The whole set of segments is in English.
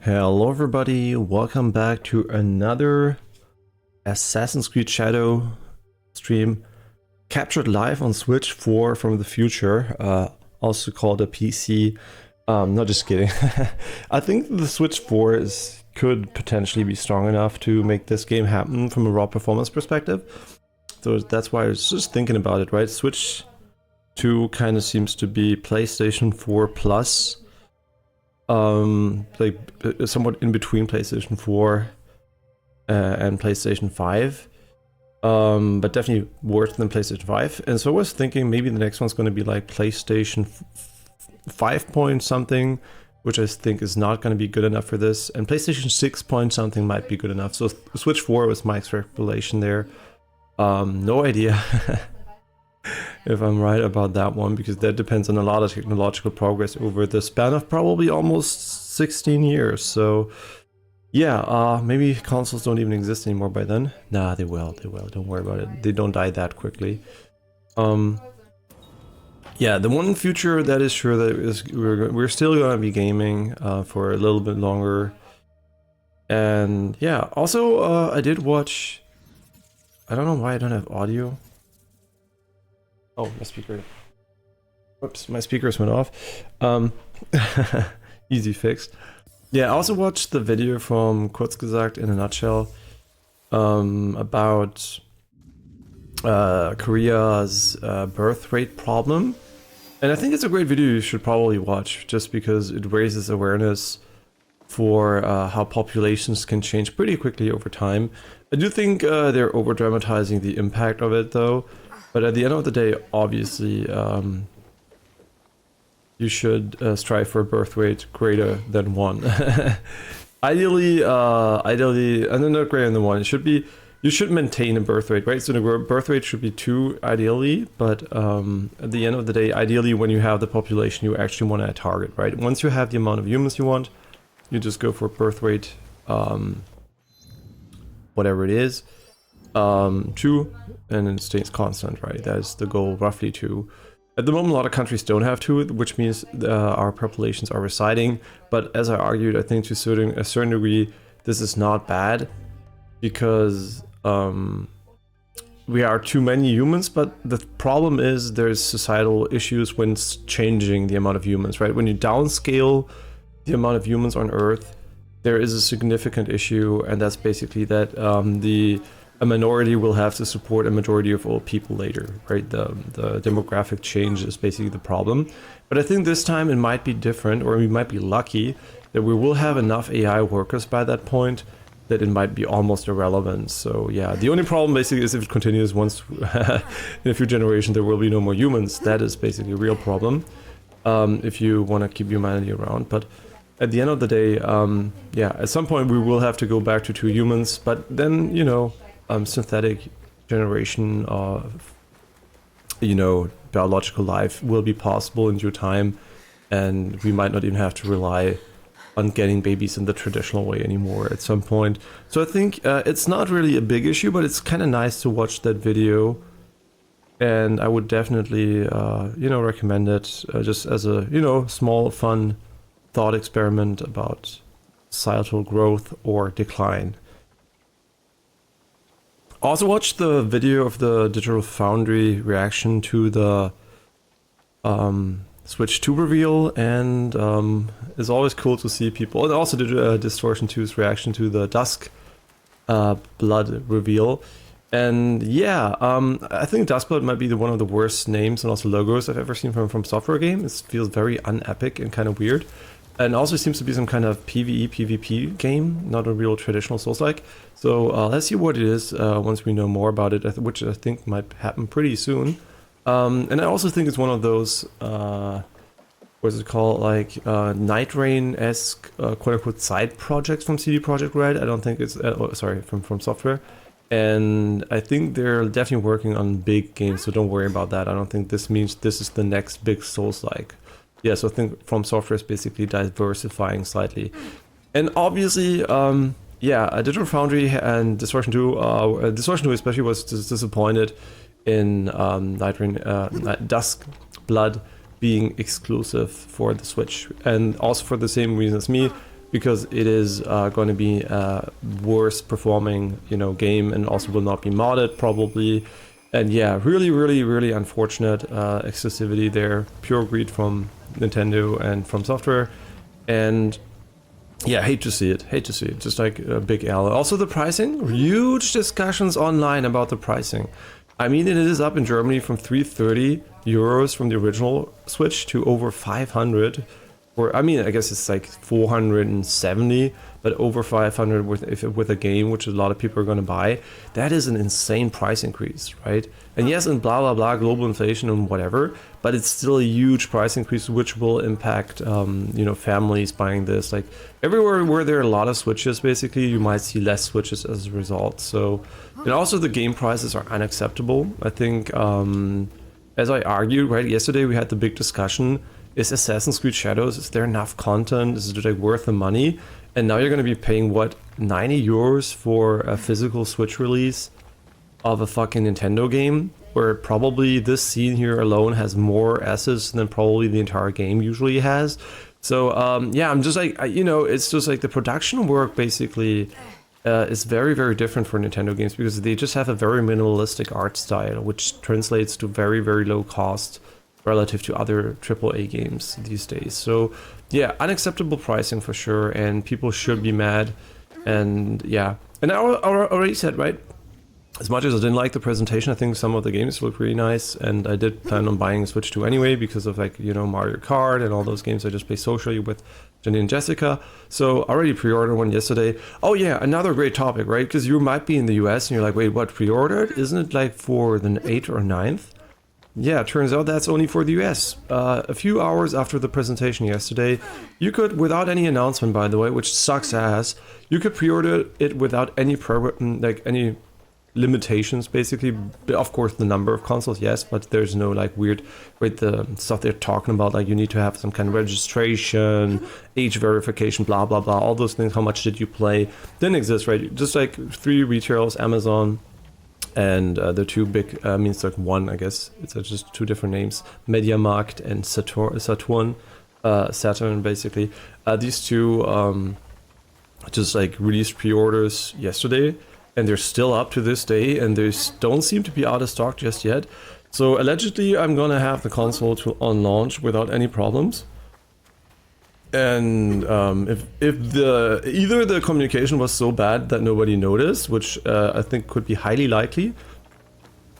Hello everybody, welcome back to another Assassin's Creed Shadow stream captured live on Switch 4 from the future, also called a PC. No, just kidding. I think the Switch 4 could potentially be strong enough to make this game happen from a raw performance perspective. So that's why I was just thinking about it, right? Switch 2 kind of seems to be PlayStation 4 Plus. Like somewhat in between PlayStation 4 and PlayStation 5, but definitely worse than PlayStation 5. And so I was thinking maybe the next one's going to be like PlayStation 5 point something, which I think is not going to be good enough for this, and PlayStation 6 point something might be good enough. So Switch 4 was my extrapolation there. No idea if I'm right about that one, because that depends on a lot of technological progress over the span of probably almost 16 years. So yeah, maybe consoles don't even exist anymore by then. Nah, they will, don't worry about it. They don't die that quickly. Yeah, the one future that is sure that is we're still gonna be gaming for a little bit longer. And yeah, also I did watch, I don't know why I don't have audio. Oh, my speaker. Whoops, my speakers went off. Easy fix. Yeah, I also watched the video from Kurzgesagt in a nutshell about Korea's birth rate problem. And I think it's a great video you should probably watch, just because it raises awareness for how populations can change pretty quickly over time. I do think they're over-dramatizing the impact of it though. But at the end of the day, obviously, you should strive for a birth rate greater than 1. Ideally, and then not greater than 1. It should be, you should maintain a birth rate, right? So the birth rate should be 2 ideally, but at the end of the day, ideally when you have the population you actually want to target, right? Once you have the amount of humans you want, you just go for birth rate, whatever it is. 2, and it stays constant, right? That is the goal, roughly 2. At the moment, a lot of countries don't have 2, which means our populations are receding. But as I argued, I think to a certain degree, this is not bad, because we are too many humans. But the problem is there's societal issues when changing the amount of humans, right? When you downscale the amount of humans on Earth, there is a significant issue, and that's basically that a minority will have to support a majority of all people later, right? The demographic change is basically the problem. But I think this time it might be different, or we might be lucky that we will have enough AI workers by that point that it might be almost irrelevant. So yeah, the only problem basically is if it continues once in a few generations there will be no more humans. That is basically a real problem if you want to keep humanity around. But at the end of the day, yeah, at some point we will have to go back to 2 humans, but then, you know, synthetic generation of, you know, biological life will be possible in due time, and we might not even have to rely on getting babies in the traditional way anymore at some point. So I think it's not really a big issue, but it's kind of nice to watch that video, and I would definitely, you know, recommend it just as a, you know, small fun thought experiment about societal growth or decline. Also watched the video of the Digital Foundry reaction to the Switch 2 reveal, and it's always cool to see people, and also did Distortion 2's reaction to the Dusk Blood reveal. And yeah, I think Dusk Blood might be one of the worst names and also logos I've ever seen from software game. It feels very unepic and kind of weird. And also seems to be some kind of PvE, PvP game, not a real traditional Souls-like. So let's see what it is once we know more about it, which I think might happen pretty soon. And I also think it's one of those, what's it called, like Night Rain-esque quote-unquote side projects from CD Projekt Red. I don't think it's, sorry, from software. And I think they're definitely working on big games, so don't worry about that. I don't think this means this is the next big Souls-like. Yeah, so I think From Software is basically diversifying slightly. And obviously, yeah, Digital Foundry and Distortion 2, Distortion 2 especially was disappointed in Dusk Blood being exclusive for the Switch. And also for the same reason as me, because it is going to be a worse performing, you know, game, and also will not be modded probably. And yeah, really unfortunate exclusivity there. Pure greed from Nintendo and from software. And yeah, hate to see it. Just like a big L. Also the pricing, huge discussions online about the pricing. I mean, it is up in Germany from 330 euros from the original Switch to over 500. Or I mean, I guess it's like 470, but over 500 with a game, which a lot of people are going to buy. That is an insane price increase, right? And yes, and blah blah blah, global inflation and whatever, but it's still a huge price increase, which will impact, you know, families buying this. Like everywhere where there are a lot of Switches, basically, you might see less Switches as a result. So, and also the game prices are unacceptable. I think, as I argued, right, yesterday we had the big discussion. Is Assassin's Creed Shadows, is there enough content? Is it like worth the money? And now you're going to be paying, what, 90 euros for a physical Switch release of a fucking Nintendo game? Where probably this scene here alone has more assets than probably the entire game usually has. So, yeah, I'm just like, you know, it's just like the production work basically is very different for Nintendo games, because they just have a very minimalistic art style, which translates to very low cost relative to other AAA games these days. So yeah, unacceptable pricing for sure, and people should be mad. And yeah, and I already said, right, as much as I didn't like the presentation, I think some of the games look really nice, and I did plan on buying a Switch 2 anyway, because of, like, you know, Mario Kart and all those games I just play socially with Jenny and Jessica. So I already pre-ordered one yesterday. Oh yeah, another great topic, right? Because you might be in the US and you're like, wait, what, pre-ordered? Isn't it like for the 8th or 9th? Yeah, turns out that's only for the US. A few hours after the presentation yesterday, you could, without any announcement, by the way, which sucks ass, you could pre-order it without any any limitations, basically. Of course, the number of consoles, yes, but there's no like weird, with the stuff they're talking about, like you need to have some kind of registration, age verification, blah blah blah, all those things. How much did you play? Didn't exist, right? Just like 3 retailers, Amazon. And the two big, means like one, I guess, it's just 2 different names, MediaMarkt and Saturn, basically. These two just like released pre-orders yesterday, and they're still up to this day, and they don't seem to be out of stock just yet. So allegedly, I'm gonna have the console on launch without any problems. And if either the communication was so bad that nobody noticed, which I think could be highly likely,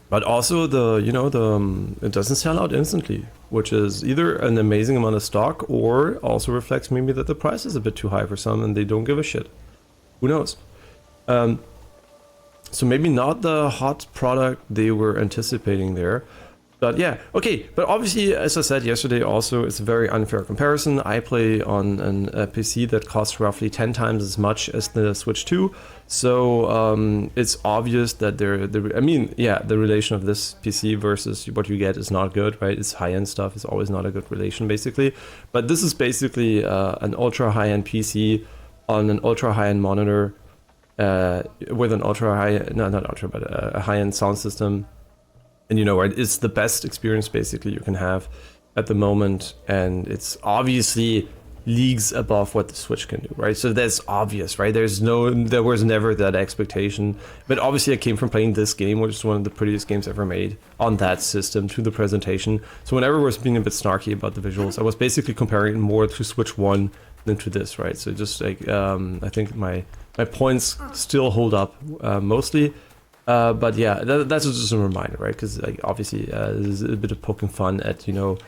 but also it doesn't sell out instantly, which is either an amazing amount of stock, or also reflects maybe that the price is a bit too high for some and they don't give a shit. Who knows? So maybe not the hot product they were anticipating there. But yeah, okay, but obviously, as I said yesterday also, it's a very unfair comparison. I play on a PC that costs roughly 10 times as much as the Switch 2, so it's obvious that the relation of this PC versus what you get is not good, right? It's high-end stuff, it's always not a good relation, basically. But this is basically an ultra high-end PC on an ultra high-end monitor with an a high-end sound system. And you know, right, it's the best experience basically you can have at the moment, and it's obviously leagues above what the Switch can do, right? So that's obvious, right? There was never that expectation, but obviously I came from playing this game, which is one of the prettiest games ever made on that system, to the presentation. So whenever I was being a bit snarky about the visuals, I was basically comparing it more to Switch 1 than to this, right? So just like, I think my points still hold up mostly. But yeah, that's just a reminder, right? Because like, obviously there's a bit of poking fun at, you know,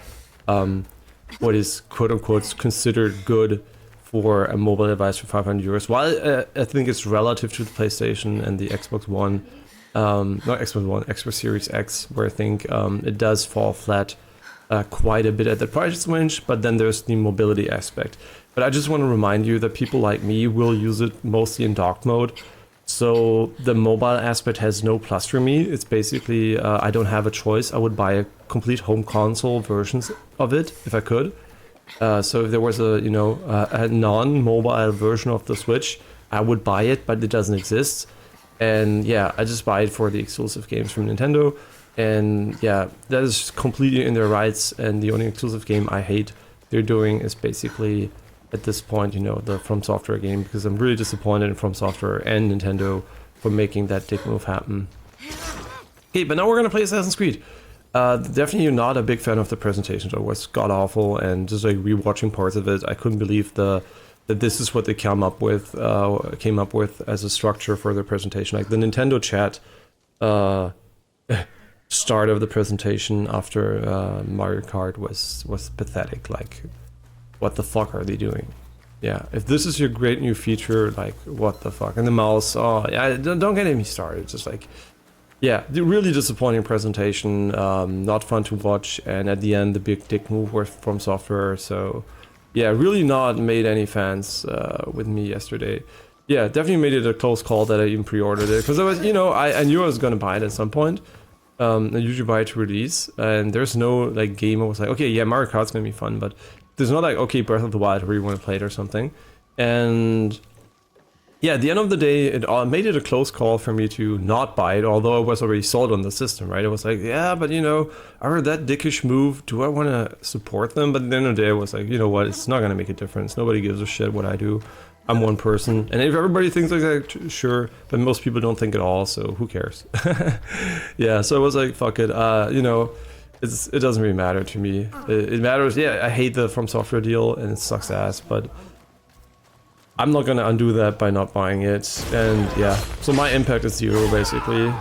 what is quote-unquote considered good for a mobile device for 500 euros. While I think it's relative to the PlayStation and the Xbox One, not Xbox One, Xbox Series X, where I think it does fall flat quite a bit at the price range, but then there's the mobility aspect. But I just want to remind you that people like me will use it mostly in dock mode. So the mobile aspect has no plus for me. It's basically, I don't have a choice. I would buy a complete home console versions of it if I could. So if there was a non-mobile version of the Switch, I would buy it, but it doesn't exist. And yeah, I just buy it for the exclusive games from Nintendo. And yeah, that is completely in their rights. And the only exclusive game I hate they're doing is basically at this point, you know, the From Software game, because I'm really disappointed in From Software and Nintendo for making that dick move happen. Okay, but now we're gonna play Assassin's Creed. Definitely not a big fan of the presentation, though. It was god awful, and just like rewatching parts of it, I couldn't believe that this is what they came up with as a structure for their presentation. Like the Nintendo chat start of the presentation after Mario Kart was pathetic. Like, what the fuck are they doing? Yeah, if this is your great new feature, like, what the fuck? And the mouse, oh yeah, don't get me started. Just like, yeah, really disappointing presentation, not fun to watch, and at the end the big dick move was From Software, so yeah, really not made any fans with me yesterday. Yeah, definitely made it a close call that I even pre-ordered it, because I was, you know, I knew I was gonna buy it at some point. I usually buy it to release, and there's no like game I was like, okay, yeah, Mario Kart's gonna be fun, but there's not like, okay, Breath of the Wild, I really want to play it or something. And yeah, at the end of the day, it made it a close call for me to not buy it, although I was already sold on the system, right? I was like, yeah, but you know, I heard that dickish move, do I want to support them? But at the end of the day, I was like, you know what, it's not going to make a difference. Nobody gives a shit what I do. I'm one person. And if everybody thinks like that, sure, but most people don't think at all, so who cares? Yeah, so I was like, fuck it, you know, it doesn't really matter to me. It matters, yeah, I hate the From Software deal, and it sucks ass, but I'm not gonna undo that by not buying it, and yeah, so my impact is 0 basically.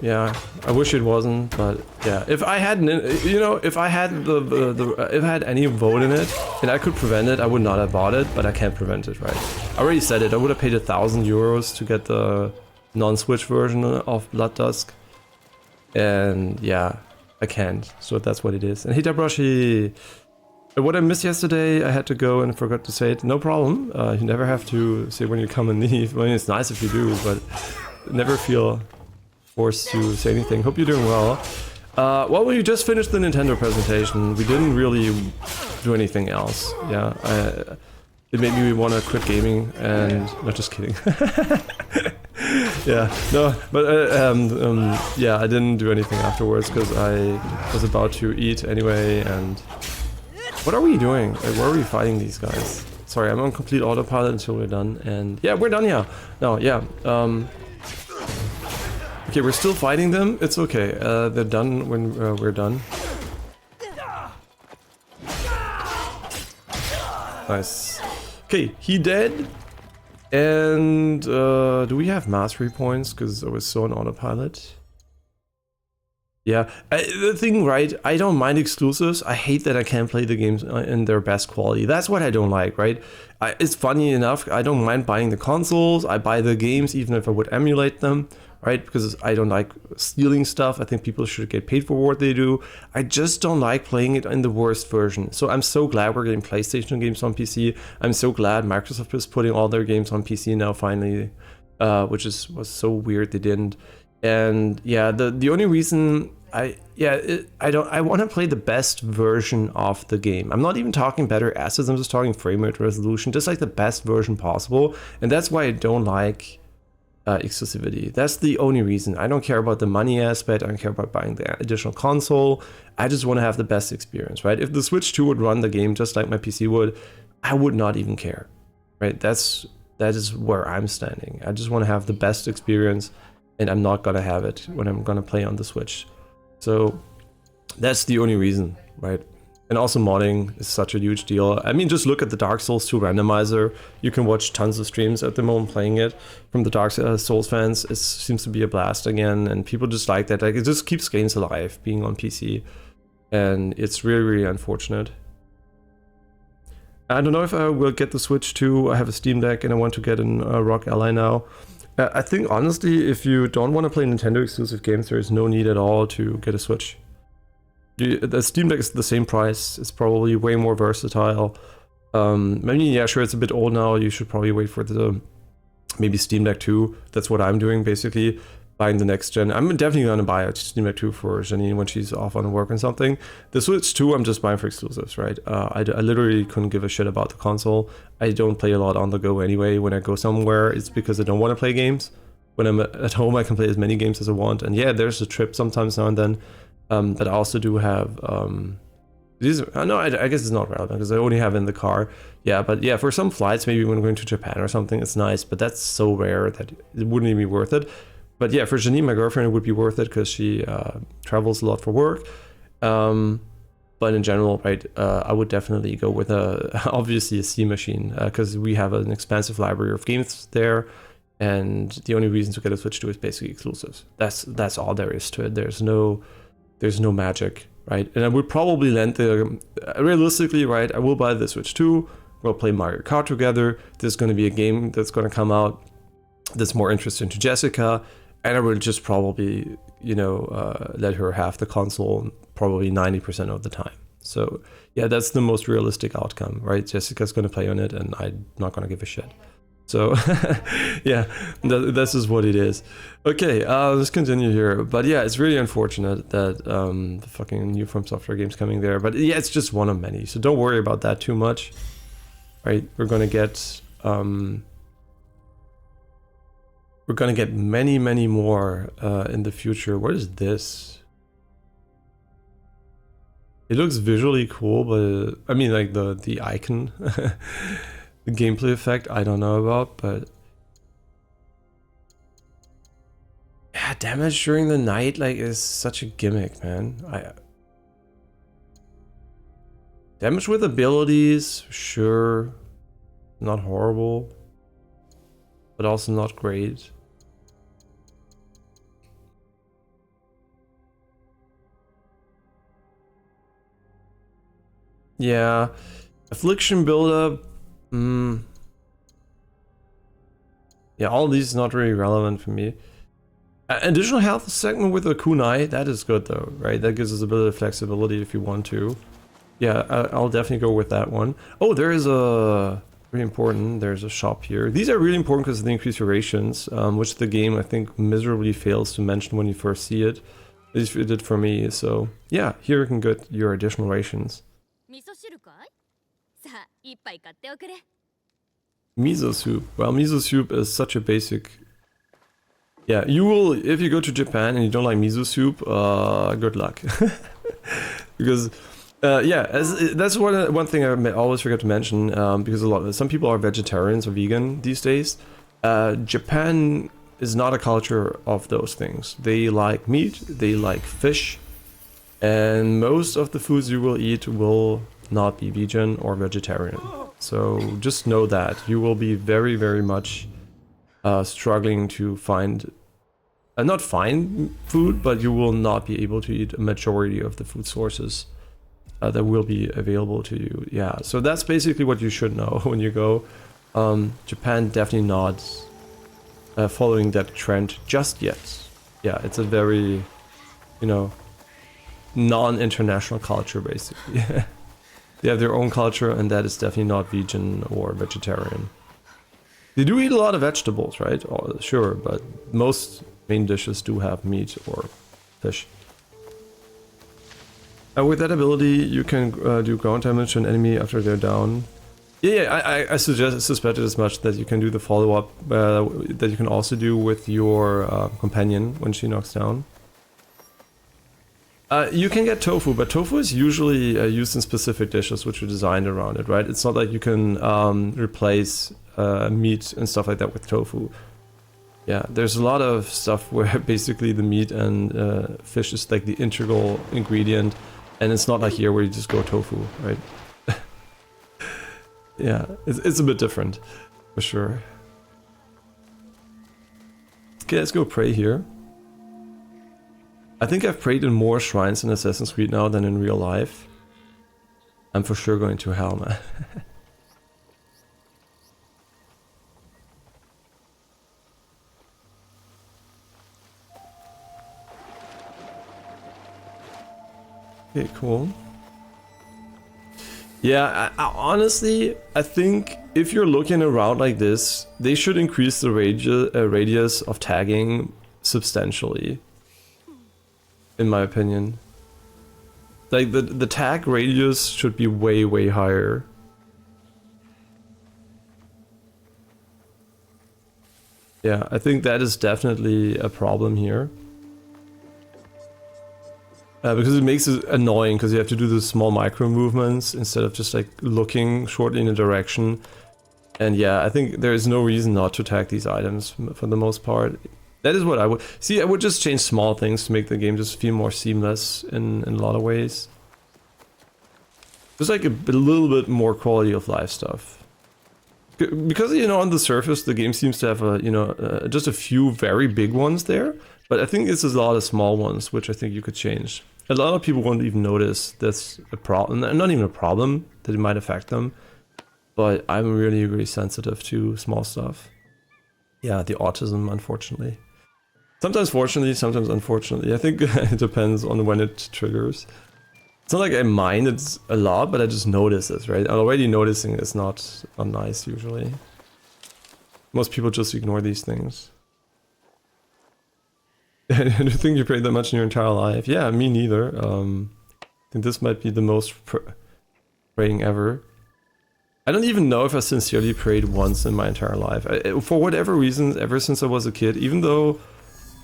Yeah, I wish it wasn't, but yeah, if I hadn't, you know, if I had if I had any vote in it and I could prevent it, I would not have bought it, but I can't prevent it, right? I already said it. I would have paid €1,000 to get the non-Switch version of Blood Dusk, and yeah, I can't. So that's what it is. And Hitabrashi. What I missed yesterday, I had to go and forgot to say it. No problem. You never have to say when you come and leave. I mean, it's nice if you do, but never feel forced to say anything. Hope you're doing well. Well, we just finished the Nintendo presentation. We didn't really do anything else. Yeah, it made me want to quit gaming, and not just kidding. Yeah, no, but yeah, I didn't do anything afterwards because I was about to eat anyway, and what are we doing? Like, where are we fighting these guys? Sorry, I'm on complete autopilot until we're done, and yeah, we're done, yeah. No, yeah, okay, we're still fighting them, it's okay, they're done when we're done. Nice. Okay, he dead. And do we have mastery points? Because I was so on autopilot. Yeah, the thing, right, I don't mind exclusives. I hate that I can't play the games in their best quality. That's what I don't like, right? It's funny enough, I don't mind buying the consoles. I buy the games even if I would emulate them, right? Because I don't like stealing stuff. I think people should get paid for what they do. I just don't like playing it in the worst version. So I'm so glad we're getting PlayStation games on PC. I'm so glad Microsoft is putting all their games on PC now finally, which was so weird they didn't. And yeah, the only reason I want to play the best version of the game. I'm not even talking better assets, I'm just talking frame rate resolution, just like the best version possible. And that's why I don't like exclusivity. That's the only reason. I don't care about the money aspect, I don't care about buying the additional console. I just want to have the best experience, right? If the Switch 2 would run the game just like my PC would, I would not even care, right? That is where I'm standing. I just want to have the best experience, and I'm not gonna have it when I'm gonna play on the Switch. So that's the only reason, right? And also modding is such a huge deal. I mean, just look at the Dark Souls 2 randomizer. You can watch tons of streams at the moment playing it from the Dark Souls fans. It seems to be a blast again, and people just like that. Like, it just keeps games alive being on PC, and it's really, really unfortunate. I don't know if I will get the Switch 2. I have a Steam Deck and I want to get an ROG Ally now. I think, honestly, if you don't want to play Nintendo exclusive games, there is no need at all to get a Switch. The Steam Deck is the same price. It's probably way more versatile. Maybe, yeah, sure, it's a bit old now. You should probably wait for the maybe Steam Deck 2. That's what I'm doing, basically. Buying the next gen. I'm definitely going to buy a Steam Deck 2 for Janine when she's off on work or something. The Switch 2, I'm just buying for exclusives, right? I literally couldn't give a shit about the console. I don't play a lot on the go anyway. When I go somewhere, it's because I don't want to play games. When I'm at home, I can play as many games as I want. And yeah, there's a trip sometimes now and then. But I also do have These, no, I guess it's not relevant because I only have in the car. Yeah, but yeah, for some flights, maybe when going to Japan or something, it's nice, but that's so rare that it wouldn't even be worth it. But yeah, for Janine, my girlfriend, it would be worth it because she travels a lot for work. But in general, right, I would definitely go with obviously a C machine because we have an expansive library of games there, and the only reason to get a Switch 2 is basically exclusives. That's all there is to it. There's no magic, right? And I would probably lend realistically, right, I will buy the Switch 2, we'll play Mario Kart together, there's going to be a game that's going to come out that's more interesting to Jessica, and I will just probably, let her have the console probably 90% of the time. So yeah, that's the most realistic outcome, right? Jessica's going to play on it, and I'm not going to give a shit. So yeah, this is what it is. Okay, let's continue here. But yeah, it's really unfortunate that the fucking new From Software game's coming there. But yeah, it's just one of many, so don't worry about that too much. Right, we're gonna get many more in the future. What is this? It looks visually cool, but I mean, like the icon. The gameplay effect, I don't know about, but yeah, damage during the night like is such a gimmick, man. Damage with abilities, sure, not horrible, but also not great. Yeah, affliction buildup. Yeah, all of these is not really relevant for me. Additional health segment with a kunai, that is good though, right? That gives us a bit of flexibility if you want to. Yeah, I'll definitely go with that one. Oh, there is a really important. There's a shop here. These are really important because they increase your rations, which the game I think miserably fails to mention when you first see it. At least it did for me. So yeah, here you can get your additional rations. Miso soup. Well, miso soup is such a basic. Yeah, you will, if you go to Japan and you don't like miso soup, good luck. Because, yeah, that's one thing I always forget to mention, because some people are vegetarians or vegan these days. Japan is not a culture of those things. They like meat, they like fish, and most of the foods you will eat will not be vegan or vegetarian. So just know that you will be very, very much struggling to find, not find food, but you will not be able to eat a majority of the food sources that will be available to you. Yeah, so that's basically what you should know when you go. Japan definitely not following that trend just yet. Yeah, it's a very, non-international culture basically. They have their own culture, and that is definitely not vegan or vegetarian. They do eat a lot of vegetables, right? Oh, sure, but most main dishes do have meat or fish. With that ability, you can do ground damage to an enemy after they're down. Yeah, I suspected as much that you can do the follow-up that you can also do with your companion when she knocks down. You can get tofu, but tofu is usually used in specific dishes which are designed around it, right? It's not like you can replace meat and stuff like that with tofu. Yeah, there's a lot of stuff where basically the meat and fish is like the integral ingredient, and it's not like here where you just go tofu, right? Yeah, it's a bit different, for sure. Okay, let's go pray here. I think I've prayed in more shrines in Assassin's Creed now than in real life. I'm for sure going to hell, man. Okay, cool. Yeah, honestly, I think if you're looking around like this, they should increase the radius of tagging substantially. In my opinion. Like, the tag radius should be way, way higher. Yeah, I think that is definitely a problem here. because it makes it annoying because you have to do the small micro movements instead of just like looking shortly in a direction. And yeah, I think there is no reason not to tag these items for the most part. That is what I would see. I would just change small things to make the game just feel more seamless in a lot of ways. Just like a little bit more quality of life stuff. Because, you know, on the surface, the game seems to have a, you know, just a few very big ones there. But I think it's a lot of small ones, which I think you could change. A lot of people won't even notice that's a problem, not even a problem, that it might affect them. But I'm really, really sensitive to small stuff. Yeah, the autism, unfortunately. Sometimes fortunately, sometimes unfortunately. I think it depends on when it triggers. It's not like I mind it a lot, but I just notice it, right? Already noticing is not nice usually. Most people just ignore these things. Do you think you prayed that much in your entire life? Yeah, me neither. I think this might be the most praying ever. I don't even know if I sincerely prayed once in my entire life. For whatever reason, ever since I was a kid, even though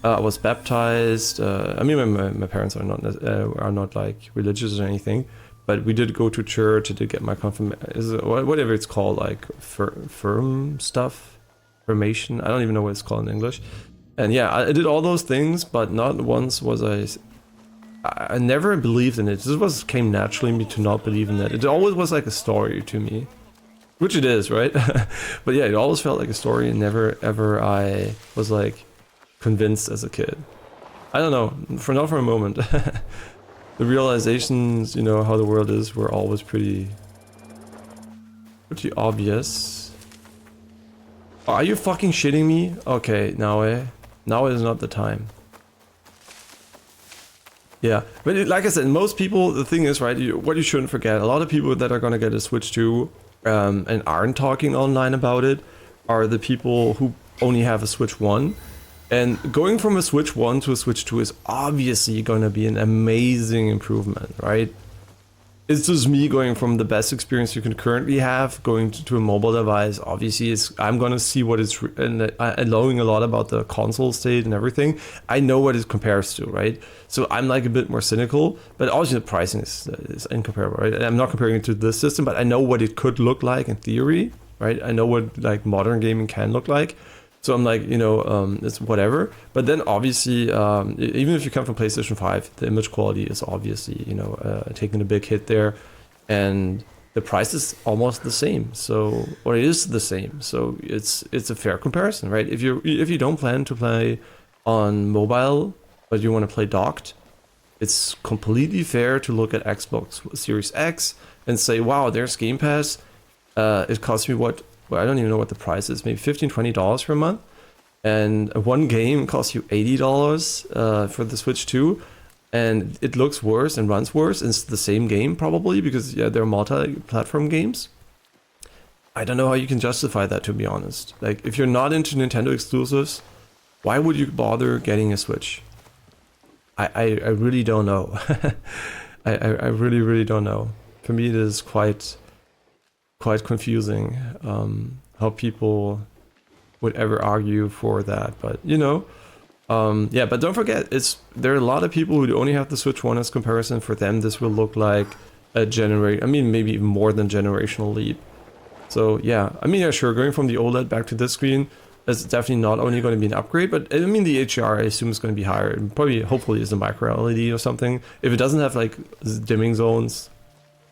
I was baptized. I mean, my parents are not like religious or anything, but we did go to church. I did get my confirmation, whatever it's called, like firm stuff, formation. I don't even know what it's called in English. And yeah, I did all those things, but not once was I never believed in it. This came naturally me to not believe in it. It always was like a story to me, which it is, right? But yeah, it always felt like a story, and never ever I was like convinced as a kid. I don't know, not for a moment. The realizations, you know, how the world is, were always pretty obvious. Oh, are you fucking shitting me? Okay, now is not the time. Yeah, but like I said, most people, the thing is, right, what you shouldn't forget, a lot of people that are gonna get a Switch 2 and aren't talking online about it are the people who only have a Switch 1. And going from a Switch 1 to a Switch 2 is obviously going to be an amazing improvement, right? It's just me going from the best experience you can currently have, going to a mobile device. Obviously, I'm going to see what it's, and knowing a lot about the console state and everything, I know what it compares to, right? So I'm like a bit more cynical, but obviously the pricing is incomparable, right? And I'm not comparing it to this system, but I know what it could look like in theory, right? I know what like modern gaming can look like. So I'm like, you know, it's whatever. But then obviously, even if you come from PlayStation 5, the image quality is obviously, you know, taking a big hit there. And the price is almost the same. So, or it is the same. So it's a fair comparison, right? If you don't plan to play on mobile, but you want to play docked, it's completely fair to look at Xbox Series X and say, wow, there's Game Pass. It costs me what? Well, I don't even know what the price is, maybe $15-20 per month. And one game costs you $80 for the Switch 2. And it looks worse and runs worse. And it's the same game probably because yeah, they're multi-platform games. I don't know how you can justify that, to be honest. Like, if you're not into Nintendo exclusives, why would you bother getting a Switch? I really don't know. I really, really don't know. For me, it is quite confusing how people would ever argue for that, but you know, yeah. But don't forget, there are a lot of people who only have the Switch 1 as comparison. For them, this will look like a maybe even more than generational leap. So yeah, I mean, yeah, sure, going from the OLED back to this screen is definitely not only going to be an upgrade, but I mean, the HDR I assume is going to be higher. Probably, hopefully, is a micro LED or something. If it doesn't have like dimming zones,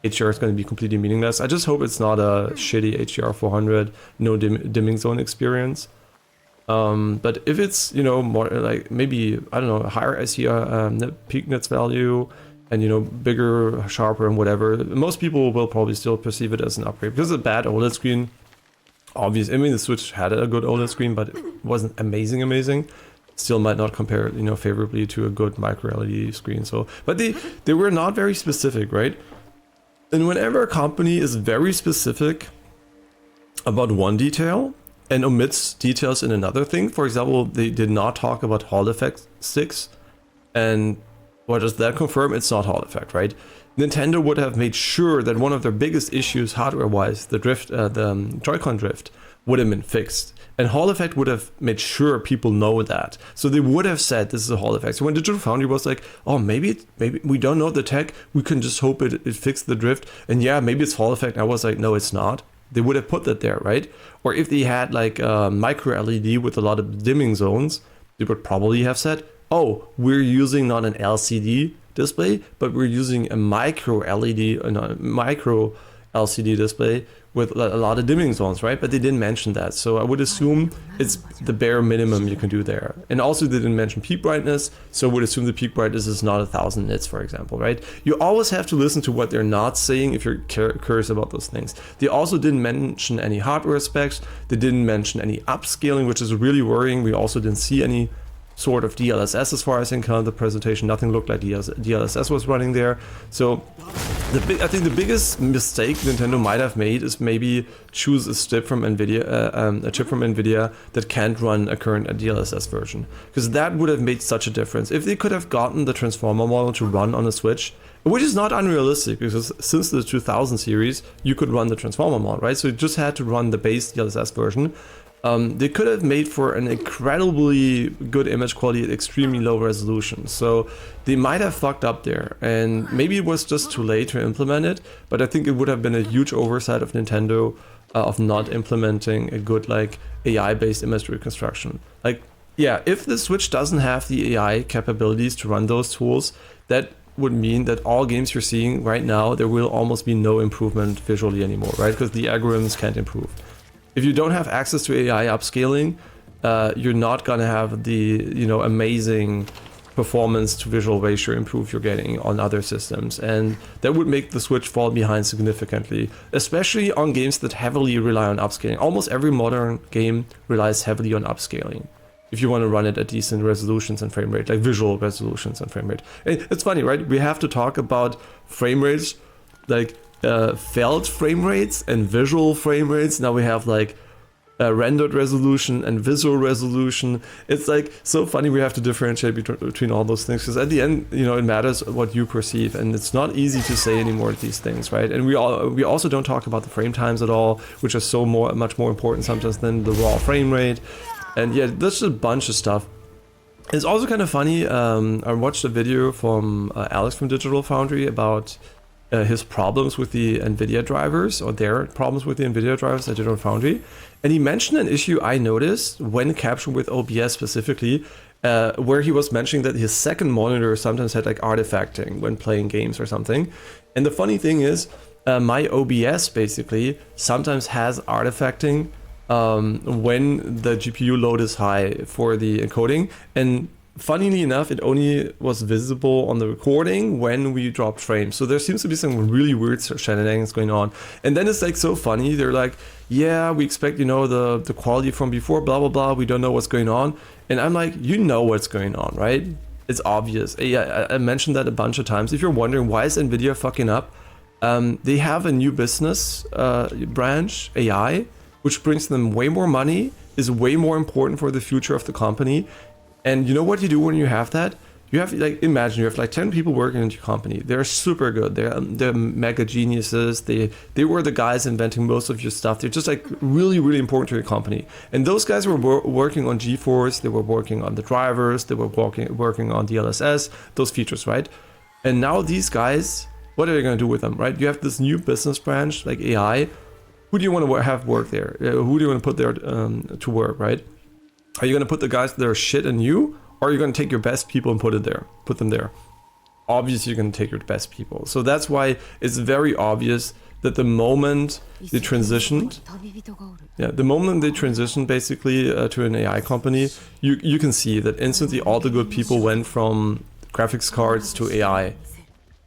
HDR is going to be completely meaningless. I just hope it's not a shitty HDR 400, no dimming zone experience. But if it's, you know, more like maybe, I don't know, a higher ICR peak nits value and, you know, bigger, sharper and whatever, most people will probably still perceive it as an upgrade because it's a bad OLED screen. Obviously, I mean, the Switch had a good OLED screen, but it wasn't amazing. Still might not compare, you know, favorably to a good micro LED screen. So, but they were not very specific, right? And whenever a company is very specific about one detail and omits details in another thing, for example, they did not talk about Hall effect sticks, and what does that confirm? It's not Hall effect, right? Nintendo would have made sure that one of their biggest issues hardware-wise, the drift, the Joy-Con drift, would have been fixed. And Hall effect would have made sure people know that. So they would have said this is a Hall effect. So when Digital Foundry was like, oh, maybe we don't know the tech, we can just hope it fixed the drift. And yeah, maybe it's Hall effect. I was like, no, it's not. They would have put that there, right? Or if they had like a micro LED with a lot of dimming zones, they would probably have said, oh, we're using not an LCD display, but we're using a micro LED, micro LCD display with a lot of dimming zones, right? But they didn't mention that. So I would assume it's the bare minimum you can do there. And also they didn't mention peak brightness. So I would assume the peak brightness is not 1000 nits, for example, right? You always have to listen to what they're not saying if you're curious about those things. They also didn't mention any hardware specs. They didn't mention any upscaling, which is really worrying. We also didn't see any sort of DLSS as far as I can count the presentation. Nothing looked like DLSS was running there. So I think the biggest mistake Nintendo might have made is maybe choose a chip from NVIDIA, that can't run a current DLSS version, because that would have made such a difference. If they could have gotten the Transformer model to run on a Switch, which is not unrealistic, because since the 2000 series, you could run the Transformer model, right? So you just had to run the base DLSS version. They could have made for an incredibly good image quality at extremely low resolution. So they might have fucked up there, and maybe it was just too late to implement it, but I think it would have been a huge oversight of Nintendo of not implementing a good like AI-based image reconstruction. Like, yeah, if the Switch doesn't have the AI capabilities to run those tools, that would mean that all games you're seeing right now, there will almost be no improvement visually anymore, right? Because the algorithms can't improve. If you don't have access to AI upscaling, you're not gonna have the amazing performance to visual ratio improve you're getting on other systems, and that would make the Switch fall behind significantly, especially on games that heavily rely on upscaling. Almost every modern game relies heavily on upscaling if you want to run it at decent resolutions and frame rate, like visual resolutions and frame rate. And it's funny, right? We have to talk about frame rates, like felt frame rates and visual frame rates. Now we have like rendered resolution and visual resolution. It's like so funny. We have to differentiate between all those things, because at the end, it matters what you perceive, and it's not easy to say anymore these things, right? And we also don't talk about the frame times at all, which are so much more important sometimes than the raw frame rate. And yeah, that's a bunch of stuff. It's also kind of funny. I watched a video from Alex from Digital Foundry about his problems with the NVIDIA drivers, or their problems with the NVIDIA drivers at Digital Foundry. And he mentioned an issue I noticed when capturing with OBS specifically, where he was mentioning that his second monitor sometimes had like artifacting when playing games or something. And the funny thing is, my OBS basically sometimes has artifacting when the GPU load is high for the encoding. And funnily enough, it only was visible on the recording when we dropped frames. So there seems to be some really weird shenanigans going on. And then it's like so funny. They're like, yeah, we expect, the quality from before, blah, blah, blah. We don't know what's going on. And I'm like, what's going on, right? It's obvious. Yeah, I mentioned that a bunch of times. If you're wondering why is NVIDIA fucking up, they have a new business branch, AI, which brings them way more money, is way more important for the future of the company. And you know what you do when you have that? You have, like, imagine you have like 10 people working in your company. They're super good. They're mega geniuses. They were the guys inventing most of your stuff. They're just like really, really important to your company. And those guys were working on GeForce. They were working on the drivers. They were working on DLSS, those features, right? And now these guys, what are you going to do with them, right? You have this new business branch like AI. Who do you want to have work there? Who do you want to put there to work, right? Are you going to put the guys that are shit in you, or are you going to take your best people and put them there? Obviously, you're going to take your best people. So that's why it's very obvious that the moment they transitioned, basically to an AI company, you can see that instantly all the good people went from graphics cards to AI.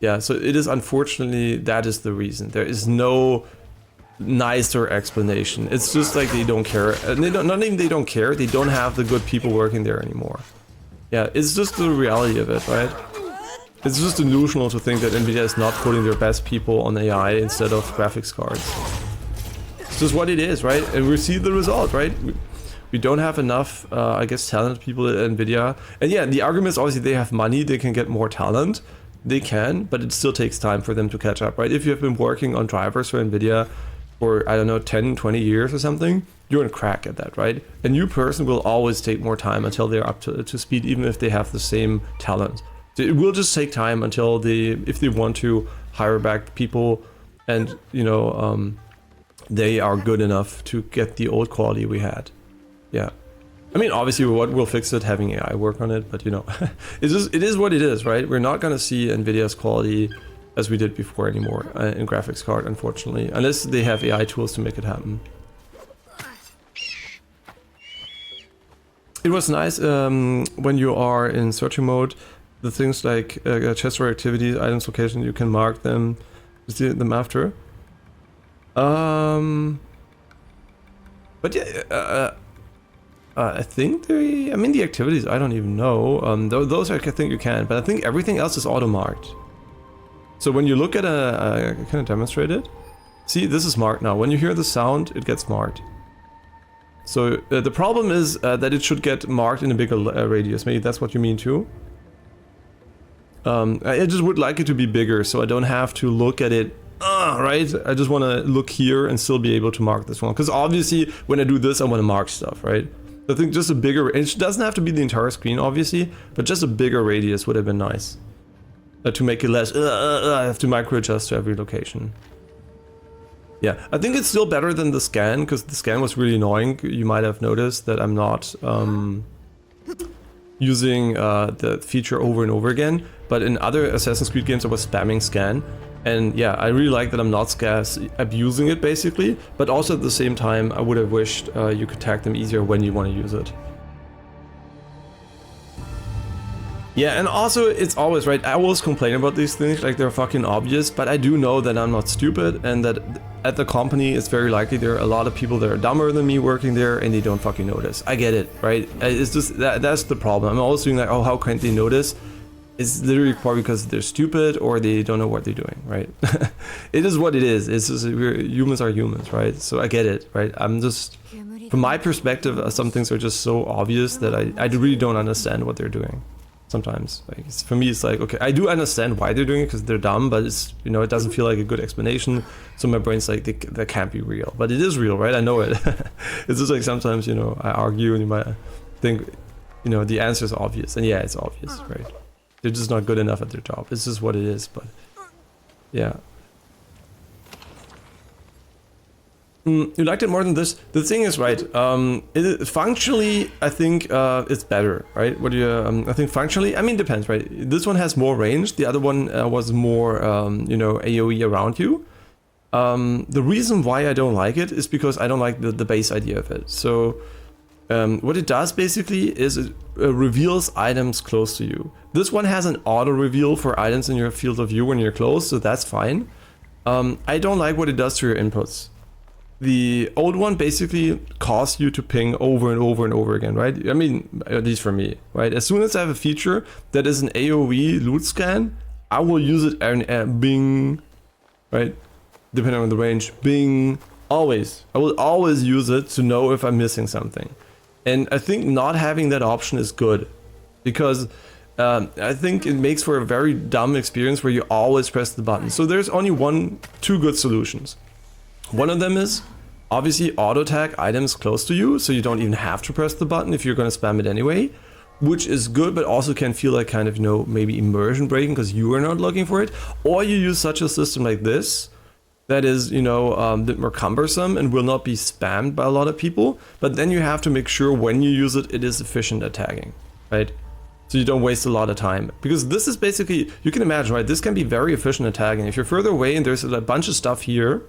Yeah, so it is, unfortunately, that is the reason. There is no nicer explanation. It's just like they don't care. And they don't care, they don't have the good people working there anymore. Yeah, it's just the reality of it, right? It's just delusional to think that NVIDIA is not putting their best people on AI instead of graphics cards. It's just what it is, right? And we see the result, right? We don't have enough, I guess, talented people at NVIDIA. And yeah, the argument is obviously they have money, they can get more talent. They can, but it still takes time for them to catch up, right? If you have been working on drivers for NVIDIA, for, I don't know, 10, 20 years or something, you're gonna crack at that, right? A new person will always take more time until they're up to speed, even if they have the same talent. So it will just take time until if they want to hire back people and, you know, they are good enough to get the old quality we had. Yeah. I mean, obviously, we'll fix it, having AI work on it, but, you know, it is what it is, right? We're not gonna see NVIDIA's quality as we did before anymore in graphics card, unfortunately, unless they have AI tools to make it happen. It was nice when you are in searching mode, the things like chest or activities, items, location, you can mark them, see them after. But yeah, I think I mean the activities, I don't even know. Those I think you can, but I think everything else is auto-marked. So when you look at can I demonstrate it? See, this is marked now. When you hear the sound, it gets marked. So the problem is that it should get marked in a bigger radius. Maybe that's what you mean too. I just would like it to be bigger, so I don't have to look at it, right? I just want to look here and still be able to mark this one. Because obviously, when I do this, I want to mark stuff, right? I think just a bigger, it doesn't have to be the entire screen, obviously, but just a bigger radius would have been nice. To make it less, I have to micro adjust to every location. Yeah, I think it's still better than the scan, because the scan was really annoying. You might have noticed that I'm not using the feature over and over again, but in other Assassin's Creed games I was spamming scan. And yeah, I really like that I'm not abusing it basically, but also at the same time I would have wished you could tag them easier when you want to use it. Yeah, and also it's always, right, I always complain about these things like they're fucking obvious, but I do know that I'm not stupid and that at the company it's very likely there are a lot of people that are dumber than me working there and they don't fucking notice. I get it, right? It's just, that's the problem. I'm always doing like, oh, how can't they notice? It's literally probably because they're stupid or they don't know what they're doing, right? It is what it is. It's just, humans are humans, right? So I get it, right? I'm just, from my perspective, some things are just so obvious that I really don't understand what they're doing. Sometimes, like for me, it's like, okay, I do understand why they're doing it because they're dumb, but it's, you know, it doesn't feel like a good explanation. So my brain's like, that can't be real, but it is real, right? I know it. It's just like sometimes, you know, I argue and you might think, you know, the answer is obvious, and yeah, it's obvious, right? They're just not good enough at their job. It's just what it is, but yeah. You liked it more than this? The thing is, right, functionally, I think it's better, right? What do you, I think functionally, I mean, depends, right? This one has more range. The other one was more, you know, AoE around you. The reason why I don't like it is because I don't like the base idea of it. So what it does basically is it reveals items close to you. This one has an auto reveal for items in your field of view when you're close, so that's fine. I don't like what it does to your inputs. The old one basically caused you to ping over and over and over again, right? I mean, at least for me, right? As soon as I have a feature that is an AoE loot scan, I will use it and bing, right? Depending on the range, bing, always. I will always use it to know if I'm missing something. And I think not having that option is good because I think it makes for a very dumb experience where you always press the button. So there's only two good solutions. One of them is obviously auto tag items close to you, so you don't even have to press the button if you're going to spam it anyway, which is good, but also can feel like kind of, you know, maybe immersion breaking because you are not looking for it. Or you use such a system like this that is, you know, a bit more cumbersome and will not be spammed by a lot of people, but then you have to make sure when you use it, it is efficient at tagging, right? So you don't waste a lot of time, because this is basically, you can imagine, right? This can be very efficient at tagging. If you're further away and there's a bunch of stuff here,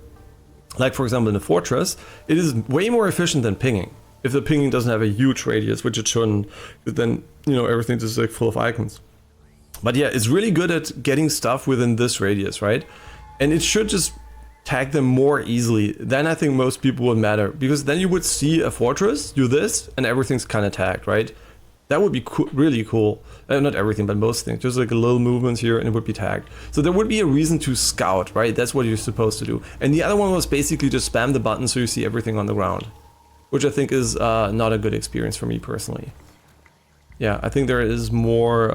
like for example in the fortress, it is way more efficient than pinging. If the pinging doesn't have a huge radius, which it shouldn't, then, you know, everything's just like full of icons. But yeah, it's really good at getting stuff within this radius, right? And it should just tag them more easily. Then I think most people would matter, because then you would see a fortress, do this, and everything's kind of tagged, right? That would be really cool. Not everything, but most things. Just like a little movements here and it would be tagged. So there would be a reason to scout, right? That's what you're supposed to do. And the other one was basically just spam the button so you see everything on the ground, which I think is not a good experience for me personally. Yeah, I think there is more,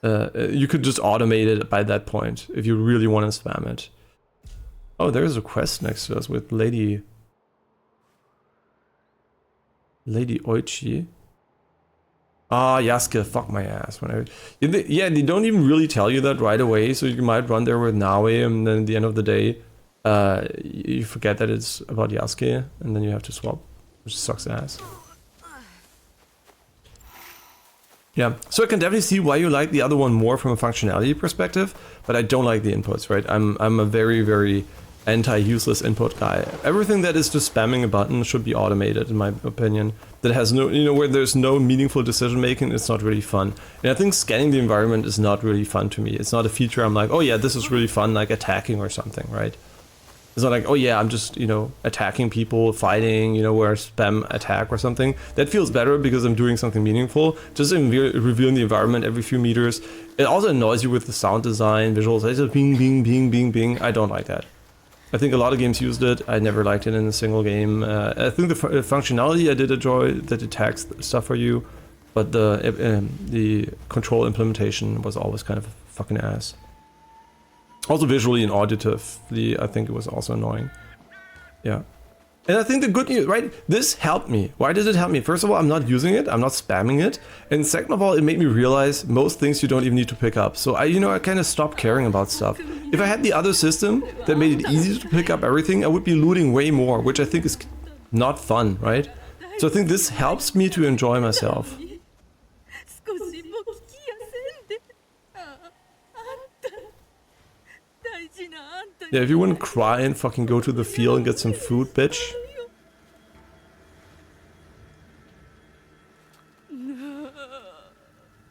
you could just automate it by that point if you really want to spam it. Oh, there's a quest next to us with Lady Oichi. Ah, Yasuke, fuck my ass. Yeah, they don't even really tell you that right away, so you might run there with Naue, and then at the end of the day, you forget that it's about Yasuke, and then you have to swap, which sucks ass. Yeah, so I can definitely see why you like the other one more from a functionality perspective, but I don't like the inputs, right? I'm a very, very anti-useless input guy. Everything that is just spamming a button should be automated, in my opinion. That has no, where there's no meaningful decision making, it's not really fun. And I think scanning the environment is not really fun to me. It's not a feature I'm like, oh yeah, this is really fun, like attacking or something, right? It's not like, oh yeah, I'm just, attacking people, fighting, where I spam attack or something. That feels better because I'm doing something meaningful. Just reviewing the environment every few meters. It also annoys you with the sound design, visuals. It's just bing, bing, bing, bing, bing. I don't like that. I think a lot of games used it. I never liked it in a single game. I think the functionality I did enjoy, that it tags stuff for you, but the control implementation was always kind of fucking ass. Also visually and auditively, I think it was also annoying. Yeah. And I think the good news, right? This helped me. Why did it help me? First of all, I'm not using it. I'm not spamming it. And second of all, it made me realize most things you don't even need to pick up. So I kind of stopped caring about stuff. If I had the other system that made it easy to pick up everything, I would be looting way more, which I think is not fun, right? So I think this helps me to enjoy myself. Yeah, if you wouldn't cry and fucking go to the field and get some food, bitch.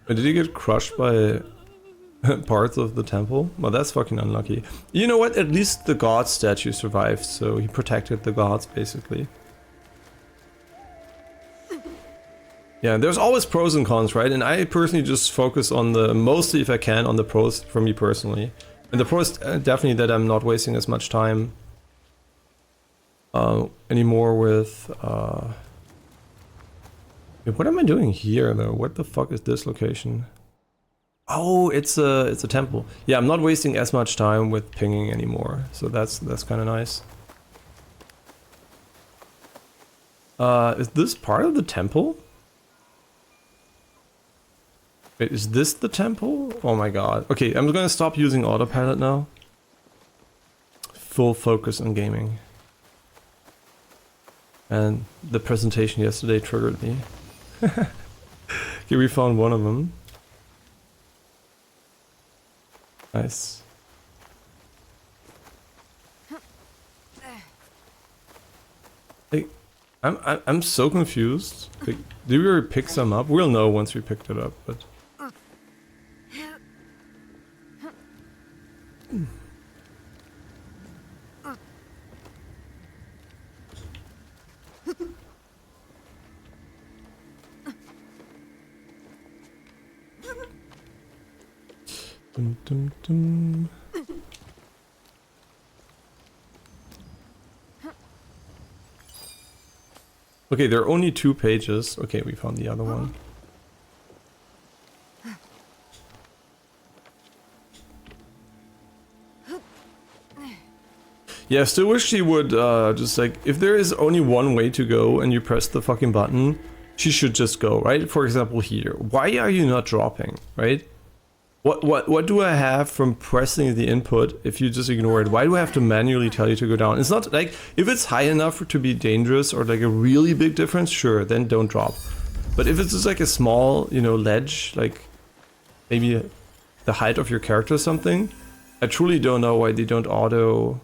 Did he get crushed by parts of the temple? Well, that's fucking unlucky. You know what? At least the god statue survived, so he protected the gods, basically. Yeah, there's always pros and cons, right? And I personally just focus on mostly if I can, on the pros for me personally. And the pros definitely that I'm not wasting as much time anymore with... What am I doing here though? What the fuck is this location? Oh, it's a temple. Yeah, I'm not wasting as much time with pinging anymore, so that's kind of nice. Is this part of the temple? Wait, is this the temple? Oh my god. Okay, I'm gonna stop using autopilot now. Full focus on gaming. And the presentation yesterday triggered me. Okay, we found one of them. Nice. Hey, I'm so confused. Like, did we already pick some up? We'll know once we picked it up, but... Dum, dum, dum. Okay, there are only 2 pages. Okay, we found the other one. Yeah, I still wish she would just like, if there is only one way to go and you press the fucking button, she should just go, right? For example here, why are you not dropping, right? What do I have from pressing the input if you just ignore it? Why do I have to manually tell you to go down? It's not like, if it's high enough to be dangerous or like a really big difference, sure, then don't drop. But if it's just like a small, ledge, like maybe the height of your character or something, I truly don't know why they don't auto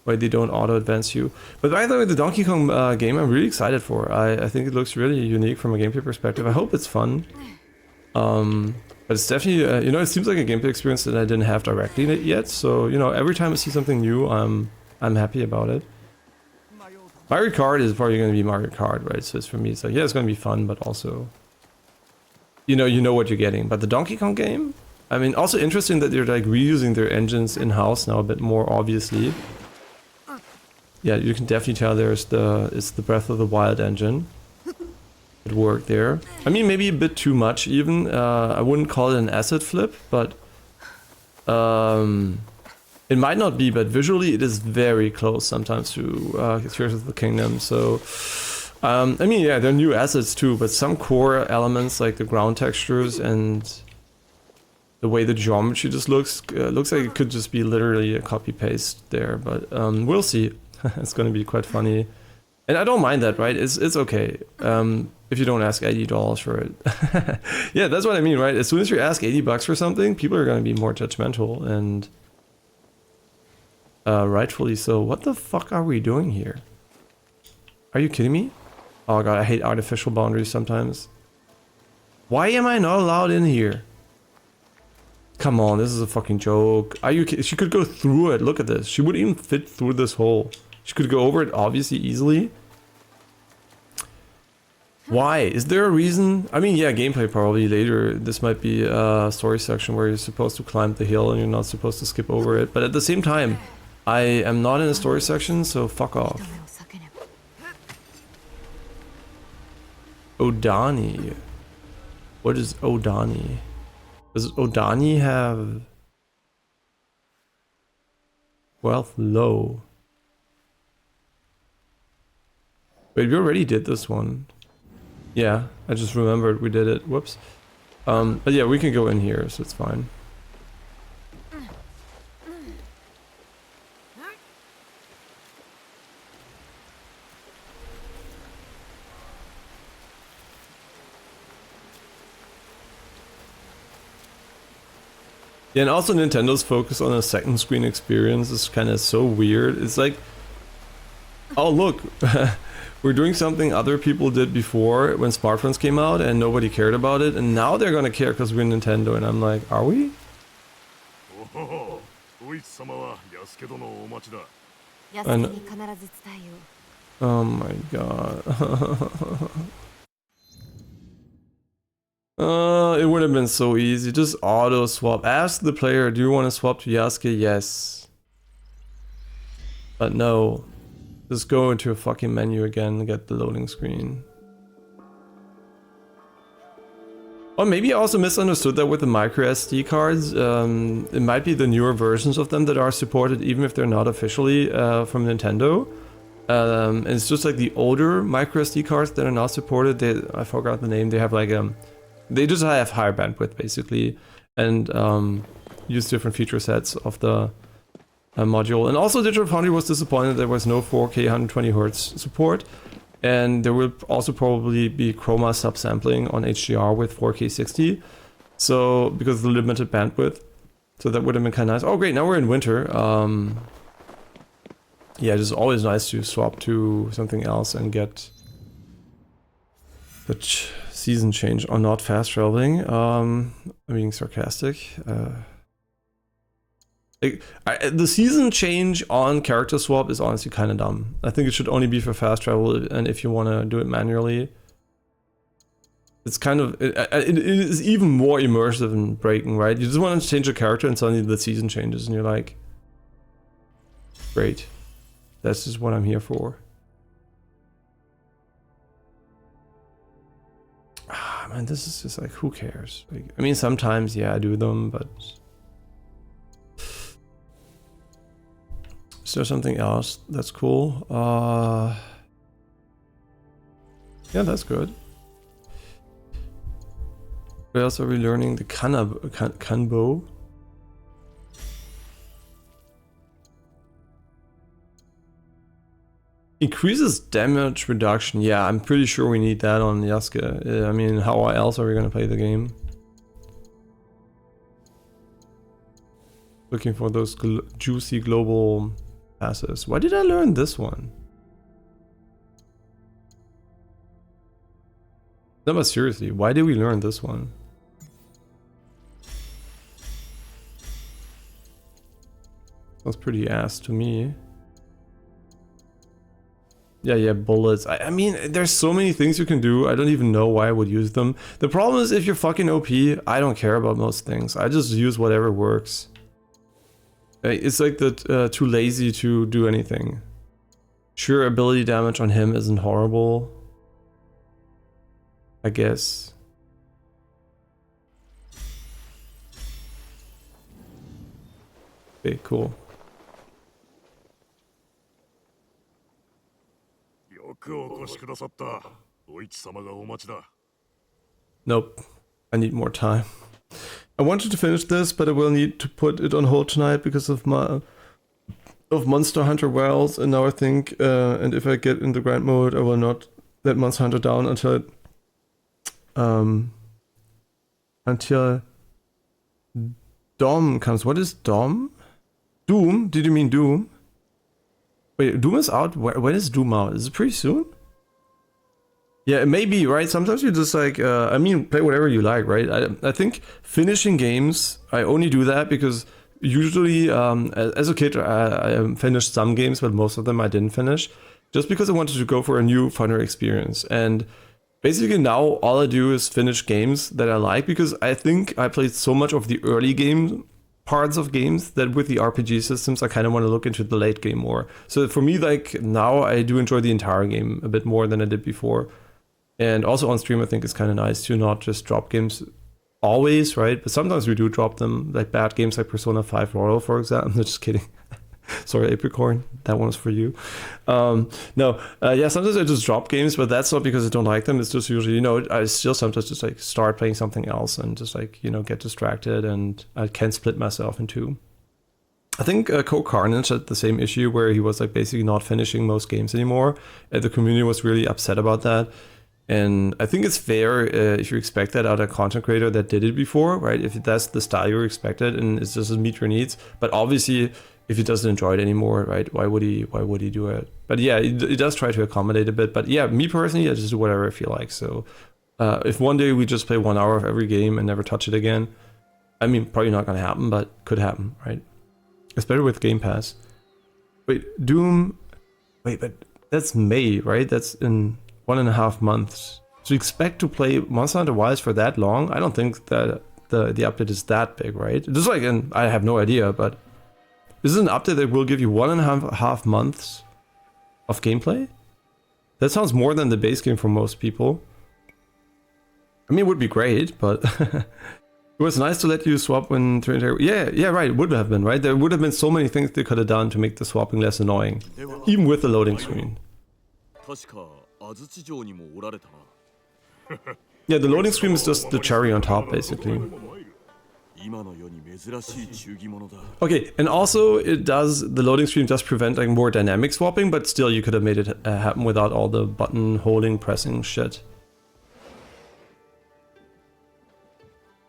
advance you. But by the way, the Donkey Kong game I'm really excited for. I think it looks really unique from a gameplay perspective. I hope it's fun. But it's definitely, it seems like a gameplay experience that I didn't have directly yet. So, every time I see something new, I'm happy about it. Mario Kart is probably going to be Mario Kart, right? So for me, it's like, yeah, it's going to be fun, but also, you know what you're getting. But the Donkey Kong game, I mean, also interesting that they're like reusing their engines in-house now a bit more obviously. Yeah, you can definitely tell it's the Breath of the Wild engine. It worked there. I mean, maybe a bit too much even. I wouldn't call it an asset flip, but It might not be, but visually it is very close sometimes to Tears of the Kingdom. So, I mean, yeah, they're new assets too, but some core elements like the ground textures and the way the geometry just looks like it could just be literally a copy paste there. But we'll see. It's going to be quite funny, and I don't mind that, right? It's okay. If you don't ask $80 for it. Yeah, that's what I mean, right? As soon as you ask $80 for something, people are going to be more judgmental, and rightfully so. What the fuck are we doing here? Are you kidding me? Oh god, I hate artificial boundaries sometimes. Why am I not allowed in here? Come on, this is a fucking joke. Are you kidding? She could go through it. Look at this. She would even fit through this hole. She could go over it obviously easily. Why? Is there a reason? I mean, yeah, gameplay probably later. This might be a story section where you're supposed to climb the hill and you're not supposed to skip over it. But at the same time, I am not in a story section, so fuck off. Odani. What is Odani? Does Odani have wealth low? Wait, we already did this one. Yeah, I just remembered we did it. Whoops. But yeah, we can go in here, so it's fine. Yeah, and also Nintendo's focus on a second screen experience is kind of so weird. It's like, oh look, we're doing something other people did before when smartphones came out and nobody cared about it, and now they're gonna care because we're Nintendo, and I'm like, are we? And, oh my god. It would have been so easy. Just auto swap. Ask the player, do you want to swap to Yasuke? Yes. But no. Just go into a fucking menu again and get the loading screen. Or maybe I also misunderstood that with the micro SD cards. It might be the newer versions of them that are supported, even if they're not officially from Nintendo. And it's just like the older micro SD cards that are not supported. I forgot the name. They have like they just have higher bandwidth basically, and use different feature sets of the module. And also Digital Foundry was disappointed there was no 4K 120Hz support, and there will also probably be chroma subsampling on HDR with 4K 60, so because of the limited bandwidth. So that would have been kind of nice. Oh great, now we're in winter. Yeah, just always nice to swap to something else and get the season change or not fast traveling. I'm being sarcastic. The season change on character swap is honestly kind of dumb. I think it should only be for fast travel, and if you want to do it manually. It's kind of, it is even more immersive and breaking, right? You just want to change a character and suddenly the season changes and you're like, great. That's just what I'm here for. Ah, man, this is just like, who cares? Like, I mean, sometimes, yeah, I do them, but... Is there something else that's cool? Yeah, that's good. Where else are we learning? The Kanbo? Increases damage reduction. Yeah, I'm pretty sure we need that on Yasuke. I mean, how else are we gonna play the game? Looking for those juicy global passes. Why did I learn this one? No, but seriously, why did we learn this one? Sounds pretty ass to me. Yeah, bullets. I mean, there's so many things you can do. I don't even know why I would use them. The problem is if you're fucking OP, I don't care about most things. I just use whatever works. It's like the too lazy to do anything. Sure, ability damage on him isn't horrible, I guess. Okay, cool. Nope. I need more time. I wanted to finish this, but I will need to put it on hold tonight because of Monster Hunter Wilds, and now I think, and if I get in the grind mode, I will not let Monster Hunter down until Dom comes. What is Dom? Doom? Did you mean Doom? Wait, Doom is out? When is Doom out? Is it pretty soon? Yeah, it may be, right? Sometimes you just like, I mean, play whatever you like, right? I think finishing games, I only do that because usually, as a kid, I finished some games, but most of them I didn't finish. Just because I wanted to go for a new, funner experience. And basically now all I do is finish games that I like, because I think I played so much of the early game parts of games that with the RPG systems, I kind of want to look into the late game more. So for me, like now I do enjoy the entire game a bit more than I did before. And also on stream, I think it's kind of nice to not just drop games always, right? But sometimes we do drop them, like bad games like Persona 5 Royal, for example. I'm just kidding. Sorry, Apricorn, that one's for you. Yeah, sometimes I just drop games, but that's not because I don't like them. It's just usually, I still sometimes just like start playing something else and just like, get distracted, and I can split myself in two. I think Coke Carnage had the same issue where he was like basically not finishing most games anymore. And the community was really upset about that. And I think it's fair if you expect that out of a content creator that did it before, right? If that's the style you expected and it doesn't meet your needs. But obviously, if he doesn't enjoy it anymore, right? Why would he do it? But yeah, he does try to accommodate a bit. But yeah, me personally, I just do whatever I feel like. So if one day we just play 1 hour of every game and never touch it again, I mean, probably not gonna happen, but could happen, right? It's better with Game Pass. Wait, Doom. Wait, but that's May, right? That's in 1.5 months. So you expect to play Monster Hunter Wilds for that long? I don't think that the update is that big, right? Just like, and I have no idea, but this is an update that will give you 1.5 months of gameplay? That sounds more than the base game for most people. I mean, it would be great, but it was nice to let you swap when... Yeah, right, it would have been, right? There would have been so many things they could have done to make the swapping less annoying, even with the loading screen. Yeah, the loading screen is just the cherry on top, basically. Okay, and also the loading screen does prevent like more dynamic swapping, but still you could have made it happen without all the button holding, pressing shit.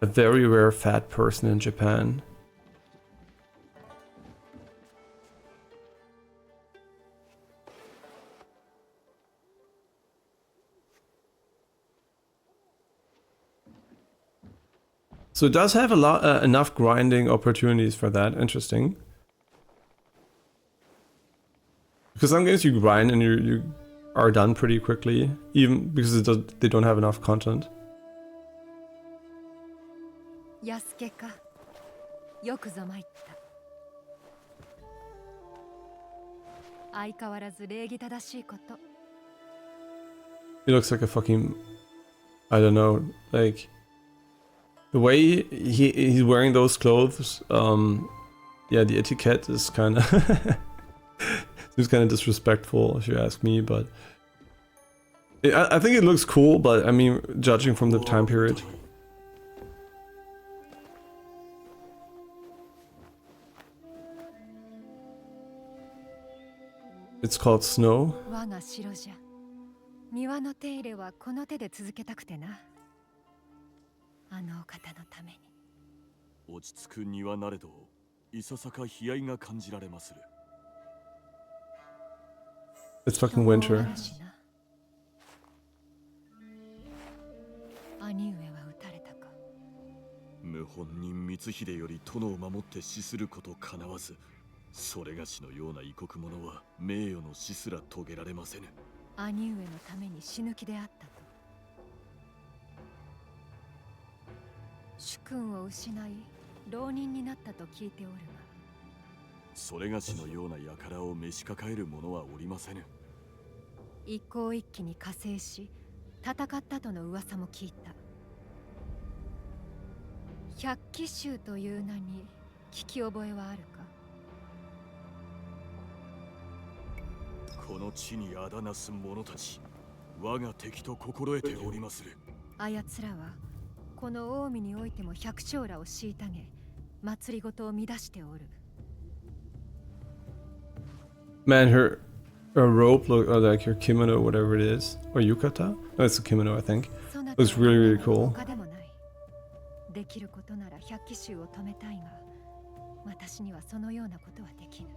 A very rare fat person in Japan. So it does have a lot enough grinding opportunities for that. Interesting. Because some games you grind and you are done pretty quickly, even because they don't have enough content. He looks like a fucking, I don't know, like the way he's wearing those clothes. Yeah, the etiquette is kind of seems kind of disrespectful if you ask me, but I think it looks cool. But I mean, judging from the time period. It's called Snow. It's fucking winter. 我が敵と心得ておりまする。あやつらはこの近江においても百姓らを虐げ、祭りごとを乱しておる。 Man, her robe look like her kimono, whatever it is, or yukata. No, it's a kimono, I think. Looks really, really cool. できることなら百騎衆を止めたいが、私にはそのようなことはできぬ。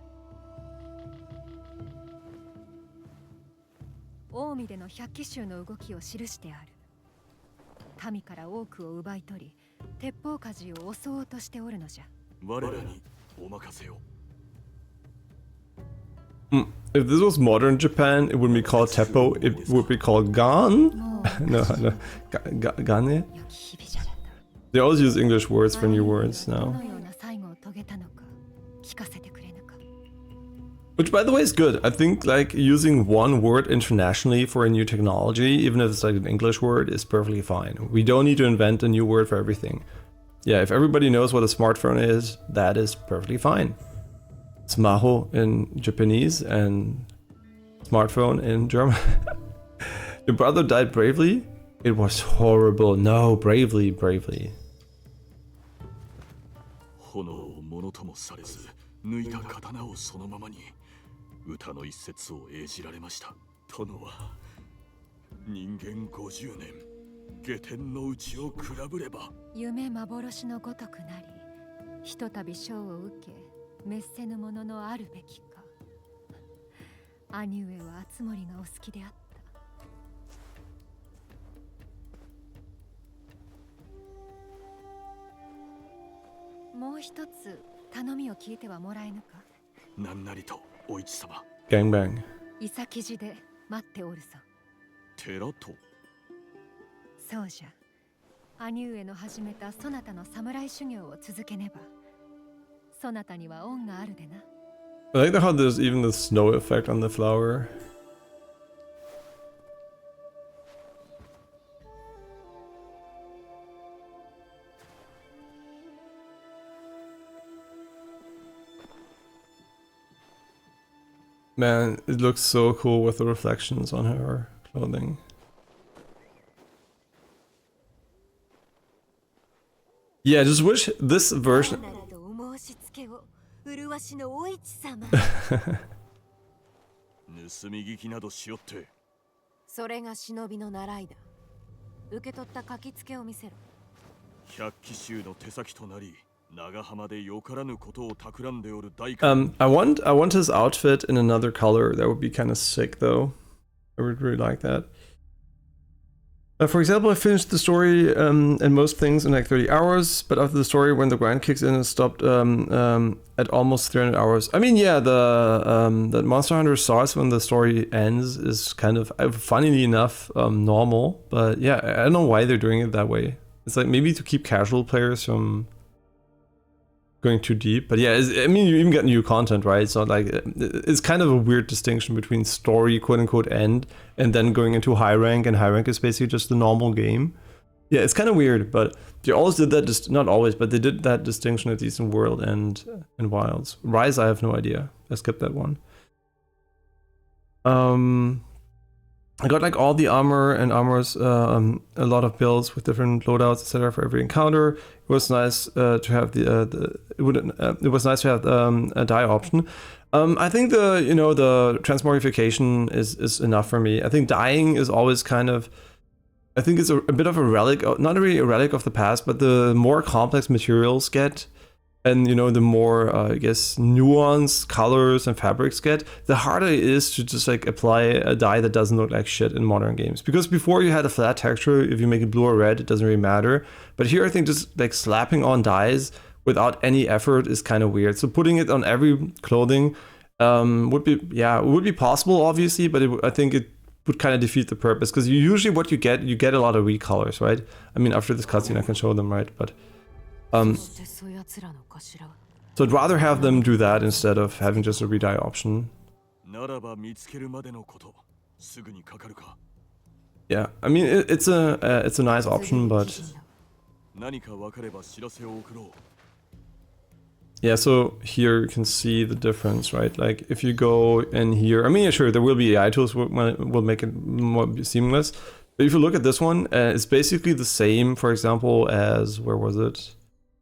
近江での百騎衆の動きを記してある。民から多くを奪い取り、鉄砲鍛冶を襲おうとしておるのじゃ。我らにお任せを。If this was modern Japan, it wouldn't be called Teppo, it would be called Gan? No, Gane? They always use English words for new words now. Which, by the way, is good. I think like using one word internationally for a new technology, even if it's like an English word, is perfectly fine. We don't need to invent a new word for everything. Yeah, if everybody knows what a smartphone is, that is perfectly fine. Smaho in Japanese and smartphone in German. Your brother died bravely? It was horrible. No, bravely. 炎をものともされず、抜いた刀をそのままに。歌の一節を演じられました。殿は人間50年、下天の内を比べれば。夢幻のごとくなり、ひとたび賞を受け、滅せぬもののあるべきか。兄上は熱森がお好きであった。もう一つ頼みを聞いてはもらえぬか。何なりとお市様。Gangbang. 伊崎寺で待っておるぞ。寺と。そうじゃ。兄上の始めたそなたの侍修行を続けねば。そなたには恩があるでな。I like how there's even the snow effect on the flower. Man, it looks so cool with the reflections on her clothing. Yeah, I just wish this version... 盗み聞きなどしよって。それが忍びの習いだ。受け取った書きつけを見せろ。百騎衆の手先となり、長浜でよからぬことを企んでおる大 I want his outfit in another color. That would be kind of sick, though. I would really like that. For example, I finished the story and most things in like 30 hours, but after the story, when the grind kicks in, it stopped at almost 300 hours. I mean, yeah, the Monster Hunter starts when the story ends is kind of, funnily enough, normal. But yeah, I don't know why they're doing it that way. It's like maybe to keep casual players from going too deep. But yeah, I mean, you even get new content, right? It's not like, it's kind of a weird distinction between story, quote unquote, end, and then going into high rank, and high rank is basically just the normal game. Yeah, it's kind of weird, but they always did that, not always, but they did that distinction at least in World and Wilds. Rise, I have no idea. I skipped that one. I got like all the armor and armors, a lot of builds with different loadouts, etc. for every encounter. It was nice to have it was nice to have a dye option. I think the transmogrification is enough for me. I think dyeing is always kind of, I think it's a bit of a relic, not really a relic of the past, but the more complex materials get, and the more I guess nuanced colors and fabrics get, the harder it is to just like apply a dye that doesn't look like shit in modern games. Because before you had a flat texture, if you make it blue or red, it doesn't really matter. But here I think just like slapping on dyes without any effort is kind of weird. So putting it on every clothing would be possible, obviously, but I think it would kind of defeat the purpose, because usually what you get a lot of recolors, right? I mean, after this cutscene I can show them, right? But so I'd rather have them do that instead of having just a redye option. Yeah, I mean it's a nice option, but Yeah, so here you can see the difference, right? Like if you go in here, I mean, yeah, sure, there will be AI tools will make it more seamless. But if you look at this one, it's basically the same, for example, as, where was it?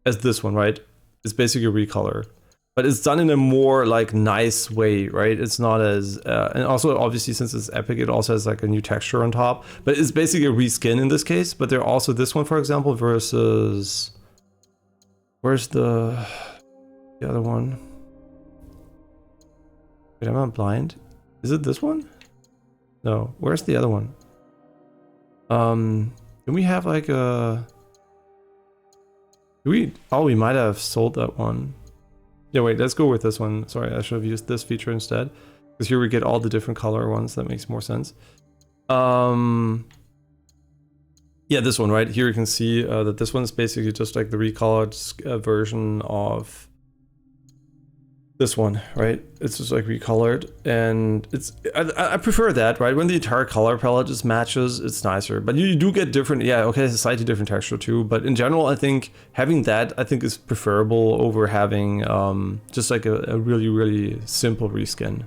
As this one, right? It's basically a recolor. But it's done in a more like nice way, right? It's not as, and also obviously since it's Epic, it also has like a new texture on top. But it's basically a reskin in this case. But there are also this one, for example, versus, where's the other one? Wait, am I blind? Is it this one? No, where's the other one? Can we have like a, we might have sold that one. Yeah, wait, let's go with this one. Sorry, I should have used this feature instead. Because here we get all the different color ones. That makes more sense. Yeah, this one, right? Here you can see that this one is basically just like the recolored version of this one, right? It's just like recolored, and it's I prefer that, right? When the entire color palette just matches, it's nicer. But you do get different, yeah, okay, it's a slightly different texture too. But in general, I think having that, I think, is preferable over having just like a really, really simple reskin.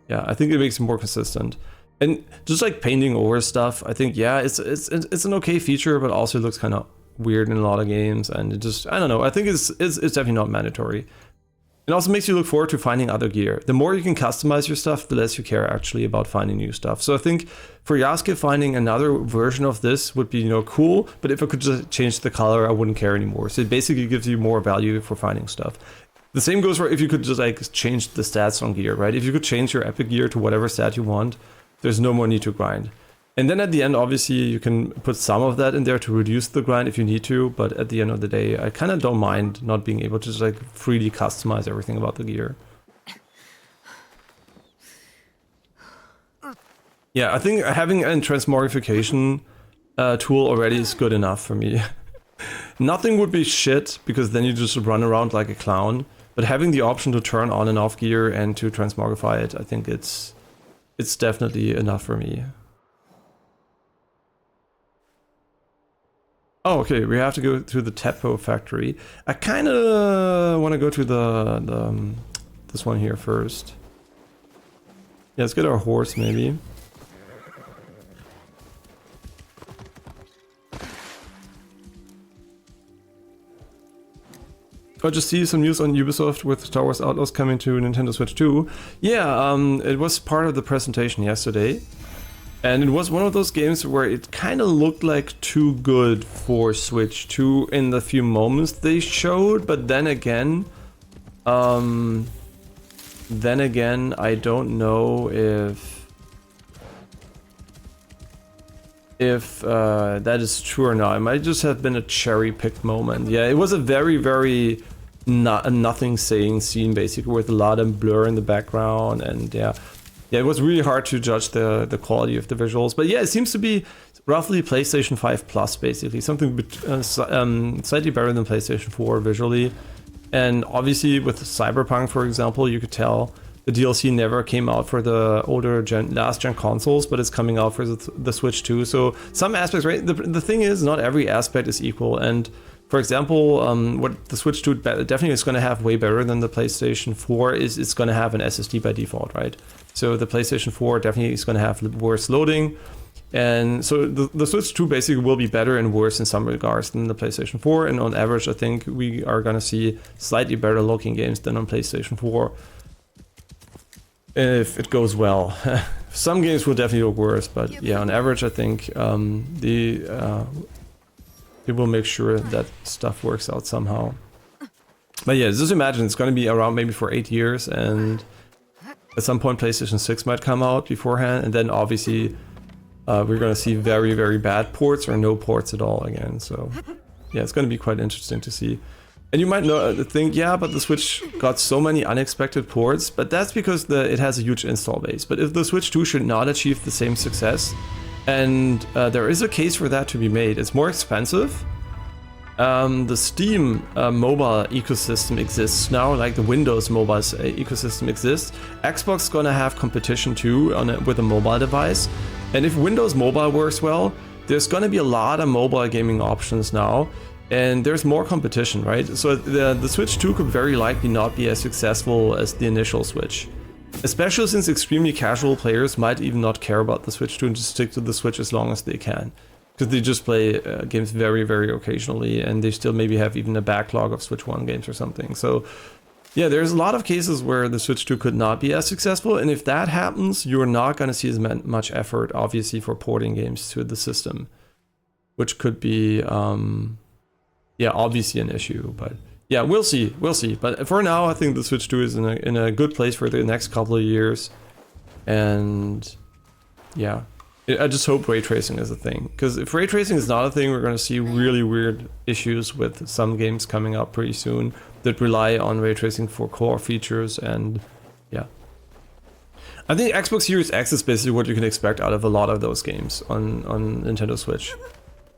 Yeah, I think it makes it more consistent. And just like painting over stuff, I think, yeah, it's an okay feature, but also it looks kind of weird in a lot of games, and it just, I don't know. I think it's definitely not mandatory. It also makes you look forward to finding other gear. The more you can customize your stuff, the less you care actually about finding new stuff. So I think for Yasuke, finding another version of this would be, you know, cool, but if I could just change the color, I wouldn't care anymore. So it basically gives you more value for finding stuff. The same goes for if you could just like change the stats on gear, right? If you could change your epic gear to whatever stat you want, there's no more need to grind. And then at the end, obviously, you can put some of that in there to reduce the grind if you need to. But at the end of the day, I kind of don't mind not being able to just like freely customize everything about the gear. Yeah, I think having a transmogrification tool already is good enough for me. Nothing would be shit, because then you just run around like a clown. But having the option to turn on and off gear and to transmogrify it, I think it's definitely enough for me. Oh, okay, we have to go to the Teppo factory. I kind of want to go to the this one here first. Yeah, let's get our horse maybe. I just see some news on Ubisoft with Star Wars Outlaws coming to Nintendo Switch 2. Yeah, it was part of the presentation yesterday. And it was one of those games where it kind of looked like too good for Switch 2 in the few moments they showed, but then again, I don't know if that is true or not. It might just have been a cherry-picked moment. Yeah, it was a very, very nothing saying scene basically, with a lot of blur in the background, and yeah, it was really hard to judge the quality of the visuals. But yeah, it seems to be roughly PlayStation 5 Plus, basically. Something slightly better than PlayStation 4 visually. And obviously with Cyberpunk, for example, you could tell the DLC never came out for the older last gen consoles, but it's coming out for the Switch 2. So some aspects, right? The thing is, not every aspect is equal. And for example, what the Switch 2 definitely is going to have way better than the PlayStation 4 is it's going to have an SSD by default, right? So the PlayStation 4 definitely is going to have worse loading. And so the Switch 2 basically will be better and worse in some regards than the PlayStation 4. And on average, I think we are going to see slightly better looking games than on PlayStation 4. If it goes well. Some games will definitely look worse, but yeah, on average, I think it will make sure that stuff works out somehow. But yeah, just imagine it's going to be around maybe for 8 years, and at some point PlayStation 6 might come out beforehand, and then obviously we're going to see very, very bad ports or no ports at all again. So yeah, it's going to be quite interesting to see. And you might think, yeah, but the Switch got so many unexpected ports, but that's because it has a huge install base. But if the Switch 2 should not achieve the same success, and there is a case for that to be made, it's more expensive. The Steam mobile ecosystem exists now, like the Windows mobile ecosystem exists. Xbox is gonna have competition too with a mobile device. And if Windows Mobile works well, there's gonna be a lot of mobile gaming options now. and there's more competition, right? So the Switch 2 could very likely not be as successful as the initial Switch. Especially since extremely casual players might even not care about the Switch 2 and just stick to the Switch as long as they can. Because they just play games very, very occasionally, and they still maybe have even a backlog of Switch 1 games or something. So yeah, there's a lot of cases where the Switch 2 could not be as successful, and if that happens, you're not going to see as much effort, obviously, for porting games to the system. Which could be, yeah, obviously an issue, but yeah, we'll see, But for now, I think the Switch 2 is in a good place for the next couple of years, and yeah, I just hope ray tracing is a thing, because if ray tracing is not a thing, we're going to see really weird issues with some games coming up pretty soon that rely on ray tracing for core features, and yeah. I think Xbox Series X is basically what you can expect out of a lot of those games on Nintendo Switch.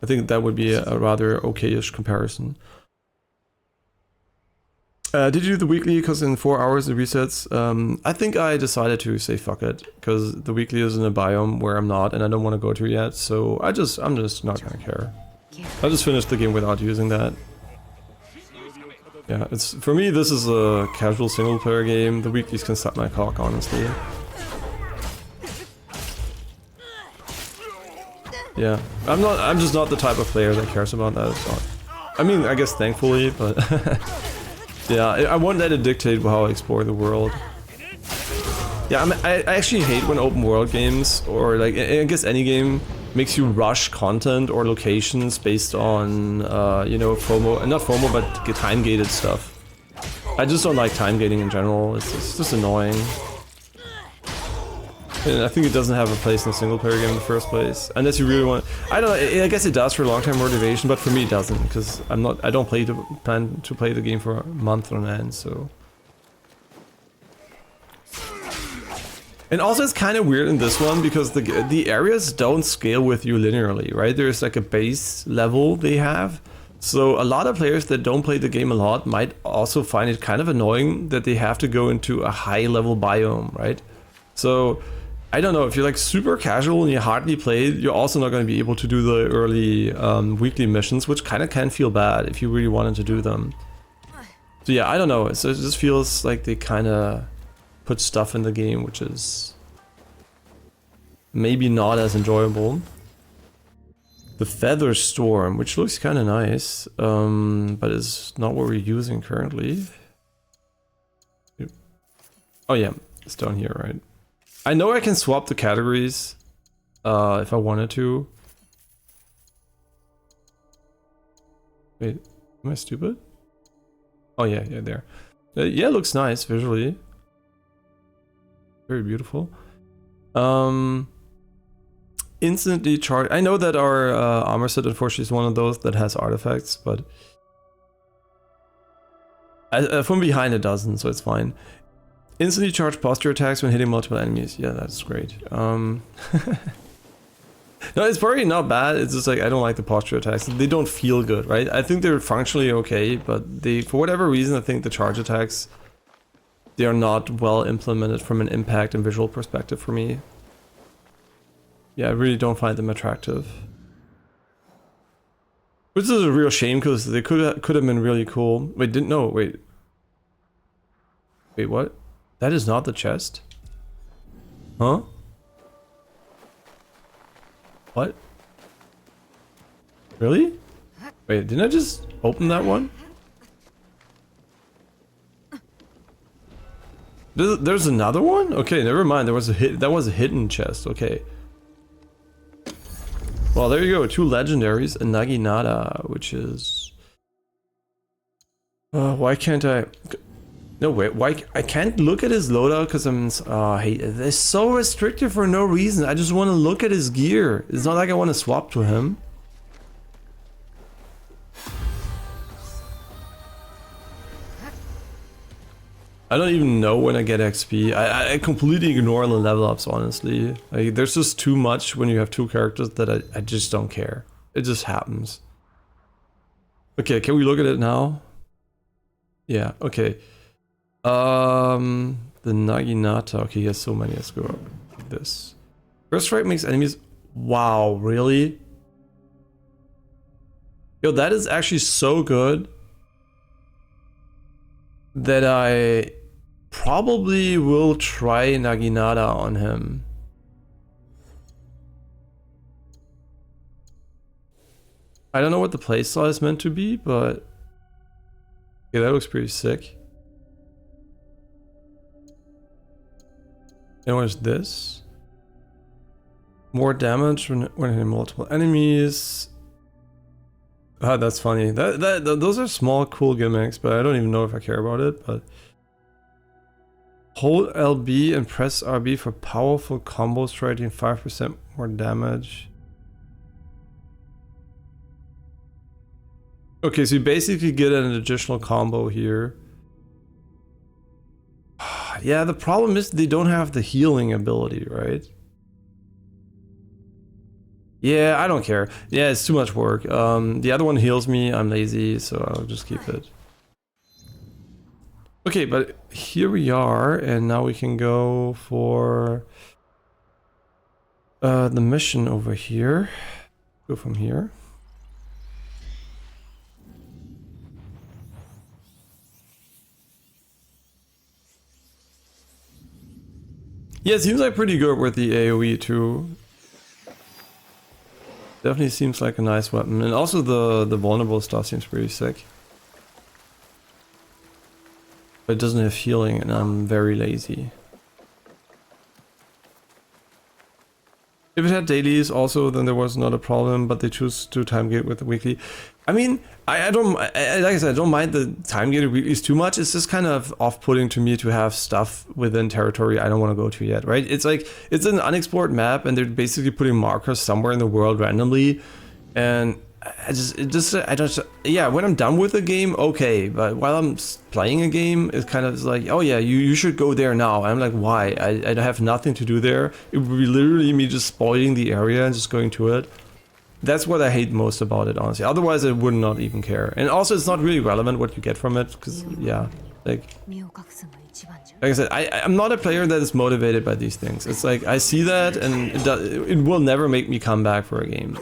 I think that would be a rather okay-ish comparison. Did you do the weekly? Because in 4 hours it resets. I think I decided to say fuck it, because the weekly is in a biome where I'm not and I don't want to go to yet, so I'm just not gonna care. I just finished the game without using that. Yeah, it's for me this is a casual single player game. The weeklies can suck my cock, honestly. Yeah, I'm just not the type of player that cares about that. So, I mean, I guess thankfully, but yeah, I won't let it dictate how I explore the world. Yeah, I actually hate when open world games, or like, I guess any game, makes you rush content or locations based on, you know, FOMO, not FOMO, but time-gated stuff. I just don't like time-gating in general, it's just annoying. And I think it doesn't have a place in a single player game in the first place, unless you really want. I don't know. I guess it does for long-term motivation, but for me it doesn't, because I don't plan to play the game for a month on end. So, and also it's kind of weird in this one because the areas don't scale with you linearly, right? There's like a base level they have. So a lot of players that don't play the game a lot might also find it kind of annoying that they have to go into a high-level biome, right? So I don't know, if you're like super casual and you hardly play, you're also not going to be able to do the early weekly missions, which kind of can feel bad if you really wanted to do them. So yeah, I don't know, it just feels like they kind of put stuff in the game which is maybe not as enjoyable. The Feather Storm, which looks kind of nice, but is not what we're using currently. Oh yeah, it's down here, right? I know I can swap the categories if I wanted to. Wait, am I stupid? Oh yeah, there. Yeah, it looks nice visually. Very beautiful. Instantly charge. I know that our armor set unfortunately is one of those that has artifacts, but from behind it doesn't, so it's fine. Instantly charge posture attacks when hitting multiple enemies. Yeah, that's great. No, it's probably not bad. It's just like I don't like the posture attacks. They don't feel good, right? I think they're functionally okay, but they, for whatever reason, I think the charge attacks, they are not well implemented from an impact and visual perspective for me. Yeah, I really don't find them attractive. Which is a real shame because they could have been really cool. Wait, wait, what? That is not the chest? Huh? What? Really? Wait, didn't I just open that one? There's another one? Okay, never mind. That was a hidden chest. Okay. Well, there you go. 2 legendaries, a Naginata, which is... why can't I... No, wait, why... I can't look at his loadout because I'm... hey, it's so restrictive for no reason. I just want to look at his gear. It's not like I want to swap to him. I don't even know when I get XP. I completely ignore the level ups, honestly. Like, there's just too much when you have 2 characters that I just don't care. It just happens. Okay, can we look at it now? Yeah, okay. The Naginata. Okay, he has so many. Let's go up like this. First strike makes enemies... Wow, really? Yo, that is actually so good that I probably will try Naginata on him. I don't know what the playstyle is meant to be, but yeah, that looks pretty sick. And what is this? More damage when hitting multiple enemies. Ah, that's funny. Those are small, cool gimmicks, but I don't even know if I care about it. But hold LB and press RB for powerful combos, striking 5% more damage. Okay, so you basically get an additional combo here. Yeah, the problem is they don't have the healing ability, right? Yeah, I don't care. Yeah, it's too much work. The other one heals me. I'm lazy, so I'll just keep it. Okay, but here we are, and now we can go for the mission over here. Go from here. Yeah, it seems like pretty good with the AoE too. Definitely seems like a nice weapon, and also the vulnerable stuff seems pretty sick. But it doesn't have healing, and I'm very lazy. If it had dailies also, then there was not a problem, but they choose to time gate with the weekly. I mean, I don't, like I said, I don't mind the time gated weeklies too much. It's just kind of off-putting to me to have stuff within territory I don't want to go to yet, right? It's like, it's an unexplored map, and they're basically putting markers somewhere in the world randomly, and yeah, when I'm done with the game, okay, but while I'm playing a game, it's kind of like, oh yeah, you should go there now. I'm like, why? I have nothing to do there. It would be literally me just spoiling the area and just going to it. That's what I hate most about it, honestly. Otherwise, I would not even care. And also, it's not really relevant what you get from it, because, yeah, like I said, I'm not a player that is motivated by these things. It's like, I see that, and it will never make me come back for a game.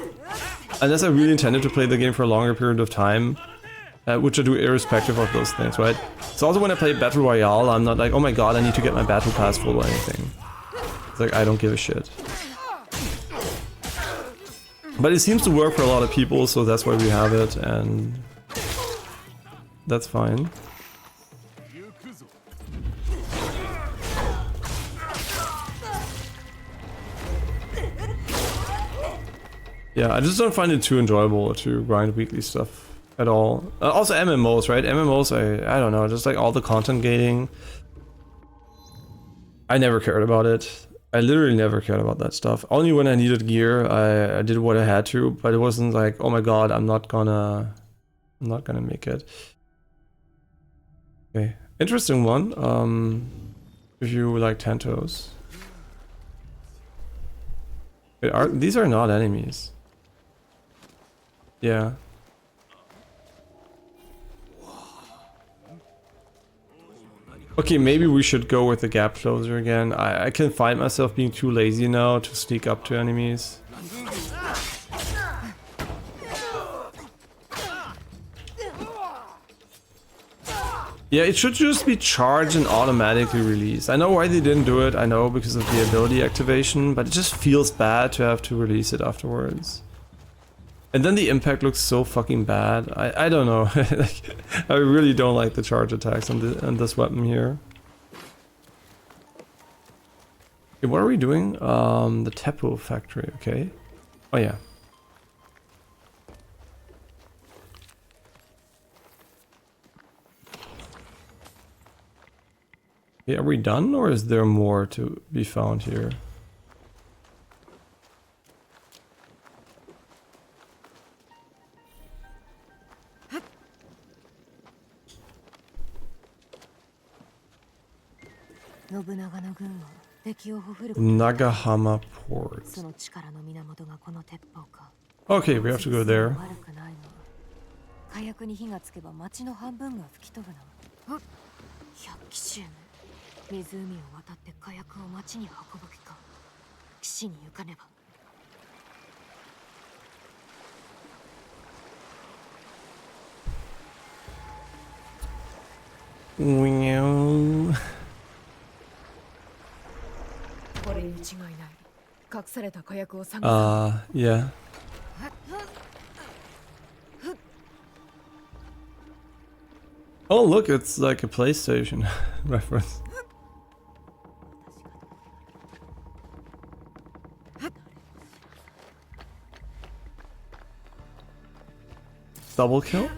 Unless I really intended to play the game for a longer period of time, which I do irrespective of those things, right? So also when I play Battle Royale, I'm not like, oh my god, I need to get my Battle Pass full or anything. It's like, I don't give a shit. But it seems to work for a lot of people, so that's why we have it, and that's fine. Yeah, I just don't find it too enjoyable to grind weekly stuff at all. Also MMOs, right? MMOs, I don't know, just like all the content gating. I never cared about it. I literally never cared about that stuff. Only when I needed gear, I did what I had to, but it wasn't like, oh my god, I'm not gonna make it. Okay, interesting one. If you like Tentos. Wait, these are not enemies. Yeah. Okay, maybe we should go with the gap closer again. I can find myself being too lazy now to sneak up to enemies. Yeah, it should just be charged and automatically released. I know why they didn't do it, I know because of the ability activation, but it just feels bad to have to release it afterwards. And then the impact looks so fucking bad. I don't know. Like, I really don't like the charge attacks on this weapon here. Okay, what are we doing? The Teppo factory, okay. Oh yeah. Okay, are we done, or is there more to be found here? Nagahama Port. Okay, we have to go there. Meow. これに違いない。隠された火薬を探す。Yeah. Oh, look, it's like a PlayStation reference. Double kill?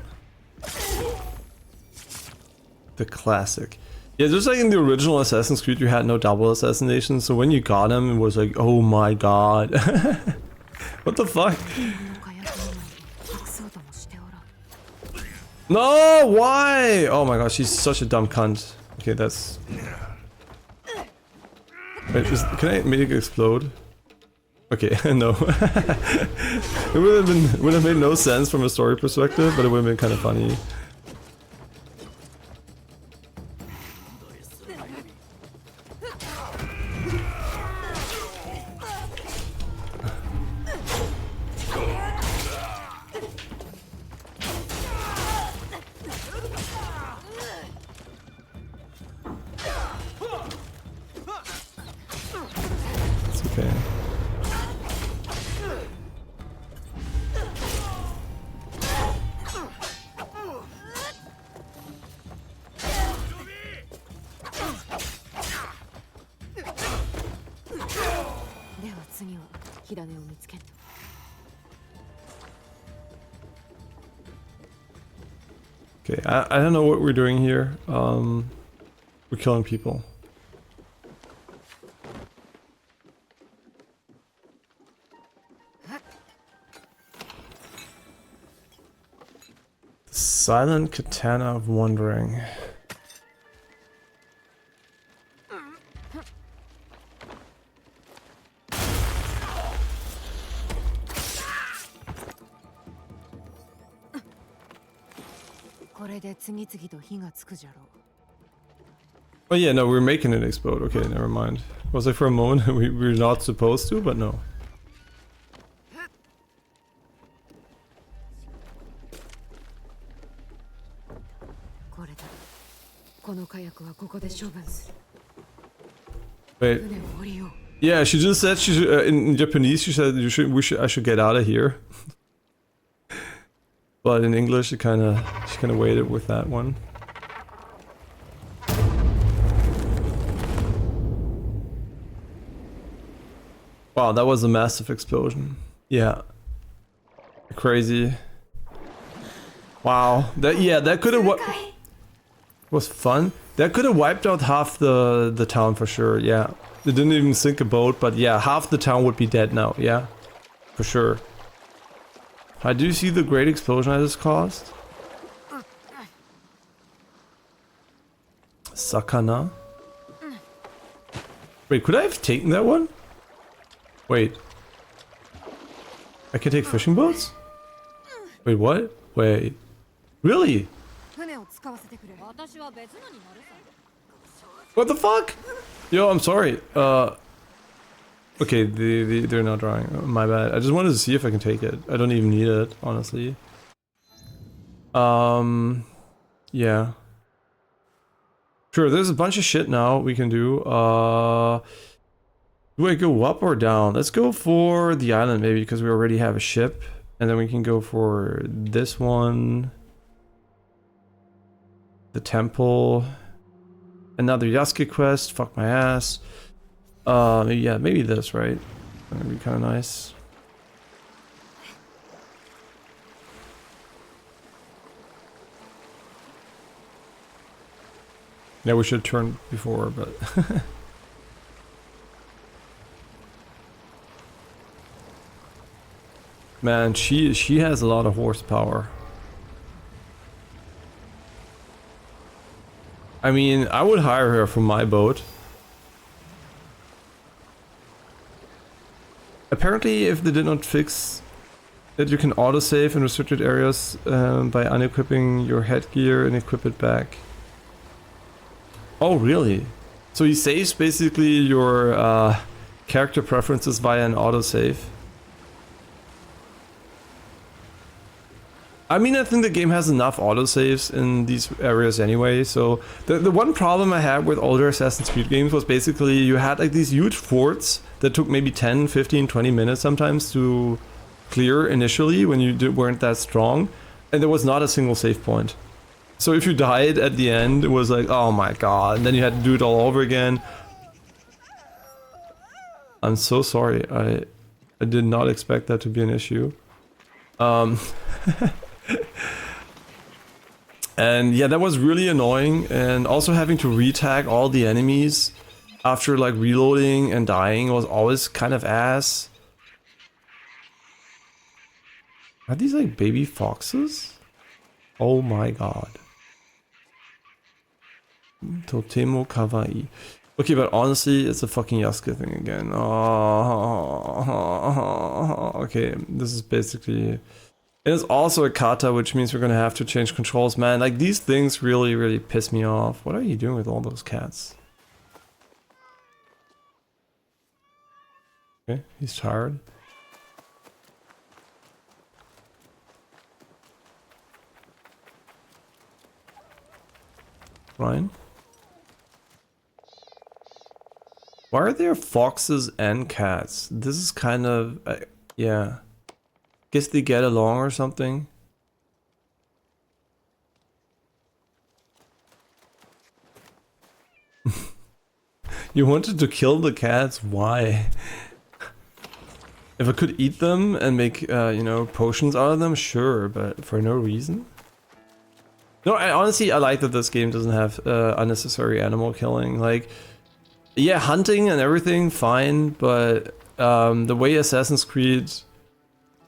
The classic. Yeah, just like in the original Assassin's Creed, you had no double assassination, so when you got him, it was like, oh my god. What the fuck? No, why? Oh my gosh, she's such a dumb cunt. Okay, that's... Wait, can I make it explode? Okay, no. It would have made no sense from a story perspective, but it would have been kind of funny. It's okay. Okay, I don't know what we're doing here. We're killing people. Silent Katana of Wandering. Oh yeah, no, we're making it explode. Okay, never mind. Was like for a moment we're not supposed to, but no. Wait. Yeah, she just said she should, in Japanese she said I should get out of here. But in English she kind of waited with that one. Wow, that was a massive explosion. Yeah. Crazy. Wow. That could have was fun. That could have wiped out half the town for sure. Yeah. They didn't even sink a boat, but yeah, half the town would be dead now. Yeah. For sure. I do see the great explosion I just caused. Sakana. Wait, could I have taken that one? Wait. I can take fishing boats? Wait, what? Wait. Really? What the fuck? Yo, I'm sorry. Okay, they're not drawing. Oh, my bad. I just wanted to see if I can take it. I don't even need it, honestly. Yeah. Sure, there's a bunch of shit now we can do. Do I go up or down? Let's go for the island maybe, because we already have a ship. And then we can go for this one. The temple. Another Yasuke quest. Fuck my ass. Yeah, maybe this, right? That'd be kind of nice. Yeah, we should turn before, but... Man, she has a lot of horsepower. I mean, I would hire her for my boat. Apparently, if they did not fix that you can autosave in restricted areas by unequipping your headgear and equip it back. Oh, really? So he saves basically your character preferences via an autosave. I mean, I think the game has enough autosaves in these areas anyway, so the one problem I had with older Assassin's Creed games was basically you had like these huge forts that took maybe 10, 15, 20 minutes sometimes to clear initially when you weren't that strong, and there was not a single save point. So if you died at the end, it was like, oh my god, and then you had to do it all over again. I'm so sorry, I did not expect that to be an issue. And yeah, that was really annoying, and also having to retag all the enemies after like reloading and dying was always kind of ass. Are these like baby foxes? Oh my god. Totemo kawaii. Okay, but honestly, it's a fucking Yasuke thing again. Oh, okay, this is basically... And it's also a kata, which means we're gonna have to change controls, man. Like, these things really, really piss me off. What are you doing with all those cats? Okay, he's tired. Ryan? Why are there foxes and cats? This is kind of... yeah. Guess they get along or something. You wanted to kill the cats? Why? If I could eat them and make, you know, potions out of them, sure, but for no reason? No, honestly, I like that this game doesn't have unnecessary animal killing. Like, yeah, hunting and everything, fine, but the way Assassin's Creed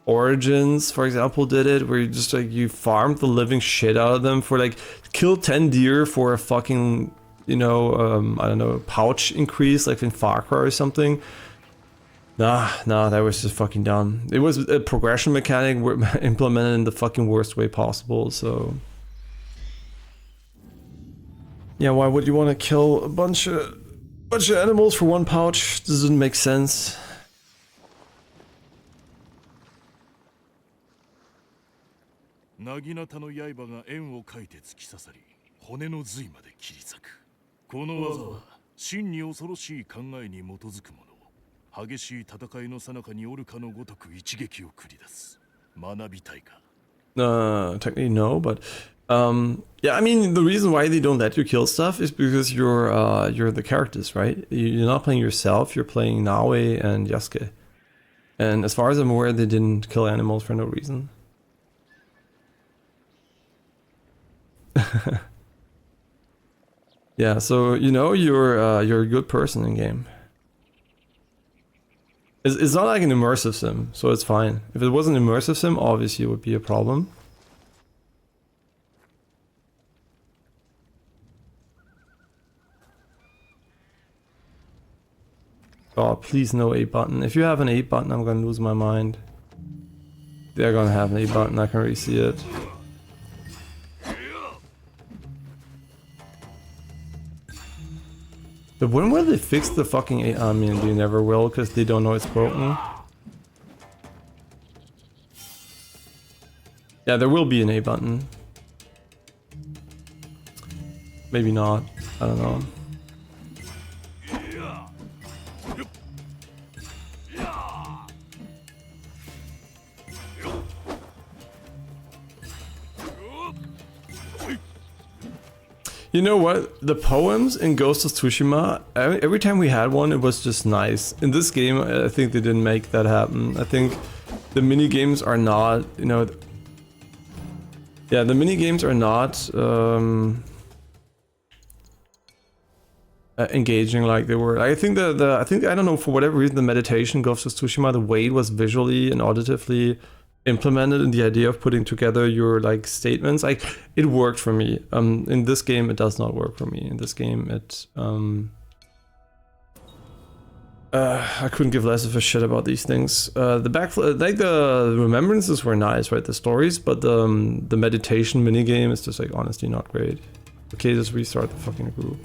Origins, for example, did it, where you just like you farmed the living shit out of them for like kill 10 deer for a fucking, you know, I don't know, pouch increase like in Far Cry or something. Nah, that was just fucking dumb. It was a progression mechanic implemented in the fucking worst way possible, so... Yeah, why would you want to kill a bunch of animals for one pouch? This doesn't make sense. 薙刀の刃が円を描いて突き刺さり、骨の髄まで切り裂く。この技は真に恐ろしい考えに基づくもの。激しい戦いの最中に愚かのごとく一撃を繰り出す。学びたいか? Technically no, but yeah, I mean the reason why they don't let you kill stuff is because you're the characters, right? You're not playing yourself, you're playing Naoe and Yasuke. And as far as I'm aware, they didn't kill animals for no reason. Yeah, so you know you're a good person in game. It's not like an immersive sim, so it's fine. If it was an immersive sim, obviously it would be a problem. Oh, please no A button. If you have an A button, I'm gonna lose my mind. They're gonna have an A button, I can really see it. But when will they fix the fucking A? I mean, they never will, because they don't know it's broken. Yeah, there will be an A button. Maybe not. I don't know. You know what? The poems in Ghost of Tsushima, every time we had one, it was just nice. In this game, I think they didn't make that happen. I think the mini games are not, you know... Yeah, the mini games are not engaging like they were. I think I don't know, for whatever reason, the meditation Ghost of Tsushima, the way it was visually and auditively implemented in the idea of putting together your like statements, like it worked for me. In this game it does not work for me. In this game it I couldn't give less of a shit about these things. The remembrances were nice, right? The stories, but the meditation minigame is just like honestly not great. Okay, just restart the fucking group.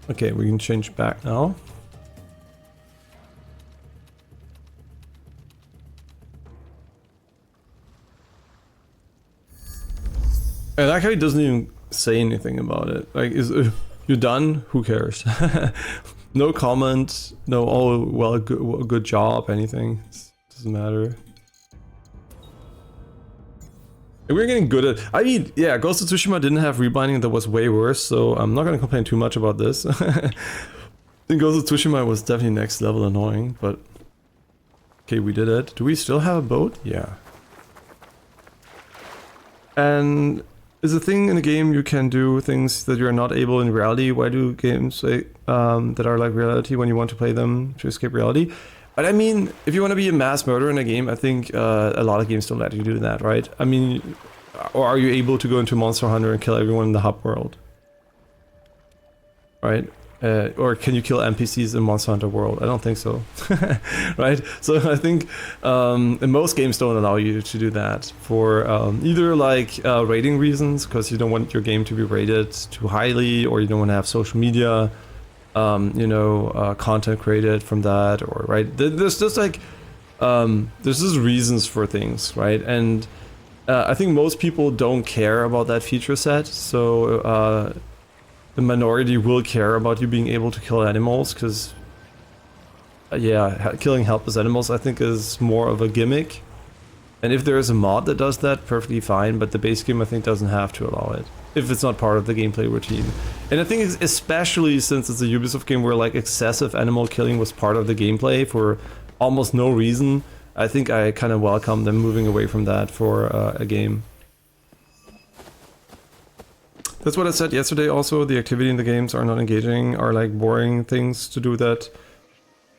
Okay, we can change back now. And that guy doesn't even say anything about it. Like, you're done? Who cares? No comment, no, oh, well, good job, anything. It doesn't matter. And we're getting good at... I mean, yeah, Ghost of Tsushima didn't have rebinding that was way worse, so I'm not gonna complain too much about this. I think Ghost of Tsushima was definitely next level annoying, but... Okay, we did it. Do we still have a boat? Yeah. And... is a thing in the game you can do things that you're not able in reality. Why do games that are like reality when you want to play them to escape reality? But I mean, if you want to be a mass murderer in a game, I think a lot of games don't let you do that, right? I mean, or are you able to go into Monster Hunter and kill everyone in the hub world? Right? Or can you kill NPCs in Monster Hunter World? I don't think so. Right? So I think most games don't allow you to do that for either like rating reasons, because you don't want your game to be rated too highly, or you don't want to have social media, you know, content created from that, or right? There's just like there's just reasons for things, right? And I think most people don't care about that feature set, so the minority will care about you being able to kill animals, because yeah, killing helpless animals I think is more of a gimmick. And if there is a mod that does that, perfectly fine, but the base game I think doesn't have to allow it, if it's not part of the gameplay routine. And I think it's especially since it's a Ubisoft game where like excessive animal killing was part of the gameplay for almost no reason, I think I kind of welcome them moving away from that for a game. That's what I said yesterday also, the activity in the games are not engaging, are like boring things to do that.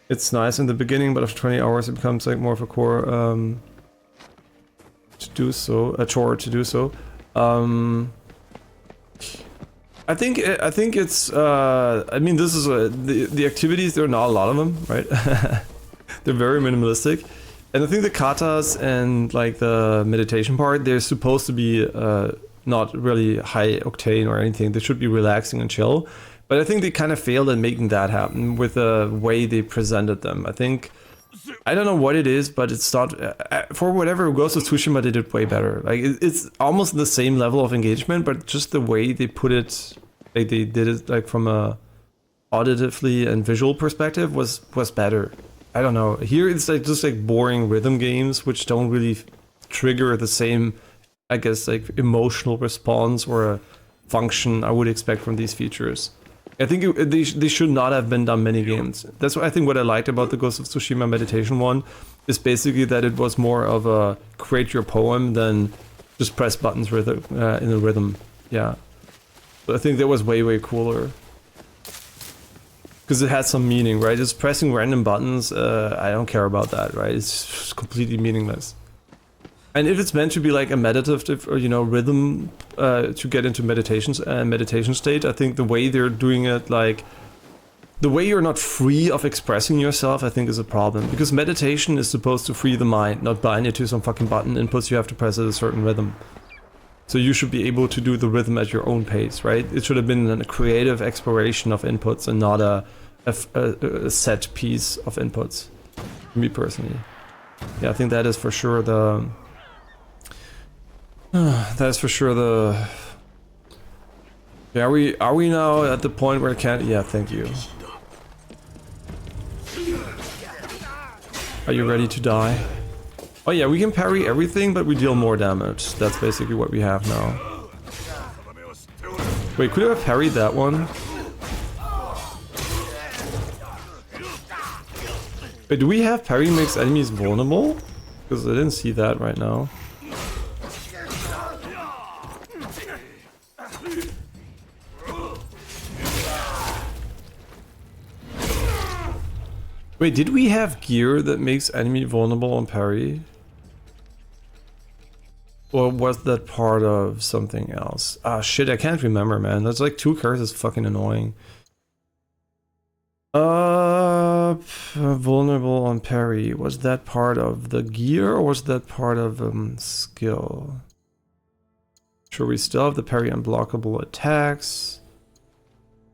It's nice in the beginning, but after 20 hours it becomes like more of a core to do so, a chore to do so. I think it's, I mean this is, the activities, there are not a lot of them, right? They're very minimalistic. And I think the katas and like the meditation part, they're supposed to be not really high octane or anything. They should be relaxing and chill. But I think they kind of failed at making that happen with the way they presented them. I think, I don't know what it is, but it's not, for whatever Ghost of Tsushima did it way better. Like it's almost the same level of engagement, but just the way they put it, like they did it like from a auditively and visual perspective was better. I don't know. Here it's like just like boring rhythm games which don't really trigger the same, I guess, like emotional response or a function I would expect from these features. I think they should not have been done many games. That's what I think what I liked about the Ghost of Tsushima meditation one is basically that it was more of a create your poem than just press buttons rhythm, in a rhythm. Yeah. But I think that was way cooler. Because it had some meaning, right? Just pressing random buttons, I don't care about that, right? It's just completely meaningless. And if it's meant to be like a meditative, or, you know, rhythm to get into meditations and meditation state, I think the way they're doing it, like the way you're not free of expressing yourself, I think is a problem. Because meditation is supposed to free the mind, not bind it to some fucking button inputs you have to press at a certain rhythm. So you should be able to do the rhythm at your own pace, right? It should have been a creative exploration of inputs and not a set piece of inputs. Me personally. Yeah, I think that is for sure the... That's for sure the... Yeah, are we now at the point where I can't... Yeah, thank you. Are you ready to die? Oh yeah, we can parry everything, but we deal more damage. That's basically what we have now. Wait, could I have parried that one? Wait, do we have parry makes enemies vulnerable? Because I didn't see that right now. Wait, did we have gear that makes enemy vulnerable on parry? Or was that part of something else? Ah, shit, I can't remember, man. That's like 2 curses fucking annoying. Vulnerable on parry. Was that part of the gear or was that part of skill? Sure, we still have the parry unblockable attacks.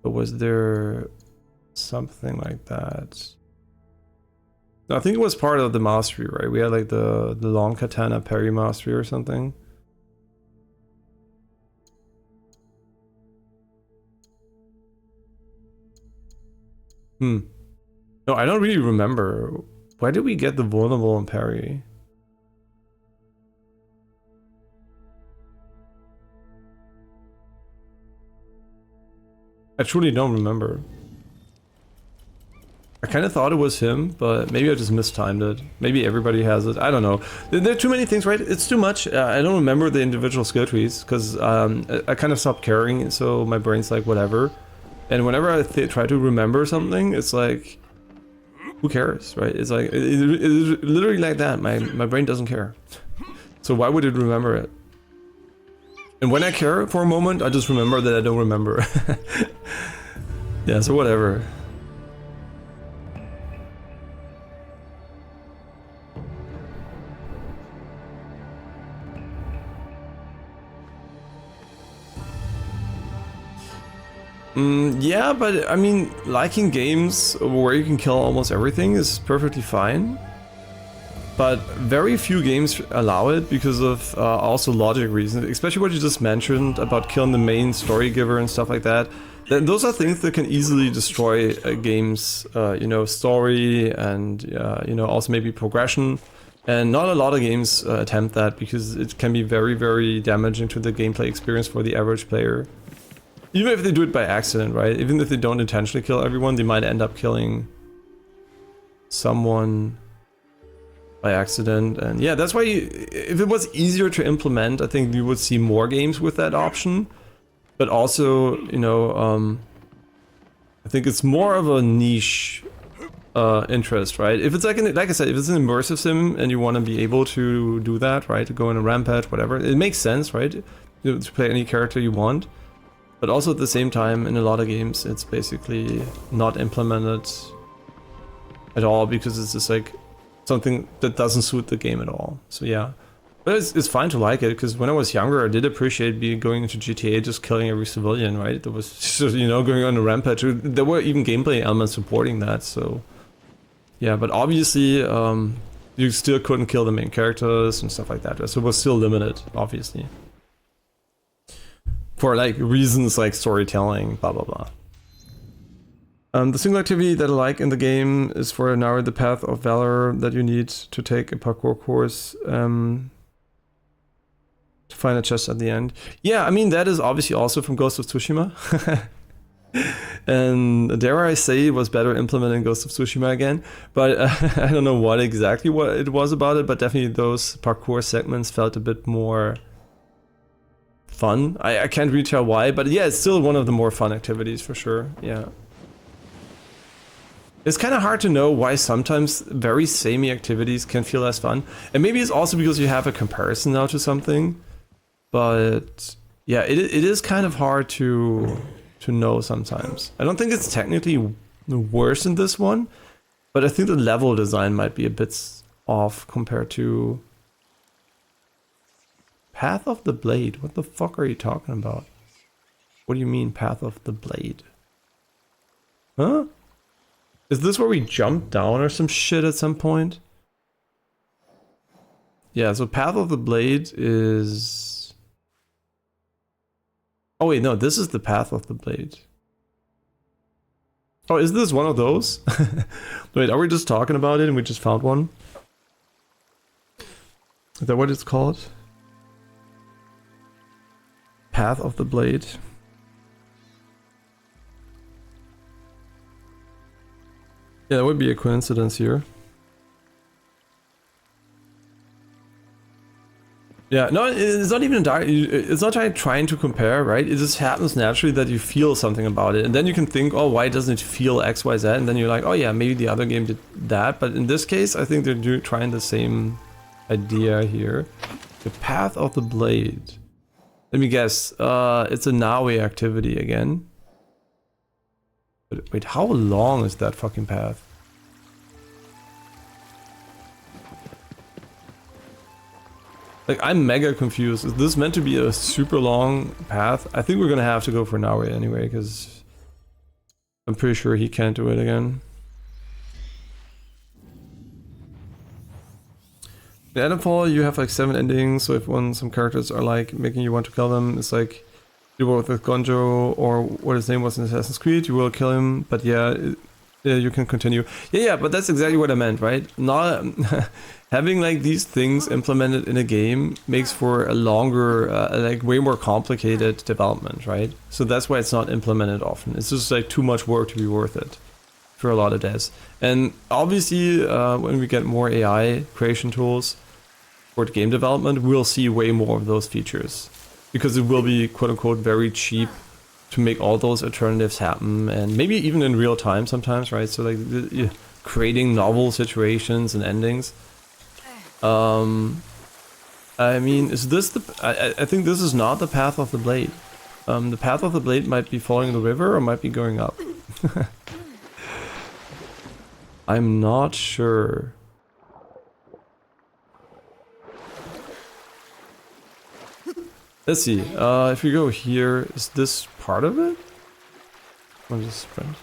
But was there something like that? No, I think it was part of the mastery, right? We had like the long katana parry mastery or something. No, I don't really remember. Why did we get the vulnerable and parry? I truly don't remember. I kind of thought it was him, but maybe I just mistimed it. Maybe everybody has it. I don't know. There are too many things, right? It's too much. I don't remember the individual skill trees because I kind of stopped caring, so my brain's like, whatever. And whenever I try to remember something, it's like, who cares, right? It's like, it's literally like that. My brain doesn't care. So why would it remember it? And when I care for a moment, I just remember that I don't remember. Yeah, so whatever. Yeah, but I mean, liking games where you can kill almost everything is perfectly fine. But very few games allow it because of also logic reasons, especially what you just mentioned about killing the main story giver and stuff like that. Then those are things that can easily destroy a game's, you know, story and, you know, also maybe progression. And not a lot of games attempt that because it can be very, very damaging to the gameplay experience for the average player. Even if they do it by accident, right? Even if they don't intentionally kill everyone, they might end up killing someone by accident. And yeah, that's why if it was easier to implement, I think you would see more games with that option. But also, you know, I think it's more of a niche interest, right? If it's like I said, if it's an immersive sim and you want to be able to do that, right? To go in a rampage, whatever, it makes sense, right? To play any character you want. But also at the same time, in a lot of games, it's basically not implemented at all because it's just like something that doesn't suit the game at all. So yeah, but it's fine to like it because when I was younger, I did appreciate going into GTA, just killing every civilian, right? There was just, you know, going on a rampage. There were even gameplay elements supporting that. So yeah, but obviously you still couldn't kill the main characters and stuff like that. So it was still limited, obviously. For like reasons like storytelling, blah blah blah. The single activity that I like in the game is for narrow the path of valor that you need to take a parkour course to find a chest at the end. Yeah, I mean that is obviously also from Ghost of Tsushima. And dare I say it was better implemented in Ghost of Tsushima again, but I don't know what it was about it, but definitely those parkour segments felt a bit more fun. I can't really tell why, but yeah, it's still one of the more fun activities for sure. Yeah. It's kind of hard to know why sometimes very samey activities can feel less fun. And maybe it's also because you have a comparison now to something. But yeah, it is kind of hard to know sometimes. I don't think it's technically worse in this one, but I think the level design might be a bit off compared to Path of the Blade. What the fuck are you talking about? What do you mean Path of the Blade? Huh? Is this where we jump down or some shit at some point? Yeah, so Path of the Blade is... Oh wait, no, this is the Path of the Blade. Oh, is this one of those? Wait, are we just talking about it and we just found one? Is that what it's called? Path of the Blade. Yeah, that would be a coincidence here. Yeah, no, it's not even it's not trying to compare, right? It just happens naturally that you feel something about it, and then you can think, oh, why doesn't it feel X, Y, Z? And then you're like, oh yeah, maybe the other game did that, but in this case, I think they're trying the same idea here. The Path of the Blade. Let me guess. It's a Naui activity again. But wait, how long is that fucking path? Like, I'm mega confused. Is this meant to be a super long path? I think we're gonna have to go for Naui anyway, because I'm pretty sure he can't do it again. In Adamfall, you have like 7 endings, so if some characters are like making you want to kill them, it's like you work with Gonjo or what his name was in Assassin's Creed, you will kill him, but yeah, you can continue. Yeah, but that's exactly what I meant, right? Not having like these things implemented in a game makes for a longer, like way more complicated development, right? So that's why it's not implemented often. It's just like too much work to be worth it for a lot of devs. And obviously, when we get more AI creation tools for game development, we'll see way more of those features because it will be quote unquote very cheap to make all those alternatives happen, and maybe even in real time sometimes, right? So like creating novel situations and endings. I mean, is this the... I think this is not the path of the blade. The path of the blade might be following the river or might be going up. I'm not sure. Let's see. If we go here, is this part of it? I'll just sprint.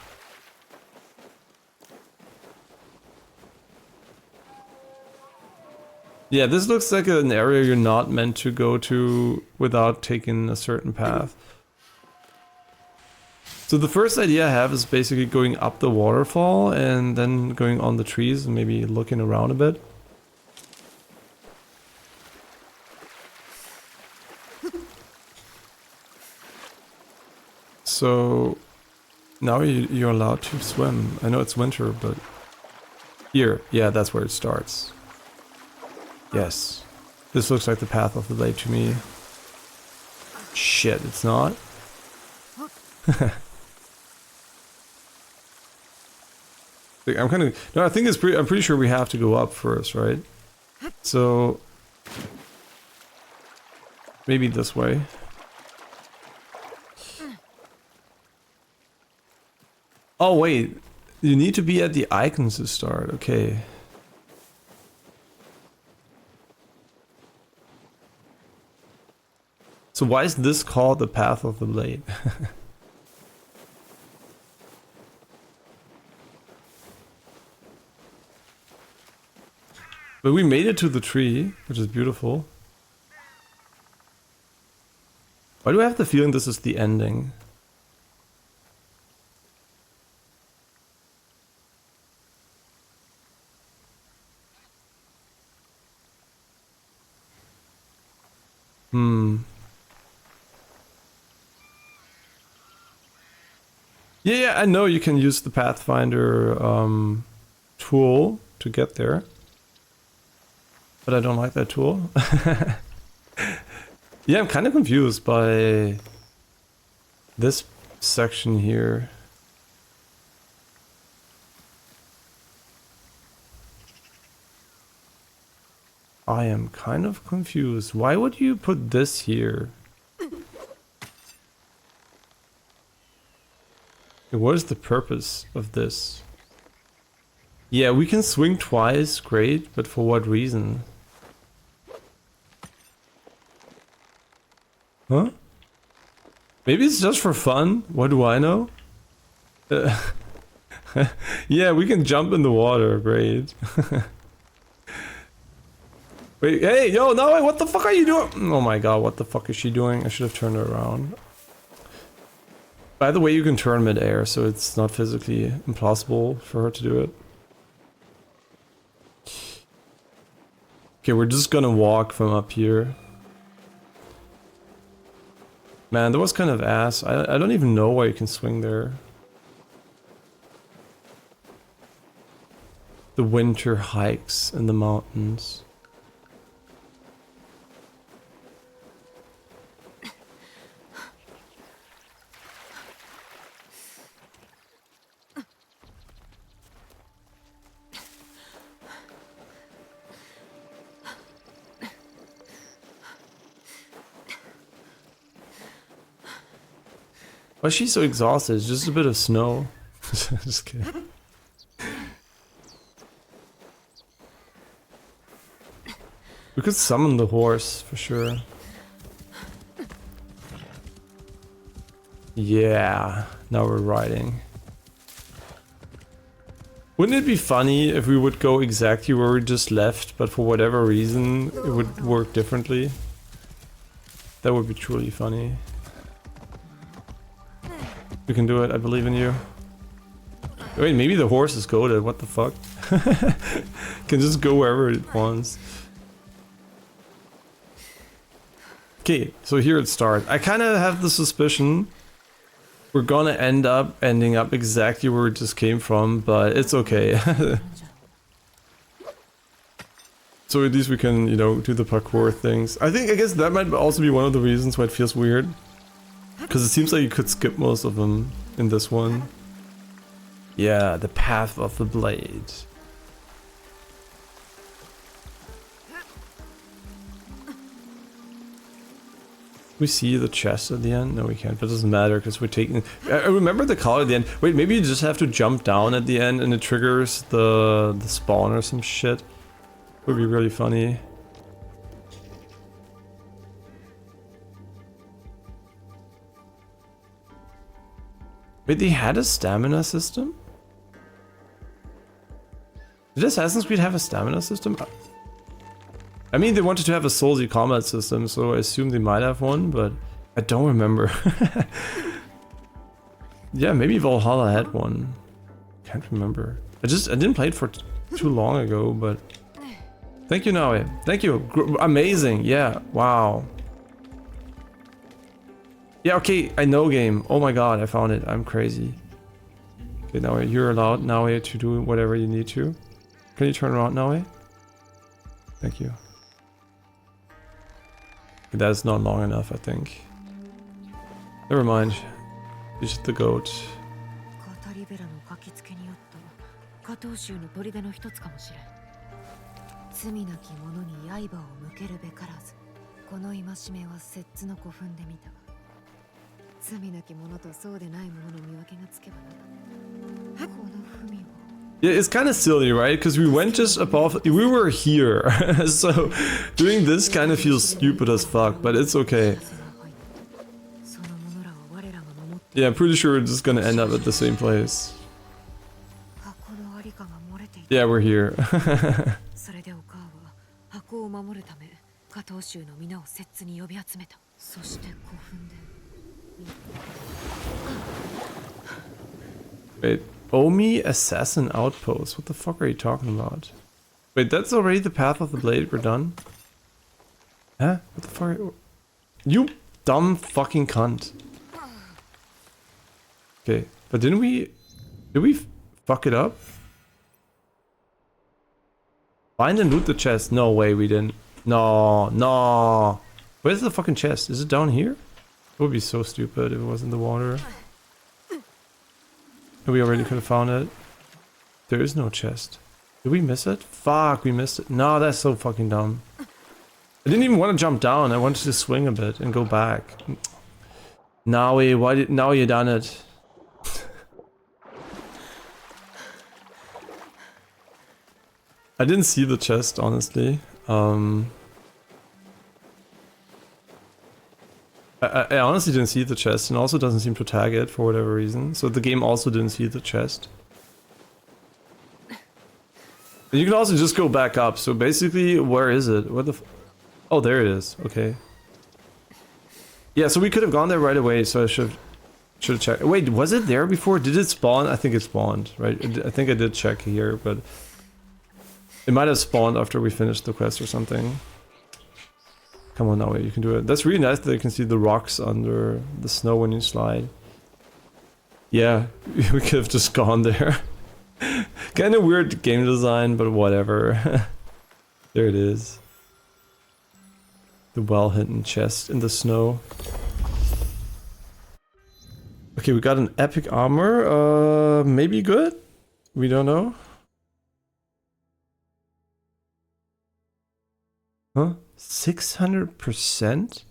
Yeah, this looks like an area you're not meant to go to without taking a certain path. So the first idea I have is basically going up the waterfall and then going on the trees and maybe looking around a bit. So now you're allowed to swim. I know it's winter, but here, yeah, that's where it starts. Yes, this looks like the path of the blade to me. Shit, it's not. I'm kind of... No, I think it's pretty... I'm pretty sure we have to go up first, right? So... maybe this way. Oh, wait. You need to be at the icons to start. Okay. So why is this called the path of the blade? But we made it to the tree, which is beautiful. Why do I have the feeling this is the ending? Yeah, I know you can use the Pathfinder tool to get there. But I don't like that tool. Yeah, I'm kind of confused by this section here. I am kind of confused. Why would you put this here? What is the purpose of this? Yeah, we can swing twice, great, but for what reason? Huh? Maybe it's just for fun? What do I know? Yeah, we can jump in the water, great. Wait, hey, yo, no, wait, what the fuck are you doing? Oh my god, what the fuck is she doing? I should have turned her around. By the way, you can turn mid-air, so it's not physically impossible for her to do it. Okay, we're just gonna walk from up here. Man, that was kind of ass. I don't even know why you can swing there. The winter hikes in the mountains. Why is she so exhausted? It's just a bit of snow. Just kidding. We could summon the horse for sure. Yeah, now we're riding. Wouldn't it be funny if we would go exactly where we just left, but for whatever reason it would work differently? That would be truly funny. You can do it, I believe in you. Wait, maybe the horse is goated, what the fuck? Can just go wherever it wants. Okay, so here it starts. I kind of have the suspicion we're gonna ending up exactly where it just came from, but it's okay. So at least we can, you know, do the parkour things. I guess that might also be one of the reasons why it feels weird. Because it seems like you could skip most of them in this one. Yeah, the path of the blade. We see the chest at the end? No, we can't, but it doesn't matter because we're taking... I remember the call at the end. Wait, maybe you just have to jump down at the end and it triggers the spawn or some shit. Would be really funny. Wait, they had a stamina system? Did Assassin's Creed have a stamina system? I mean, they wanted to have a soulsy combat system, so I assume they might have one, but I don't remember. Yeah, maybe Valhalla had one. Can't remember. I didn't play it for too long ago, but... Thank you, Naue. Thank you. Amazing. Yeah. Wow. Yeah, okay. I know game. Oh my god, I found it. I'm crazy. Okay, Naue, you're allowed, Naue, to do whatever you need to. Can you turn around, Naue? Thank you. That is not long enough, I think. Never mind. She's the goat. Yeah, it's kind of silly, right? Because we went just above, we were here, so doing this kind of feels stupid as fuck, but it's okay. Yeah, I'm pretty sure we're just gonna end up at the same place. Yeah, we're here. Wait, Omi Assassin Outpost. What the fuck are you talking about? Wait, that's already the path of the blade. We're done? Huh? What the fuck? You dumb fucking cunt. Okay, but did we fuck it up? Find and loot the chest. No way we didn't. No, no. Where's the fucking chest? Is it down here? It would be so stupid if it was in the water. We already could have found it. There is no chest. Did we miss it? Fuck, we missed it. No, that's so fucking dumb. I didn't even want to jump down. I wanted to swing a bit and go back. Now you done it. I didn't see the chest, honestly. I honestly didn't see the chest, and also doesn't seem to tag it for whatever reason. So the game also didn't see the chest. And you can also just go back up. So basically, where is it? Where the oh, there it is. Okay. Yeah, so we could have gone there right away. So I should have checked. Wait, was it there before? Did it spawn? I think it spawned, right? I think I did check here, but it might have spawned after we finished the quest or something. Come on, now you can do it. That's really nice that you can see the rocks under the snow when you slide. Yeah, we could have just gone there. Kind of weird game design, but whatever. There it is. The well-hidden chest in the snow. Okay, we got an epic armor. Maybe good? We don't know. Huh? 600%?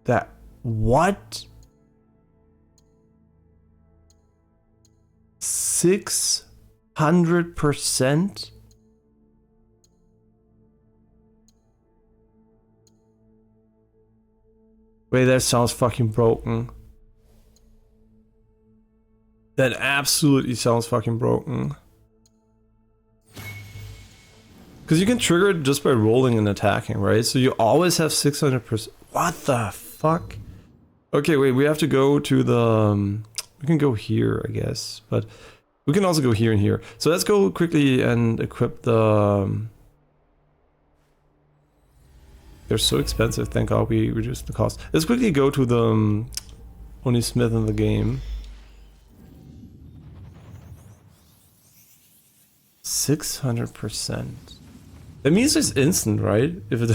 That... what? 600%? Wait, that sounds fucking broken. That absolutely sounds fucking broken. Because you can trigger it just by rolling and attacking, right? So you always have 600%. What the fuck? Okay, wait, we have to go to the... we can go here, I guess. But we can also go here and here. So let's go quickly and equip the... they're so expensive, thank god we reduced the cost. Let's quickly go to the only smith in the game. 600%. That means it's instant, right? If it,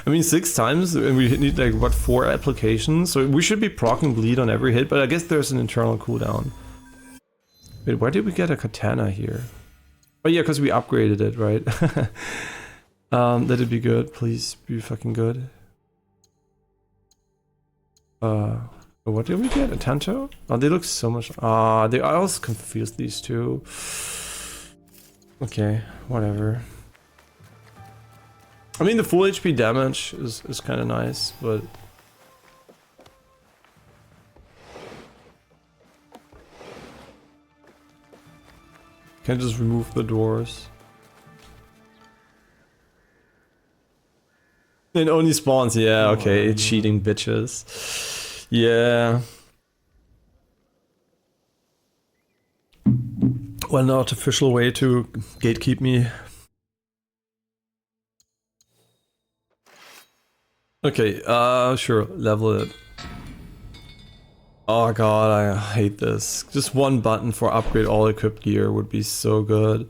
I mean 6 times and we need like what, 4 applications? So we should be proccing bleed on every hit, but I guess there's an internal cooldown. Wait, why did we get a katana here? Oh yeah, because we upgraded it, right? Let it be good, please be fucking good. What did we get? A tanto? Oh, they look so much. I also confused these two. Okay, whatever. I mean, the full HP damage is kind of nice, but... can't just remove the doors. It only spawns, yeah, okay, it's cheating bitches. Yeah. Well, an artificial way to gatekeep me. Okay, sure, level it. Oh god, I hate this. Just one button for upgrade all equipped gear would be so good.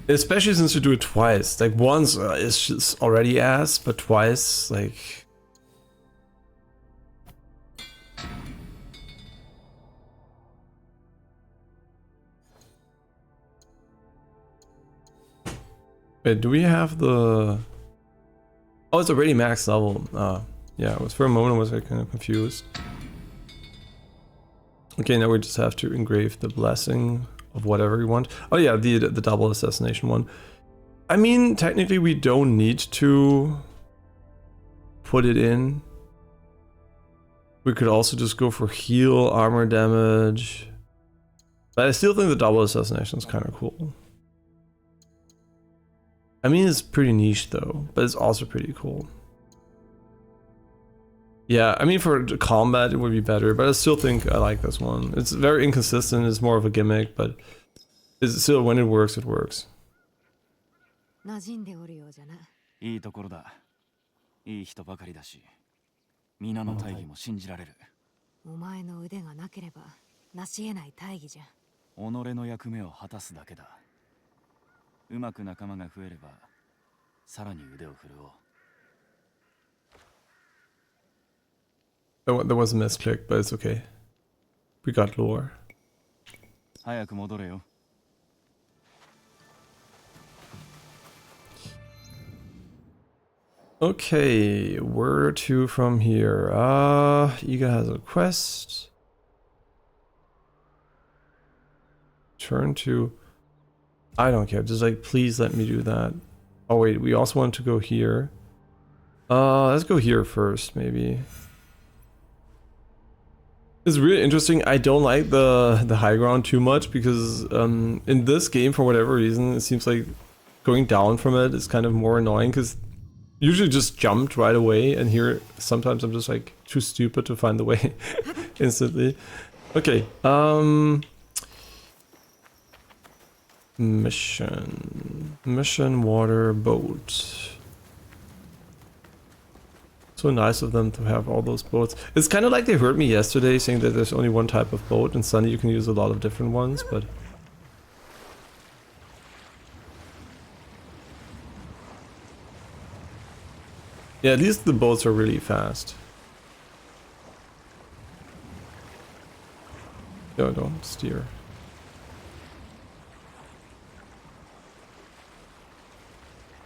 Especially since you do it twice. Like once it's just already ass, but twice, like... Wait, do we have the... oh, it's already max level. Yeah, it was for a moment I was like kind of confused. Okay, now we just have to engrave the blessing of whatever we want. Oh yeah, the double assassination one. I mean, technically we don't need to put it in. We could also just go for heal, armor damage. But I still think the double assassination is kind of cool. I mean, it's pretty niche though, but it's also pretty cool. Yeah, I mean for combat it would be better, but I still think I like this one. It's very inconsistent, it's more of a gimmick, but it's still, when it works, it works. 馴染んでおるようじゃな。いいところだ。いい人ばかりだし、皆の大義も信じられる。お前の腕がなければ成し得ない大義じゃ。己の役目を果たすだけだ。うまく仲間が増えれば、さらに腕を振るおう。There was a misclick, but it's okay. We got lore. 早く戻れよ。Okay, where to from here? Iga has a quest. Turn to... I don't care, just like, please let me do that. Oh wait, we also want to go here. Let's go here first, maybe. It's really interesting. I don't like the high ground too much because in this game, for whatever reason, it seems like going down from it is kind of more annoying because usually just jumped right away, and here sometimes I'm just like too stupid to find the way instantly. Okay, mission water boat. So nice of them to have all those boats. It's kind of like they heard me yesterday saying that there's only one type of boat, and suddenly you can use a lot of different ones, but... yeah, at least the boats are really fast. No, don't steer.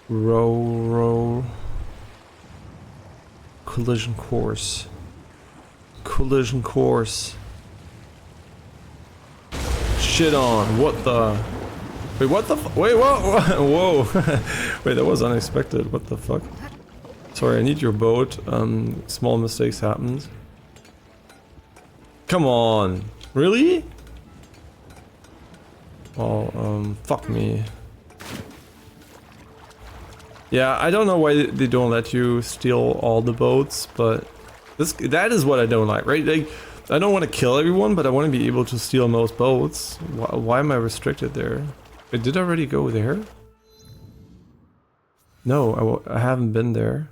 Row. Collision course. Collision course. Shit on. What the... wait, what the wait, whoa! Whoa! Wait, that was unexpected. What the fuck? Sorry, I need your boat. Small mistakes happened. Come on. Really? Well, fuck me. Yeah, I don't know why they don't let you steal all the boats, but that is what I don't like, right? Like, I don't want to kill everyone, but I want to be able to steal most boats. Why am I restricted there? Wait, did I already go there? No, I haven't been there.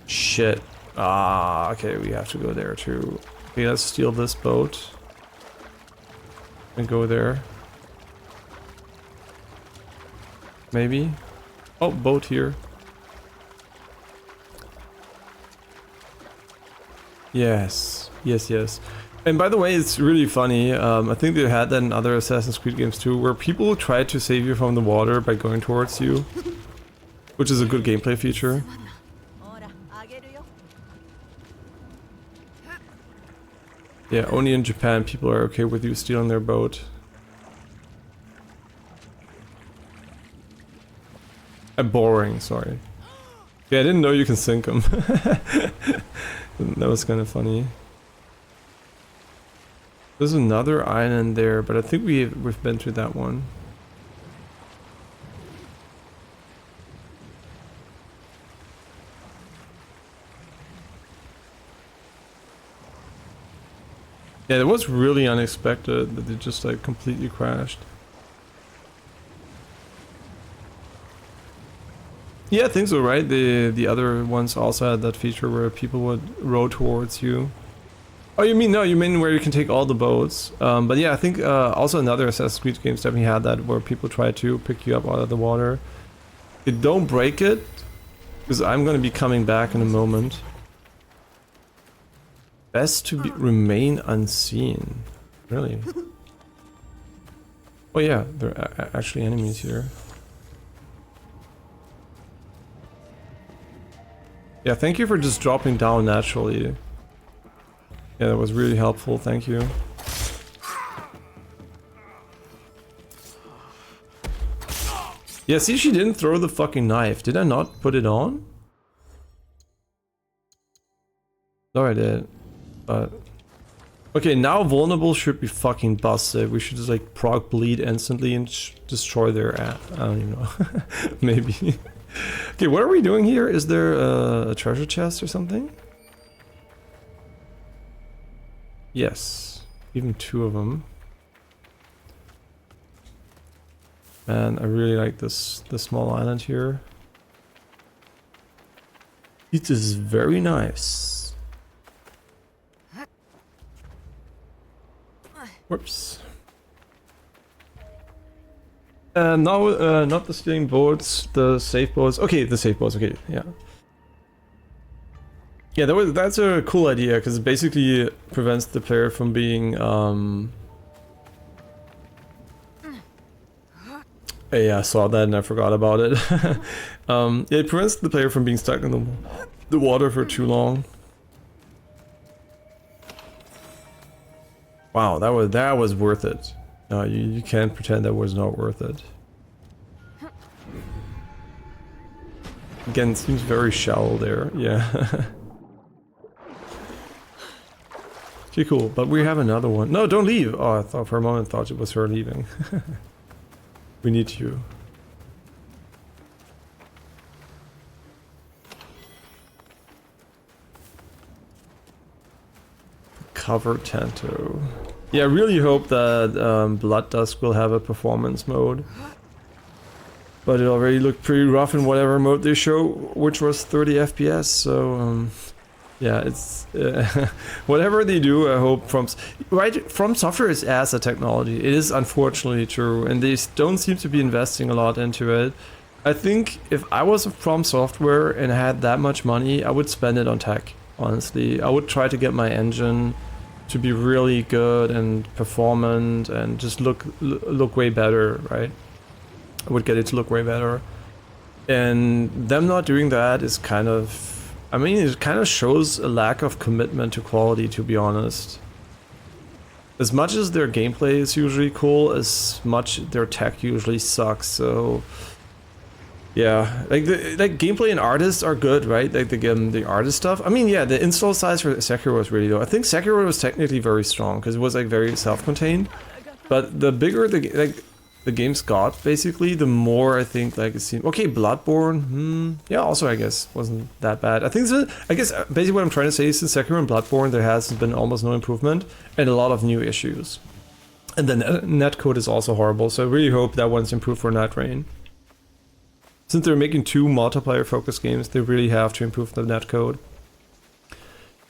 Shit. Ah, okay, we have to go there too. Okay, let's steal this boat. And go there. Maybe. Oh, boat here. Yes. Yes, yes. And by the way, it's really funny. I think they had that in other Assassin's Creed games too, where people try to save you from the water by going towards you. Which is a good gameplay feature. Yeah, only in Japan people are okay with you stealing their boat. Boring, sorry. Yeah, I didn't know you can sink them. That was kind of funny. There's another island there, but I think we've been to that one. Yeah, it was really unexpected that they just like completely crashed. Yeah, I think so, right? The other ones also had that feature where people would row towards you. Oh, you mean, no, you mean where you can take all the boats. But yeah, I think also another Assassin's Creed games definitely had that, where people try to pick you up out of the water. Don't break it, because I'm going to be coming back in a moment. Best to remain unseen. Really? Oh yeah, there are actually enemies here. Yeah, thank you for just dropping down naturally. Yeah, that was really helpful, thank you. Yeah, see, she didn't throw the fucking knife. Did I not put it on? No, I did. But... okay, now vulnerable should be fucking busted. We should just like proc bleed instantly and destroy their ass. I don't even know. Maybe. Okay, what are we doing here? Is there a treasure chest or something? Yes, even two of them. Man, I really like this small island here. It is very nice. Whoops. No, not the stealing boats, the safe boats. Okay, the safe boats, okay, yeah. Yeah, that's a cool idea, because it basically prevents the player from being, yeah, I saw that and I forgot about it. Yeah, it prevents the player from being stuck in the water for too long. Wow, that was worth it. No, you can't pretend that was not worth it. Again, it seems very shallow there, yeah. Okay, cool, but we have another one. No, don't leave! Oh, I thought for a moment it was her leaving. We need you. Cover Tanto. Yeah, I really hope that Blood Dusk will have a performance mode. But it already looked pretty rough in whatever mode they show, which was 30 FPS, so yeah, it's whatever they do, I hope From Software is as a technology. It is unfortunately true, and they don't seem to be investing a lot into it. I think if I was From Software and had that much money, I would spend it on tech, honestly. I would try to get my engine to be really good and performant and just look way better, right? I would get it to look way better. And them not doing that is kind of... I mean, it kind of shows a lack of commitment to quality, to be honest. As much as their gameplay is usually cool, as much their tech usually sucks, so... Yeah, like the gameplay and artists are good, right? Like the artist stuff. I mean, yeah, the install size for Sekiro was really low. I think Sekiro was technically very strong because it was like very self-contained. But the bigger the games got, basically, the more I think like it seemed. Okay, Bloodborne. Yeah, also I guess wasn't that bad. I think I guess basically what I'm trying to say is since Sekiro and Bloodborne there has been almost no improvement and a lot of new issues. And then netcode is also horrible. So I really hope that one's improved for NetRain. Since they're making 2 multiplayer-focused games, they really have to improve the netcode.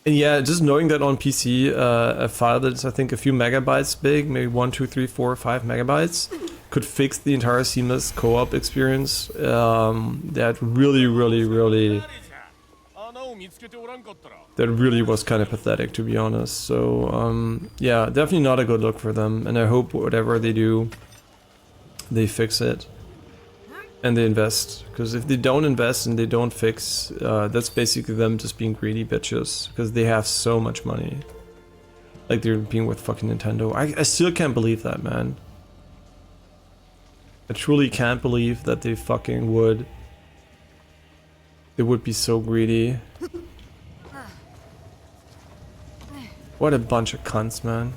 And yeah, just knowing that on PC, a file that's I think a few megabytes big, maybe 1, 2, 3, 4, 5 megabytes, could fix the entire seamless co-op experience. That really was kind of pathetic, to be honest. So yeah, definitely not a good look for them. And I hope whatever they do, they fix it. And they invest, because if they don't invest and they don't fix, that's basically them just being greedy bitches, because they have so much money. Like they're being with fucking Nintendo. I still can't believe that, man. I truly can't believe that they fucking would. They would be so greedy. What a bunch of cunts, man.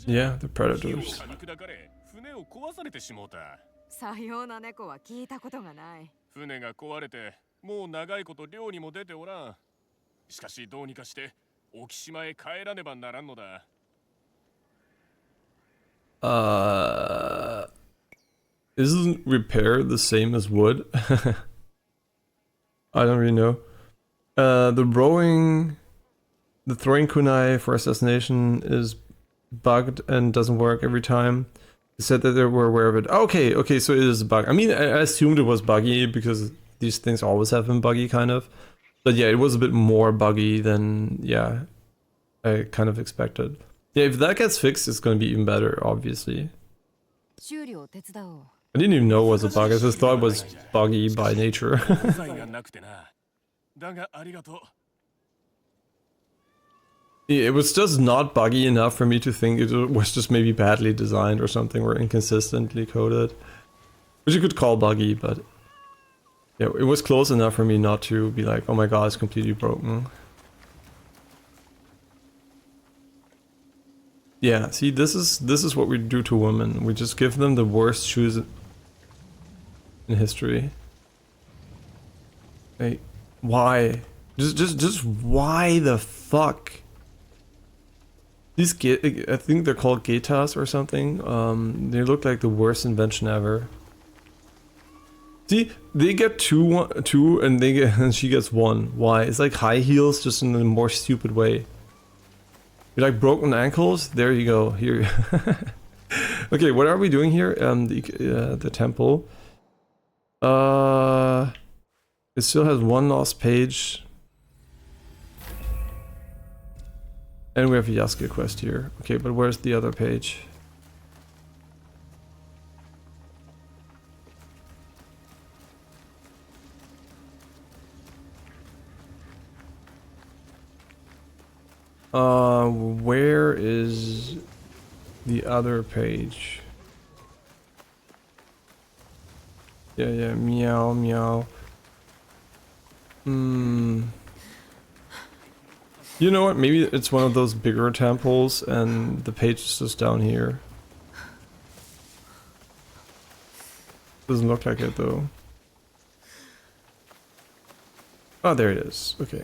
Yeah, the predators. さような猫は聞いたことがない。船が壊れてもう長いこと漁にも出ておらん。しかしどうにかして沖島へ帰らねばならんのだ。Isn't repair the same as wood? I don't really know. The throwing kunai for assassination is bugged and doesn't work every time. They said that they were aware of it. Okay, so it is a bug. I mean, I assumed it was buggy because these things always have been buggy, kind of. But yeah, it was a bit more buggy than, yeah, I kind of expected. Yeah, if that gets fixed, it's going to be even better, obviously. I didn't even know it was a bug, I just thought it was buggy by nature. It was just not buggy enough for me to think it was just maybe badly designed or something, or inconsistently coded. Which you could call buggy, but yeah, it was close enough for me not to be like, oh my god, it's completely broken. Yeah, see, this is what we do to women. We just give them the worst shoes in history. Hey, why? Just why the fuck? These I think they're called Getas or something. They look like the worst invention ever. See, they get two, and she gets 1. Why? It's like high heels, just in a more stupid way. You like broken ankles? There you go. Here. Okay, what are we doing here? The temple. It still has 1 lost page. And we have a Yasuke quest here. Okay, but where's the other page? Where is the other page? Yeah, meow, meow. You know what, maybe it's one of those bigger temples and the page is just down here. Doesn't look like it though. Oh, there it is. Okay.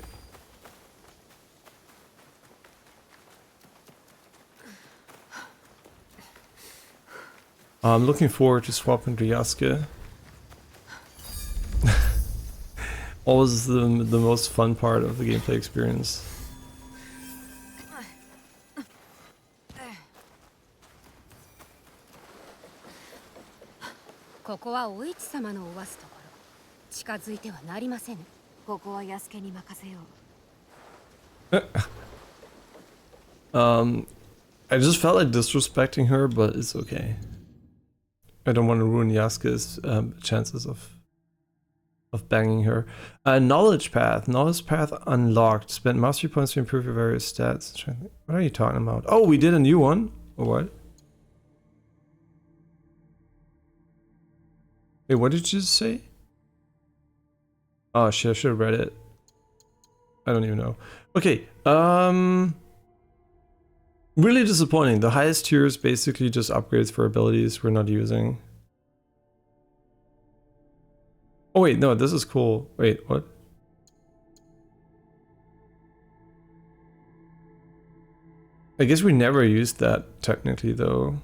I'm looking forward to swapping to Yasuke. Always the most fun part of the gameplay experience. I just felt like disrespecting her, but it's okay. I don't want to ruin Yasuke's chances of banging her. Knowledge path. Knowledge path unlocked. Spend mastery points to improve your various stats. What are you talking about? Oh, we did a new one? Or what? Wait, what did you just say? Oh shit, I should have read it. I don't even know. Okay, really disappointing. The highest tier is basically just upgrades for abilities we're not using. Oh wait, no, this is cool. Wait, what? I guess we never used that technically though.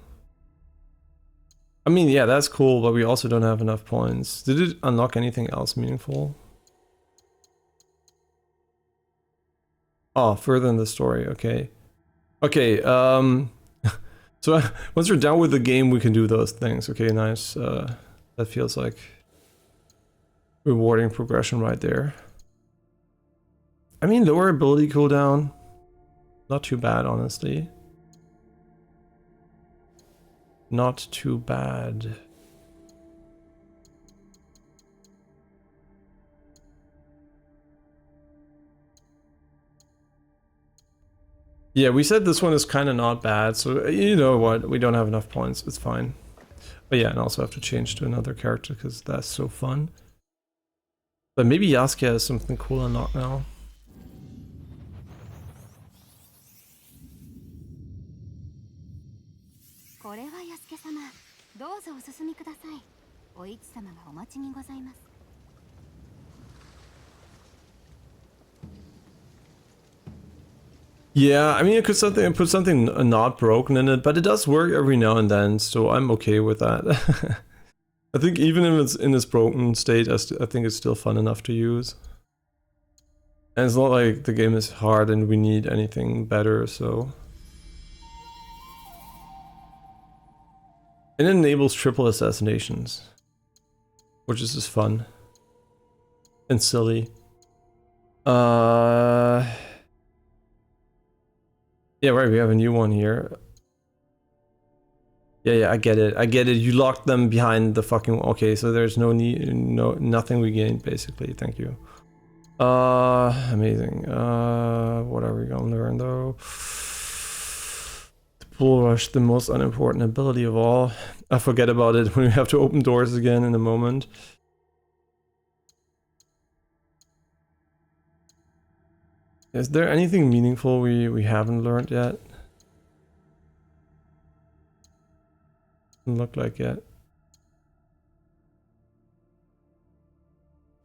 I mean, yeah, that's cool, but we also don't have enough points. Did it unlock anything else meaningful? Oh, further in the story, okay. Okay, so once we're done with the game, we can do those things. Okay, nice. That feels like rewarding progression right there. I mean, lower ability cooldown. Not too bad, honestly. Not too bad. Yeah, we said this one is kind of not bad, so you know what? We don't have enough points. It's fine. But yeah, and also have to change to another character because that's so fun. But maybe Yasuke has something cool unlocked now. Yeah, I mean, I could put something not broken in it, but it does work every now and then, so I'm okay with that. I think even if it's in this broken state, I think it's still fun enough to use. And it's not like the game is hard and we need anything better, so... It enables triple assassinations, which is just fun. And silly. Yeah, right, we have a new one here. Yeah, I get it. You locked them behind the fucking... Okay, so there's no need... nothing we gained, basically. Thank you. Amazing. What are we gonna learn, though? The Bull Rush, the most unimportant ability of all. I forget about it when we have to open doors again in a moment. Is there anything meaningful we haven't learned yet? Doesn't look like it.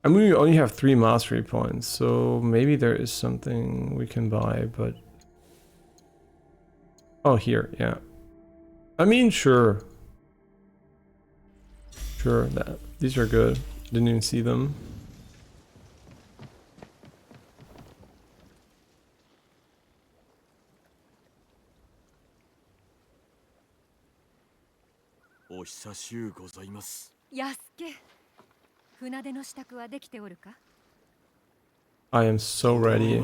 I mean, we only have 3 mastery points, so maybe there is something we can buy, but... Oh, here, yeah. I mean, sure. Sure, these are good. Didn't even see them. I am so ready.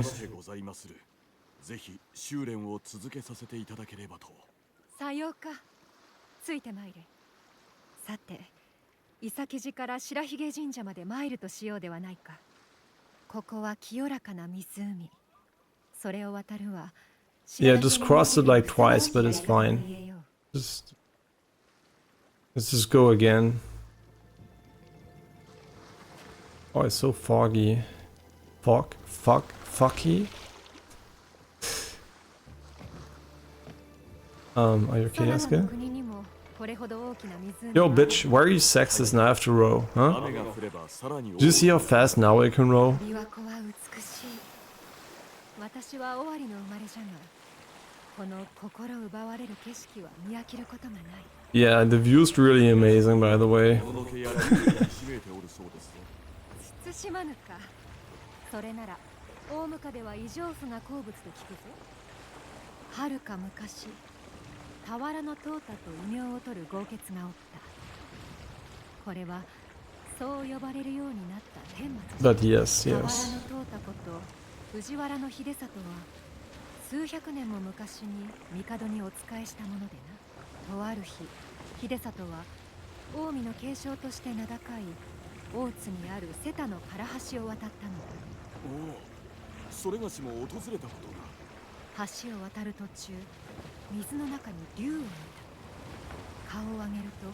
Yeah, just crossed it like twice, but it's fine. Let's just go again. Oh, it's so foggy. Fucky? Are you okay, Yasuke? Yo, bitch, why are you sexist now after row, huh? Do you see how fast now I can row? Yeah, the view's really amazing, by the way. But yes. 数百年も昔に帝にお仕えしたものでな。とある日、秀里は近江の継承として名高い大津にある瀬田の唐橋を渡ったのだ。おお、それがしも訪れたことが。橋を渡る途中、水の中に竜を見た。顔を上げると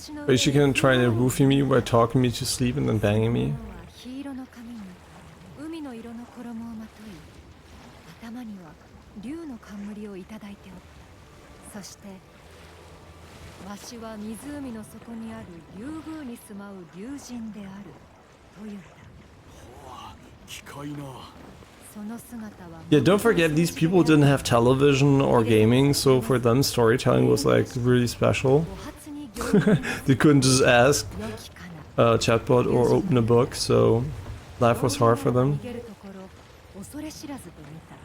橋の上 Wait, she can try to roofie me by talking me to sleep and then banging me? 黄色の髪に海の色の衣をまとい、頭には竜の冠をいただいておった。そしてわしは湖の底にある竜宮に住まう竜神であると言った。はあ、奇怪な。その姿は Yeah, don't forget these people didn't have television or gaming, so for them storytelling was like really special. They couldn't just ask a chatbot or open a book, so life was hard for them. 恐れ知らずと見た。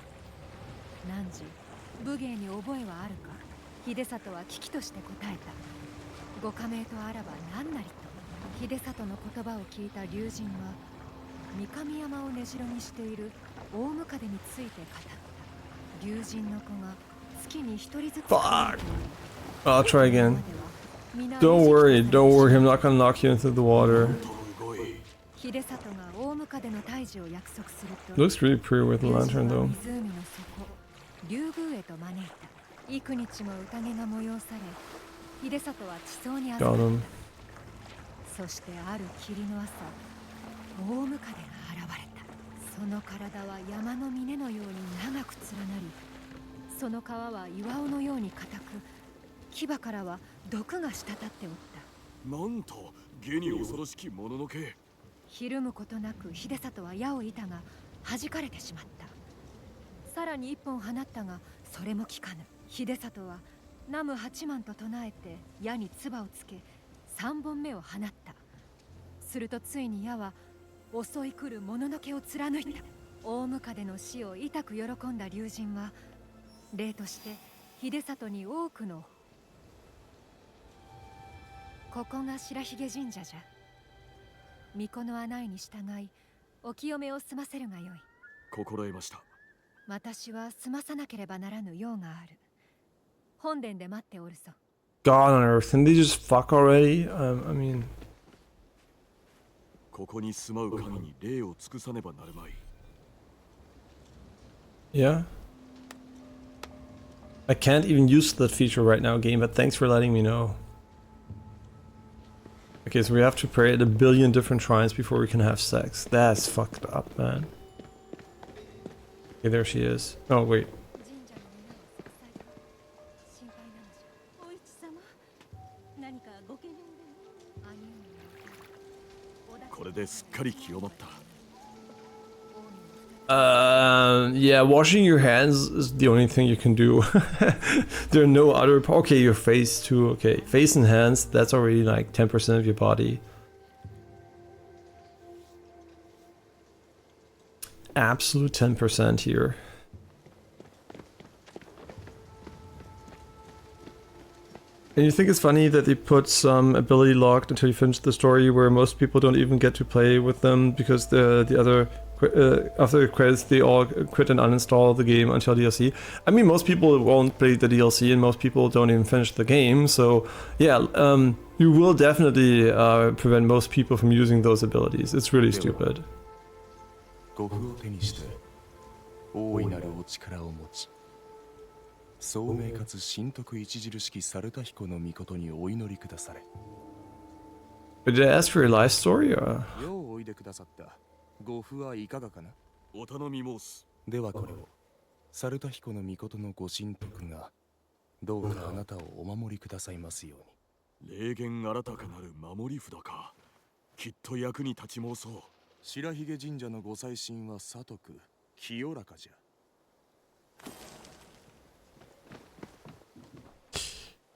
汝、武芸に覚えはあるか。秀里は危機として答えた。ご加盟とあらば何なりと。秀里の言葉を聞いた竜神は三上山を根城にしている大ムカデについて語った。竜神の子が月に一人ずつ。Fuck! I'll try again. Don't worry, I'm not gonna knock you into the water. Looks really pretty with the lantern though. 竜宮へと招いた。幾日も宴が催され、秀里は地層に預かった。そしてある霧の朝、大ムカデが現れた。その体は山の峰のように長く連なり、その皮は岩尾のように硬く、牙からは毒が滴っておった。なんと下に恐ろしきもののけ。ひるむことなく秀里は矢を射たが弾かれてしまった。さらに一本放ったがそれも効かぬ。秀里は南無八幡と唱えて矢に唾をつけ3本目を放った。するとついに矢は襲い来るもののけを貫いた。大ムカデの死を痛く喜んだ竜神は礼として秀里に多くの。ここが白髭神社じゃ。巫女の案内に従いお清めを済ませるがよい。心得ました。私は済まさなければならぬ用がある。本殿で待っておるぞ。 God on earth, can they just fuck already? I mean... ここに住まう神に礼を尽くさねばなるまい。Yeah? I can't even use that feature right now, game, but thanks for letting me know. Okay, so we have to pray at a billion different shrines before we can have sex. That's fucked up, man. Okay, there she is. Oh, wait. これですっかり清まった。Yeah, washing your hands is the only thing you can do. There are no other... Okay, your face too. Okay, face and hands, that's already like 10% of your body. Absolute 10% here. And you think it's funny that they put some ability locked until you finish the story, where most people don't even get to play with them because the other after the credits they all quit and uninstall the game until DLC. I mean, most people won't play the DLC and most people don't even finish the game. So yeah, you will definitely prevent most people from using those abilities. It's really stupid. 聡明かつ神徳著しき猿田彦の御にお祈りくだされ。Did I ask for your life story or? ようおいでくださった。ご不はいかがかな。お頼み申す。ではこれを猿田彦の御のご神徳がどうかあなたをお守りくださいますように。霊言新たかなる守り札か。きっと役に立ち申そう。白髭神社のご祭神は聡く清らかじゃ。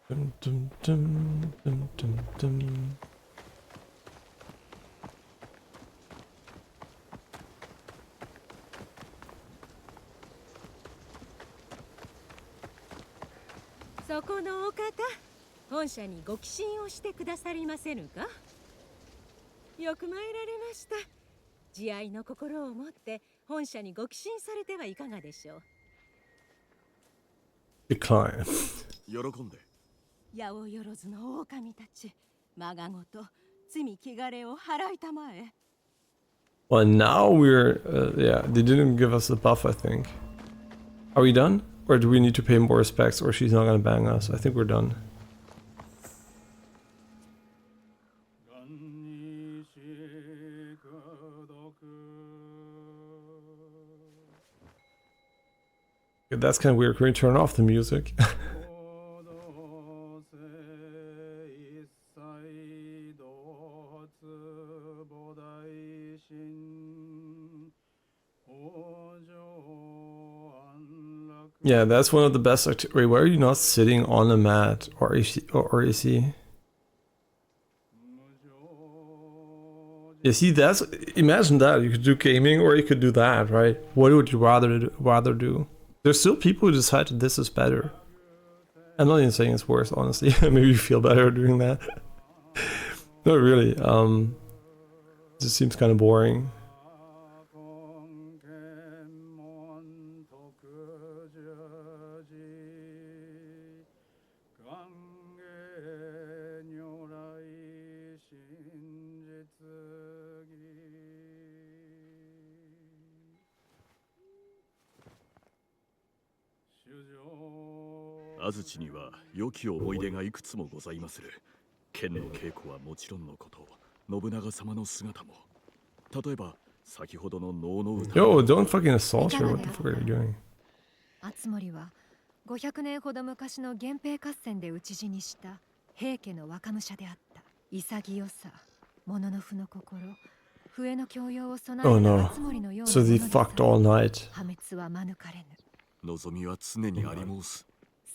Dum, dum, dum, dum, dum, dum. そこのお方、本社にご寄進をしてくださりませぬか。よく参られました。慈愛の心を持って本社にご寄進されてはいかがでしょう。Decline. 喜んで。八百万の狼たち、Well, now we're yeah, they didn't give us a buff, I think. Are we done? Or do we need to pay more respects, or she's not gonna bang us? I think we're done. Yeah, that's kind of weird. Can we turn off the music? Yeah, that's one of the best. Wait, why are you not sitting on a mat? Or is he? Or is he? Yeah, see, that's, imagine that. You could do gaming or you could do that, right? What would you rather do? There's still people who decide that this is better. I'm not even saying it's worse, honestly. Maybe you feel better doing that. Not really. It just seems kind of boring.安土には良き思い出がいくつもございまする。剣の稽古はもちろんのこと、信長様の姿も。例えば先ほどの能の歌。Yo, don't fucking assault her. What the fuck are you doing? 敦盛は500年ほど昔の源平合戦で討ち死にした平家の若武者であった。潔さ、物の負の心、笛の教養を備えた敦盛のようなものでさえ破滅は免れぬ。望みは常にあり申す。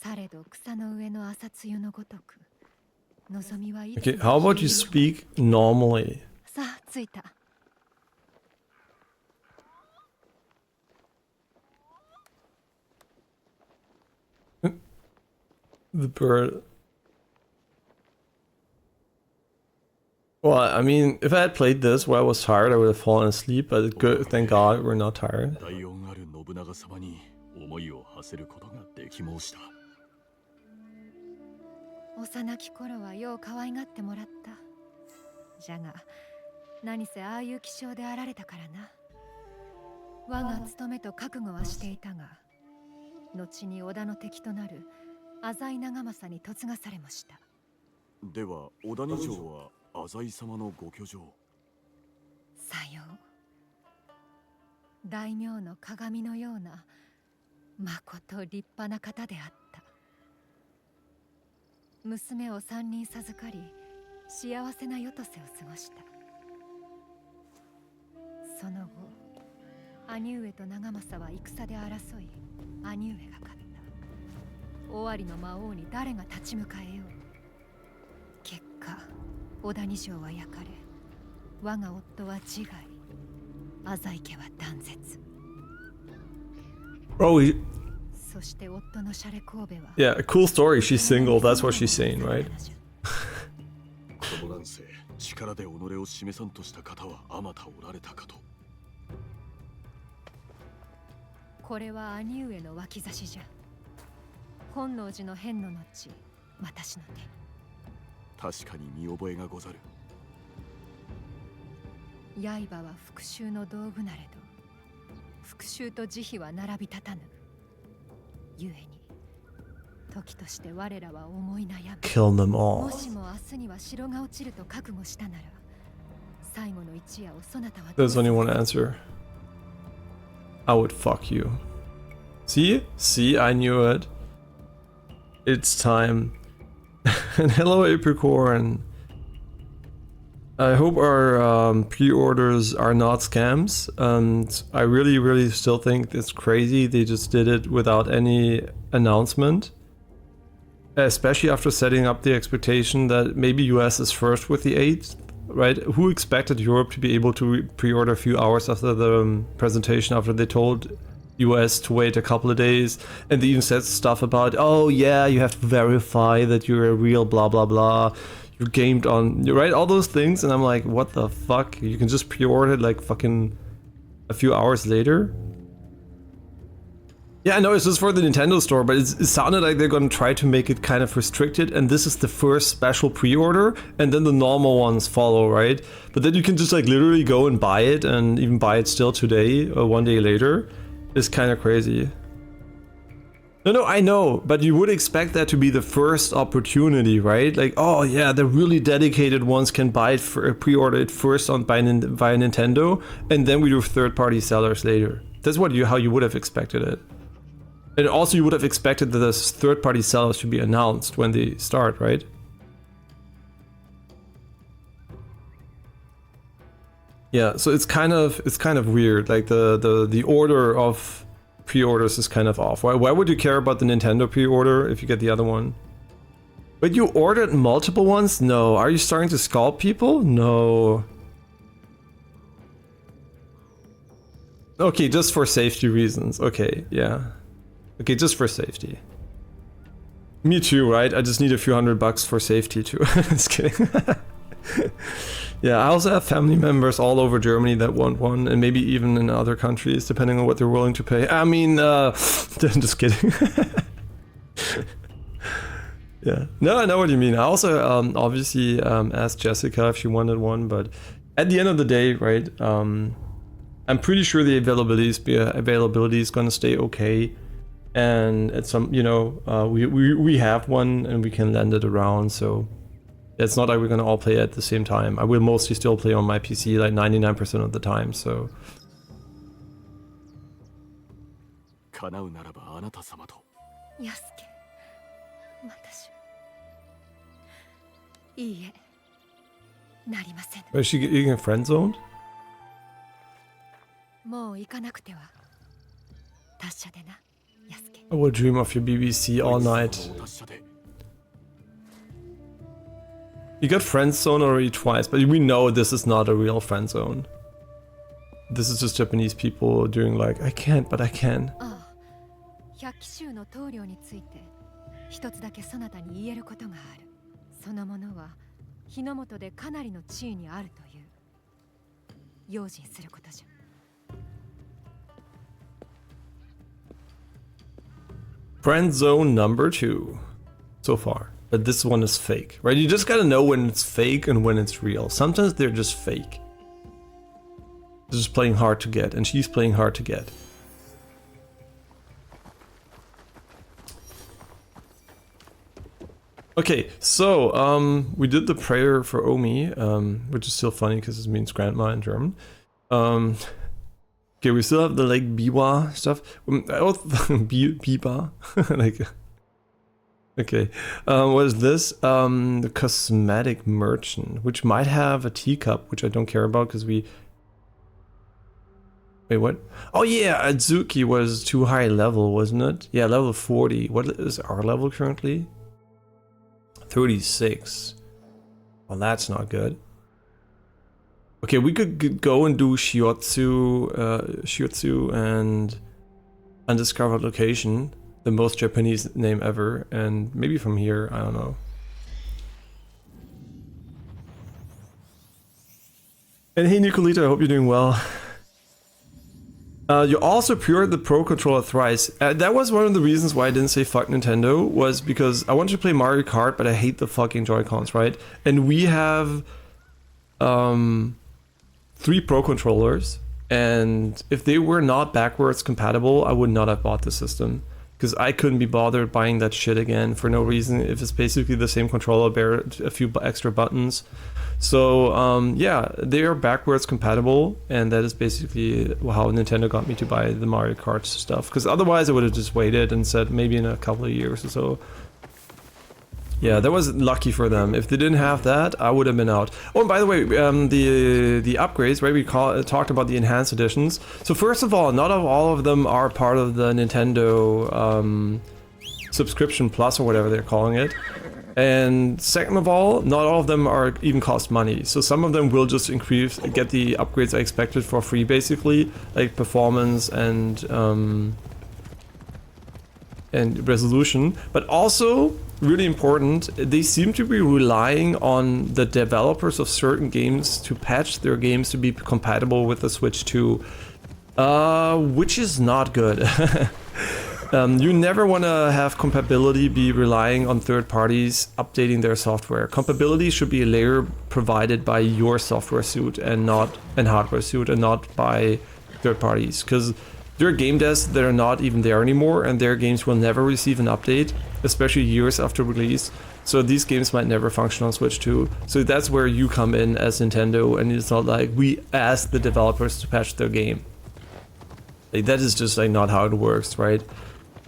されど草の上の朝露のごとく。望みはいつ Okay, how about you speak normally? さあ、着いた。The bird. Well, I mean, if I had played this while I was tired, I would have fallen asleep, but good, thank God we're not tired. 大恩ある信長様に思いを馳せることができ申した。幼き頃はよう可愛がってもらった。じゃが、何せああいう気性であられたからな。我が務めと覚悟はしていたが、後に織田の敵となる浅井長政に嫁がされました。では、織田二条は浅井様のご居城。さよう。大名の鏡のような、まこと立派な方であった。娘を3人授かり、幸せな夜とせを過ごした。その後、兄上と長政は戦で争い、兄上が勝った。尾張の魔王に誰が立ち向かえよう。結果、織田二条は焼かれ、我が夫は自害、浅井家は断絶。Oh, そして夫のシャレ神戸は yeah, a cool story. She's single. That's what she's saying, right? この乱世、力で己を示さんとした方はあまたおられたかと。これは兄上の脇差しじゃ。本能寺の変の後、私の手。確かに見覚えがござる。刃は復讐の道具なれど、復讐と慈悲は並び立たぬ。ゆえに、時として我らは思い悩む。Kill them も all. しも明日には城が落ちると覚悟したなら、最後の一夜をそなたは。There's only one answer. I would fuck you. See? See? I knew it. It's time. And hello, Apricorn. I hope our pre-orders are not scams. And I really still think it's crazy they just did it without any announcement. Especially after setting up the expectation that maybe US is first with the 8th, right? Who expected Europe to be able to pre-order a few hours after the presentation, after they told US to wait a couple of days, and they even said stuff about, oh yeah, you have to verify that you're a real blah blah blah, you gamed on, right? All those things, and I'm like, what the fuck? You can just pre-order it like fucking a few hours later? Yeah, I know it's just for the Nintendo store, but it sounded like they're gonna try to make it kind of restricted, and this is the first special pre-order, and then the normal ones follow, right? But then you can just like literally go and buy it, and even buy it still today or one day later. It's kind of crazy. No, I know, but you would expect that to be the first opportunity, right? Like, oh yeah, the really dedicated ones can buy it for pre-order it first on via Nintendo, and then we do third-party sellers later. That's how you would have expected it. And also you would have expected that the third-party sellers to be announced when they start, right? Yeah, so it's kind of weird. Like the order of pre-orders is kind of off. Why would you care about the Nintendo pre-order if you get the other one? But you ordered multiple ones? No. Are you starting to scalp people? No. Okay, just for safety reasons. Okay, yeah. Okay, just for safety. Me too, right? I just need a few $100 for safety too. Just kidding. Yeah, I also have family members all over Germany that want one, and maybe even in other countries, depending on what they're willing to pay. I mean, just kidding. Yeah, no, I know what you mean. I also obviously asked Jessica if she wanted one, but at the end of the day, right? I'm pretty sure the availability is gonna stay okay, and at some, you know, we have one and we can lend it around, so. It's not like we're gonna all play at the same time. I will mostly still play on my PC like 99% of the time, so. 叶うならばあなた様と。安家、私は。いいえ、なりません。 Is she getting friend zoned? もう行かなくては。達者でな、安家。 I will dream of your BBC all night. You got friend zone already twice, but we know this is not a real friend zone. This is just Japanese people doing like, I can't, but I can. 百騎衆の棟梁について一つだけそなたに言えることがある。そのものは日の本でかなりの地位にあるという。用心することじゃ。Friend zone number 2 so far. But this one is fake, right? You just gotta know when it's fake and when it's real. Sometimes they're just fake. They're just playing hard to get, and she's playing hard to get. Okay, so we did the prayer for Omi, which is still funny because it means grandma in German. Okay, we still have the like biwa stuff. Biba, like. Okay, what is this? The cosmetic merchant, which might have a teacup, which I don't care about because we. Wait, what? Oh yeah, Adzuki was too high level, wasn't it? Yeah, level 40. What is our level currently? 36. Well, that's not good. Okay, we could go and do Shiotsu and undiscovered location, the most Japanese name ever, and maybe from here, I don't know. And hey Nicolita, I hope you're doing well. You also pre-ordered the Pro Controller thrice. That was one of the reasons why I didn't say fuck Nintendo, was because I wanted to play Mario Kart, but I hate the fucking Joy-Cons, right? And we have 3 Pro Controllers, and if they were not backwards compatible, I would not have bought the system. Because I couldn't be bothered buying that shit again for no reason if it's basically the same controller, bare a few extra buttons. So yeah, they are backwards compatible, and that is basically how Nintendo got me to buy the Mario Kart stuff. Because otherwise I would have just waited and said maybe in a couple of years or so. Yeah, that was lucky for them. If they didn't have that, I would have been out. Oh, and by the way, the upgrades, right? We talked about the enhanced editions. So first of all, not all of them are part of the Nintendo subscription plus or whatever they're calling it. And second of all, not all of them are even cost money. So some of them will just get the upgrades I expected for free, basically, like performance and resolution. But also, really important, they seem to be relying on the developers of certain games to patch their games to be compatible with the Switch 2, which is not good. You never want to have compatibility be relying on third parties updating their software. Compatibility should be a layer provided by your software suite and hardware suite, and not by third parties, because there are game devs that are not even there anymore, and their games will never receive an update, especially years after release. So these games might never function on Switch 2. So that's where you come in as Nintendo, and it's not like we ask the developers to patch their game. Like, that is just like not how it works, right?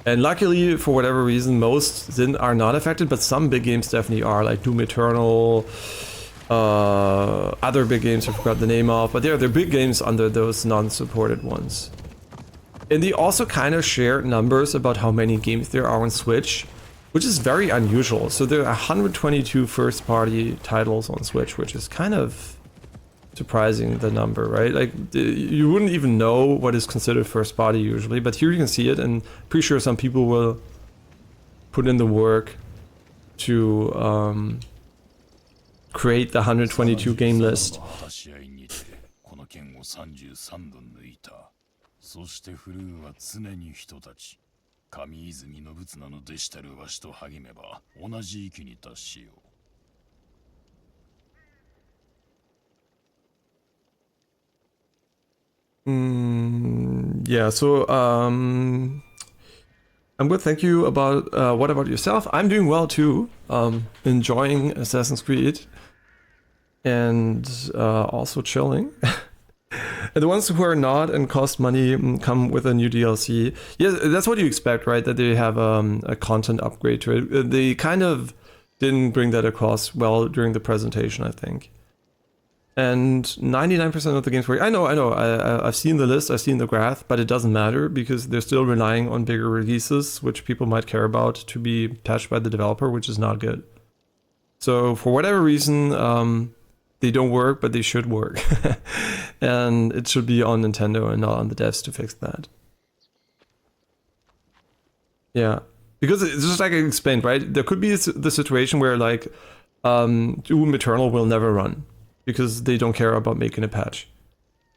And luckily, for whatever reason, most are not affected, but some big games definitely are, like Doom Eternal, other big games I forgot the name of, but they're big games under those non-supported ones. And they also kind of share numbers about how many games there are on Switch, which is very unusual. So there are 122 first-party titles on Switch, which is kind of surprising, the number, right? Like, you wouldn't even know what is considered first-party usually, but here you can see it, and pretty sure some people will put in the work to create the 122 game list. そしてフルーは常に人たち上泉の仏なの弟子たるわしと励めば同じ域に達しよう。Yeah, so I'm good, thank you. What about yourself? I'm doing well too. Enjoying Assassin's Creed and also chilling. And the ones who are not and cost money come with a new DLC. Yeah, that's what you expect, right? That they have a content upgrade to it. They kind of didn't bring that across well during the presentation, I think. And 99% of the games were... I know. I've seen the list, I've seen the graph, but it doesn't matter because they're still relying on bigger releases, which people might care about, to be patched by the developer, which is not good. So for whatever reason... they don't work, but they should work. And it should be on Nintendo and not on the devs to fix that. Yeah, because it's just like I explained, right? There could be the situation where like Doom Eternal will never run because they don't care about making a patch.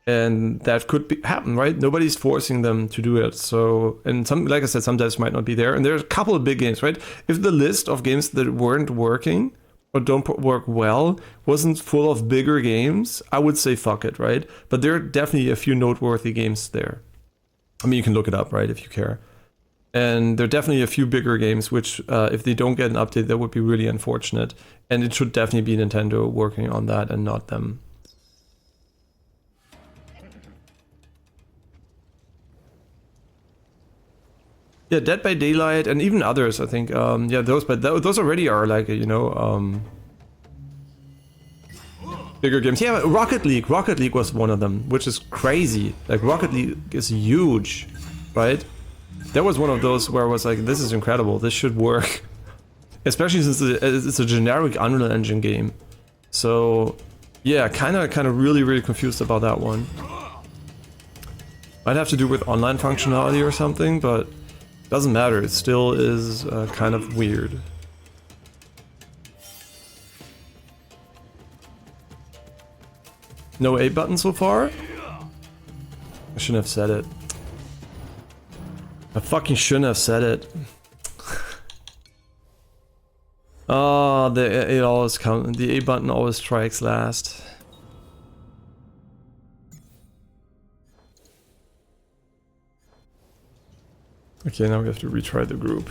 And that could happen, right? Nobody's forcing them to do it. So, and some, like I said, some devs might not be there. And there's a couple of big games, right? If the list of games that weren't working or don't work well wasn't full of bigger games, I would say fuck it, right? But there are definitely a few noteworthy games there. I mean, you can look it up, right, if you care. And there are definitely a few bigger games which, if they don't get an update, that would be really unfortunate. And it should definitely be Nintendo working on that and not them. Yeah, Dead by Daylight and even others, I think. Yeah, those already are like, you know, bigger games. Yeah, Rocket League. Rocket League was one of them, which is crazy. Like, Rocket League is huge, right? That was one of those where I was like, this is incredible. This should work. Especially since it's a generic Unreal Engine game. So, yeah, kind of really confused about that one. Might have to do with online functionality or something, but doesn't matter. It still is kind of weird. No A button so far? I shouldn't have said it. I fucking shouldn't have said it. Oh, the A button always strikes last. Okay, now we have to retry the group.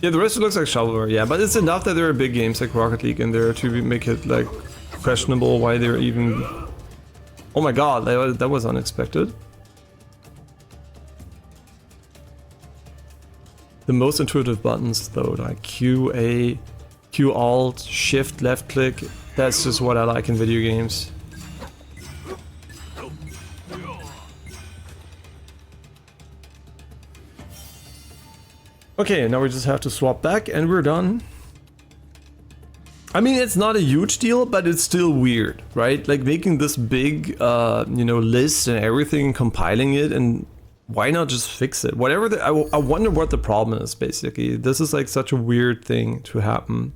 Yeah, the rest looks like shovelware, yeah, but it's enough that there are big games like Rocket League in there to make it like questionable why they're even... Oh my god, that was unexpected. The most intuitive buttons though, like Q, A, Q, Alt, Shift, left click, that's just what I like in video games. Okay, now we just have to swap back and we're done. I mean, it's not a huge deal, but it's still weird, right? Like making this big, you know, list and everything, compiling it, and why not just fix it? Whatever I wonder what the problem is, basically. This is like such a weird thing to happen.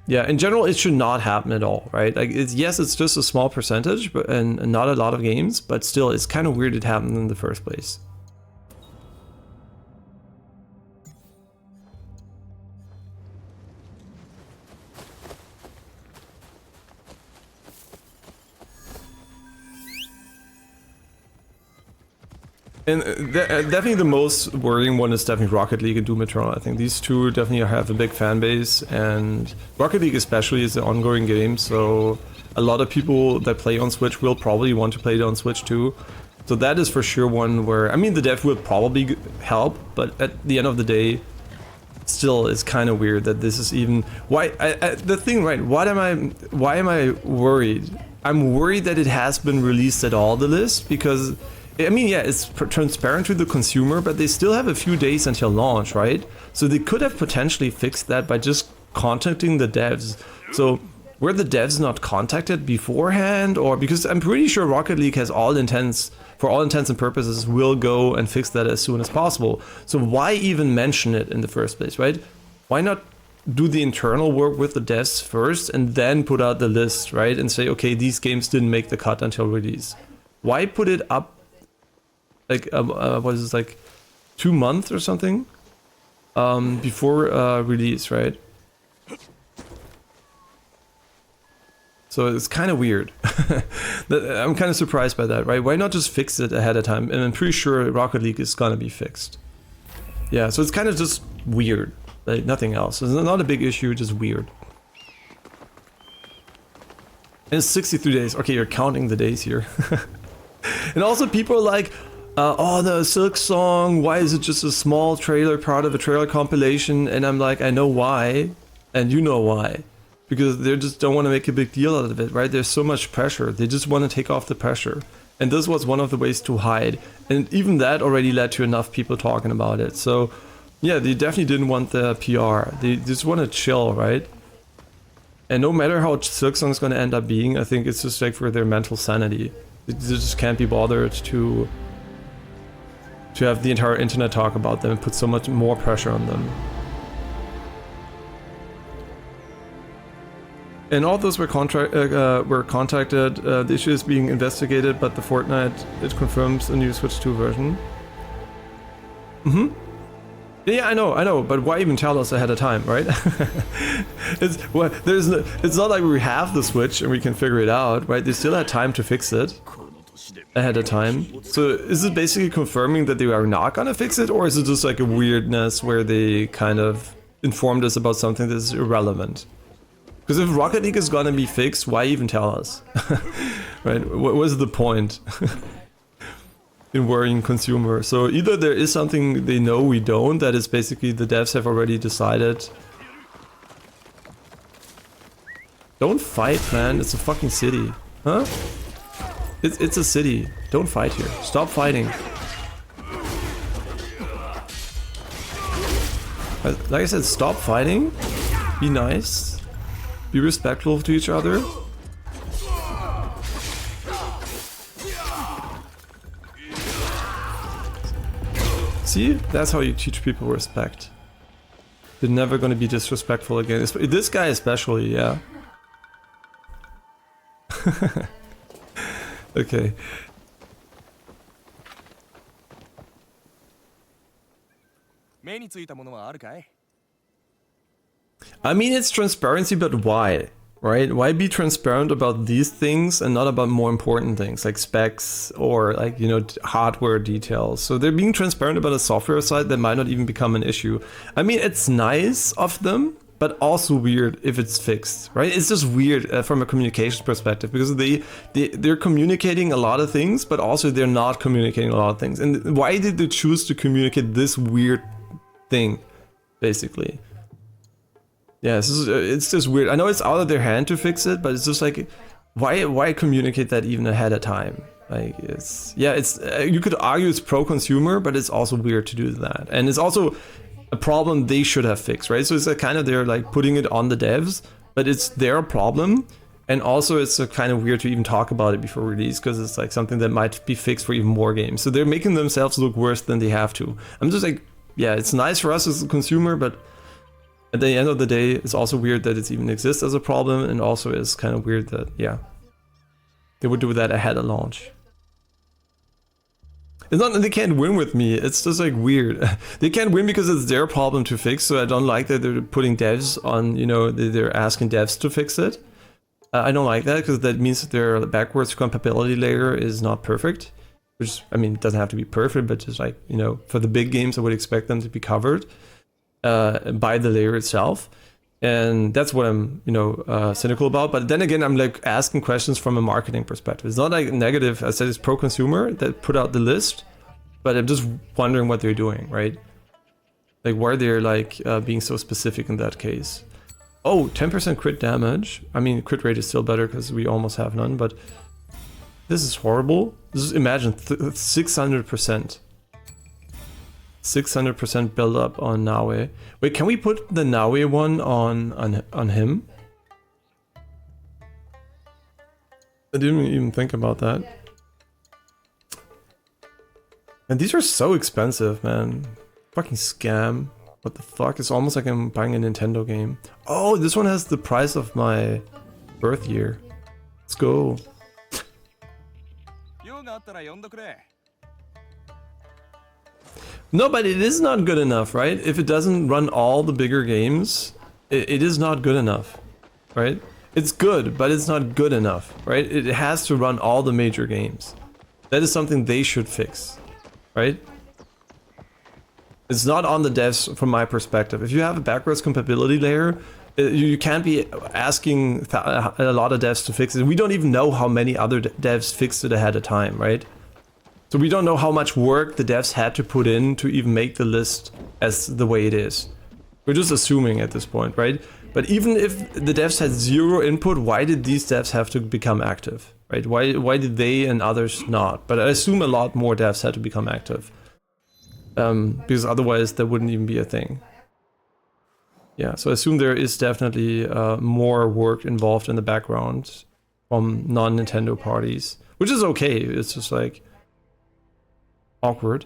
Yeah, in general, it should not happen at all, right? Like, yes, it's just a small percentage, but and not a lot of games, but still, it's kind of weird it happened in the first place. And definitely the most worrying one is definitely Rocket League and Doom Eternal. I think these two definitely have a big fan base, and Rocket League especially is an ongoing game, so a lot of people that play on Switch will probably want to play it on Switch too. So that is for sure one where, I mean, the dev will probably help, but at the end of the day, still it's kind of weird that this is even why. The thing, right? Why am I worried? I'm worried that it has been released at all, the list, because I mean, yeah, it's transparent to the consumer, but they still have a few days until launch, right? So they could have potentially fixed that by just contacting the devs. So were the devs not contacted beforehand, or because I'm pretty sure Rocket League has for all intents and purposes, will go and fix that as soon as possible. So why even mention it in the first place, right? Why not do the internal work with the devs first and then put out the list, right? And say, okay, these games didn't make the cut until release. Why put it up like what is this, like 2 months or something before release, right? So it's kind of weird. I'm kind of surprised by that, right? Why not just fix it ahead of time? And I'm pretty sure Rocket League is gonna be fixed. Yeah, so it's kind of just weird, like nothing else. It's not a big issue, just weird. And it's 63 days. Okay, you're counting the days here. And also people are like, oh, the Silk song, why is it just a small trailer, part of a trailer compilation? And I'm like, I know why, and you know why. Because they just don't want to make a big deal out of it, right? There's so much pressure. They just want to take off the pressure. And this was one of the ways to hide. And even that already led to enough people talking about it. So, yeah, they definitely didn't want the PR. They just want to chill, right? And no matter how Silk Song is going to end up being, I think it's just like for their mental sanity. They just can't be bothered to have the entire internet talk about them and put so much more pressure on them. And all those were contacted. The issue is being investigated, but the Fortnite, it confirms a new Switch 2 version. Yeah, I know, but why even tell us ahead of time, right? It's not like we have the Switch and we can figure it out, right? They still had time to fix it ahead of time. So is it basically confirming that they are not gonna fix it, or is it just like a weirdness where they kind of informed us about something that is irrelevant? Because if Rocket League is gonna be fixed, why even tell us? Right? What was the point in worrying consumers? So either there is something they know we don't, that is basically the devs have already decided. Don't fight, man. It's a fucking city. Huh? It's a city. Don't fight here. Stop fighting. Like I said, stop fighting. Be nice. Be respectful to each other. See? That's how you teach people respect. They're never gonna be disrespectful again. This guy especially, yeah. Okay. I mean, it's transparency, but why? Right? Why be transparent about these things and not about more important things like specs or like, you know, hardware details? So they're being transparent about a software side that might not even become an issue. I mean, it's nice of them, but also weird if it's fixed, right? It's just weird from a communication perspective, because they're communicating a lot of things, but also they're not communicating a lot of things. And why did they choose to communicate this weird thing, basically? Yeah, it's just weird. I know it's out of their hand to fix it, but it's just like, why communicate that even ahead of time? Like, it's you could argue it's pro-consumer, but it's also weird to do that, and it's also a problem they should have fixed, right? So it's like kind of they're like putting it on the devs, but it's their problem, and also it's kind of weird to even talk about it before release, because it's like something that might be fixed for even more games. So they're making themselves look worse than they have to. I'm just like, yeah, it's nice for us as a consumer, but At the end of the day, it's also weird that it even exists as a problem, and also it's kind of weird that, yeah, they would do that ahead of launch. It's not that they can't win with me, it's just like weird. They can't win because it's their problem to fix, so I don't like that they're putting devs on, you know, they're asking devs to fix it. I don't like that because that means that their backwards compatibility layer is not perfect. Which, I mean, it doesn't have to be perfect, but just like, you know, for the big games, I would expect them to be covered by the layer itself. And that's what I'm, you know, cynical about. But then again, I'm like asking questions from a marketing perspective. It's not like negative. I said it's pro-consumer that put out the list, but I'm just wondering what they're doing, right? Like why they're like being so specific in that case. Oh, 10% crit damage. I mean, crit rate is still better because we almost have none, but this is horrible. Just imagine 600%. 600% build up on Naue. Wait, can we put the Naue one on him? I didn't even think about that. And these are so expensive, man. Fucking scam. What the fuck? It's almost like I'm buying a Nintendo game. Oh, this one has the price of my birth year. Let's go. No, but it is not good enough, right? If it doesn't run all the bigger games, it is not good enough, right? It's good, but it's not good enough, right? It has to run all the major games. That is something they should fix, right? It's not on the devs from my perspective. If you have a backwards compatibility layer, you can't be asking a lot of devs to fix it. We don't even know how many other devs fixed it ahead of time, right? So we don't know how much work the devs had to put in to even make the list as the way it is. We're just assuming at this point, right? But even if the devs had zero input, why did these devs have to become active, right? Why did they and others not? But I assume a lot more devs had to become active. Because otherwise there wouldn't even be a thing. Yeah, so I assume there is definitely more work involved in the background from non-Nintendo parties. Which is okay, it's just like awkward.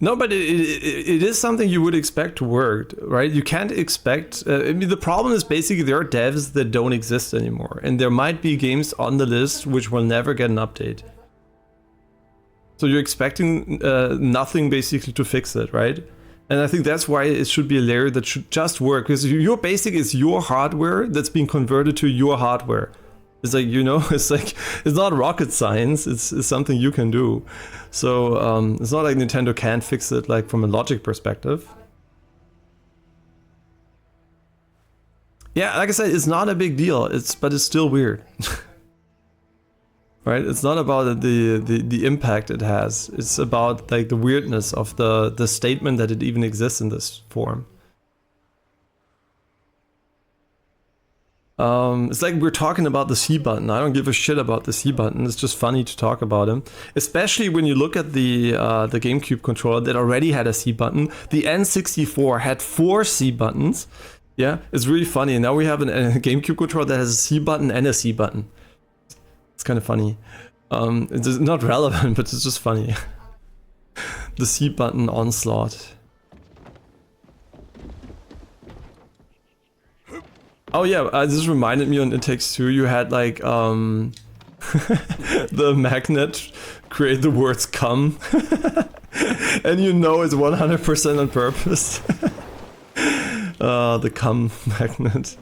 No, but it is something you would expect to work, right? You can't expect... I mean, the problem is basically there are devs that don't exist anymore. And there might be games on the list which will never get an update. So you're expecting nothing basically to fix it, right? And I think that's why it should be a layer that should just work. Because your basic is your hardware that's being converted to your hardware. It's like, you know, it's like, it's not rocket science, it's something you can do. So it's not like Nintendo can't fix it like from a logic perspective. Yeah, like I said, it's not a big deal, but it's still weird. Right? It's not about the impact it has, it's about like the weirdness of the statement that it even exists in this form. It's like we're talking about the C button. I don't give a shit about the C button. It's just funny to talk about him. Especially when you look at the GameCube controller that already had a C button. The N64 had 4 C buttons. Yeah, it's really funny. And now we have a GameCube controller that has a C button and a C button. It's kind of funny. It's not relevant, but it's just funny. The C button onslaught. Oh yeah, this reminded me on It Takes Two, you had like the magnet create the words come. And you know it's 100% on purpose. The come magnet.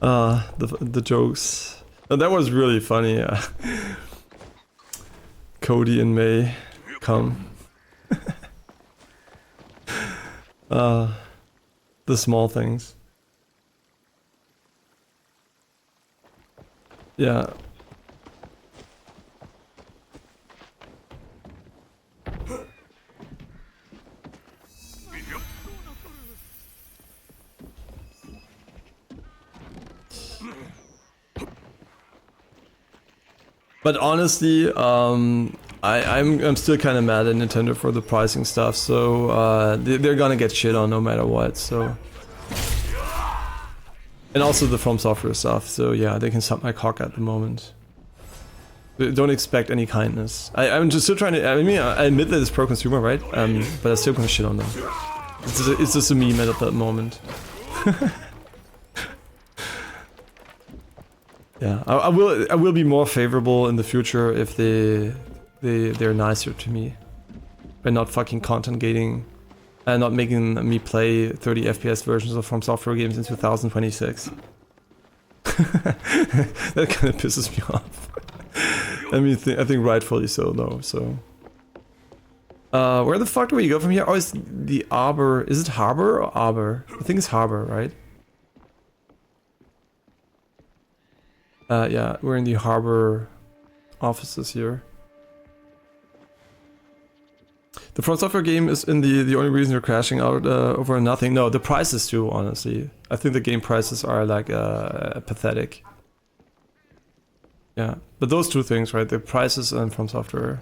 The jokes. And that was really funny, yeah. Cody and May come. The small things. Yeah. But honestly, I'm still kind of mad at Nintendo for the pricing stuff, so they're gonna get shit on no matter what, so... And also the From Software stuff, so yeah, they can suck my cock at the moment. Don't expect any kindness. I'm just still trying to. I mean, I admit that it's pro-consumer, right? But I'm still gonna shit on them. It's just a meme at that moment. Yeah, I will be more favorable in the future if they're nicer to me, by not fucking content gating, and not making me play 30 FPS versions of From Software games in 2026. That kind of pisses me off. I mean, I think rightfully so, though. So, where the fuck do we go from here? Oh, it's the Arbor. Is it Harbor or Arbor? I think it's Harbor, right? Yeah, we're in the Harbor offices here. The From Software game is in the only reason you're crashing out over nothing. No, the prices too, honestly. I think the game prices are like pathetic. Yeah, but those two things, right? The prices and From Software.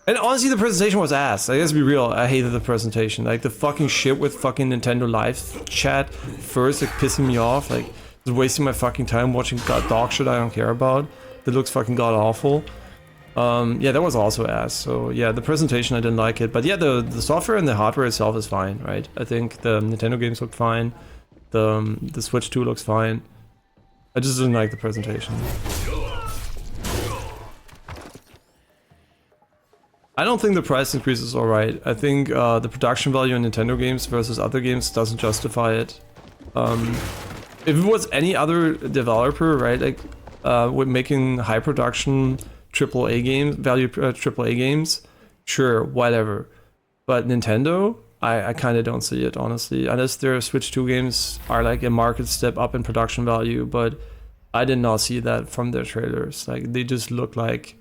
And honestly, the presentation was ass. Like, let's be real, I hated the presentation. Like, the fucking shit with fucking Nintendo Live chat first, like, pissing me off. Like, just wasting my fucking time watching dog shit I don't care about. That looks fucking god awful. Yeah, that was also ass. So yeah, the presentation, I didn't like it. But yeah, the software and the hardware itself is fine, right? I think the Nintendo games look fine. The Switch 2 looks fine. I just didn't like the presentation. I don't think the price increase is alright. I think the production value in Nintendo games versus other games doesn't justify it. If it was any other developer, right, like with making high production AAA games, AAA games, sure, whatever. But Nintendo, I kind of don't see it, honestly. Unless their Switch 2 games are like a market step up in production value, but I did not see that from their trailers. Like, they just look like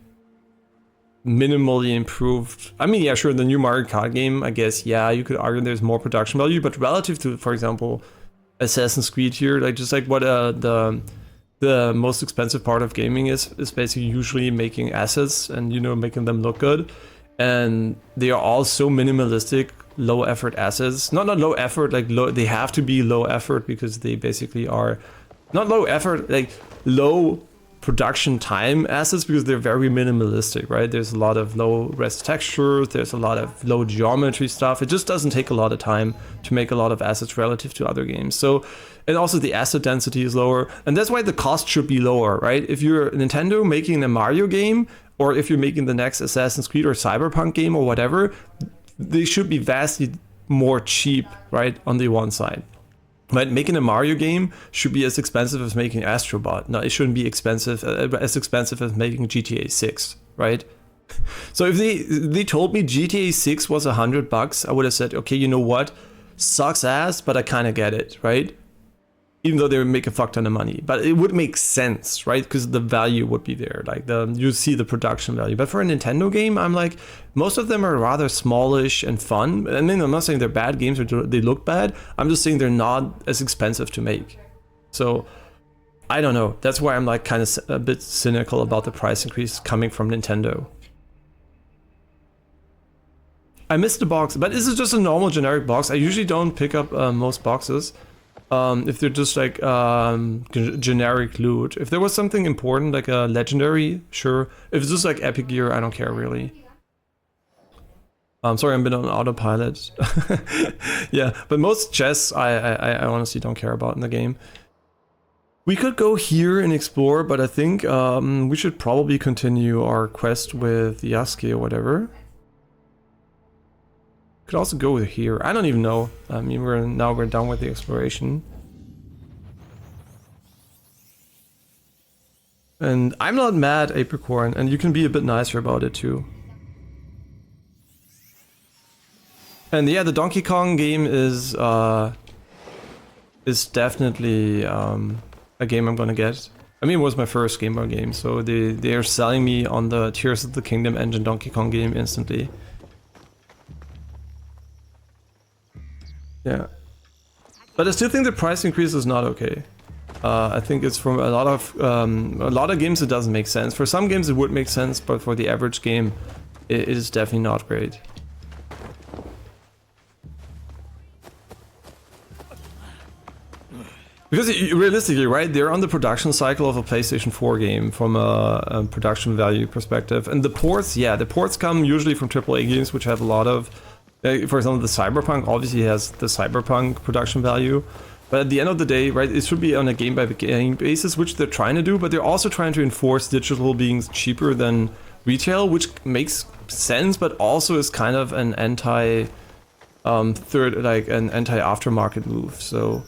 minimally improved. I mean, yeah, sure, the new Mario Kart game, I guess, yeah, you could argue there's more production value, but relative to, for example, Assassin's Creed here, like, just like what the most expensive part of gaming is basically usually making assets and, you know, making them look good. And they are all so minimalistic, low effort assets. Not low effort, like low, they have to be low effort because they basically are not low effort, like low production time assets because they're very minimalistic, right? There's a lot of low res textures, there's a lot of low geometry stuff. It just doesn't take a lot of time to make a lot of assets relative to other games. So, and also the asset density is lower, and that's why the cost should be lower, right? If you're Nintendo making a Mario game, or if you're making the next Assassin's Creed or Cyberpunk game or whatever, they should be vastly more cheap, right, on the one side. Right, making a Mario game should be as expensive as making Astrobot. No, it shouldn't be expensive as expensive as making GTA 6, right? So if they told me GTA 6 was $100, I would have said, okay, you know what? Sucks ass, but I kind of get it, right? Even though they would make a fuck ton of money, but it would make sense, right? Because the value would be there, like you see the production value. But for a Nintendo game, I'm like, most of them are rather smallish and fun. I mean, I'm not saying they're bad games or they look bad. I'm just saying they're not as expensive to make. So I don't know. That's why I'm like kind of a bit cynical about the price increase coming from Nintendo. I missed the box, but this is just a normal generic box. I usually don't pick up most boxes. If they're just like generic loot. If there was something important, like a legendary, sure. If it's just like epic gear, I don't care really. I'm sorry, I've been on autopilot. Yeah, but most chests I honestly don't care about in the game. We could go here and explore, but I think we should probably continue our quest with Yasuke or whatever. Could also go here. I don't even know. I mean, we're done with the exploration. And I'm not mad, Apricorn, and you can be a bit nicer about it too. And yeah, the Donkey Kong game is definitely a game I'm gonna get. I mean, it was my first Game Boy game, so they are selling me on the Tears of the Kingdom engine Donkey Kong game instantly. Yeah, but I still think the price increase is not okay. I think it's from a lot of games it doesn't make sense. For some games it would make sense, but for the average game, it is definitely not great. Because realistically, right, they're on the production cycle of a PlayStation 4 game from a production value perspective. And the ports, yeah, the ports come usually from AAA games, which have a lot of, for example, the Cyberpunk obviously has the Cyberpunk production value. But at the end of the day, right, it should be on a game-by-game basis, which they're trying to do, but they're also trying to enforce digital being cheaper than retail, which makes sense, but also is kind of an anti-aftermarket move, so...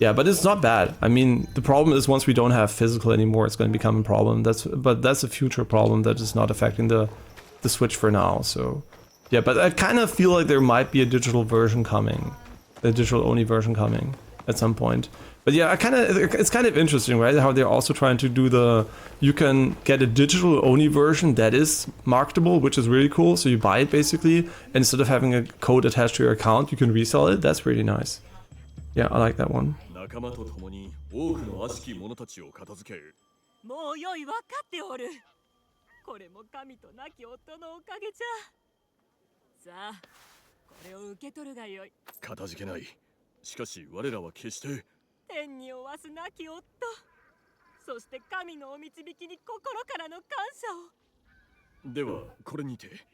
Yeah, but it's not bad. I mean, the problem is once we don't have physical anymore, it's going to become a problem. But that's a future problem that is not affecting the Switch for now. So, yeah, but I kind of feel like there might be a digital version coming, a digital-only version coming at some point. But yeah, it's kind of interesting, right? How they're also trying to do you can get a digital-only version that is marketable, which is really cool. So you buy it basically, and instead of having a code attached to your account, you can resell it. That's pretty nice. Yeah, I like that one. 仲間と共に多くの悪しき者たちを片付ける。もうよい、分かっておる。これも神と亡き夫のおかげじゃ。さあ、これを受け取るがよい。片付けない。しかし我らは決して天に負わす亡き夫、そして神のお導きに心からの感謝を。ではこれにて。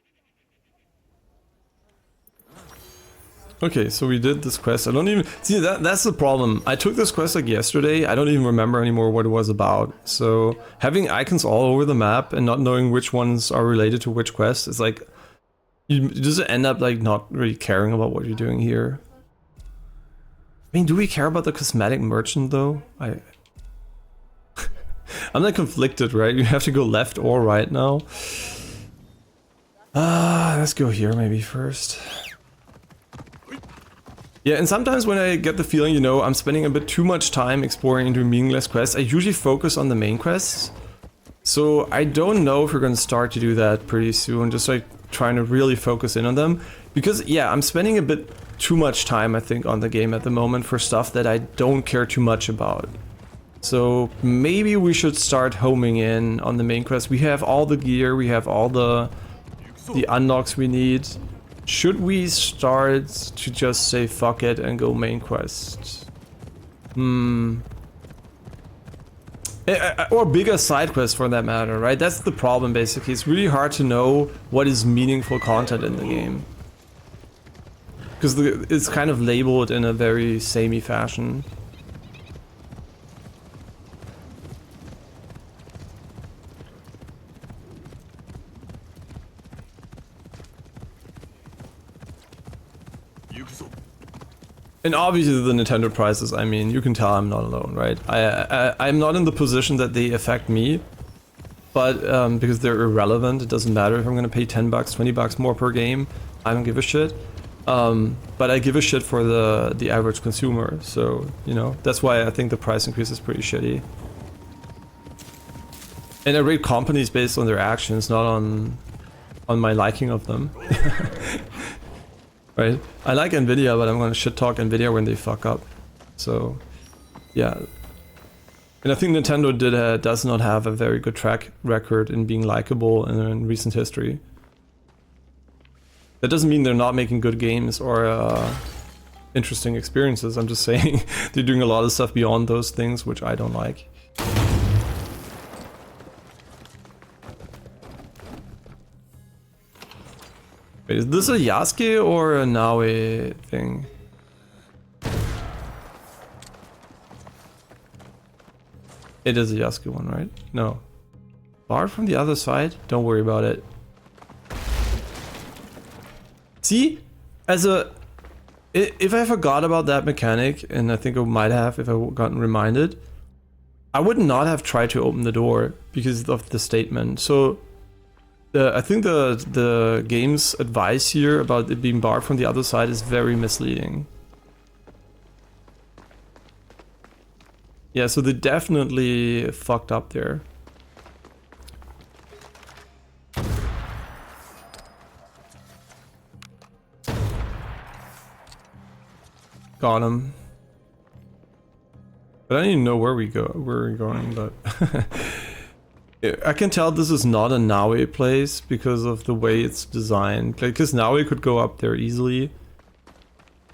Okay, so we did this quest. I don't even... See, that's the problem. I took this quest like yesterday. I don't even remember anymore what it was about. So having icons all over the map and not knowing which ones are related to which quest is like... You just end up like not really caring about what you're doing here. I mean, do we care about the cosmetic merchant though? I'm like conflicted, right? You have to go left or right now. Let's go here maybe first. Yeah, and sometimes when I get the feeling, you know, I'm spending a bit too much time exploring into meaningless quests, I usually focus on the main quests. So I don't know if we're gonna start to do that pretty soon, just like trying to really focus in on them. Because yeah, I'm spending a bit too much time, I think, on the game at the moment for stuff that I don't care too much about. So maybe we should start homing in on the main quest. We have all the gear, we have all the unlocks we need. Should we start to just say fuck it and go main quest? Or bigger side quests for that matter, right? That's the problem basically. It's really hard to know what is meaningful content in the game. Because it's kind of labeled in a very samey fashion. And obviously the Nintendo prices, I mean, you can tell I'm not alone, right? I'm not in the position that they affect me, but because they're irrelevant, it doesn't matter if I'm gonna pay 10 bucks, 20 bucks more per game, I don't give a shit. But I give a shit for the average consumer, so, you know, that's why I think the price increase is pretty shitty. And I rate companies based on their actions, not on my liking of them. Right? I like Nvidia, but I'm gonna shit talk Nvidia when they fuck up. So, yeah. And I think Nintendo does not have a very good track record in being likable in recent history. That doesn't mean they're not making good games or interesting experiences. I'm just saying they're doing a lot of stuff beyond those things, which I don't like. Wait, is this a Yasuke or a Naue thing? It is a Yasuke one, right? No. Bar from the other side? Don't worry about it. See? If I forgot about that mechanic, and I think I might have if I gotten reminded, I would not have tried to open the door because of the statement. So I think the game's advice here about it being barred from the other side is very misleading. Yeah, so they definitely fucked up there. Got him. But I don't even know where we're going, but I can tell this is not a Naue place because of the way it's designed. Because Naue could go up there easily.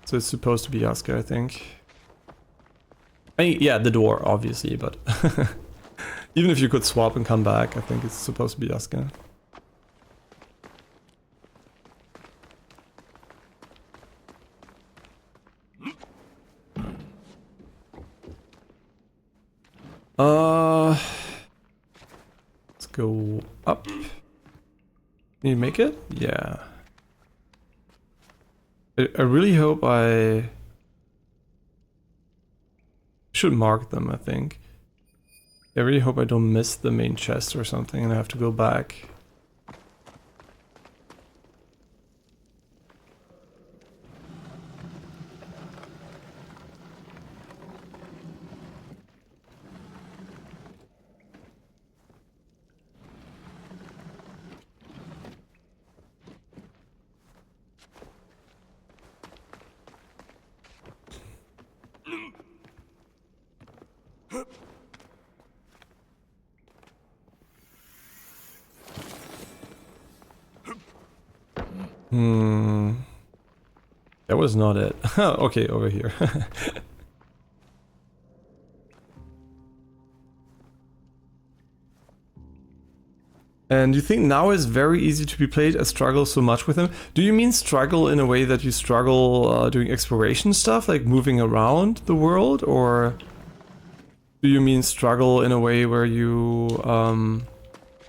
So it's supposed to be Yasuke, I think. I mean, yeah, the door, obviously, but even if you could swap and come back, I think it's supposed to be Asuka. Let's go up. Can you make it? Yeah. I really hope I should mark them, I think. I really hope I don't miss the main chest or something and I have to go back. That was not it. Okay, over here. And you think now is very easy to be played? I struggle so much with him. Do you mean struggle in a way that you struggle doing exploration stuff, like moving around the world? Or do you mean struggle in a way where you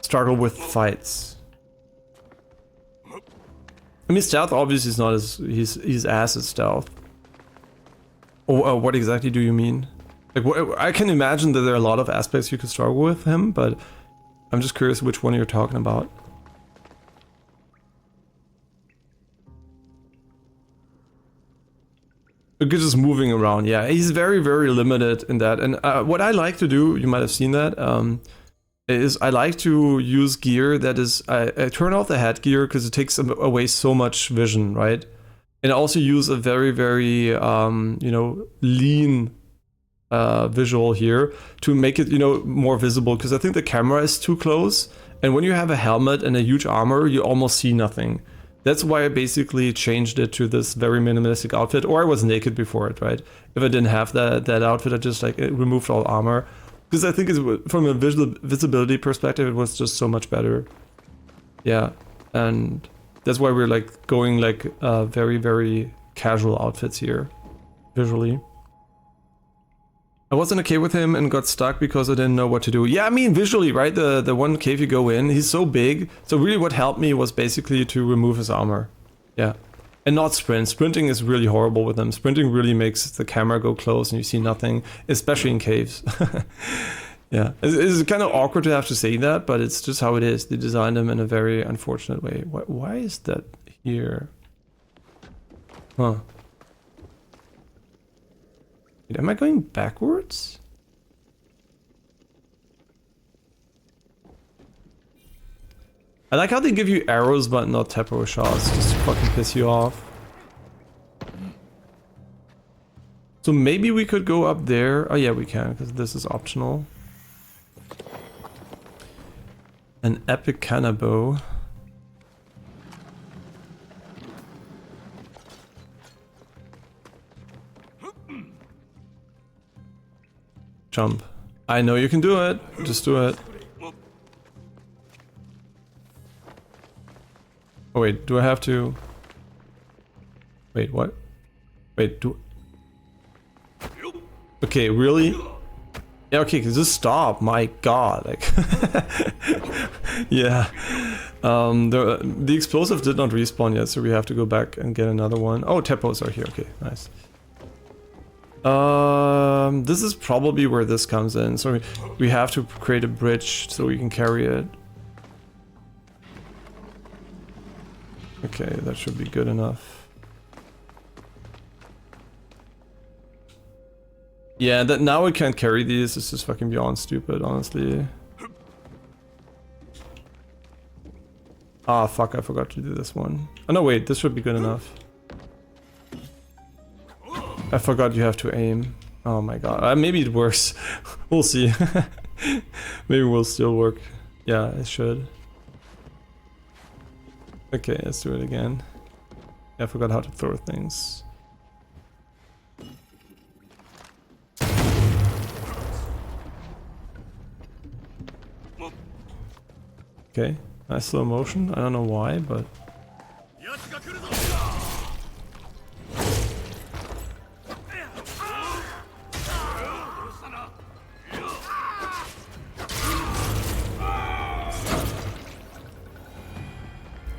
struggle with fights? I mean, stealth obviously is not as... he's ass at stealth. Oh, what exactly do you mean? Like, I can imagine that there are a lot of aspects you could struggle with him, but I'm just curious which one you're talking about. Because just moving around, yeah, he's very, very limited in that. And what I like to do, you might have seen that, is I like to use gear that is, I turn off the headgear because it takes away so much vision, right? And I also use a very, very, you know, lean visual here to make it, you know, more visible, because I think the camera is too close. And when you have a helmet and a huge armor, you almost see nothing. That's why I basically changed it to this very minimalistic outfit, or I was naked before it, right? If I didn't have that outfit, I just like removed all armor. Because I think from a visibility perspective, it was just so much better. Yeah, and that's why we're like going like very, very casual outfits here, visually. I was in a cave with him and got stuck because I didn't know what to do. Yeah, I mean visually, right? The one cave you go in, he's so big. So really what helped me was basically to remove his armor. Yeah. And not sprint. Sprinting is really horrible with them. Sprinting really makes the camera go close and you see nothing, especially in caves. Yeah, it's kind of awkward to have to say that, but it's just how it is. They designed them in a very unfortunate way. Why is that here? Huh. Wait, am I going backwards? I like how they give you arrows but not tempo shots, just to fucking piss you off. So maybe we could go up there. Oh yeah, we can, because this is optional. An epic cannabo. Jump. I know you can do it. Just do it. Oh wait, do I have to... Wait, what? Wait, do... Okay, really? Yeah, okay, just stop, my god, like... Yeah. The explosive did not respawn yet, so we have to go back and get another one. Oh, tepos are here, okay, nice. This is probably where this comes in, so we have to create a bridge so we can carry it. Okay, that should be good enough. Yeah, that now we can't carry these. This is fucking beyond stupid, honestly. Ah, fuck, I forgot to do this one. Oh no, wait, this should be good enough. I forgot you have to aim. Oh my god, maybe it works. We'll see. Maybe it will still work. Yeah, it should. Okay, let's do it again. I forgot how to throw things. Okay, nice slow motion. I don't know why, but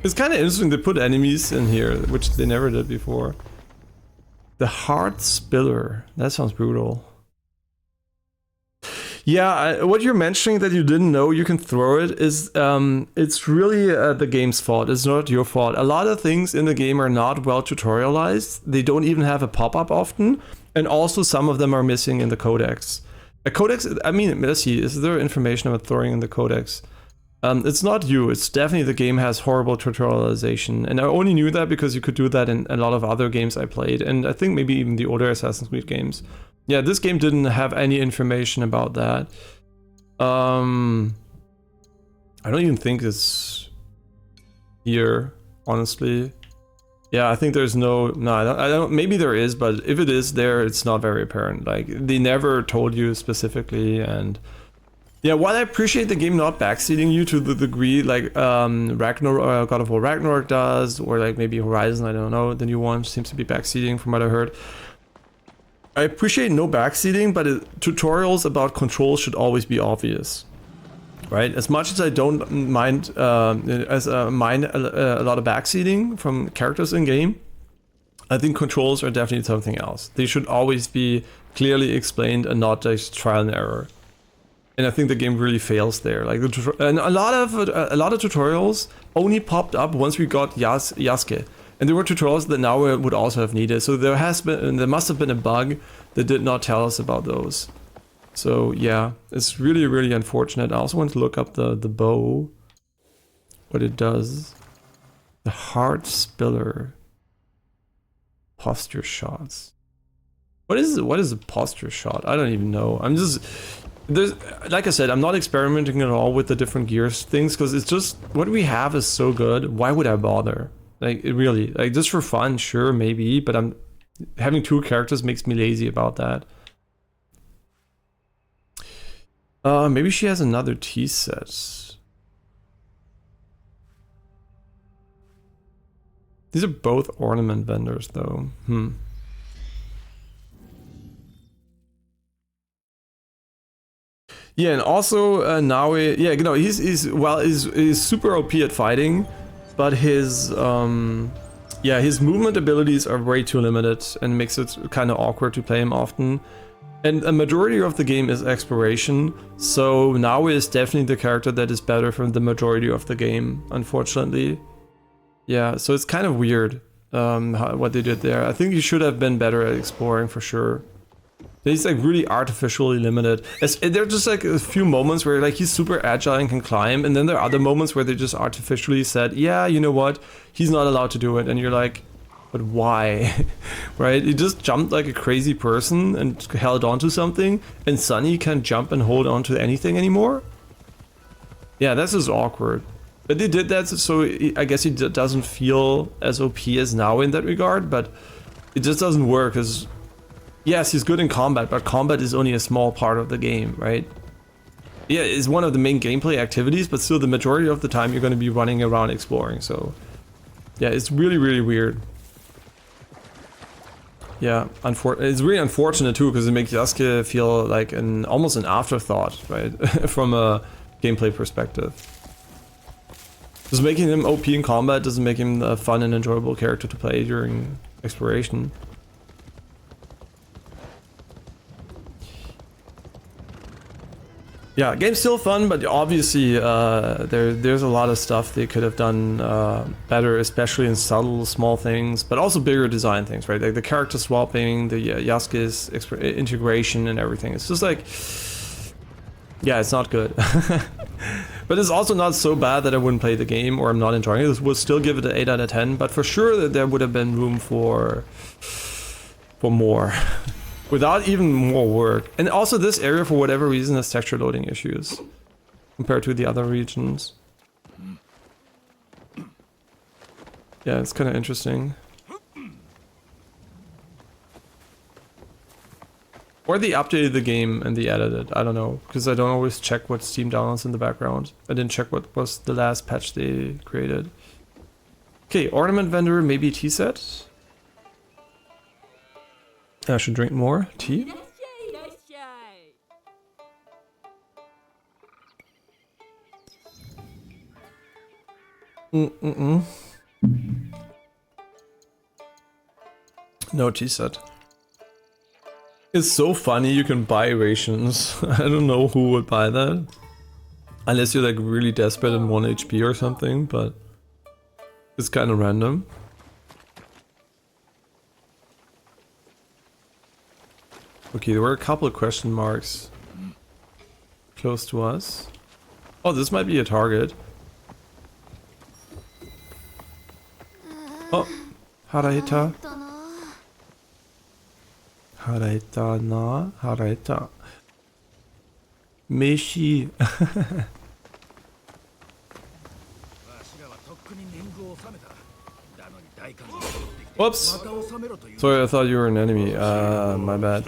it's kind of interesting to put enemies in here, which they never did before. The Heart Spiller. That sounds brutal. Yeah, what you're mentioning that you didn't know you can throw it is, it's really the game's fault. It's not your fault. A lot of things in the game are not well tutorialized. They don't even have a pop-up often. And also some of them are missing in the codex. A codex, I mean, let's see, is there information about throwing in the codex? It's not you, it's definitely the game has horrible tutorialization. And I only knew that because you could do that in a lot of other games I played. And I think maybe even the older Assassin's Creed games. Yeah, this game didn't have any information about that. I don't even think it's here, honestly. Yeah, I think there's no, I don't, maybe there is, but if it is there, it's not very apparent. Like, they never told you specifically, and yeah, while I appreciate the game not backseating you to the degree like Ragnarok, God of War Ragnarok does, or like maybe Horizon, I don't know, the new one seems to be backseating from what I heard. I appreciate no backseating, but tutorials about controls should always be obvious, right? As much as I don't mind, a lot of backseating from characters in game, I think controls are definitely something else. They should always be clearly explained and not just trial and error. And I think the game really fails there. Like, and a lot of tutorials only popped up once we got Yasuke. And there were tutorials that now would also have needed. So there must have been a bug that did not tell us about those. So yeah, it's really, really unfortunate. I also want to look up the bow, what it does. The Heart Spiller. Posture shots. What is a posture shot? I don't even know. I'm just, like I said, I'm not experimenting at all with the different gears things because it's just what we have is so good. Why would I bother? Like, it really, like, just for fun, sure, maybe, but having two characters makes me lazy about that. Maybe she has another tea set. These are both ornament vendors, though. Yeah, and also now, yeah, you know, he's super OP at fighting, but his his movement abilities are way too limited and makes it kind of awkward to play him often. And a majority of the game is exploration, so now is definitely the character that is better from the majority of the game, unfortunately. Yeah, so it's kind of weird what they did there. I think you should have been better at exploring for sure. He's like really artificially limited. There are just like a few moments where like he's super agile and can climb, and then there are other moments where they just artificially said, yeah, you know what, he's not allowed to do it, and you're like, but why? Right? He just jumped like a crazy person and held on to something, and Sunny can't jump and hold on to anything anymore? Yeah, that's just awkward. But they did that so I guess he doesn't feel as OP as now in that regard, but it just doesn't work because yes, he's good in combat, but combat is only a small part of the game, right? Yeah, it's one of the main gameplay activities, but still the majority of the time you're going to be running around exploring, so yeah, it's really, really weird. Yeah, it's really unfortunate too, because it makes Yasuke feel like almost an afterthought, right? From a gameplay perspective. Just making him OP in combat doesn't make him a fun and enjoyable character to play during exploration. Yeah, game's still fun, but obviously there's a lot of stuff they could have done better, especially in subtle, small things, but also bigger design things, right? Like the character swapping, the Yasuke's integration and everything. It's just like, yeah, it's not good. But it's also not so bad that I wouldn't play the game or I'm not enjoying it. I would still give it an 8 out of 10, but for sure there would have been room for more. Without even more work. And also this area, for whatever reason, has texture loading issues compared to the other regions. Yeah, it's kind of interesting. Or they updated the game and they added it. I don't know, because I don't always check what Steam downloads in the background. I didn't check what was the last patch they created. Okay, ornament vendor, maybe tea set. I should drink more tea. No tea set. It's so funny you can buy rations. I don't know who would buy that. Unless you're like really desperate and 1 HP or something, but it's kind of random. Okay, there were a couple of question marks close to us. Oh, this might be a target. Oh, Haraita. Haraita na, Haraita. Meshi. Whoops! Sorry, I thought you were an enemy. My bad.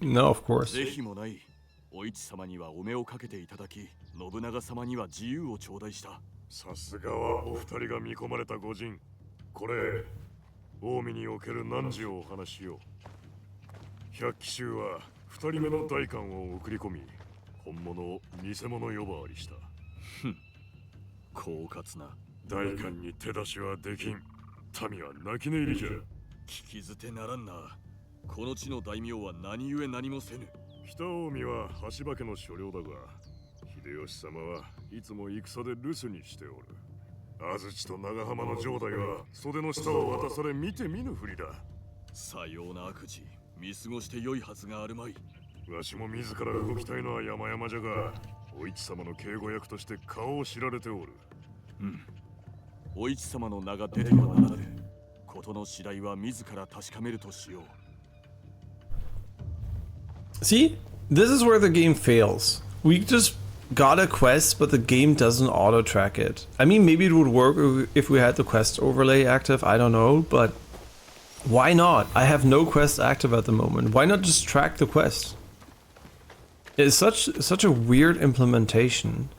No, of course. お市様にはお目をかけていただき、信長様には自由を頂戴した。さすがはお二人が見込まれた御仁。これ、近江における汝をお話しよう。百騎衆は二人目の代官を送り込み、本物を偽物呼ばわりした。ふん、狡猾な。代官に手出しはできん。民は泣き寝入りじゃ。聞き捨てならんな。この地の大名は何故何もせぬ。北近江は橋場家の所領だが、秀吉様はいつも戦で留守にしておる。安土と長浜の城代は袖の下を渡され見て見ぬふりだ。さような悪事、見過ごして良いはずがあるまい。わしも自ら動きたいのは山々じゃが、お市様の警護役として顔を知られておる。うん。お市様の名が出てはならぬ。ことの次第は自ら確かめるとしよう。See? This is where the game fails. We just got a quest, but the game doesn't auto-track it. I mean, maybe it would work if we had the quest overlay active, I don't know, but why not? I have no quest active at the moment. Why not just track the quest? It's such a weird implementation.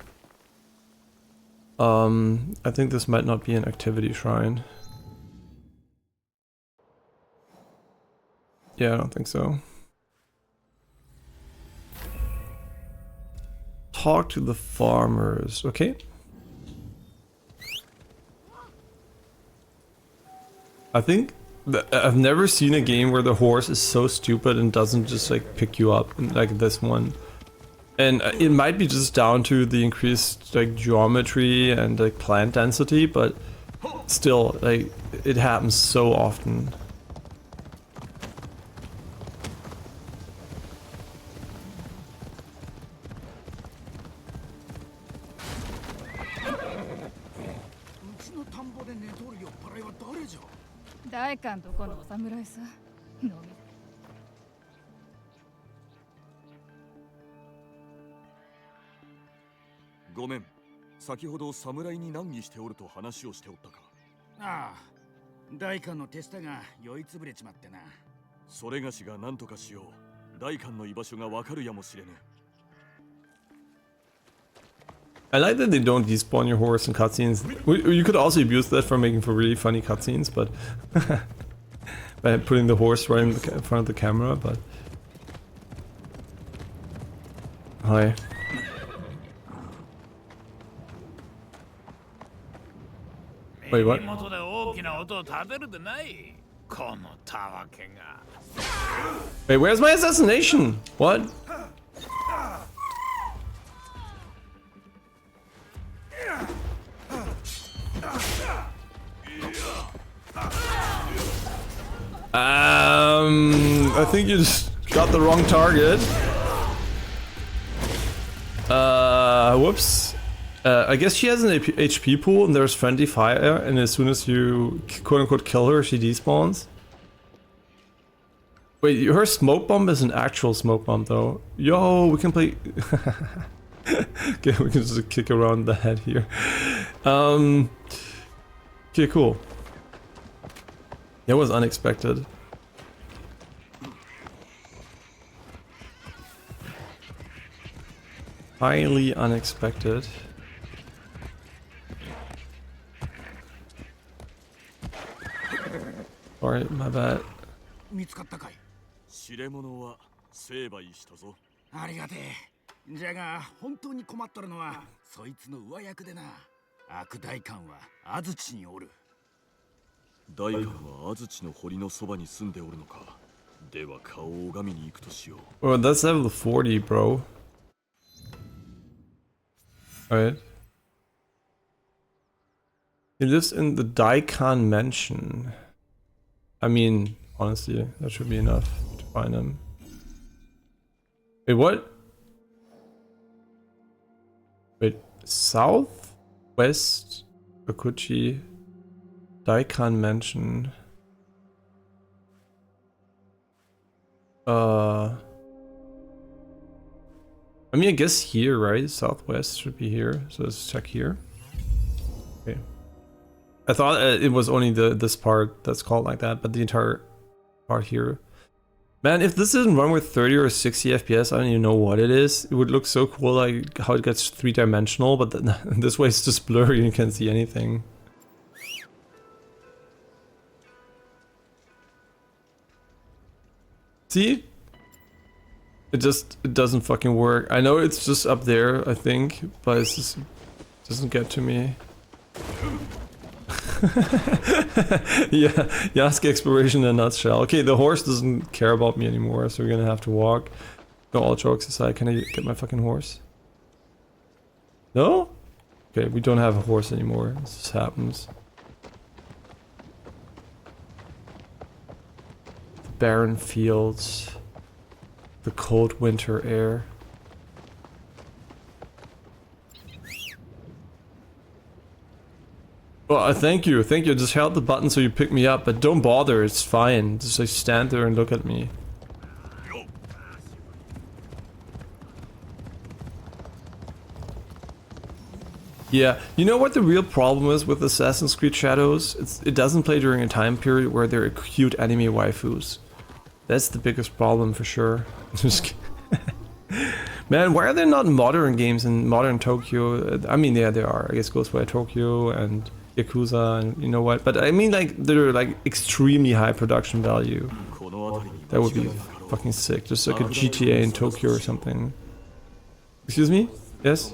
I think this might not be an activity shrine. Yeah, I don't think so. Talk to the farmers, okay? I think I've never seen a game where the horse is so stupid and doesn't just like pick you up like this one. And it might be just down to the increased like geometry and like plant density, but still, like, it happens so often. Gomen, 先ほど侍に難儀しておると話をしておったか。ああ、代官の手下が酔いつぶれちまってな。それがしが何とかしよう。代官の居場所がわかるやもしれぬ。I like that they don't despawn your horse in cutscenes. You could also abuse that for making for really funny cutscenes, but by putting the horse right in front of the camera, but... Hi. Wait, what? Wait, where's my assassination? What? I think you just got the wrong target. Whoops. I guess she has an HP pool and there's friendly fire, and as soon as you quote-unquote kill her, she despawns. Wait, her smoke bomb is an actual smoke bomb though. Yo, we can play... Okay, we can just kick around the head here. Okay, cool. That was unexpected. Highly unexpected. Sorry, my bad. 見つかったかい。知れ者は成敗したぞ。ありがてえ。じゃが本当に困っとるのはそいつの上役でな。悪代官は安土におる。代官は安土の堀のそばに住んでおるのか。では顔を拝みに行くとしよう。Well, that's level 40, bro. Alright. He lives in the Daikon Mansion. I mean, honestly, that should be enough to find him. Wait, what? Wait, southwest Okuchi Daikon Mansion. I mean, I guess here, right? Southwest should be here. So let's check here. Okay. I thought it was only this part that's called like that, but the entire part here. Man, if this didn't run with 30 or 60 FPS, I don't even know what it is. It would look so cool, like how it gets three-dimensional, but then, this way it's just blurry and you can't see anything. See? It doesn't fucking work. I know it's just up there, I think, but it just doesn't get to me. Yeah, Yasuke exploration in a nutshell. Okay, the horse doesn't care about me anymore, so we're gonna have to walk. No, all jokes aside, can I get my fucking horse? No? Okay, we don't have a horse anymore. This just happens. The barren fields. The cold winter air. Well, thank you. Just held the button so you pick me up, but don't bother, it's fine. Just like stand there and look at me. Yeah, you know what the real problem is with Assassin's Creed Shadows? It doesn't play during a time period where there are cute anime waifus. That's the biggest problem for sure. Just man, why are there not modern games in modern Tokyo? I mean, yeah, there are. I guess Ghostwire Tokyo and Yakuza and you know what. But I mean, like, they're like extremely high production value. That would be fucking sick. Just like a GTA in Tokyo or something. Excuse me? Yes?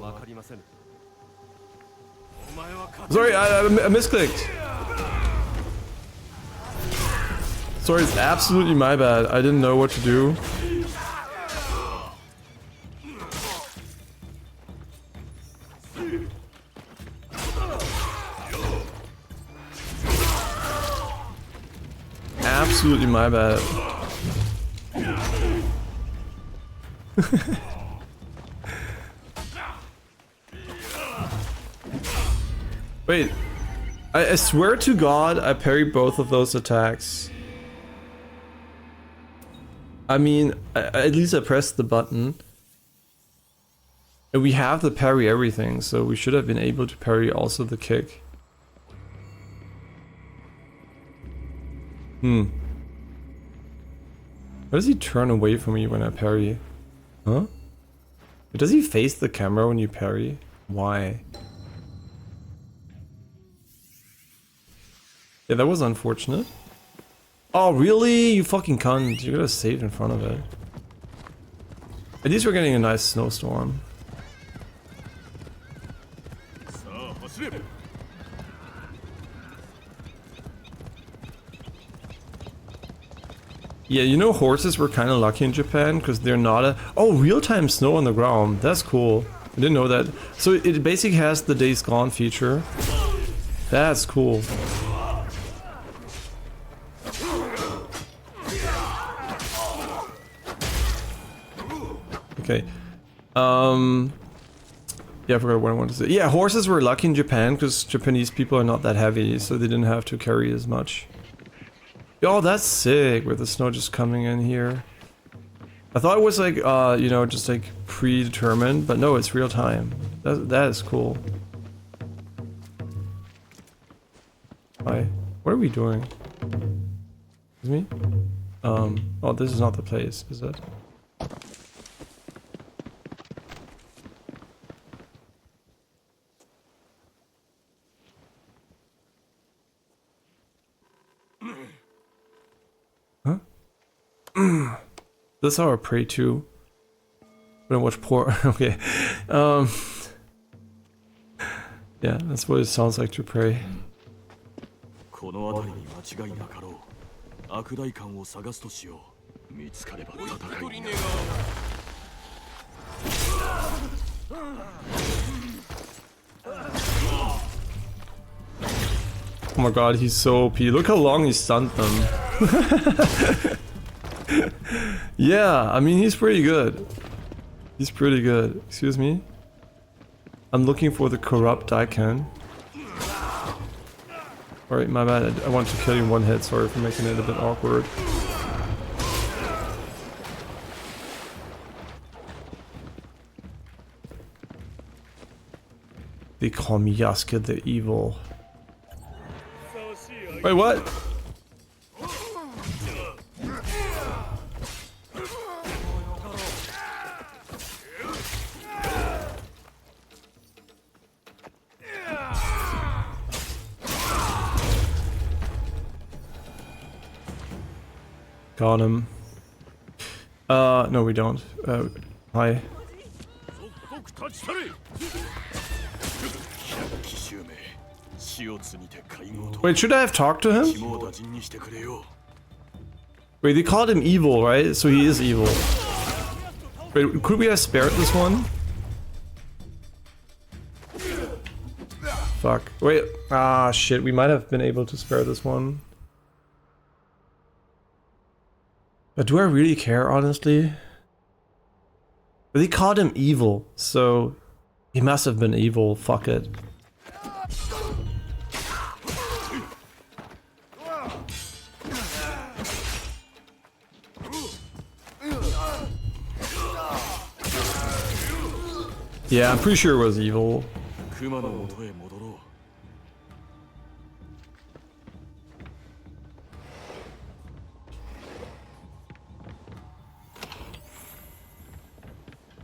Sorry, I misclicked. Sorry, it's absolutely my bad. I didn't know what to do. Absolutely my bad. Wait, I swear to God, I parried both of those attacks. I mean, at least I pressed the button. And we have to parry everything, so we should have been able to parry also the kick. Why does he turn away from me when I parry? Huh? Does he face the camera when you parry? Why? Yeah, that was unfortunate. Oh, really? You fucking cunt. You gotta save in front of it. At least we're getting a nice snowstorm. Yeah, you know, horses were kind of lucky in Japan because they're not a... Oh, real-time snow on the ground. That's cool. I didn't know that. So it basically has the Days Gone feature. That's cool. Okay. Yeah, I forgot what I wanted to say. Yeah, horses were lucky in Japan because Japanese people are not that heavy, so they didn't have to carry as much. Oh, that's sick with the snow just coming in here. I thought it was like, you know, just like predetermined, but no, it's real time. That is cool. Hi. What are we doing? Excuse me? Oh, this is not the place, is it? Huh? That's how I pray too. When I watch porn. Okay. Yeah, that's what it sounds like to pray. この辺りに間違いなかろう。悪代官を探すとしよう。見つかれば戦いになる。Oh my god, he's so OP. Look how long he stunned them. Yeah, I mean, he's pretty good. He's pretty good. Excuse me? I'm looking for the corrupt icon. Alright, my bad. I want to kill you in one hit. Sorry for making it a bit awkward. They call me Yasuke the Evil. Wait, what? Got him. No we don't. Hi. Wait, should I have talked to him? Wait, they called him evil, right? So he is evil. Wait, could we have spared this one? Fuck. Wait. Ah, shit. We might have been able to spare this one. But do I really care, honestly? But they called him evil, so he must have been evil. Fuck it. Yeah, I'm pretty sure it was evil.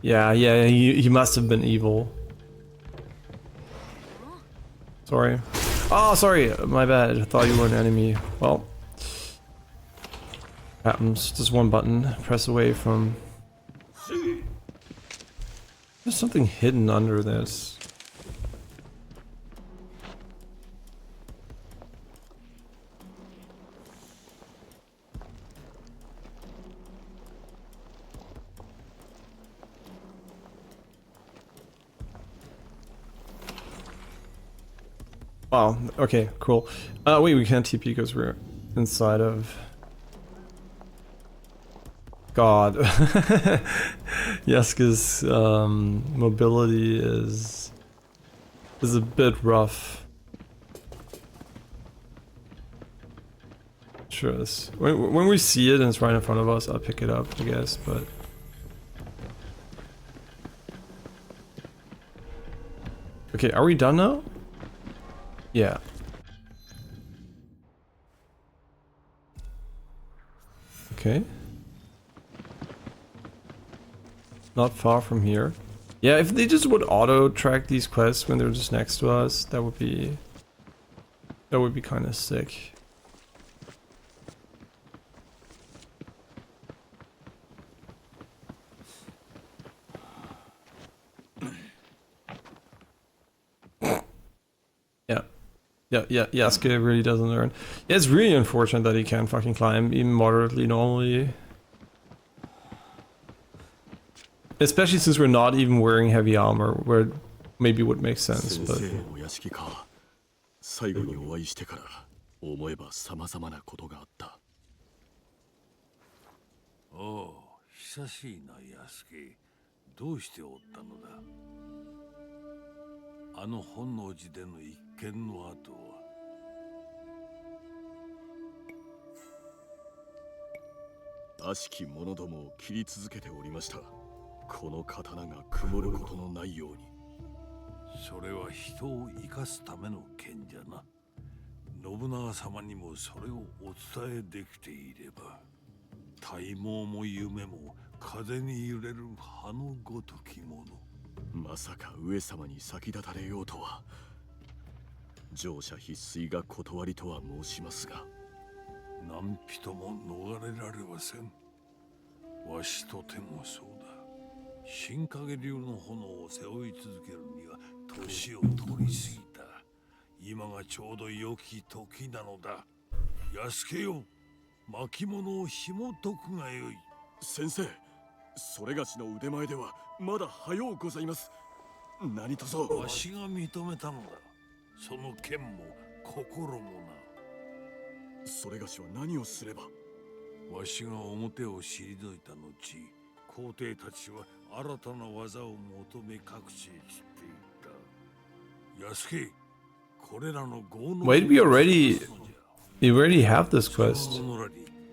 Yeah, he must have been evil. Sorry. Oh, sorry, my bad. I thought you were an enemy. Well, happens. Just one button. Press away from. There's something hidden under this. Wow, okay, cool. Wait, we can't TP because we're inside of... God. Yasuke's mobility is a bit rough. Sure, this, when we see it and it's right in front of us, I'll pick it up, I guess, but... Okay, are we done now? Yeah. Okay. Not far from here. Yeah, if they just would auto-track these quests when they're just next to us, that would be kind of sick. Yeah, Yasuke really doesn't learn. Yeah, it's really unfortunate that he can't fucking climb, even moderately normally. Especially since we're not even wearing heavy armor, where it maybe would make sense, but... 最後にお会いしてから思えば様々なことがあった。おう、久しいな、ヤスケ。どうしておったのだ。あの本能寺での一件の後は。悪しき者どもを切り続けておりました。この刀が曇ることのないように。それは人を生かすための剣じゃな。信長様にもそれをお伝えできていれば、体毛も夢も風に揺れる葉のごときもの。まさか上様に先立たれようとは。乗車必須が断りとは申しますが、何人も逃れられません。わしとてもそうだ。新影流の炎を背負い続けるには年を取りすぎた。今がちょうど良き時なのだ。安家よ、巻物を紐解くがよい。先生、それがしの腕前ではまだ早うございます。何とぞ。わしが認めたのだ。その剣も心もな。それがしは何をすれば。わしが表を退いた後、皇帝たちは新たな技を求め各地へ散っていった。安家、これらの豪の Wait, we already have this quest.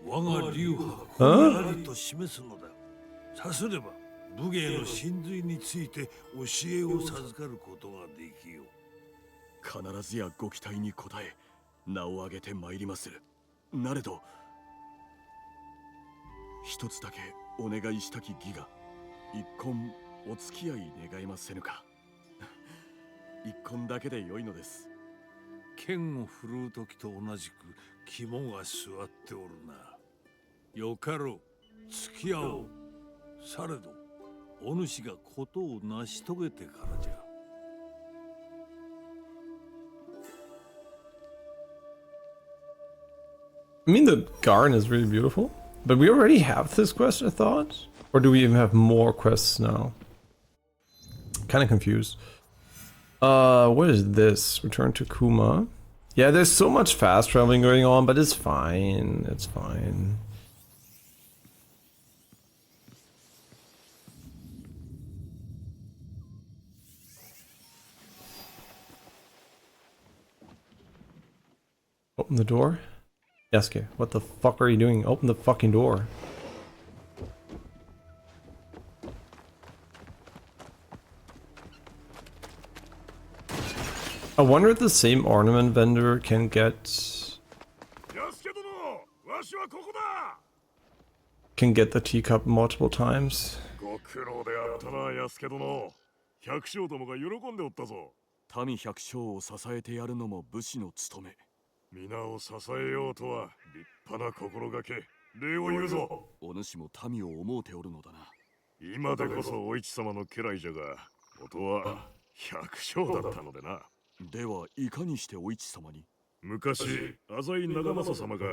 我が流派こありと示すのだ。さすれば武芸の真髄について教えを授かることができよう。必ずやご期待に応え名を挙げてまいりまする。なれど一つだけお願いしたき儀が、一献お付き合い願いませぬか。一献だけで良いのです。剣を振るう時と同じく肝が据わっておるな。よかろう、付き合おう。されどお主がことを成し遂げてからじゃ。I mean, the garden is really beautiful, but we already have this quest, I thought? Or do we even have more quests now? Kind of confused. What is this? Return to Kuma. Yeah, there's so much fast traveling going on, but it's fine. It's fine. Open the door. Yasuke, what the fuck are you doing? Open the fucking door. I wonder if the same ornament vendor can get the teacup multiple times. ご苦労であったな、安家殿。百姓どもが喜んでおったぞ。民百姓を支えてやるのも武士の務め。皆を支えようとは立派な心がけ。礼を言うぞ。お主も民を思うておるのだな。今でこそお市様の家来じゃが、元は百姓だったのでな。ではいかにしてお市様に？昔、浅井長政様が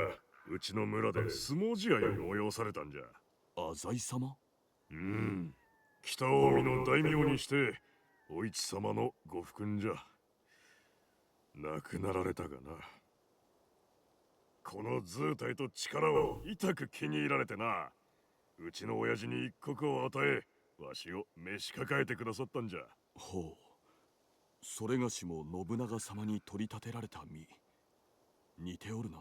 うちの村で相撲試合を催されたんじゃ。浅井様？北近江の大名にしてお市様のご夫君じゃ。亡くなられたがな。この図体と力を痛く気に入られてな。うちの親父に一国を与え、わしを召し抱えてくださったんじゃ。ほう。それがしも信長様に取り立てられた身。似ておるな。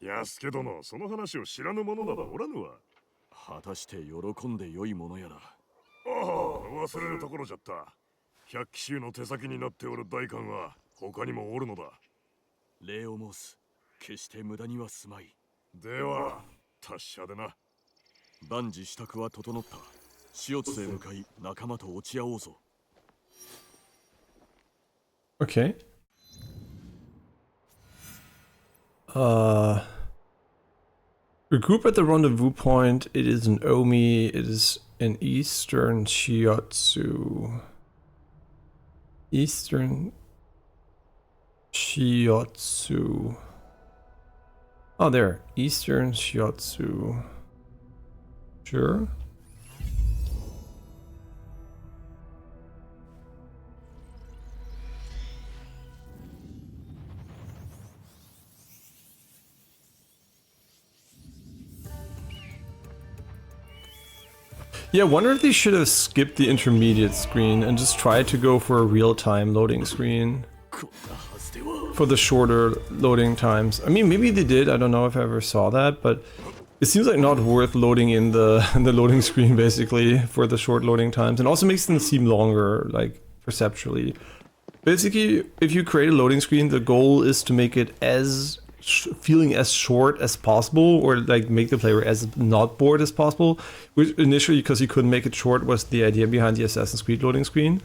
安家殿、その話を知らぬ者などおらぬわ。果たして喜んで良いものやら。ああ、忘れるところじゃった。百騎衆の手先になっておる代官は他にもおるのだ。礼を申す。決して無駄にはすまい。では達者でな。万事支度は整った。塩津へ向かい仲間と落ち合おうぞ。Okay. Regroup at the rendezvous point. It is in Omi. It is in Eastern Shiotsu. Eastern Shiotsu. Oh, there. Eastern Shiotsu. Sure. Yeah, I wonder if they should have skipped the intermediate screen and just tried to go for a real-time loading screen for the shorter loading times. I mean, maybe they did. I don't know if I ever saw that, but it seems like not worth loading in the the loading screen basically for the short loading times, and also makes them seem longer, like perceptually. Basically, if you create a loading screen, the goal is to make it as feeling as short as possible, or like make the player as not bored as possible. Which initially, because you couldn't make it short, was the idea behind the Assassin's Creed loading screen,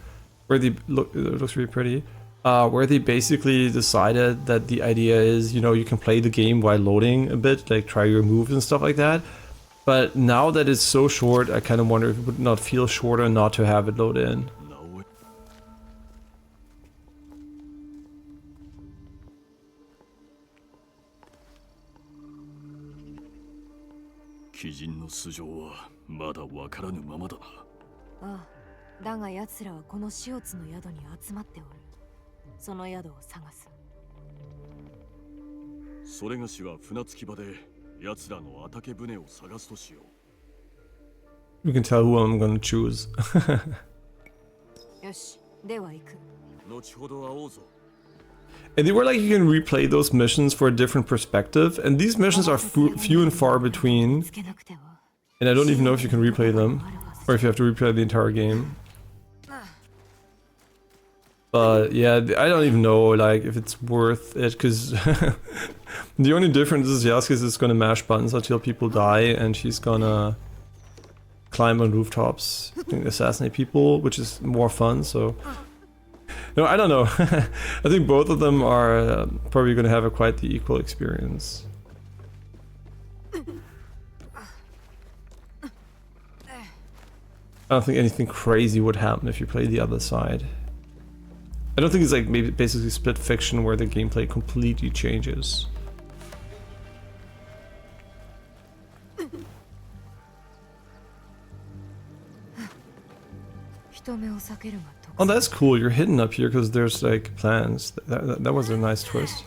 where it looks really pretty. Where they basically decided that the idea is, you know, you can play the game while loading a bit, like try your moves and stuff like that. But now that it's so short, I kind of wonder if it would not feel shorter not to have it load in. 鬼人の素性はまだわからぬままだな。ああ、だが奴らはこの塩津の宿に集まっておる。その宿を探す。それがしは船着き場で奴らのataque船を探すとしよう。 You can tell who I'm gonna choose. よし、では行く。後ほど会おうぞ。 And they were like, you can replay those missions for a different perspective, and these missions are few and far between, and I don't even know if you can replay them, or if you have to replay the entire game. But yeah, I don't even know like if it's worth it, because the only difference is Yasuke is gonna mash buttons until people die, and she's gonna climb on rooftops and assassinate people, which is more fun, so... No, I don't know. I think both of them are probably going to have quite the equal experience. I don't think anything crazy would happen if you play the other side. I don't think it's like maybe basically split fiction where the gameplay completely changes. Oh, that's cool. You're hidden up here because there's like plans. That was a nice twist.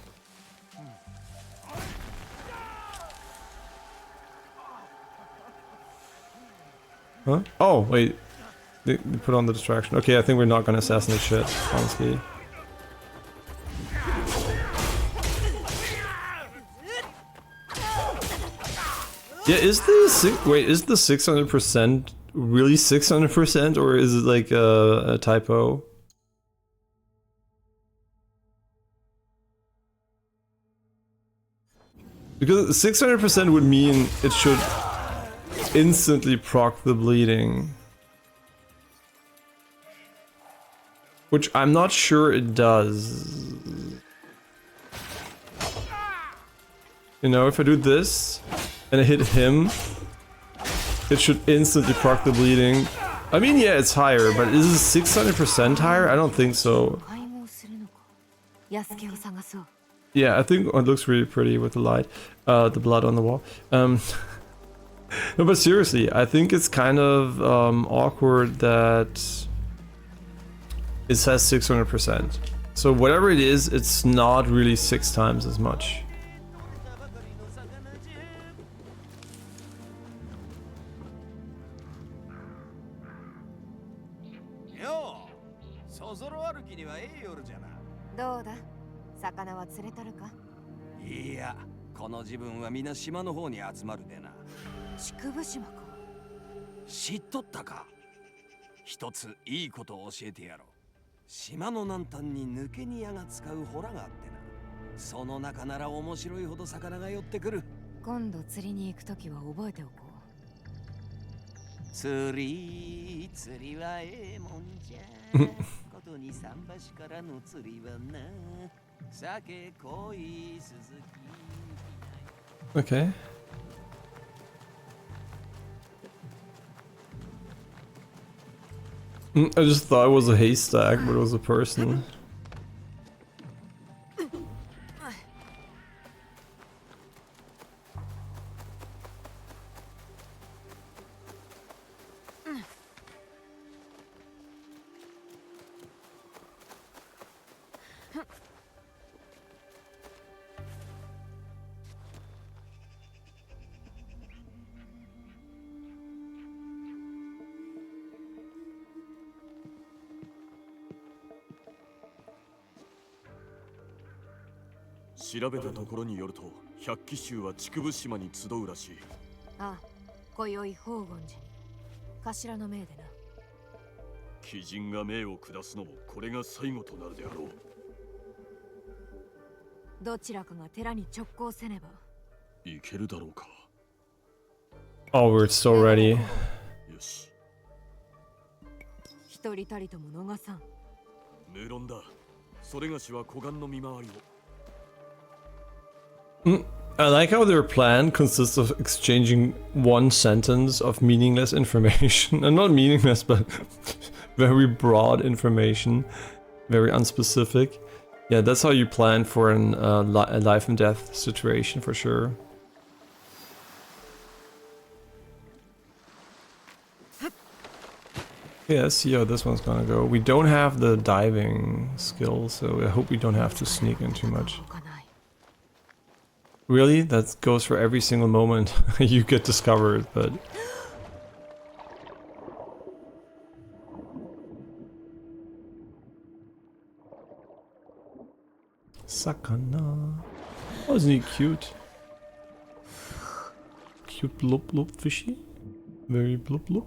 Huh? Oh, wait. They put on the distraction. Okay, I think we're not gonna assassinate shit, honestly. Yeah, is the 600% really 600%, or is it like a typo? Because 600% would mean it should instantly proc the bleeding. Which I'm not sure it does. You know, if I do this and I hit him, it should instantly proc the bleeding. I mean, yeah, it's higher, but is it 600% higher? I don't think so. Yeah, I think it looks really pretty with the light, the blood on the wall. No, but seriously, I think it's kind of awkward that it says 600%. So whatever it is, it's not really 6 times as much. Okay. I just thought it was a haystack, but it was a person. 調べたところによると百鬼衆は竹生島に集うらしい。ああ、今宵宝厳寺に頭の命でな。鬼人が命を下すのもこれが最後となるであろう。どちらかが寺に直行せねば。いけるだろうか。 Oh, we're so ready. よし。一人たりとも逃さん。無論だ。それがしは湖岸の見回りを。I like how their plan consists of exchanging one sentence of meaningless information. And not meaningless, but very broad information. Very unspecific. Yeah, that's how you plan for a life and death situation for sure. Yeah, let's see how this one's gonna go. We don't have the diving skill, so I hope we don't have to sneak in too much. Really? That goes for every single moment you get discovered, but... Sakana. Oh, isn't he cute? Cute blub blub fishy? Very blub blub.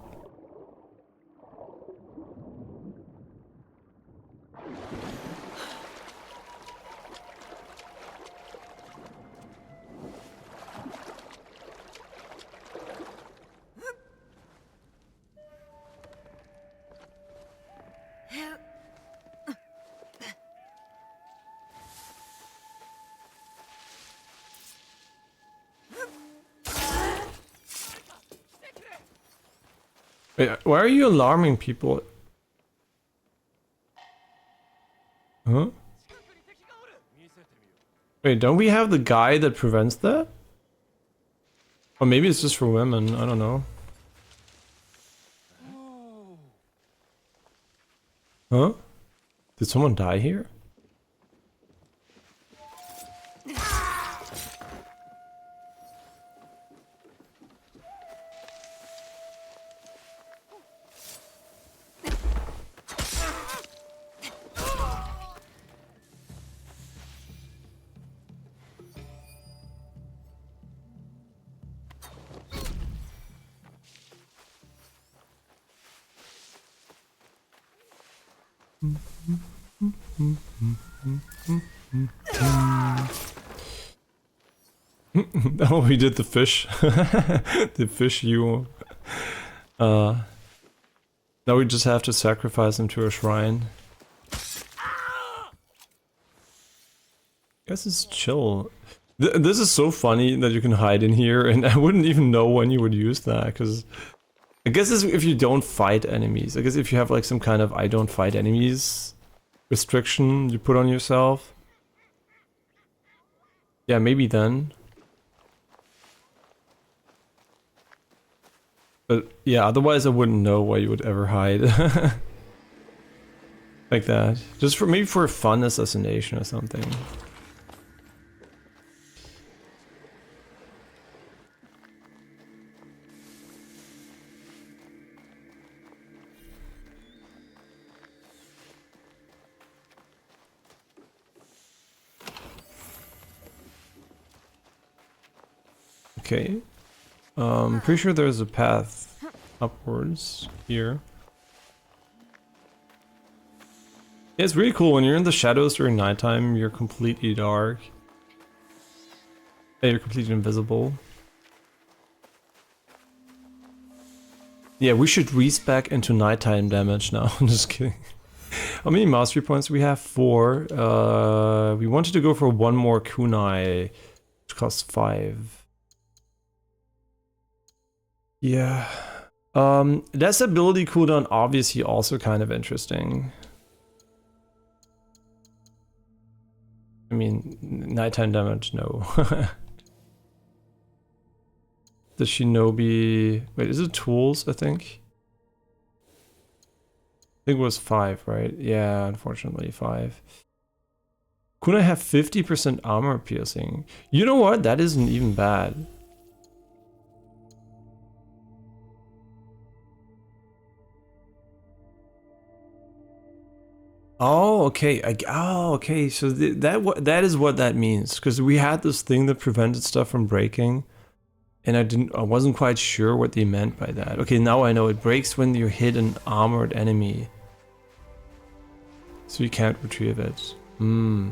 Wait, why are you alarming people? Huh? Wait, don't we have the guy that prevents that? Or maybe it's just for women, I don't know. Huh? Did someone die here? Oh, we did the fish. The fish you. Now we just have to sacrifice him to a shrine. Guess it's chill. This is so funny that you can hide in here, and I wouldn't even know when you would use that, because I guess it's if you don't fight enemies. I guess if you have like some kind of I don't fight enemies restriction you put on yourself. Yeah, maybe then. But yeah, otherwise I wouldn't know why you would ever hide. Like that. Just for maybe for a fun assassination or something. Okay. Pretty sure there's a path upwards here. Yeah, it's really cool when you're in the shadows during nighttime, you're completely dark. Yeah, you're completely invisible. Yeah, we should respec into nighttime damage now. I'm just kidding. How many mastery points do we have? 4. We wanted to go for one more kunai, which costs 5. Yeah. That's ability cooldown obviously also kind of interesting. I mean, nighttime damage, no. The shinobi... Wait, is it tools, I think? I think it was 5, right? Yeah, unfortunately 5. Kunai have 50% armor piercing. You know what? That isn't even bad. Oh, okay. Oh, okay. So that is what that means. Because we had this thing that prevented stuff from breaking, and I wasn't quite sure what they meant by that. Okay, now I know. It breaks when you hit an armored enemy, so you can't retrieve it. Hmm.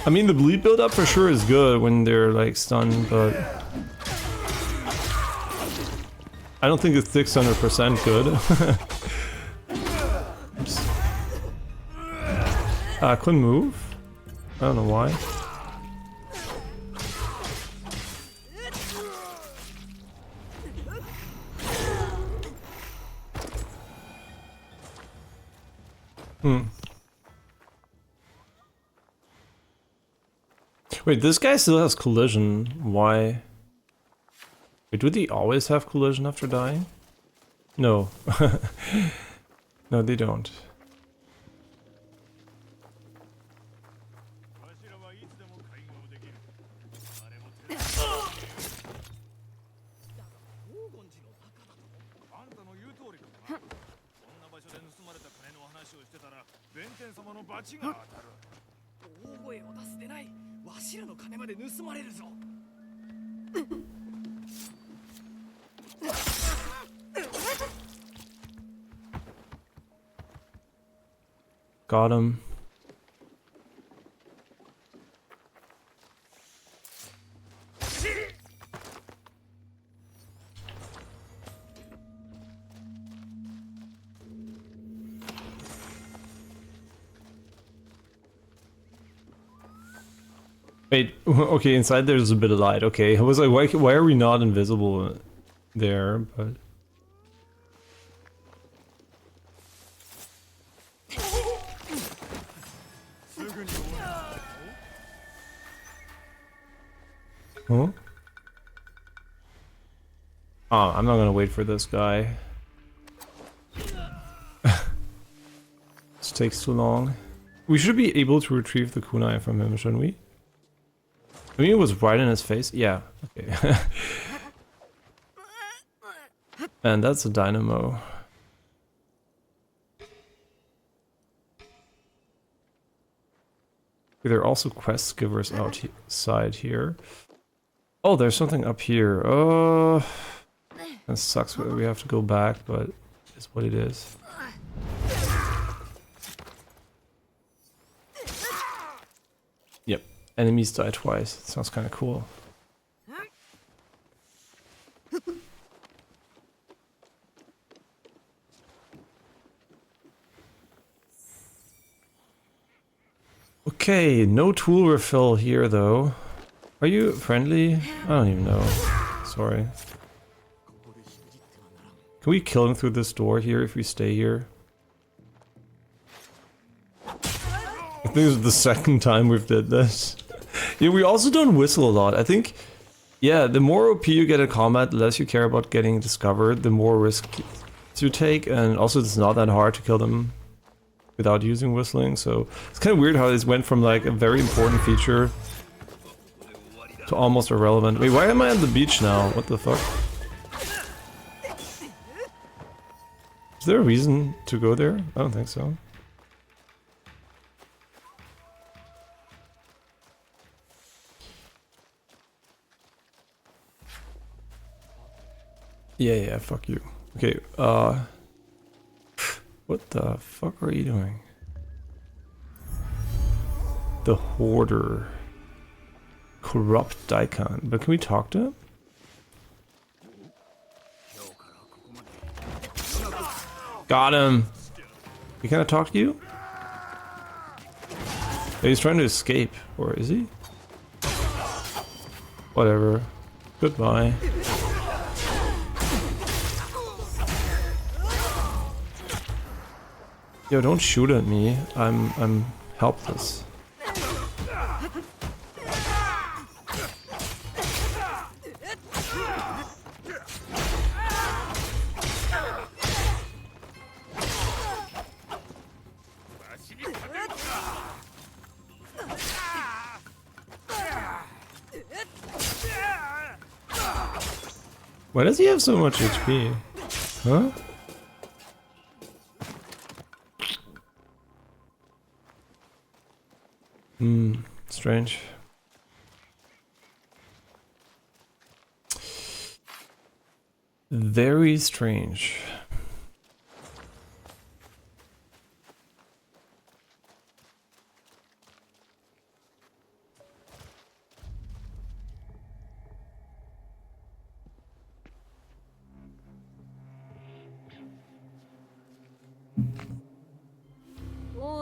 I mean, the bleed build-up for sure is good when they're like stunned, but I don't think it's 600% good. I couldn't move. I don't know why. Wait, this guy still has collision. Why? Wait, do they always have collision after dying? No. No, they don't. Got him. Wait, okay, inside there's a bit of light. Okay, I was like, why are we not invisible there? But huh? Oh, I'm not gonna wait for this guy. This takes too long. We should be able to retrieve the kunai from him, shouldn't we? I mean, it was right in his face. Yeah, okay. And that's a dynamo. There are also quest givers outside here. Oh, there's something up here. Oh, that sucks that we have to go back, but it's what it is. Yep, enemies die twice. It sounds kind of cool. Okay, no tool refill here though. Are you friendly? I don't even know. Sorry. Can we kill him through this door here if we stay here? I think this is the second time we've did this. Yeah, we also don't whistle a lot. I think, yeah, the more OP you get in combat, the less you care about getting discovered, the more risk you take, and also it's not that hard to kill them without using whistling, so it's kind of weird how this went from like a very important feature to almost irrelevant. Wait, why am I on the beach now? What the fuck? Is there a reason to go there? I don't think so. Yeah, fuck you. Okay, what the fuck are you doing? The Hoarder. Corrupt Daikon. But can we talk to him? Got him! Can I talk to you? He's trying to escape. Or is he? Whatever. Goodbye. Yo, don't shoot at me. I'm helpless. Why does he have so much HP? Huh? Strange. Very strange.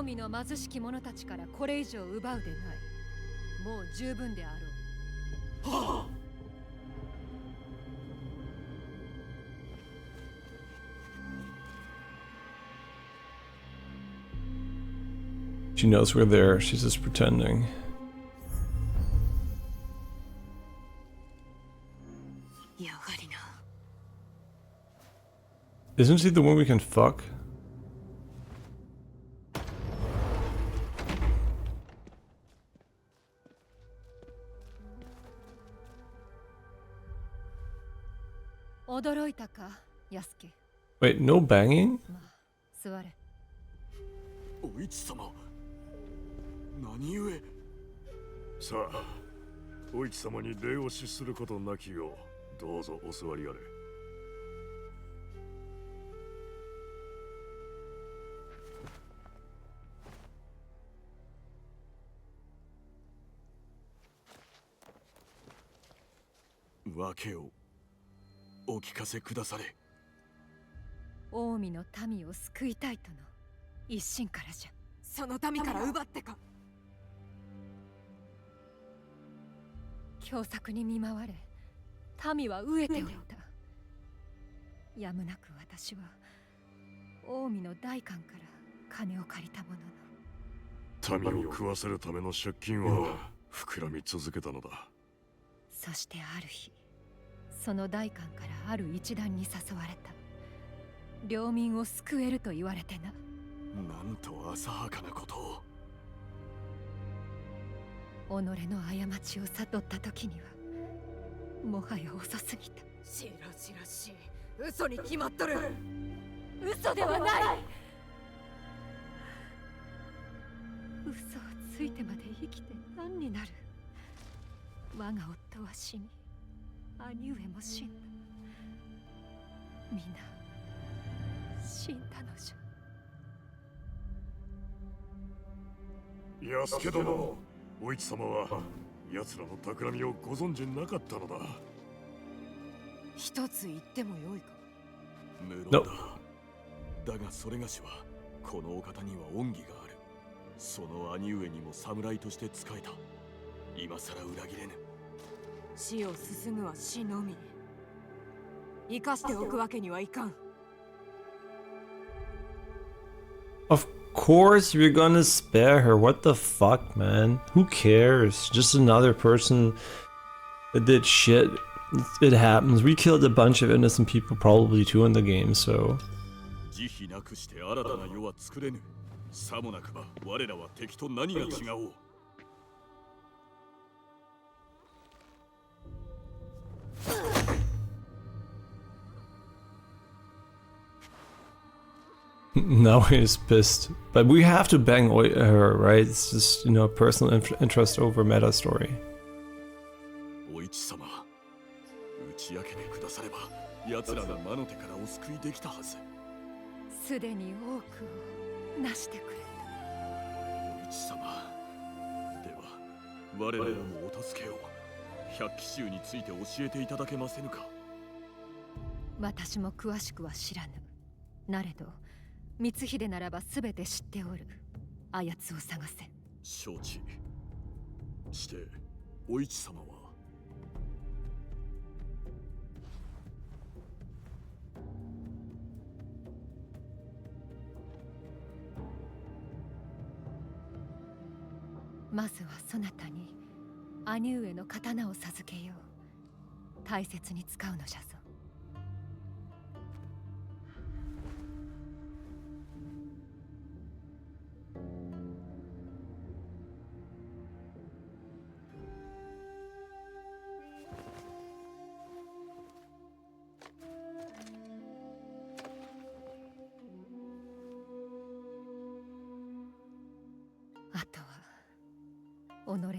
近江の貧しき者たちからこれ以上奪うでない。もう十分であろう。はあ。She knows we're there, she's just pretending. Isn't she the one we can fuck? Wait, no banging? 座れ。お市様、何故。さあ、お市様に礼を失することなきよう、どうぞお座りあれ。訳をお聞かせくだされ。近江の民を救いたいとの一心からじゃ。その民から奪ってか。凶作に見舞われ、民は飢えておった。やむなく私は近江の代官から金を借りたものの。民を食わせるための借金は膨らみ続けたのだ。そしてある日、その代官からある一団に誘われた。領民を救えると言われてな。なんと浅はかなことを。己の過ちを悟った時にはもはや遅すぎた。しらしらしい。嘘に決まっとる。嘘ではない。嘘をついてまで生きて何になる。我が夫は死に、兄上も死んだ。みんな死んだのじゃ。安家殿、お市様は奴らの企みをご存じなかったのだ。一つ言ってもよいか。無論だ。だがそれがしはこのお方には恩義がある。その兄上にも侍として仕えた。今さら裏切れぬ。死を進むは死のみ。生かしておくわけにはいかん。Of course you're gonna spare her. What the fuck, man? Who cares? Just another person that did shit. It happens. We killed a bunch of innocent people probably too in the game, so. 慈悲なくして新たな世は作れぬ。さもなくば我らは敵と何が違おう。Now he's pissed. But we have to bang her, right? It's just, you know, personal interest over meta story. お市様、打ち明けてくだされば、奴らの魔の手からお救いできたはず。すでに多くを成してくれた。お市様、では我らもお助けを。百騎衆について教えていただけませぬか。私も詳しくは知らぬ。なれど光秀ならば全て知っておる。あやつを探せ。承知。してお市様は。まずはそなたに兄上の刀を授けよう。大切に使うのじゃぞ。己の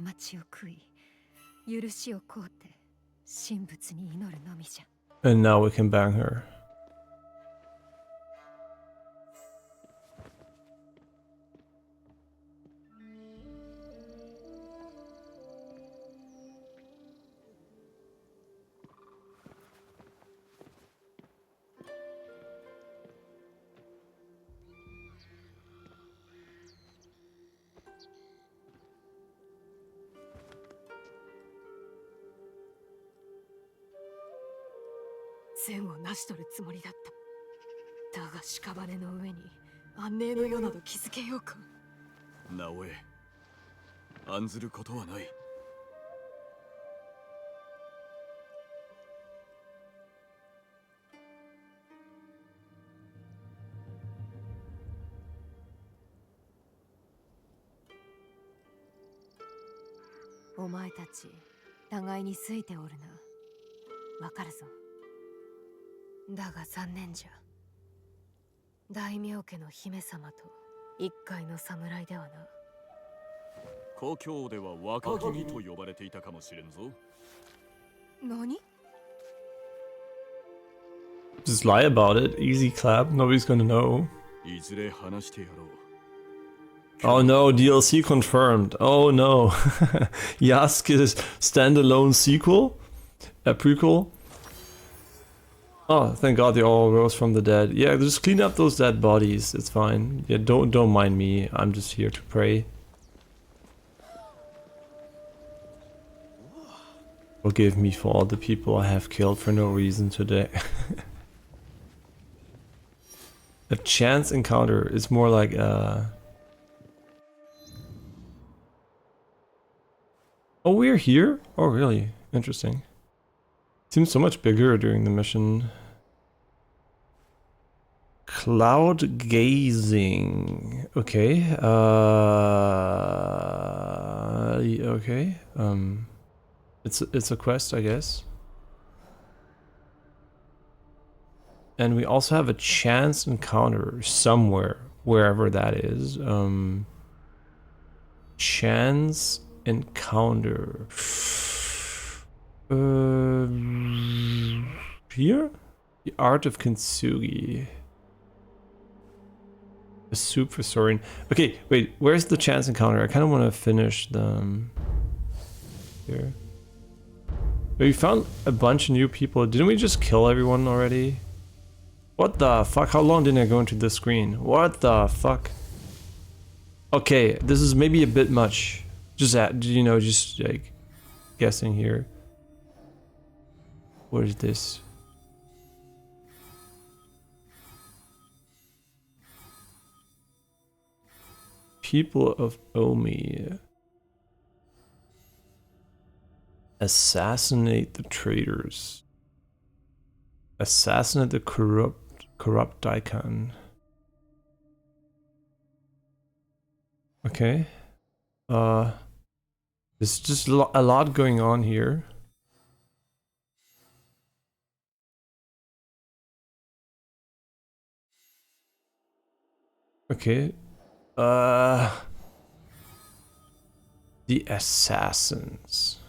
過ちを悔い、許しを請うて神仏に祈るのみじゃ。 And now we can bang her. 善を成し遂るつもりだった。だが屍の上に安寧の世など築けようか。直江、案ずることはない。お前たち互いに好いておるな。わかるぞ。だが残念じゃ。大名家の姫様と一介の侍ではな。故郷では若君と呼ばれていたかもしれんぞ。何？ Just lie about it. Easy clap. Nobody's gonna know. いずれ話してやろう。 Oh no, DLC confirmed. Oh no. Yasuke's standalone sequel? A prequel? Oh, thank God they all rose from the dead. Yeah, just clean up those dead bodies. It's fine. Yeah, don't mind me. I'm just here to pray. Forgive me for all the people I have killed for no reason today. A chance encounter is more like a... Oh, we're here? Oh, really? Interesting. Seems so much bigger during the mission. Cloud gazing. Okay. Okay. It's a quest, I guess. And we also have a chance encounter somewhere, wherever that is. Chance encounter. Here? The Art of Kintsugi. A soup for Sorin. Okay, wait, where's the chance encounter? I kind of want to finish them here. We found a bunch of new people. Didn't we just kill everyone already? What the fuck? How long didn't I go into this screen? What the fuck? Okay, this is maybe a bit much. Just just like guessing here. What is this? People of Omi. Assassinate the traitors. Assassinate the corrupt Daikon. Okay. There's just a lot going on here. Okay. The assassins.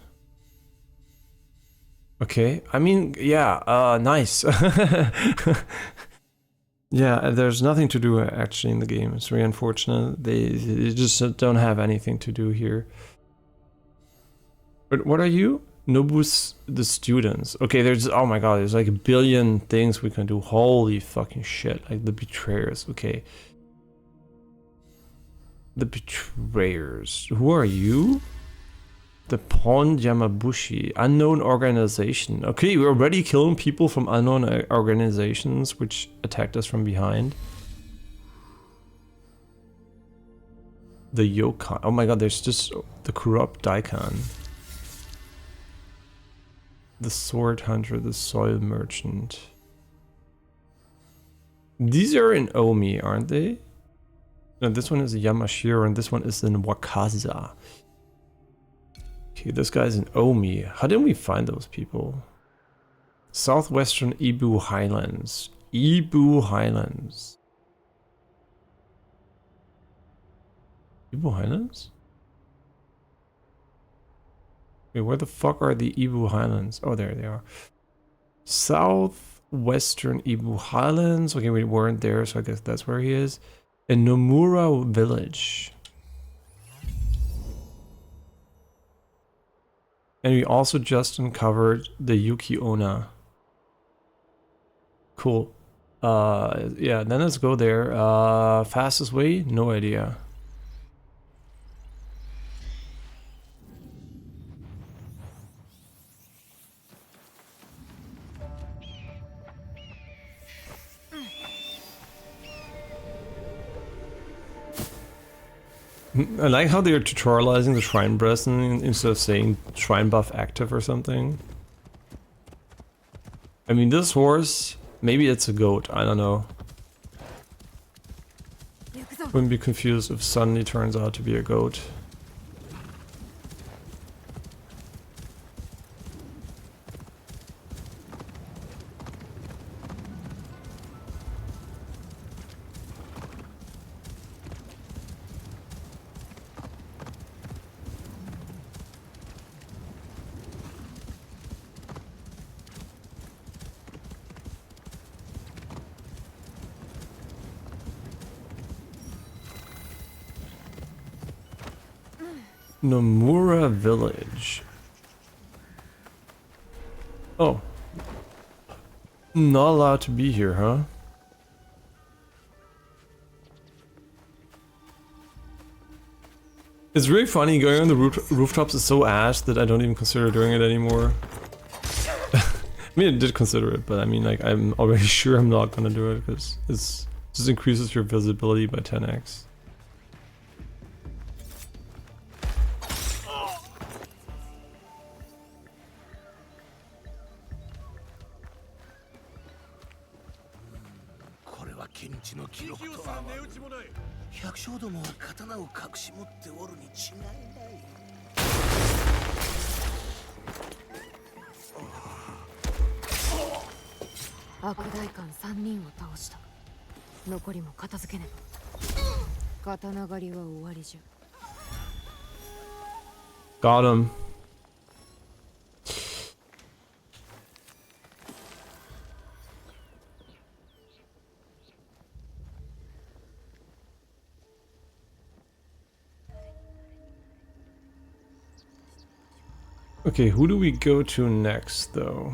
Okay. I mean, yeah, nice. Yeah, there's nothing to do actually in the game. It's very unfortunate. They just don't have anything to do here. But what are you? Nobu's the students. Okay, there's, oh my god, there's like a billion things we can do. Holy fucking shit. Like the betrayers. Okay. The betrayers. Who are you? The Pond Yamabushi. Unknown organization. Okay, we're already killing people from unknown organizations which attacked us from behind. The Yokan. Oh my god, there's just the corrupt Daikon. The sword hunter, the soil merchant. These are in Omi, aren't they? No, this one is Yamashiro and this one is in Wakaza. Okay, this guy's in Omi. How didn't we find those people? Southwestern Ibu Highlands. Ibu Highlands. Ibu Highlands? Wait, where the fuck are the Ibu Highlands? Oh, there they are. Southwestern Ibu Highlands. Okay, we weren't there, so I guess that's where he is. In Nomura Village. And we also just uncovered the Yuki Onna. Cool. Yeah, then let's go there. Fastest way? No idea. I like how they're tutorializing the shrine present instead of saying shrine buff active or something. I mean, this horse, maybe it's a goat, I don't know. Wouldn't be confused if suddenly turns out to be a goat. Nomura Village. Oh. Not allowed to be here, huh? It's really funny, going on the rooftops is so ass that I don't even consider doing it anymore. I mean, I did consider it, but I mean, like, I'm already sure I'm not gonna do it, because it just increases your visibility by 10x. Got him. Okay, who do we go to next, though?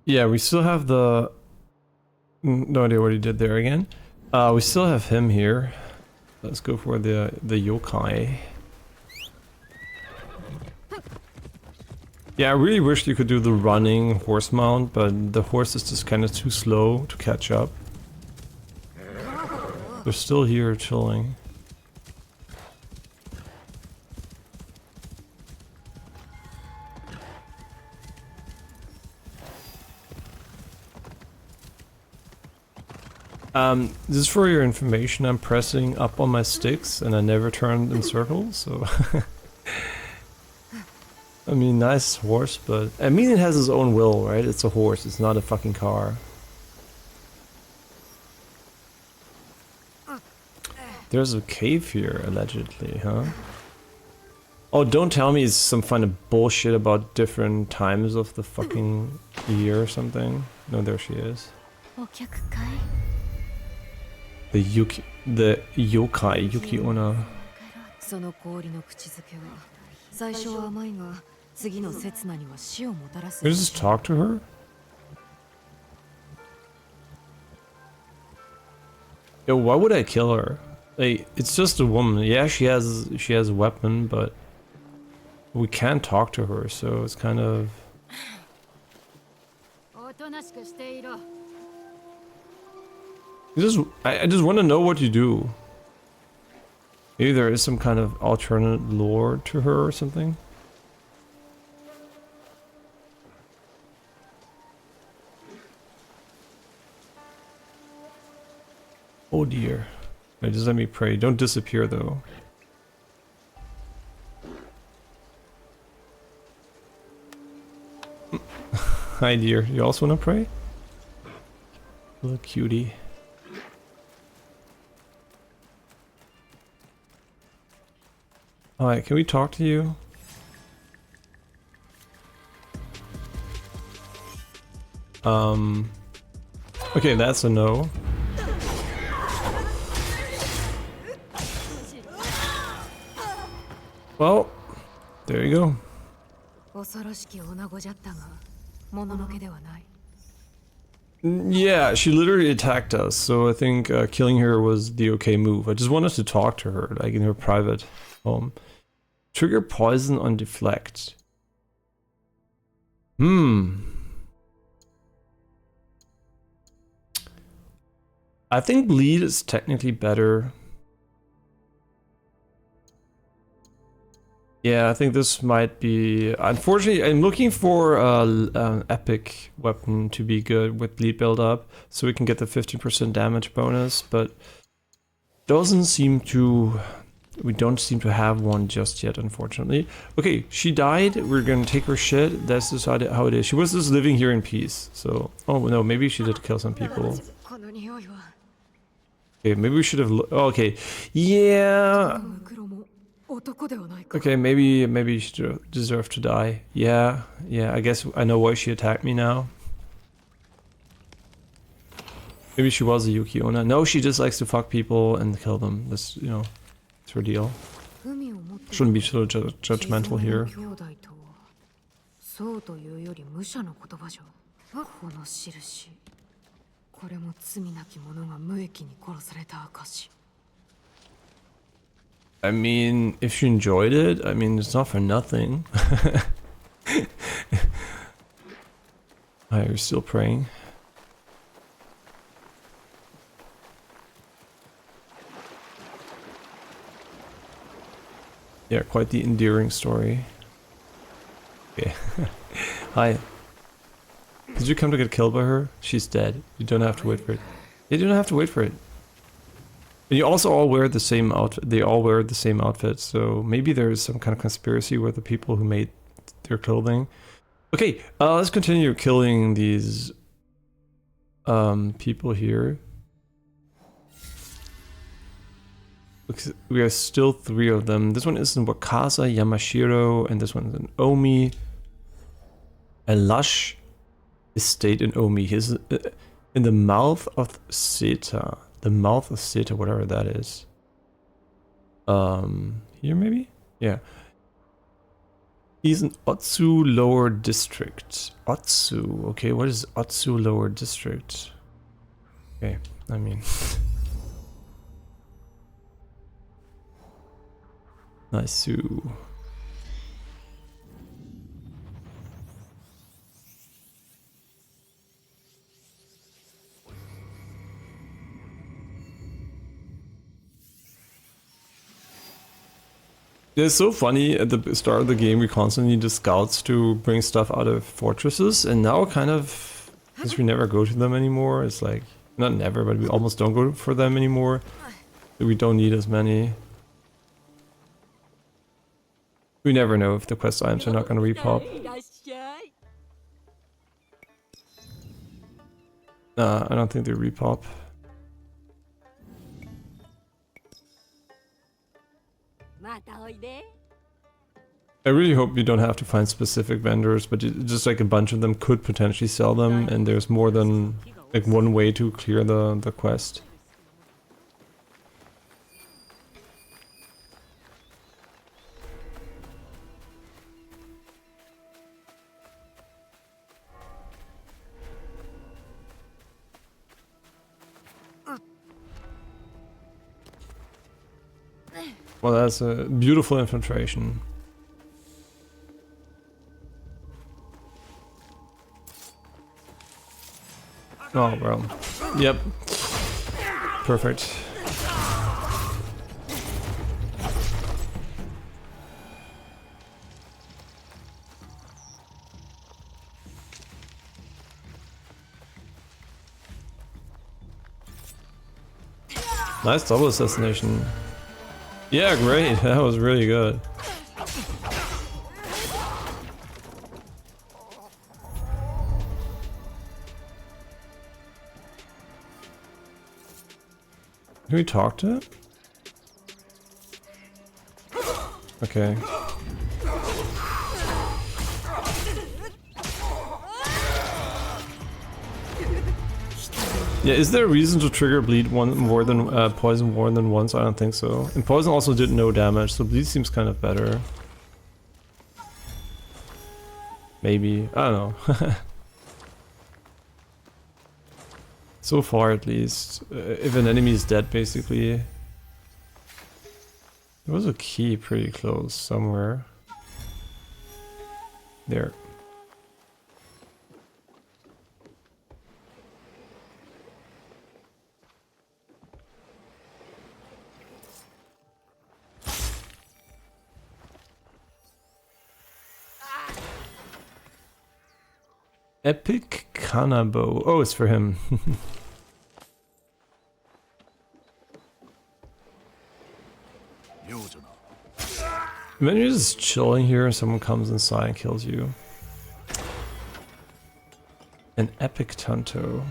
Yeah, we still have the... No idea what he did there again. We still have him here. Let's go for the yokai. Yeah, I really wish you could do the running horse mount, but the horse is just kind of too slow to catch up. They're still here chilling. Just for your information, I'm pressing up on my sticks and I never turned in circles, so... I mean, nice horse, but... I mean, it has its own will, right? It's a horse, it's not a fucking car. There's a cave here, allegedly, huh? Oh, don't tell me it's some kind of bullshit about different times of the fucking year or something. No, there she is. The yokai, Yuki Onna. Can I just talk to her? Yo, why would I kill her? Like, it's just a woman. Yeah, she has a weapon, but we can't talk to her, so it's kind of... I just want to know what you do. Maybe there is some kind of alternate lore to her or something. Oh dear. Wait, just let me pray. Don't disappear though. Hi dear, you also wanna pray? Little cutie. Alright, can we talk to you? Okay, that's a no. Well, there you go. Yeah, she literally attacked us, so I think killing her was the okay move. I just wanted to talk to her, like in her private home. Trigger poison on deflect. I think bleed is technically better. Yeah, I think this might be... Unfortunately, I'm looking for an epic weapon to be good with bleed build up, so we can get the 15% damage bonus, but doesn't seem to... We don't seem to have one just yet, unfortunately. Okay, she died. We're gonna take her shit. That's just how it is. She was just living here in peace, so... Oh, no, maybe she did kill some people. Okay, maybe we should have... Oh, okay, yeah... Okay, maybe she deserved to die. Yeah, I guess I know why she attacked me now. Maybe she was a Yuki-onna. No, she just likes to fuck people and kill them. That's, you know, it's her deal. Shouldn't be so judgmental here. I mean, if you enjoyed it, I mean, it's not for nothing. You're still praying. Yeah, quite the endearing story. Okay. Hi. Did you come to get killed by her? She's dead. You don't have to wait for it. You don't have to wait for it. And you also all wear the same outfit. They all wear the same outfit, so maybe there is some kind of conspiracy with the people who made their clothing. Okay, let's continue killing these people here. We are still 3 of them. This one is in Wakasa, Yamashiro, and this one's in Omi. A lush estate in Omi. He's in the mouth of Seta. The mouth of Seta, whatever that is. Here maybe? Yeah. He's in Otsu Lower District. Otsu. Okay, what is Otsu Lower District? Okay, I mean... Nice. It's so funny, at the start of the game we constantly need scouts to bring stuff out of fortresses, and now kind of, since we never go to them anymore, it's like, not never, but we almost don't go for them anymore. We don't need as many. We never know if the quest items are not going to repop. Nah, I don't think they repop. I really hope you don't have to find specific vendors, but just like a bunch of them could potentially sell them, and there's more than like one way to clear the quest. Well, that's a beautiful infiltration. Oh, well. Yep. Perfect. Nice double assassination. Yeah, great. That was really good. Can we talk to it? Okay. Yeah, is there a reason to trigger bleed poison more than once? I don't think so. And poison also did no damage, so bleed seems kind of better. Maybe, I don't know. So far at least, if an enemy is dead basically. There was a key pretty close somewhere. There. Epic Kanabo. Oh, it's for him. Imagine you're just chilling here and someone comes inside and kills you. An epic Tanto.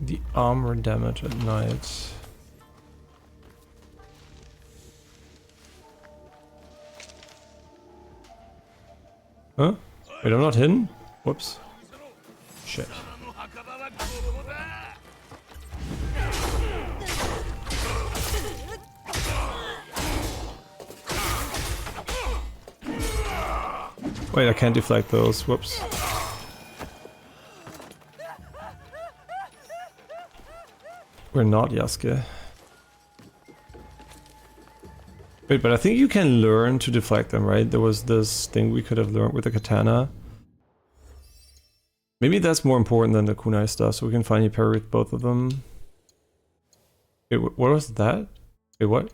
The armor damage at night. Huh? Wait, I'm not hidden? Whoops. Shit. Wait, I can't deflect those. Whoops. We're not Yasuke. Wait, but I think you can learn to deflect them, right? There was this thing we could have learned with the katana. Maybe that's more important than the kunai stuff, so we can finally parry with both of them. Wait, what was that? Wait, what?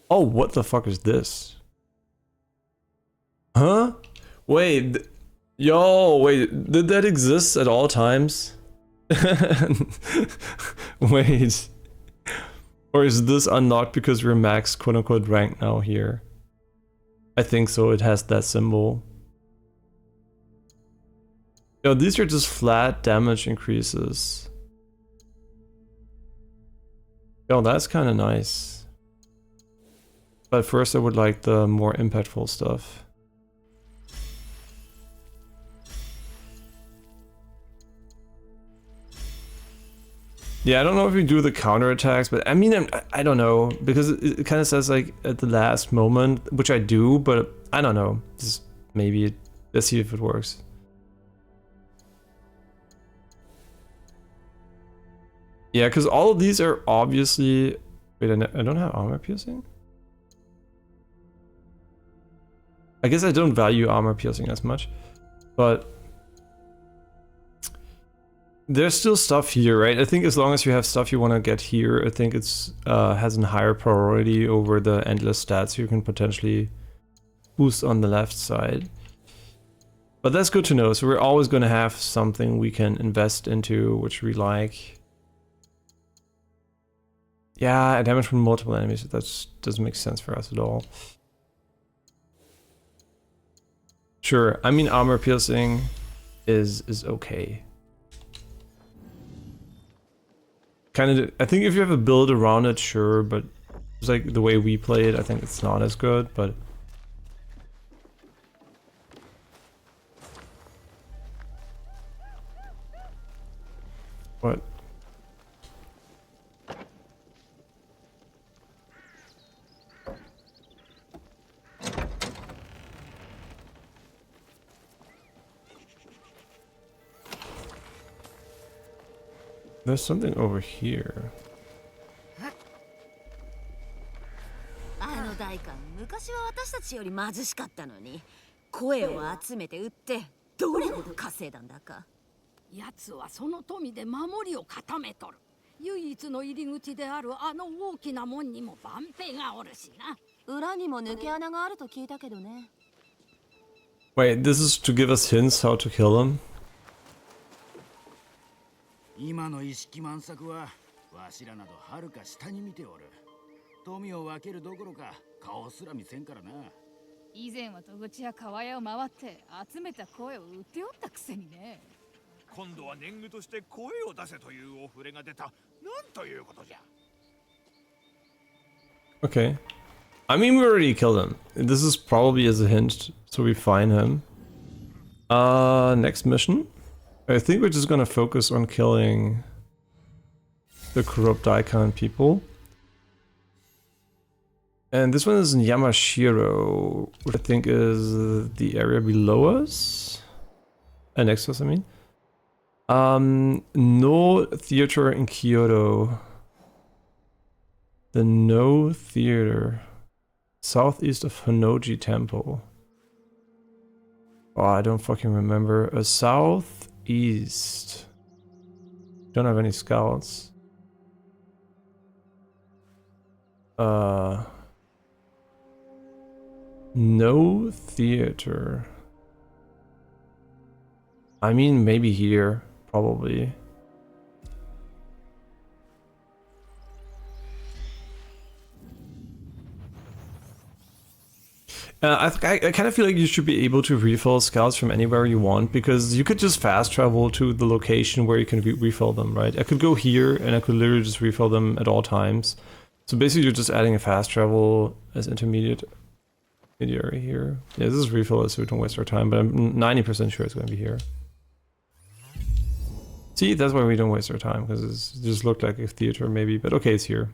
Oh, what the fuck is this? Huh? Wait, yo, wait, did that exist at all times? Wait. Or is this unlocked because we're max quote-unquote rank now here? I think so, it has that symbol. Yo, these are just flat damage increases. Yo, that's kind of nice. But first I would like the more impactful stuff. Yeah, I don't know if we do the counter attacks, but I mean, I don't know, because it kind of says like at the last moment, which I do, but I don't know. Just maybe, let's see if it works. Yeah, because all of these are obviously... Wait, I don't have armor piercing? I guess I don't value armor piercing as much, but... There's still stuff here, right? I think as long as you have stuff you want to get here, I think it's has a higher priority over the endless stats you can potentially boost on the left side. But that's good to know. So we're always going to have something we can invest into, which we like. Yeah, damage from multiple enemies. That doesn't make sense for us at all. Sure, I mean armor piercing is okay. Kind of, I think if you have a build around it, sure, but it's like the way we play it, I think it's not as good, but... What? There's something over here. あの代官、昔は私たちより貧しかったのに、声を集めて売ってどれほど稼いだんだか。奴はその富で守りを固めとる。唯一の入り口であるあの大きな門にも番兵がおるしな。裏にも抜け穴があると聞いたけどね。Wait, this is to give us hints how to kill him? 今の意識満作はわしらなどはるか下に見ておる。富を分けるどころか顔すら見せんからな。以前は戸口や川屋を回って集めた声を売っておったくせにね。今度は年貢として声を出せというお触れが出た。なんということじゃ。Okay. I mean, we already killed him. This is probably as a hint, so we find him. Next mission. I think we're just gonna focus on killing the corrupt icon people. And this one is in Yamashiro, which I think is the area below us. Next to us, I mean. No theater in Kyoto. The No Theater. Southeast of Honnoji Temple. Oh, I don't fucking remember. A southeast. Don't have any scouts. No theater. I mean, maybe here, probably. I kind of feel like you should be able to refill scouts from anywhere you want, because you could just fast travel to the location where you can refill them, right? I could go here and I could literally just refill them at all times. So basically you're just adding a fast travel as intermediary here. Yeah, this is refill it so we don't waste our time, but I'm 90% sure it's going to be here. See, that's why we don't waste our time, because it just looked like a theater maybe, but okay, it's here.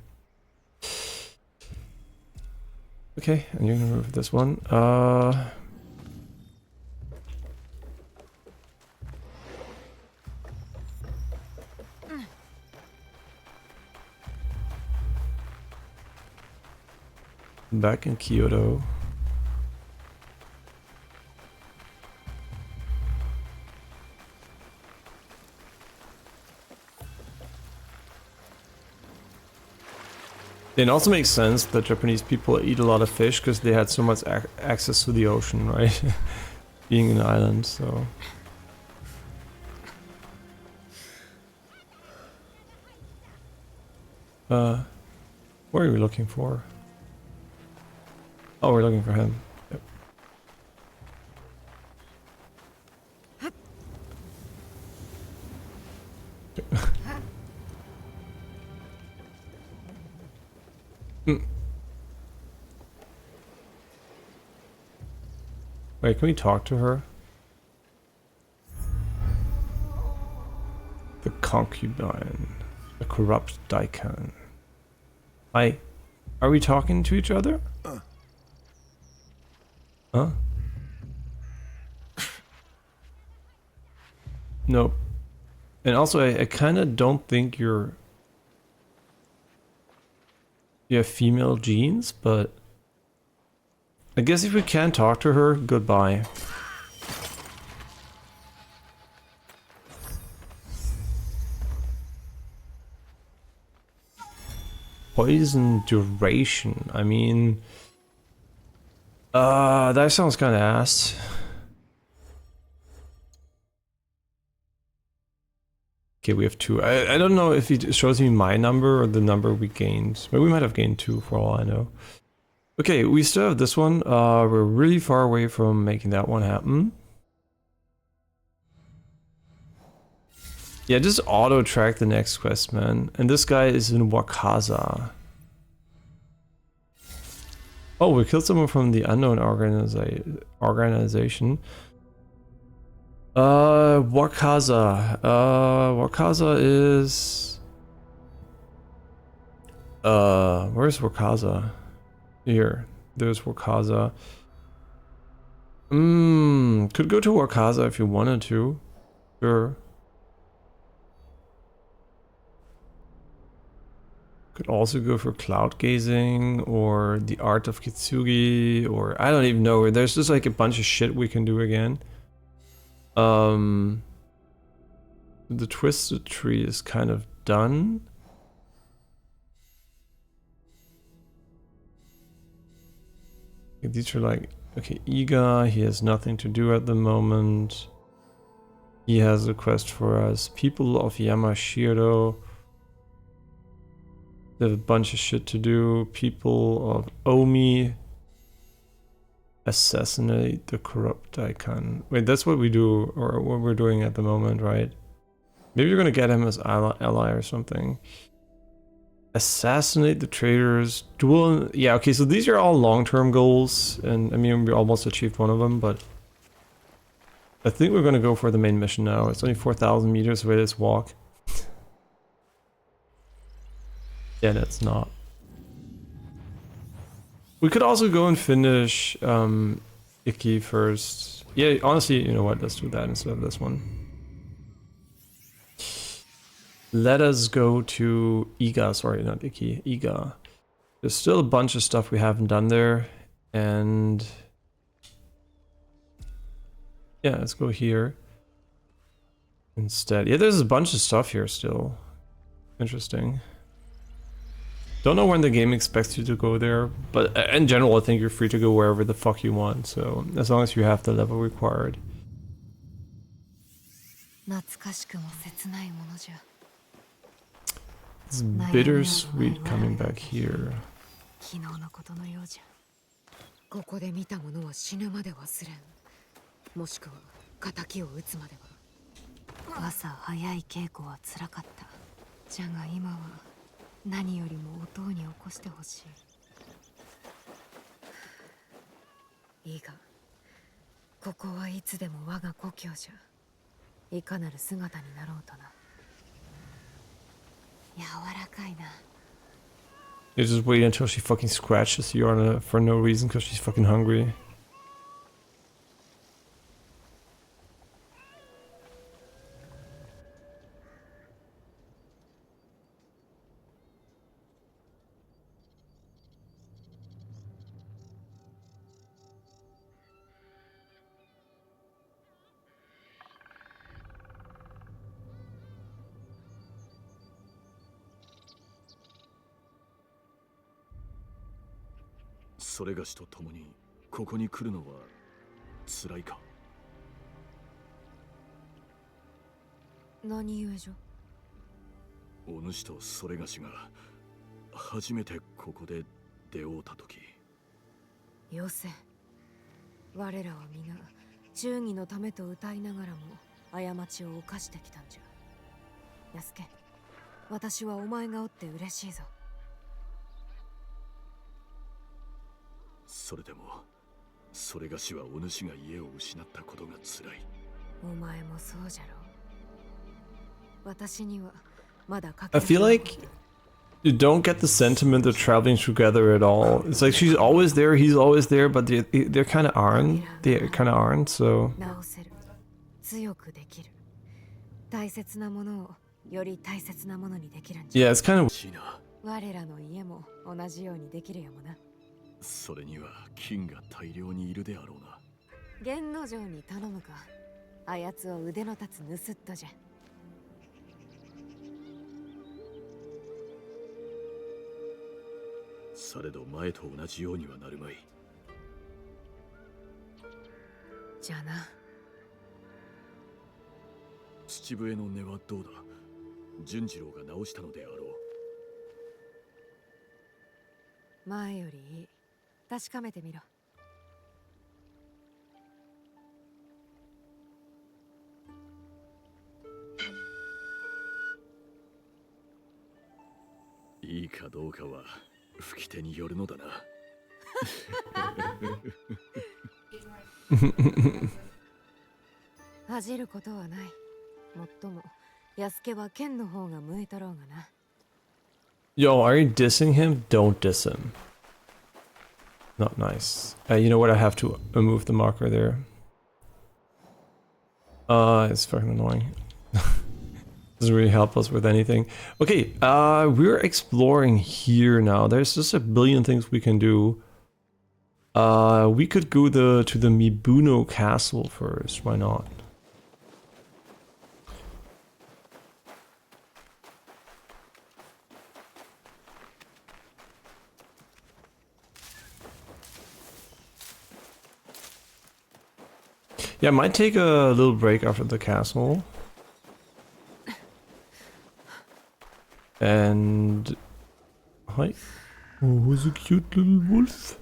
Okay, and you're gonna move this one. Back in Kyoto. It also makes sense that Japanese people eat a lot of fish because they had so much access to the ocean, right? Being an island, so. What are we looking for? Oh, we're looking for him. Yep. Wait, can we talk to her? The concubine. The corrupt daikon. Are we talking to each other? Huh? Nope. And also, I kind of don't think you have female genes, but I guess if we can't talk to her, goodbye. Poison duration. I mean, that sounds kind of ass. Okay, we have 2. I don't know if it shows me my number or the number we gained. But we might have gained 2 for all I know. Okay, we still have this one. We're really far away from making that one happen. Yeah, just auto-track the next quest, man. And this guy is in Wakaza. Oh, we killed someone from the unknown organization. Wakaza. Wakaza is... where's Wakaza? Here. There's Wakaza. Could go to Wakaza if you wanted to. Sure. Could also go for cloud gazing or the art of Kitsugi, or I don't even know. There's just like a bunch of shit we can do again. The twisted tree is kind of done. These are like, okay, Iga, he has nothing to do at the moment. He has a quest for us. People of Yamashiro. They have a bunch of shit to do. People of Omi. Assassinate the corrupt Daikon. Wait, that's what we do, or what we're doing at the moment, right? Maybe you're gonna get him as ally or something. Assassinate the traitors. Duel. Yeah, okay, so these are all long-term goals, and I mean, we almost achieved one of them, but I think we're gonna go for the main mission now. It's only 4,000 meters away, let's walk. Yeah, that's not. We could also go and finish Iki first. Yeah, honestly, you know what? Let's do that instead of this one. Let us go to Iga. Sorry, not Iki. Iga. There's still a bunch of stuff we haven't done there. And yeah, let's go here instead. Yeah, there's a bunch of stuff here still. Interesting. Don't know when the game expects you to go there, but in general, I think you're free to go wherever the fuck you want. So as long as you have the level required. It's bittersweet coming back here. ここで見たものは死ぬまで忘れん。もしくは仇を討つまでは。朝早い稽古は辛かった。じゃが今は何よりもお父に起こしてほしい。いいが、ここはいつでも我が故郷じゃ。いかなる姿になろうとな。柔らかいな。You just wait until she fucking scratches you on for no reason because she's fucking hungry. .それがしと共にここに来るのは辛いか。何故じゃ。お主とそれがしが初めてここで出会うた時。よせ。我らは皆忠義のためと歌いながらも過ちを犯してきたんじゃ。安家、私はお前がおって嬉しいぞ。それでもそれがしはお主が家を失ったことが辛い。お前もそうじゃろう。私にはまだ I feel like you don't get the sentiment they're traveling together at all. It's like she's always there, he's always there, but they kind of aren't. They kind of aren't. So 直せる。強くできる。大切なものをより大切なものにできるんじゃ。yeah, it's kind of. 我らの家も同じようにできるやもな。それには金が大量にいるであろうな。源之丞に頼むか。あやつを腕の立つ盗っ人じゃ。されど前と同じようにはなるまい。じゃあな。父笛の音はどうだ。純次郎が直したのであろう。前よりいい。確かめてみろ。いいかどうかは吹き手によるのだな。恥じることはない。もっとも安家は剣の方が向いとろうがな。Yo, are you dissing him? Don't diss him. Not nice. You know what? I have to remove the marker there. It's fucking annoying. Doesn't really help us with anything. Okay, we're exploring here now. There's just a billion things we can do. We could go to the Mibuno castle first. Why not? Yeah, I might take a little break after the castle. And... Hi. Oh, who's a cute little wolf?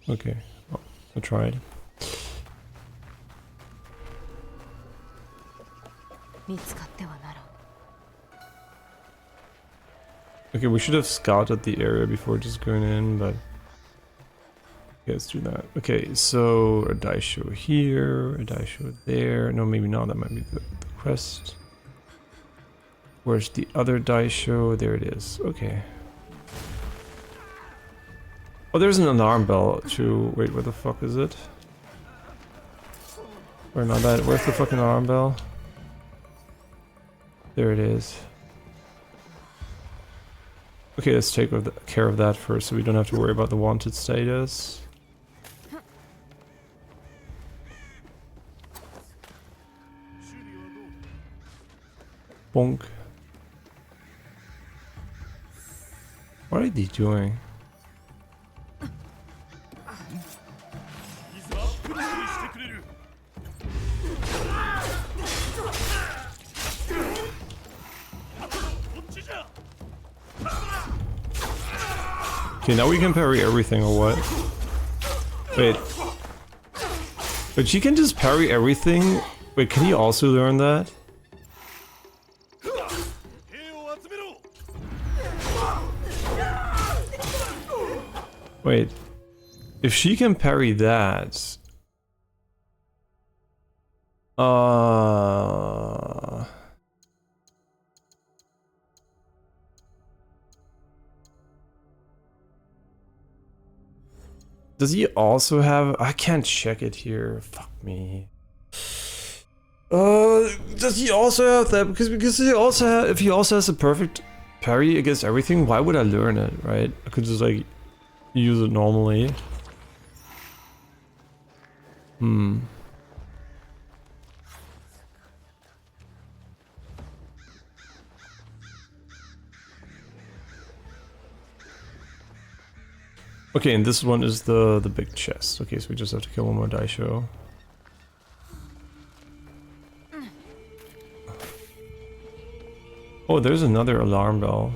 Okay, well, I tried. Okay, we should have scouted the area before just going in, but... Okay, let's do that. Okay, so a daisho here, a daisho there. No, maybe not, that might be the quest. Where's the other daisho? There it is. Okay. Oh, there's an alarm bell too. Wait, where the fuck is it? Where not that? Where's the fucking alarm bell? There it is. Okay, let's take care of that first so we don't have to worry about the wanted status. Bonk. What are they doing? Okay, now we can parry everything or what? Wait. But she can just parry everything? Wait, can he also learn that? Wait, if she can parry that... Does he also have... I can't check it here. Fuck me. Does he also have that? Because he also have, if he also has a perfect parry against everything, why would I learn it, right? I could just like use it normally. Okay, and this one is the big chest. Okay, so we just have to kill one more daisho. Oh, there's another alarm bell.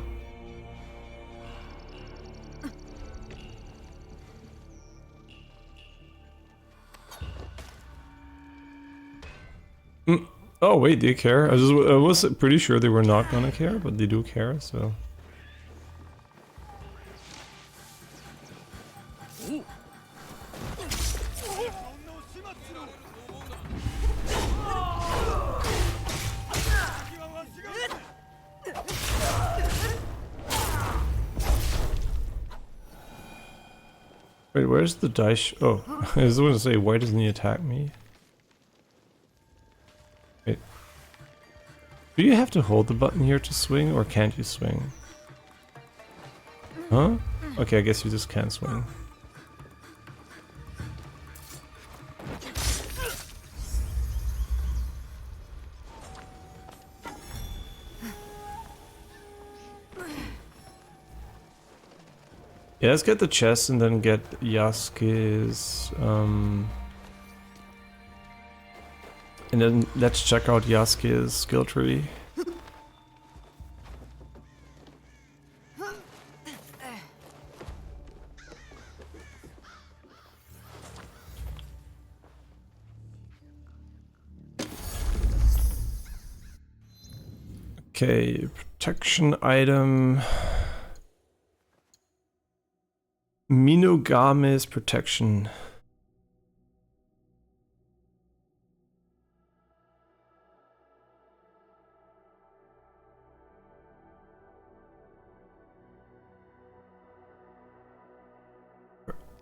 Oh wait, they care? I was pretty sure they were not gonna care, but they do care, so... Wait, where's the dice? Oh, I was going to say, why doesn't he attack me? Wait. Do you have to hold the button here to swing, or can't you swing? Huh? Okay, I guess you just can't swing. Yeah, let's get the chest and then get Yasuke's, and then let's check out Yasuke's skill tree. Okay, protection item. Minogame's protection.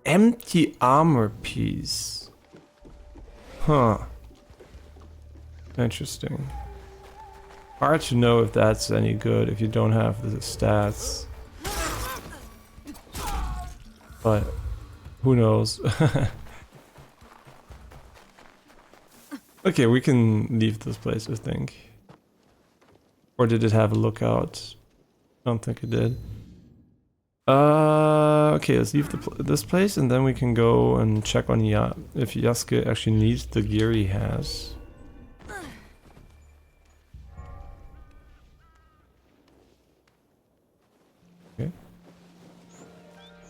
Empty armor piece. Huh. Interesting. Hard to know if that's any good if you don't have the stats. But who knows? Okay, we can leave this place, I think. Or did it have a lookout? I don't think it did. Okay, let's leave this place and then we can go and check on if Yasuke actually needs the gear he has. Okay.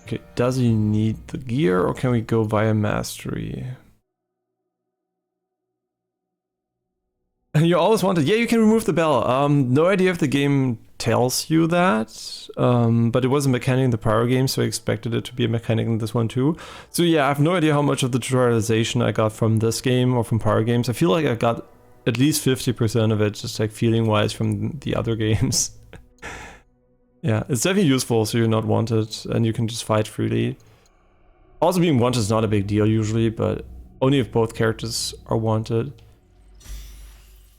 Okay, does he need the gear or can we go via mastery? You always wanted, yeah, you can remove the bell. No idea if the game tells you that, but it was a mechanic in the prior game, so I expected it to be a mechanic in this one too. So yeah, I have no idea how much of the tutorialization I got from this game or from prior games. I feel like I got at least 50% of it, just like feeling-wise from the other games. Yeah, it's definitely useful, so you're not wanted, and you can just fight freely. Also being wanted is not a big deal usually, but only if both characters are wanted.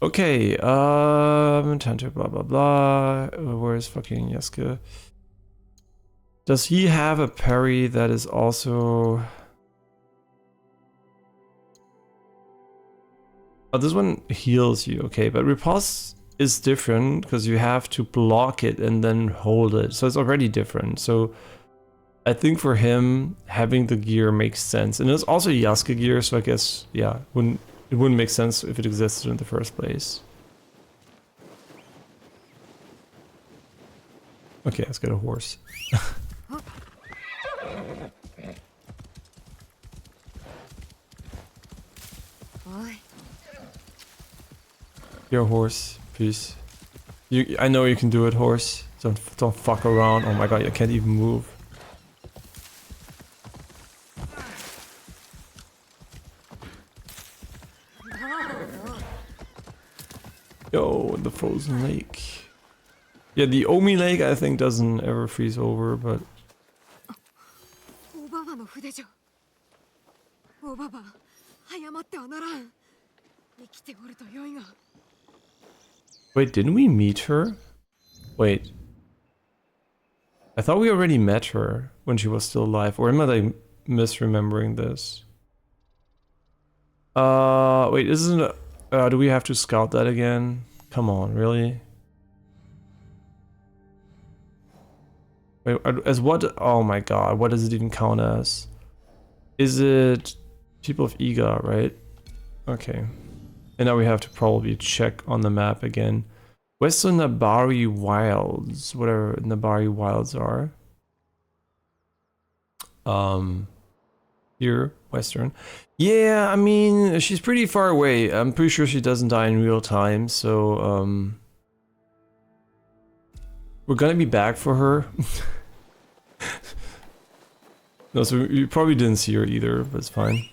Okay, Tento, blah blah blah. Where's fucking Yasuke? Does he have a parry that is also... Oh, this one heals you, okay, but riposte is different because you have to block it and then hold it, so it's already different. So I think for him, having the gear makes sense. And it's also Yasuke gear, so I guess, yeah, it wouldn't make sense if it existed in the first place. Okay, let's get a horse. Your horse, please. I know you can do it, horse. Don't fuck around. Oh my god, I can't even move. Yo, the frozen lake. Yeah, the Omi lake I think doesn't ever freeze over, but... Wait, didn't we meet her? Wait. I thought we already met her when she was still alive, or am I misremembering this? Wait, isn't it... do we have to scout that again? Come on, really? Wait, as what? Oh my god, what does it even count as? Is it people of Iga, right? Okay. And now we have to probably check on the map again. Where's the Nabari Wilds? Whatever Nabari Wilds are. Here, Western. Yeah, I mean, she's pretty far away. I'm pretty sure she doesn't die in real time, so, we're gonna be back for her. No, so you probably didn't see her either, but it's fine.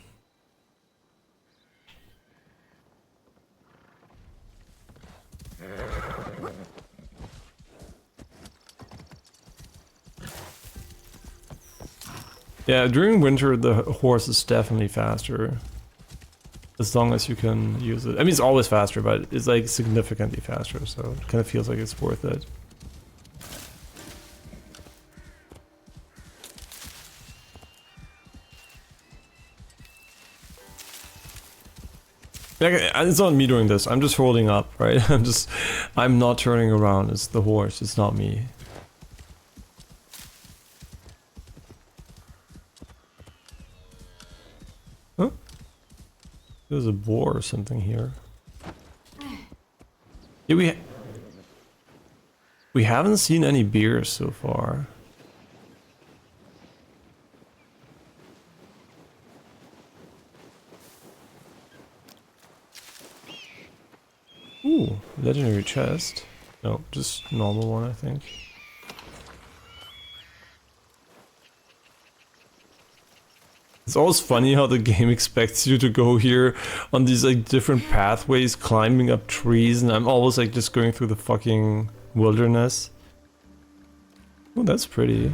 Yeah, during winter the horse is definitely faster. As long as you can use it. I mean, it's always faster, but it's like significantly faster, so it kind of feels like it's worth it. It's not me doing this, I'm just holding up, right? I'm not turning around, it's the horse, it's not me. Huh? There's a boar or something here. Yeah, we haven't seen any bears so far. Ooh, legendary chest. No, just normal one, I think. It's always funny how the game expects you to go here on these like different pathways, climbing up trees, and I'm always like just going through the fucking wilderness. Oh, that's pretty.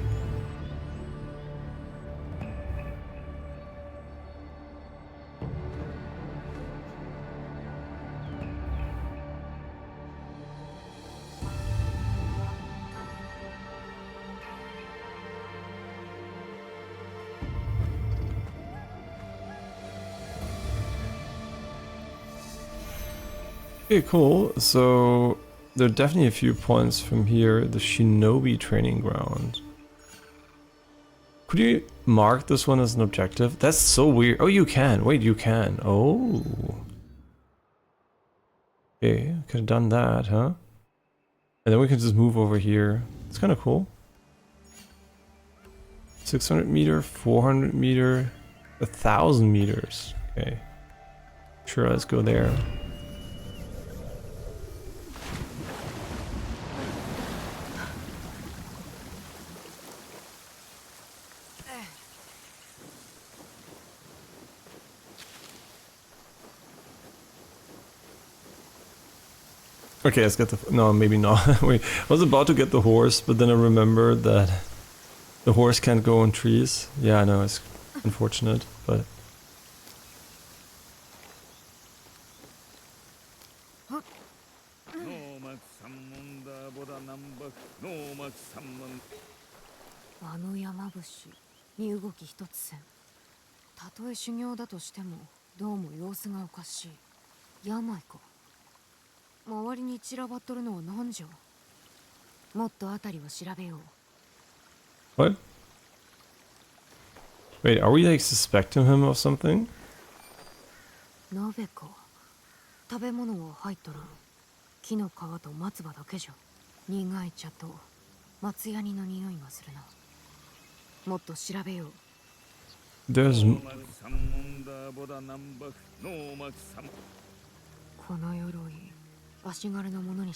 Okay, cool. So there are definitely a few points from here. The Shinobi training ground. Could you mark this one as an objective? That's so weird. Oh, you can. Wait, you can. Oh. Okay, could have done that, huh? And then we can just move over here. It's kind of cool. 600 meter, 400 meter, 1,000 meters. Okay. Sure, let's go there. Okay, let's get the... No, maybe not. Wait, I was about to get the horse, but then I remembered that the horse can't go on trees. Yeah, I know, it's unfortunate, but... What? Wait, are we like suspecting him of something? There's...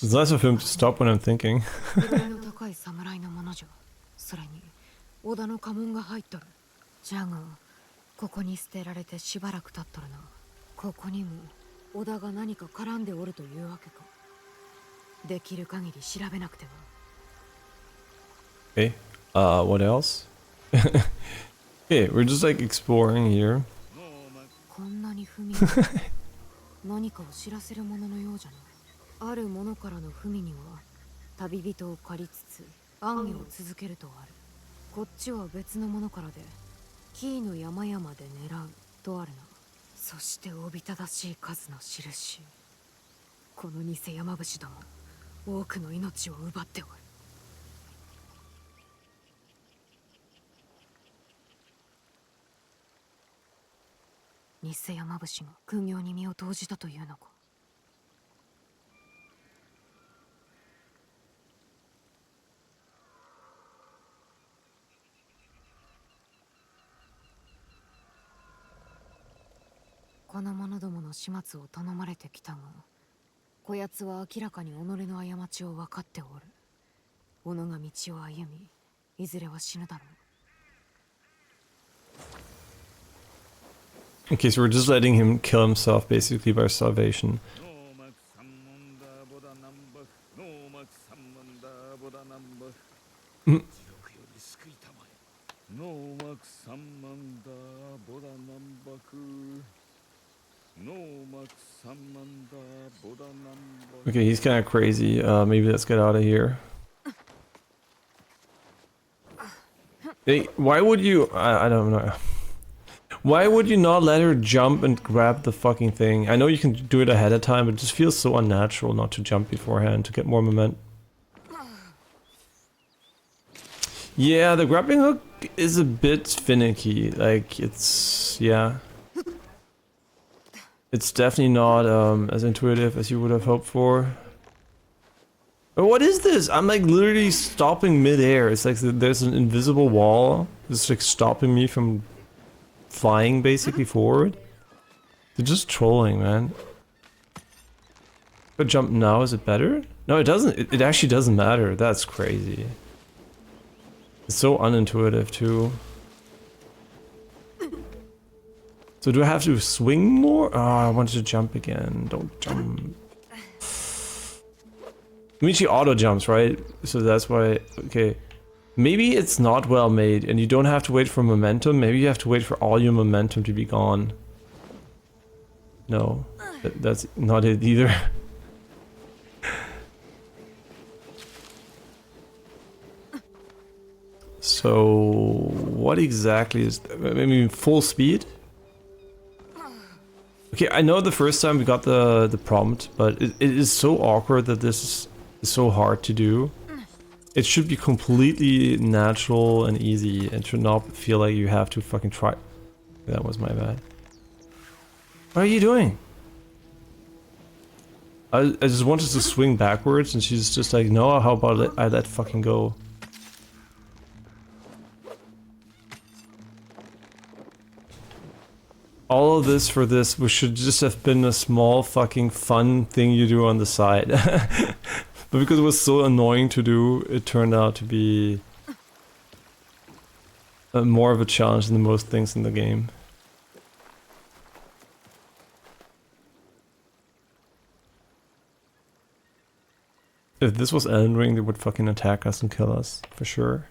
It's nice of him to stop when I'm thinking. Okay, what else? Okay, we're just like exploring here. Okay, so we're just letting him kill himself basically by starvation. Okay, he's kind of crazy. Maybe let's get out of here. Hey, why would you... I don't know. Why would you not let her jump and grab the fucking thing? I know you can do it ahead of time, but it just feels so unnatural not to jump beforehand to get more momentum. Yeah, the grappling hook is a bit finicky. Like, it's... yeah. It's definitely not as intuitive as you would have hoped for. But what is this? I'm like literally stopping mid-air. It's like there's an invisible wall that's like stopping me from flying basically forward. They're just trolling, man. But jump now, is it better? No, it doesn't. It actually doesn't matter. That's crazy. It's so unintuitive too. So do I have to swing more? Oh, I wanted to jump again. Don't jump. I mean, she auto jumps, right? So that's why... okay. Maybe it's not well made and you don't have to wait for momentum. Maybe you have to wait for all your momentum to be gone. No. That's not it either. So... what exactly is... I mean, full speed? Okay, I know the first time we got the prompt, but it is so awkward that this is so hard to do. It should be completely natural and easy. It should not feel like you have to fucking try. That was my bad. What are you doing? I just wanted to swing backwards and she's just like, no, how about I let fucking go? All of this for this, which should just have been a small fucking fun thing you do on the side. But because it was so annoying to do, it turned out to be more of a challenge than most things in the game. If this was Elden Ring, they would fucking attack us and kill us, for sure.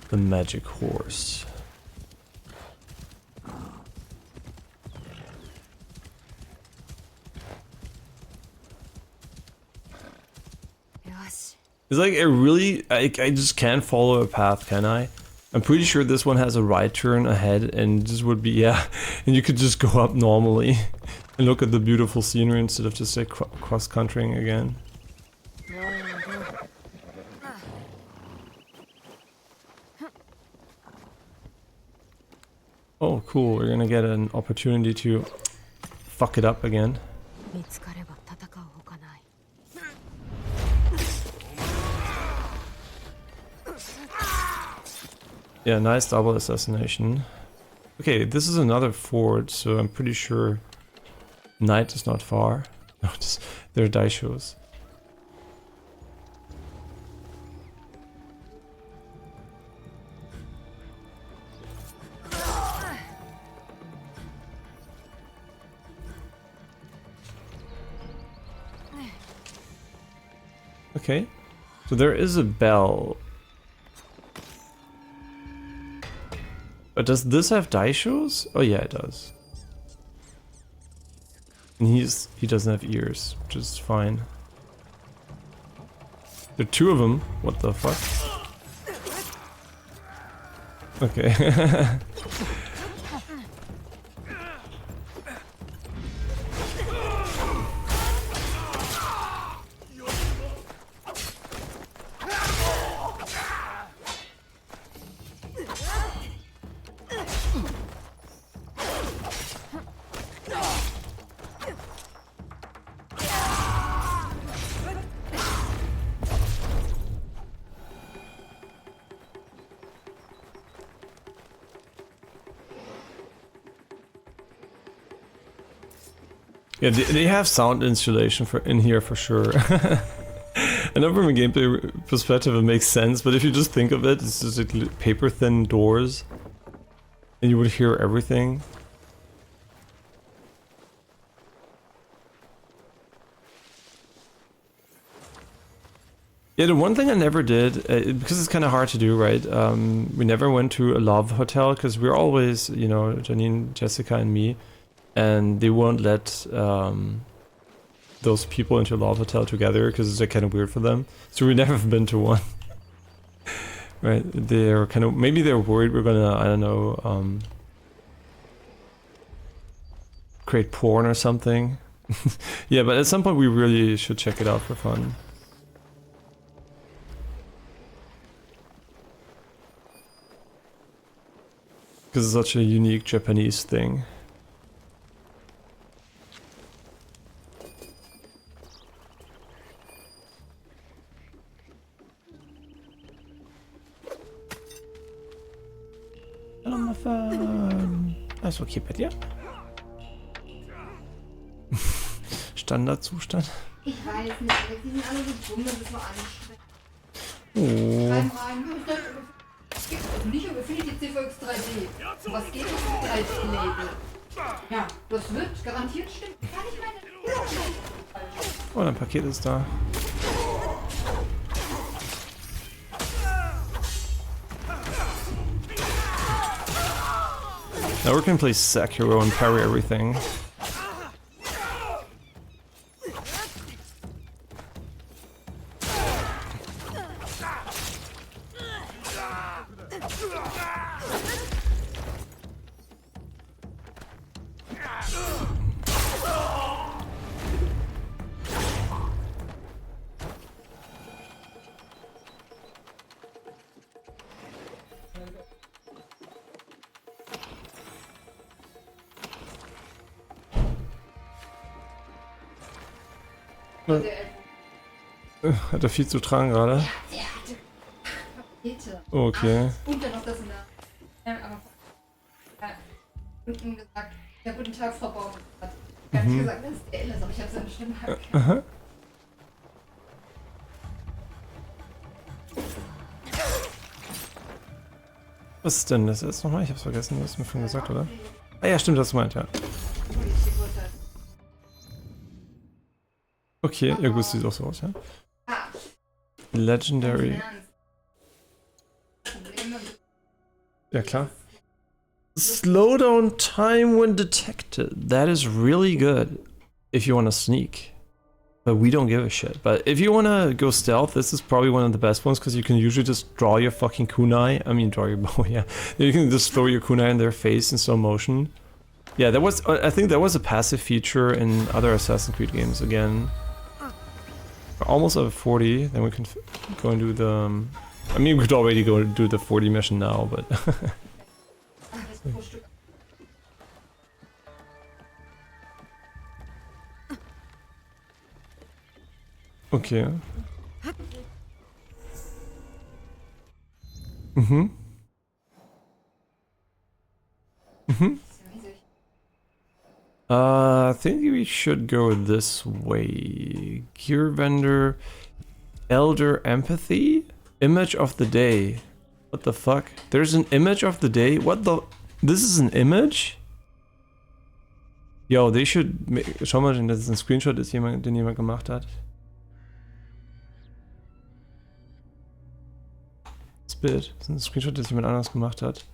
The magic horse. It's like I just can't follow a path, can I? I'm pretty sure this one has a right turn ahead and this would be, yeah, and you could just go up normally and look at the beautiful scenery instead of just like cross-countrying again. Oh cool, we're gonna get an opportunity to fuck it up again. Yeah, nice double assassination. Okay, this is another fort, so I'm pretty sure night is not far. No, just there are die shows. Okay, so there is a bell. But does this have die shows? Oh yeah, it does. And he doesn't have ears, which is fine. There are two of them. What the fuck? Okay. Yeah, they have sound installation in here for sure. I know from a gameplay perspective it makes sense, but if you just think of it, it's just like paper thin doors and you would hear everything. Yeah, the one thing I never did, because it's kind of hard to do, right? We never went to a love hotel because we're always, you know, Janine, Jessica and me, and they won't let those people into a love hotel together because it's like kind of weird for them. So we never have been to one. Right? They're kind of, maybe they're worried we're gonna, I don't know, create porn or something. Yeah, but at some point we really should check it out for fun. Because it's such a unique Japanese thing. On my phone. That's will keep it, ja. Standardzustand. Ich weiß nicht, die sind alle so dumm, das ist so anstrengend. Oh. Es gibt nicht über Infinity CVX 3D. Was geht auf 3D-Label? Ja, das wird garantiert stimmen. Kann ich meine... Oh, ein Paket ist da. Now we can play Sekiro and parry everything. Hat er viel zu tragen gerade? Okay. Und dann noch das in der. Unten gesagt, ja, guten Tag, Frau Baum. Hat gar nicht gesagt, dass es der ist, aber ich habe seine Stimme halt gehört. Was ist denn das jetzt nochmal? Ich hab's vergessen, du hast mir schon gesagt, oder? Ah ja, stimmt, das meint, ja. Okay, ja gut, sieht auch so aus, ja. Legendary. Ja, klar. Slowdown time when detected. That is really good if you want to sneak. But we don't give a shit. But if you want to go stealth, this is probably one of the best ones because you can usually just draw your fucking kunai. I mean, draw your bow, yeah. You can just throw your kunai in their face in slow motion. Yeah, that was, I think that was a passive feature in other Assassin's Creed games again. We're almost at 40, then we can go and do the... I mean, we could already go and do the 40 mission now, but... Okay. Mhm. Mhm. I think we should go this way. Gear vendor, elder empathy, image of the day. What the fuck? There's an image of the day? What the? This is an image? Yo, they should. Schau mal, das ist ein Screenshot, den jemand gemacht hat. Das Bild. Das ist ein Screenshot, das jemand anderes gemacht hat.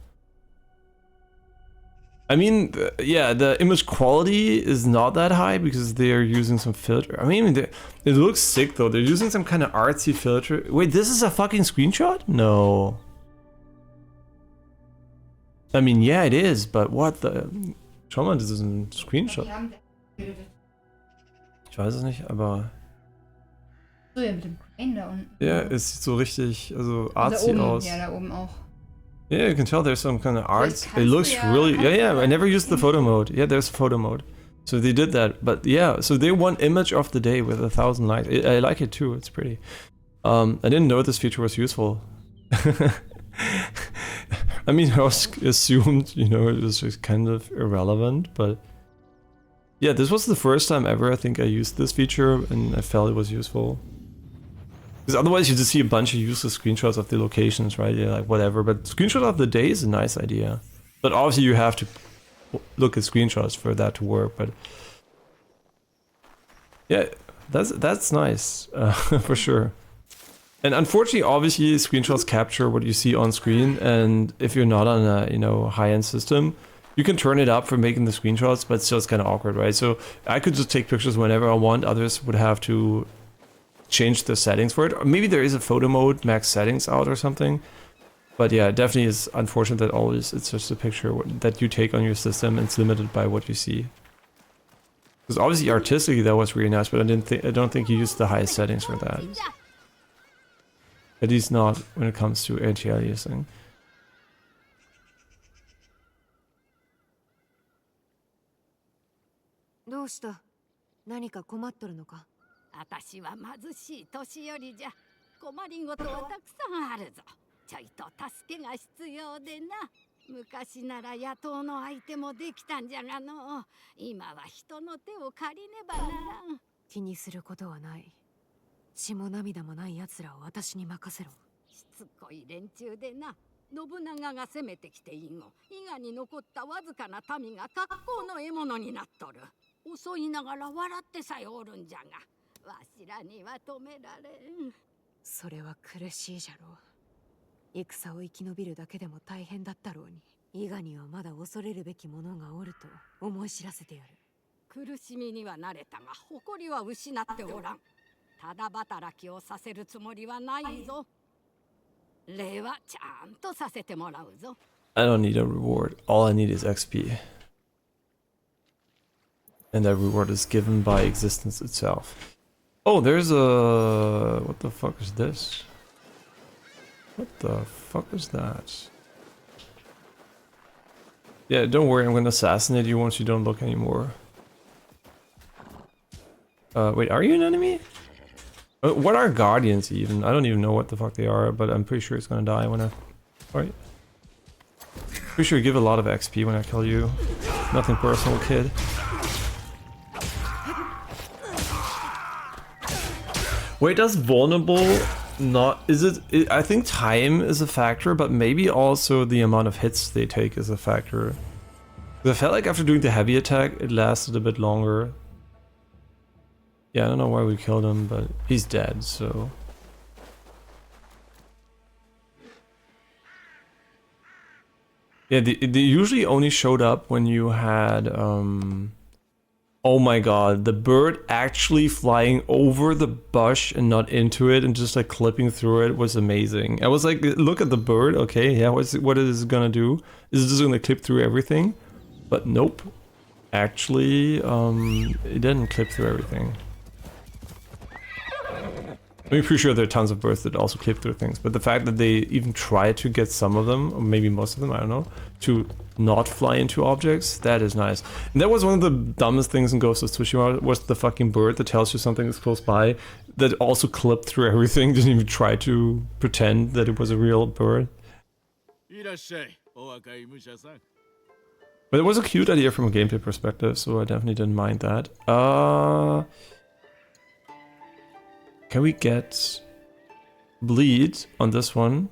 I mean, yeah, the image quality is not that high because they're using some filter. I mean, it looks sick though. They're using some kind of artsy filter. Wait, this is a fucking screenshot? No. I mean, yeah, it is, but what the... Schau mal, das ist ein Screenshot. Ich weiß es nicht, aber... So, ja, mit dem Crane da unten. Ja, es sieht so richtig, also artsy aus. Ja, da oben auch. Yeah, you can tell there's some kind of art. It looks really... Yeah, I never used the photo mode. Yeah, there's photo mode. So they did that. But yeah, so they want image of the day with 1,000 likes. I like it too, it's pretty. I didn't know this feature was useful. I mean, I assumed, you know, it was just kind of irrelevant, but... Yeah, this was the first time ever I think I used this feature and I felt it was useful. Because otherwise you just see a bunch of useless screenshots of the locations, right? Yeah, like whatever. But screenshot of the day is a nice idea. But obviously you have to look at screenshots for that to work. But yeah, that's nice for sure. And unfortunately, obviously, screenshots capture what you see on screen. And if you're not on a high-end system, you can turn it up for making the screenshots, but still it's kind of awkward, right? So I could just take pictures whenever I want. Others would have to change the settings for it. Or maybe there is a photo mode, max settings out or something. But yeah, it definitely is unfortunate that always it's just a picture that you take on your system and it's limited by what you see. Because obviously artistically that was really nice, but I don't think you used the highest settings for that. At least not when it comes to anti-aliasing. どうした？何か困っとるのか？私は貧しい年寄りじゃ。困りごとはたくさんあるぞ。ちょいと助けが必要でな。昔なら野党の相手もできたんじゃがの。今は人の手を借りねばならん。気にすることはない。血も涙もない奴らを私に任せろ。しつこい連中でな。信長が攻めてきて以後、伊賀に残ったわずかな民が格好の獲物になっとる。遅いながら笑ってさえおるんじゃが、わしらには止められん。それは苦しいじゃろう。戦を生き延びるだけでも大変だったろうに、伊賀にはまだ恐れるべきものがおると思い知らせてやる。苦しみには慣れたが誇りは失っておらん。ただ働きをさせるつもりはないぞ。礼はちゃんとさせてもらうぞ。 I don't need a reward. All I need is XP. And that reward is given by existence itself. Oh, there's a... What the fuck is this? What the fuck is that? Yeah, don't worry, I'm gonna assassinate you once you don't look anymore. Wait, are you an enemy? What are guardians even? I don't even know what the fuck they are, but I'm pretty sure it's gonna die when I... Right. Pretty sure you give a lot of XP when I kill you. Nothing personal, kid. Wait, does vulnerable not... Is it... I think time is a factor, but maybe also the amount of hits they take is a factor. I felt like after doing the heavy attack, it lasted a bit longer. Yeah, I don't know why we killed him, but he's dead, so... Yeah, they usually only showed up when you had, oh my god, the bird actually flying over the bush and not into it and just like clipping through it was amazing. I was like, look at the bird, okay, yeah, what is it gonna do? Is it just gonna clip through everything? But nope. Actually, it didn't clip through everything. I'm pretty sure there are tons of birds that also clip through things, but the fact that they even try to get some of them, or maybe most of them, I don't know, to not fly into objects, that is nice. And that was one of the dumbest things in Ghost of Tsushima, was the fucking bird that tells you something is close by, that also clipped through everything, didn't even try to pretend that it was a real bird. But it was a cute idea from a gameplay perspective, so I definitely didn't mind that. Can we get bleed on this one?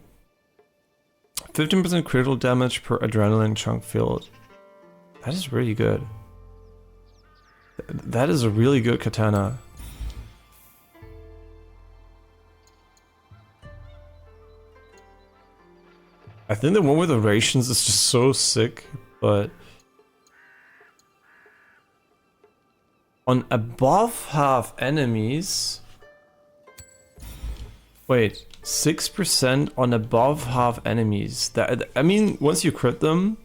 15% critical damage per adrenaline chunk filled. That is really good. That is a really good katana. I think the one with the rations is just so sick, but... On above half enemies... Wait, 6% on above half enemies. That, I mean, once you crit them,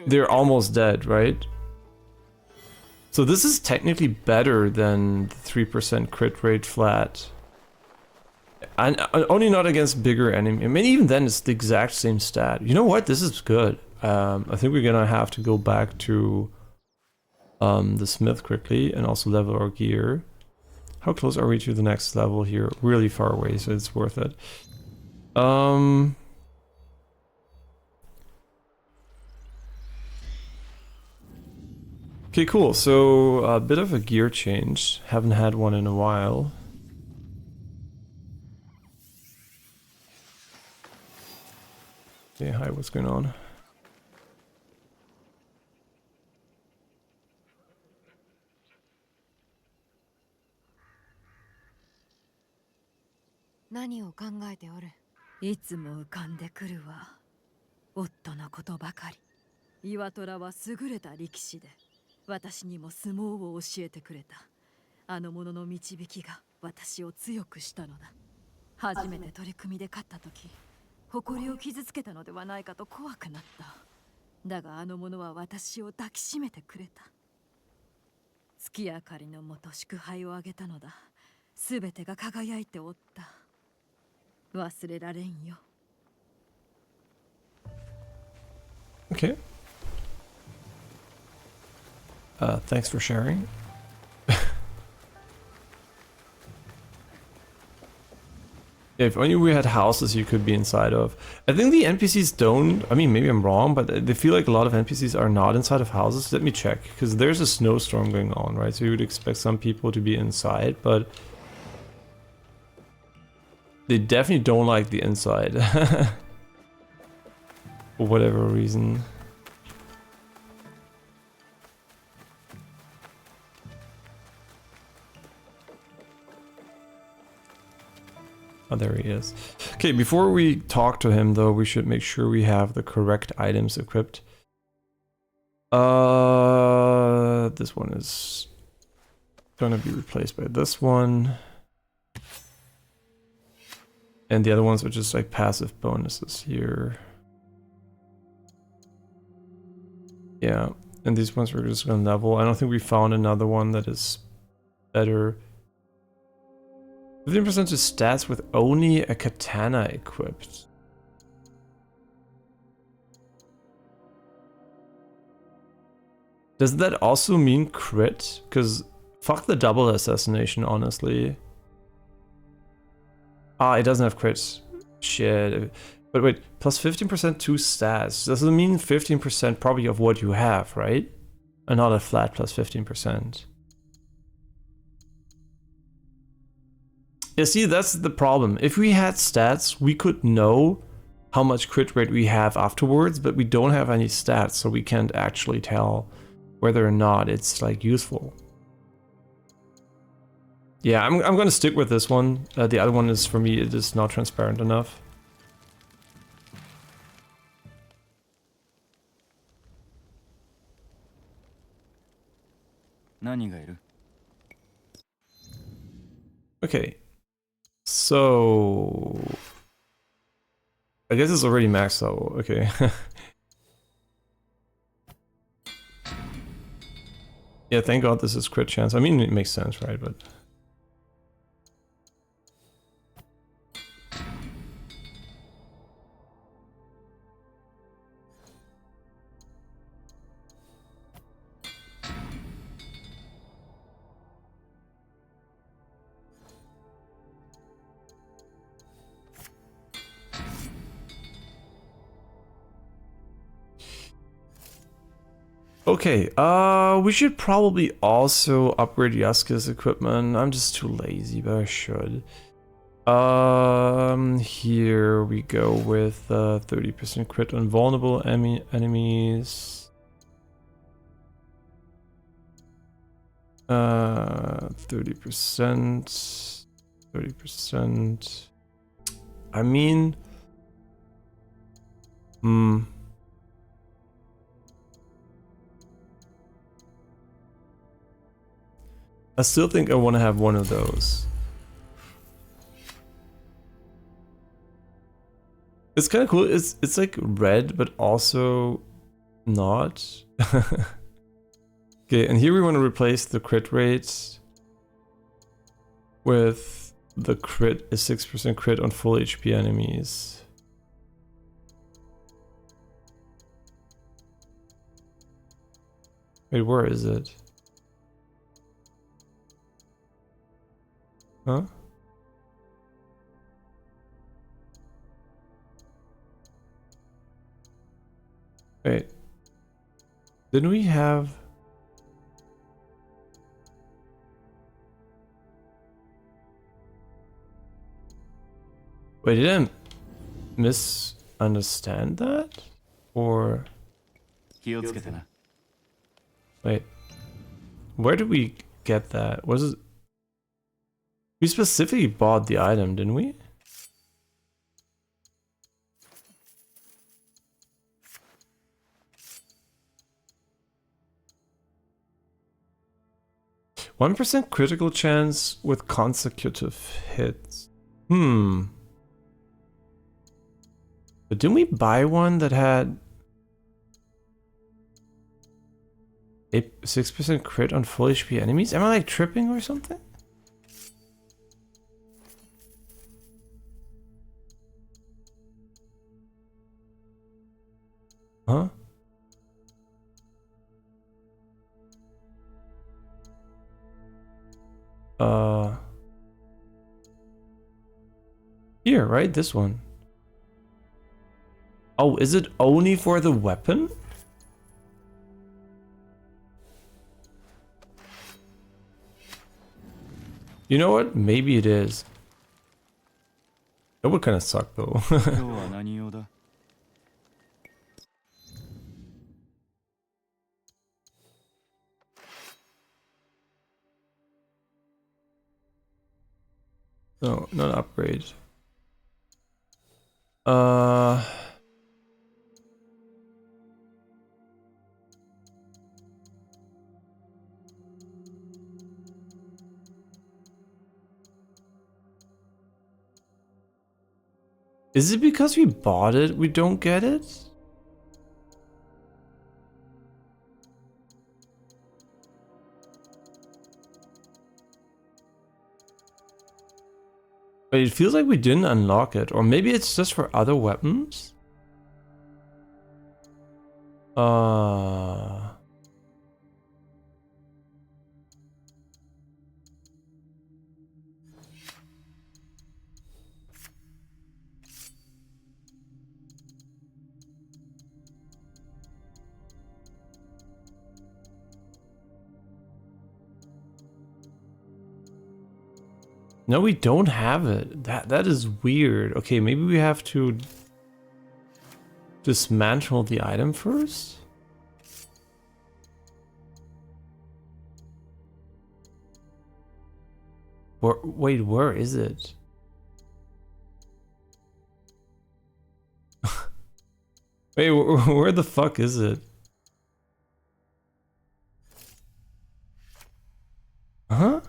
they're almost dead, right? So this is technically better than the 3% crit rate flat. And only not against bigger enemies. I mean, even then, it's the exact same stat. You know what? This is good. I think we're gonna have to go back to the smith quickly and also level our gear. How close are we to the next level here? Really far away, so it's worth it. Okay, cool. So a bit of a gear change. Haven't had one in a while. Okay, hi, what's going on? What いつも浮かんでくるわ。夫のことばかり。岩虎は優れた力士で、私にも相撲を教えてくれた。あの者の導きが私を強くしたのだ。初めて取り組みで勝った時、誇りを傷つけたのではないかと怖くなった。だがあの者は私を抱きしめてくれた。月明かりのもと祝杯をあげたのだ。すべてが輝いておった。忘れられんよ。Okay. Thanks for sharing. Yeah, if only we had houses you could be inside of. I think the NPCs don't, I mean, maybe I'm wrong, but they feel like a lot of NPCs are not inside of houses. Let me check, because there's a snowstorm going on, right? So you would expect some people to be inside, but they definitely don't like the inside. For whatever reason. Oh, there he is. Okay, before we talk to him though, we should make sure we have the correct items equipped. This one is gonna be replaced by this one. And the other ones are just like passive bonuses here. Yeah, and these ones we're just gonna level. I don't think we found another one that is better. 15% to stats with only a katana equipped. Does that also mean crit? Because fuck the double assassination, honestly. Ah, it doesn't have crits. Shit. But wait, plus 15% to stats. Does it mean 15% probably of what you have, right? And not a flat plus 15%. Yeah, see, that's the problem. If we had stats, we could know how much crit rate we have afterwards, but we don't have any stats, so we can't actually tell whether or not it's like useful. Yeah, I'm gonna stick with this one. The other one is, for me, it is not transparent enough. Okay. So I guess it's already max level. Okay. Yeah, thank God this is crit chance. I mean, it makes sense, right? But okay, we should probably also upgrade Yasuke's equipment. I'm just too lazy, but I should. Here we go with 30% crit on vulnerable enemies. 30%. 30%. I mean, I still think I want to have one of those. It's kind of cool. It's like red, but also not. Okay, and here we want to replace the crit rate with the crit, a 6% crit on full HP enemies. Wait, where is it? Huh? Wait. Didn't we have... Wait, did I misunderstand that? Or... Wait. Where did we get that? Was it... We specifically bought the item, didn't we? %1 critical chance with consecutive hits. But didn't we buy one that had 6% crit on full HP enemies? Am I like tripping or something? Huh? Here, right? This one. Oh, is it only for the weapon? You know what? Maybe it is. That would kind of suck though. No, not upgrade. Is it because we bought it we don't get it? But it feels like we didn't unlock it, or maybe it's just for other weapons? No, we don't have it. That is weird. Okay, maybe we have to dismantle the item first? Wait, where is it? Wait, where the fuck is it? Huh?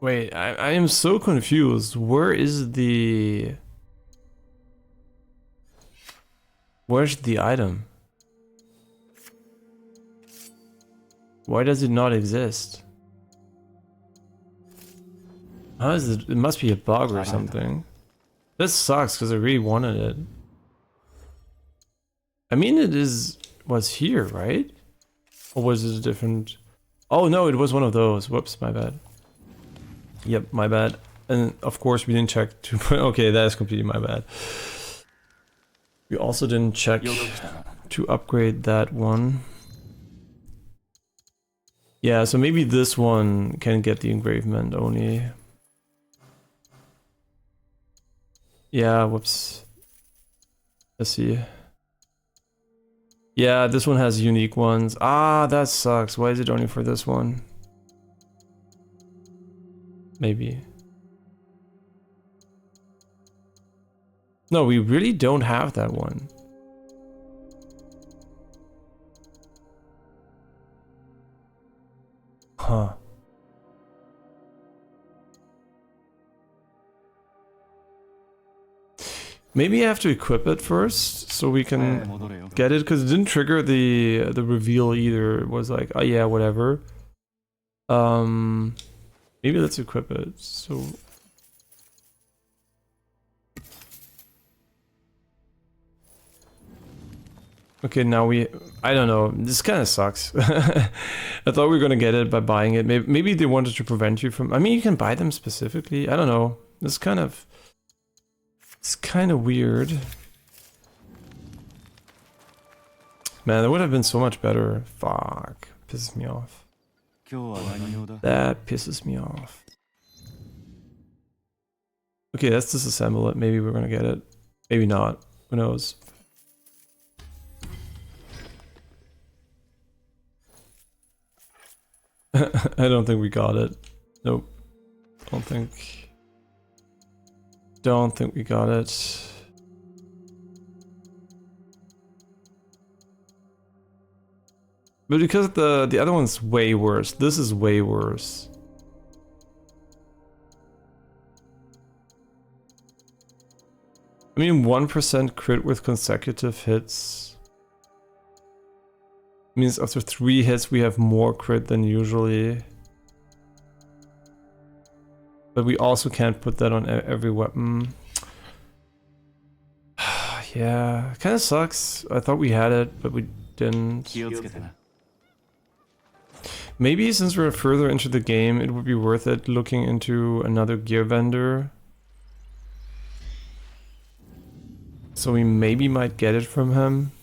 Wait, I am so confused. Where's the item? Why does it not exist? How is it? It must be a bug or something. This sucks because I really wanted it. I mean, was here, right? Or was it a different? Oh no, it was one of those. Whoops, my bad. Yep, my bad. And of course we didn't check to okay, that is completely my bad. We also didn't check to upgrade that one. Yeah, so maybe this one can get the engravement only. Yeah, whoops. Let's see. Yeah, this one has unique ones. Ah, that sucks. Why is it only for this one? Maybe. No, we really don't have that one. Huh. Maybe I have to equip it first so we can get it, because it didn't trigger the reveal either. It was like, oh yeah, whatever. Maybe let's equip it. So okay, now I don't know. This kind of sucks. I thought we were gonna get it by buying it. Maybe they wanted to prevent you from. I mean, you can buy them specifically. I don't know. It's kind of weird. Man, that would have been so much better. Fuck, pisses me off. That pisses me off. Okay, let's disassemble it. Maybe we're gonna get it. Maybe not. Who knows? I don't think we got it. Nope. Don't think we got it. But because the other one's way worse. This is way worse. I mean, 1% crit with consecutive hits means after 3 hits we have more crit than usually. But we also can't put that on every weapon. Yeah, kind of sucks. I thought we had it, but we didn't. Maybe since we're further into the game, it would be worth it looking into another gear vendor. So we maybe might get it from him.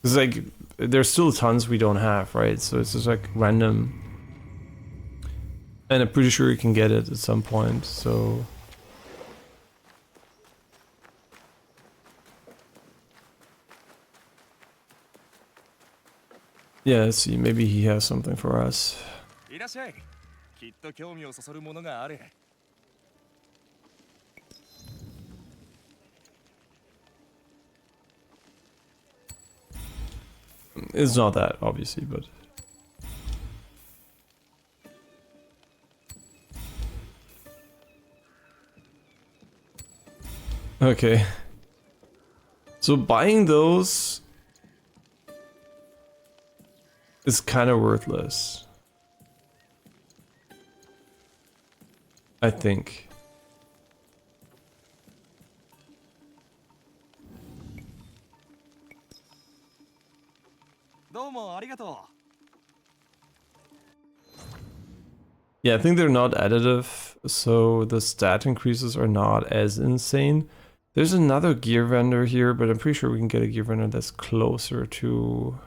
Because like, there's still tons we don't have, right? So it's just like random. And I'm pretty sure you can get it at some point, so... Yeah, let's see, maybe he has something for us. It's not that, obviously, but... Okay. So buying those is kind of worthless, I think. Yeah, I think they're not additive, so the stat increases are not as insane. There's another gear vendor here, but I'm pretty sure we can get a gear vendor that's closer to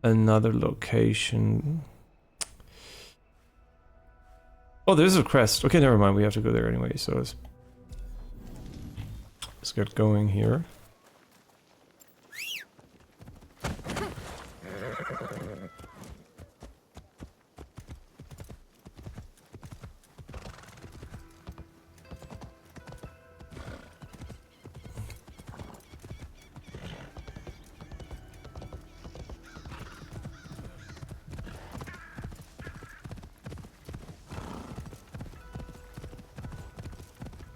another location. Oh, there's a crest. Okay, never mind. We have to go there anyway, so let's get going here.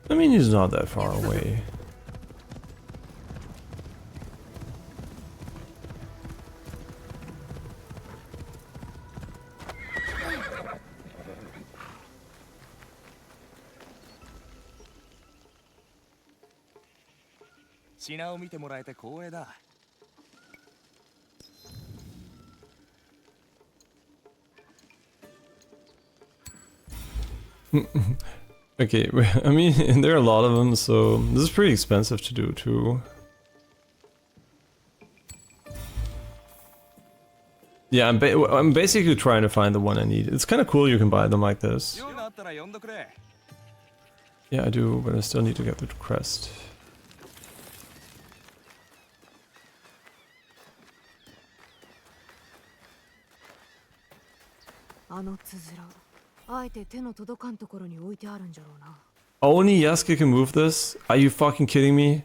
I mean, he's not that far away. Okay, I mean, there are a lot of them, so this is pretty expensive to do too. Yeah, I'm basically trying to find the one I need. It's kind of cool you can buy them like this. Yeah, I do, but I still need to get the crest. Only Yasuke can move this? Are you fucking kidding me?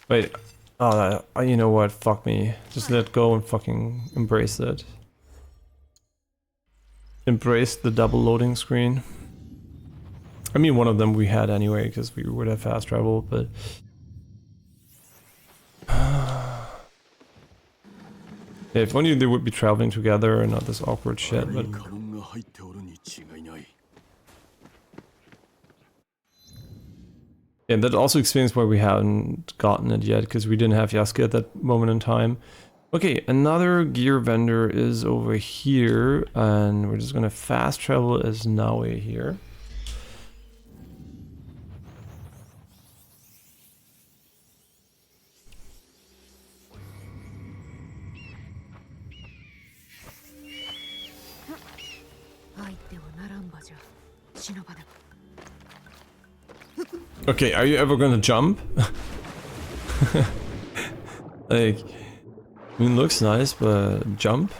Wait. Oh, you know what? Fuck me. Just let go and fucking embrace it. Embrace the double loading screen. I mean, one of them we had anyway, because we would have fast travel, but... Yeah, if only they would be traveling together and not this awkward shit, but... Yeah, that also explains why we haven't gotten it yet, because we didn't have Yasuke at that moment in time. Okay, another gear vendor is over here, and we're just gonna fast travel as Naue here. Okay, are you ever gonna jump? Like, I mean, looks nice, but jump?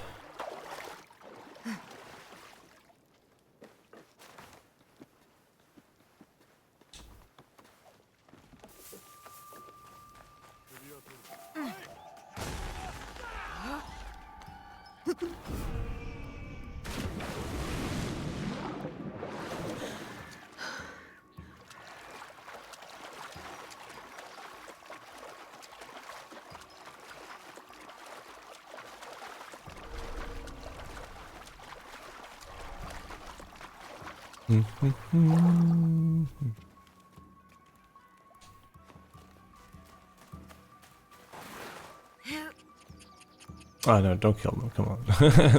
Oh no, don't kill them, come on.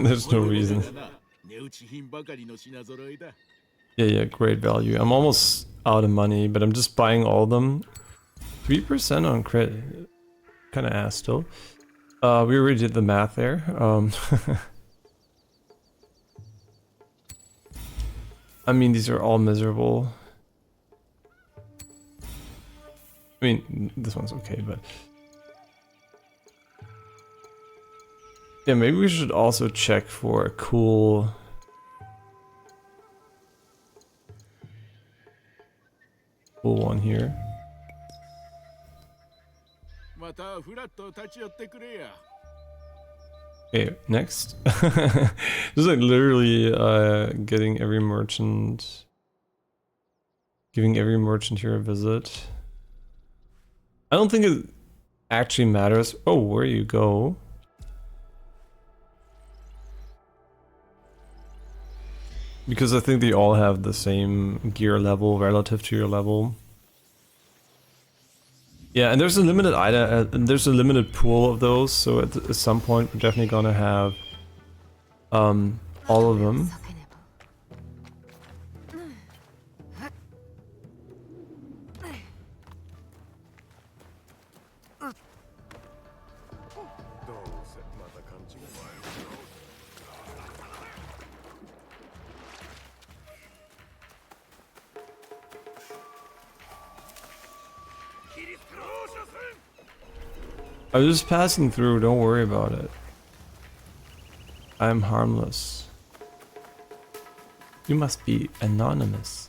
There's no reason. Yeah, great value. I'm almost out of money, but I'm just buying all of them. 3% on crit. Kinda ass still. We already did the math there. I mean, these are all miserable. I mean, this one's okay, but... Yeah, maybe we should also check for a cool... one here. Okay, next. Just like literally getting every merchant, giving every merchant here a visit. I don't think it actually matters. Oh, where you go. Because I think they all have the same gear level relative to your level. Yeah, and there's a limited item, and there's a limited pool of those, so at some point we're definitely gonna have all of them. I was just passing through, don't worry about it. I'm harmless. You must be anonymous.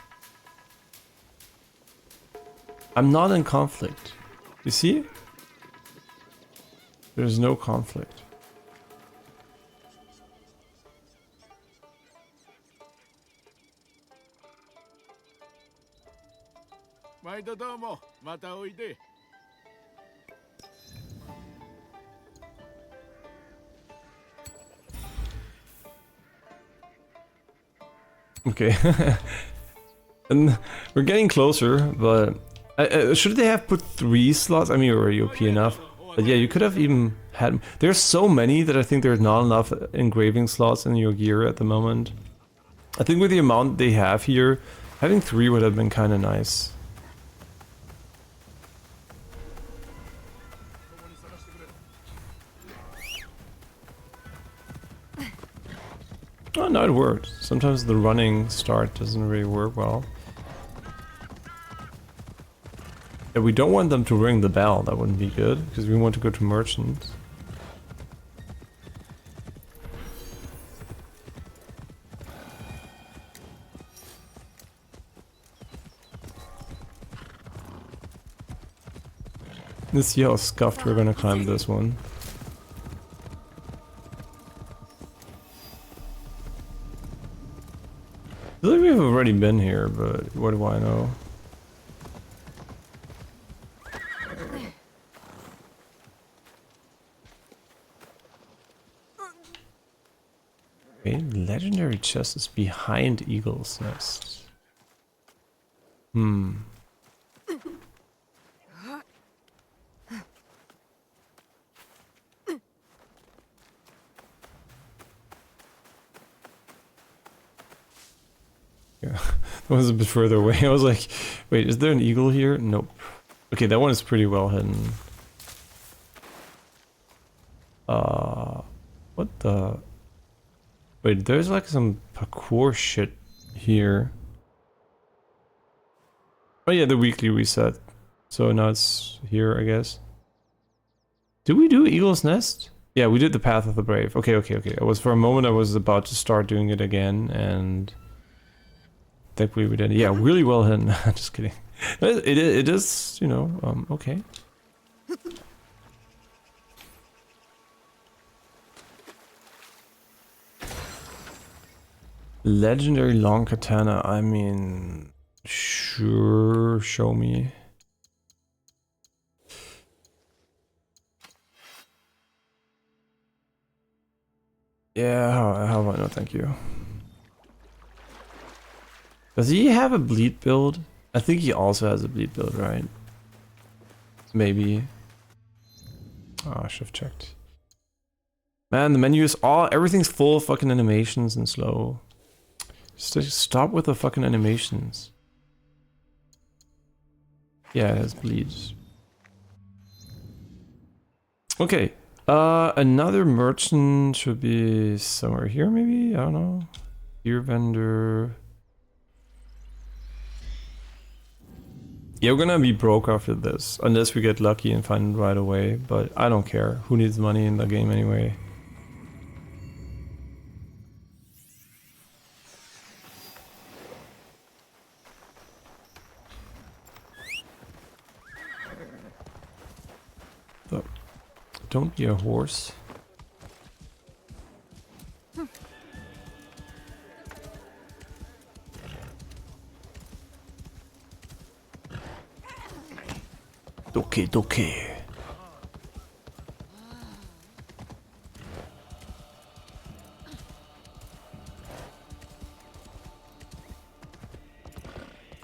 I'm not in conflict. You see? There's no conflict. Okay. And we're getting closer, but should they have put 3 slots? I mean, you're already OP enough. But yeah, you could have even had... There's so many that I think there's not enough engraving slots in your gear at the moment. I think with the amount they have here, having 3 would have been kind of nice. Oh, no, it worked. Sometimes the running start doesn't really work well. Yeah, we don't want them to ring the bell, that wouldn't be good, because we want to go to merchants. Let's see how scuffed we're gonna climb this one. I feel like we've already been here, but what do I know? Okay, legendary chest is behind Eagle's Nest. Hmm. Yeah, that was a bit further away. I was like, wait, is there an eagle here? Nope. Okay, that one is pretty well hidden. What the... Wait, there's like some parkour shit here. Oh yeah, the weekly reset. So now it's here, I guess. Did we do Eagle's Nest? Yeah, we did the Path of the Brave. Okay. I was, for a moment I was about to start doing it again, and thankfully we did. Yeah, really well hidden. Just kidding. It is, you know, okay. Legendary long katana, I mean, sure, show me. Yeah, how about no thank you. Does he have a bleed build? I think he also has a bleed build, right? Maybe. Oh, I should have checked. Man, the menu is all, everything's full of fucking animations and slow. Just stop with the fucking animations. Yeah, it has bleeds. Okay. Another merchant should be somewhere here, maybe? I don't know. Gear vendor. Yeah, we're gonna be broke after this, unless we get lucky and find it right away, but I don't care. Who needs money in the game anyway? The Don't be a horse. Doke, doke.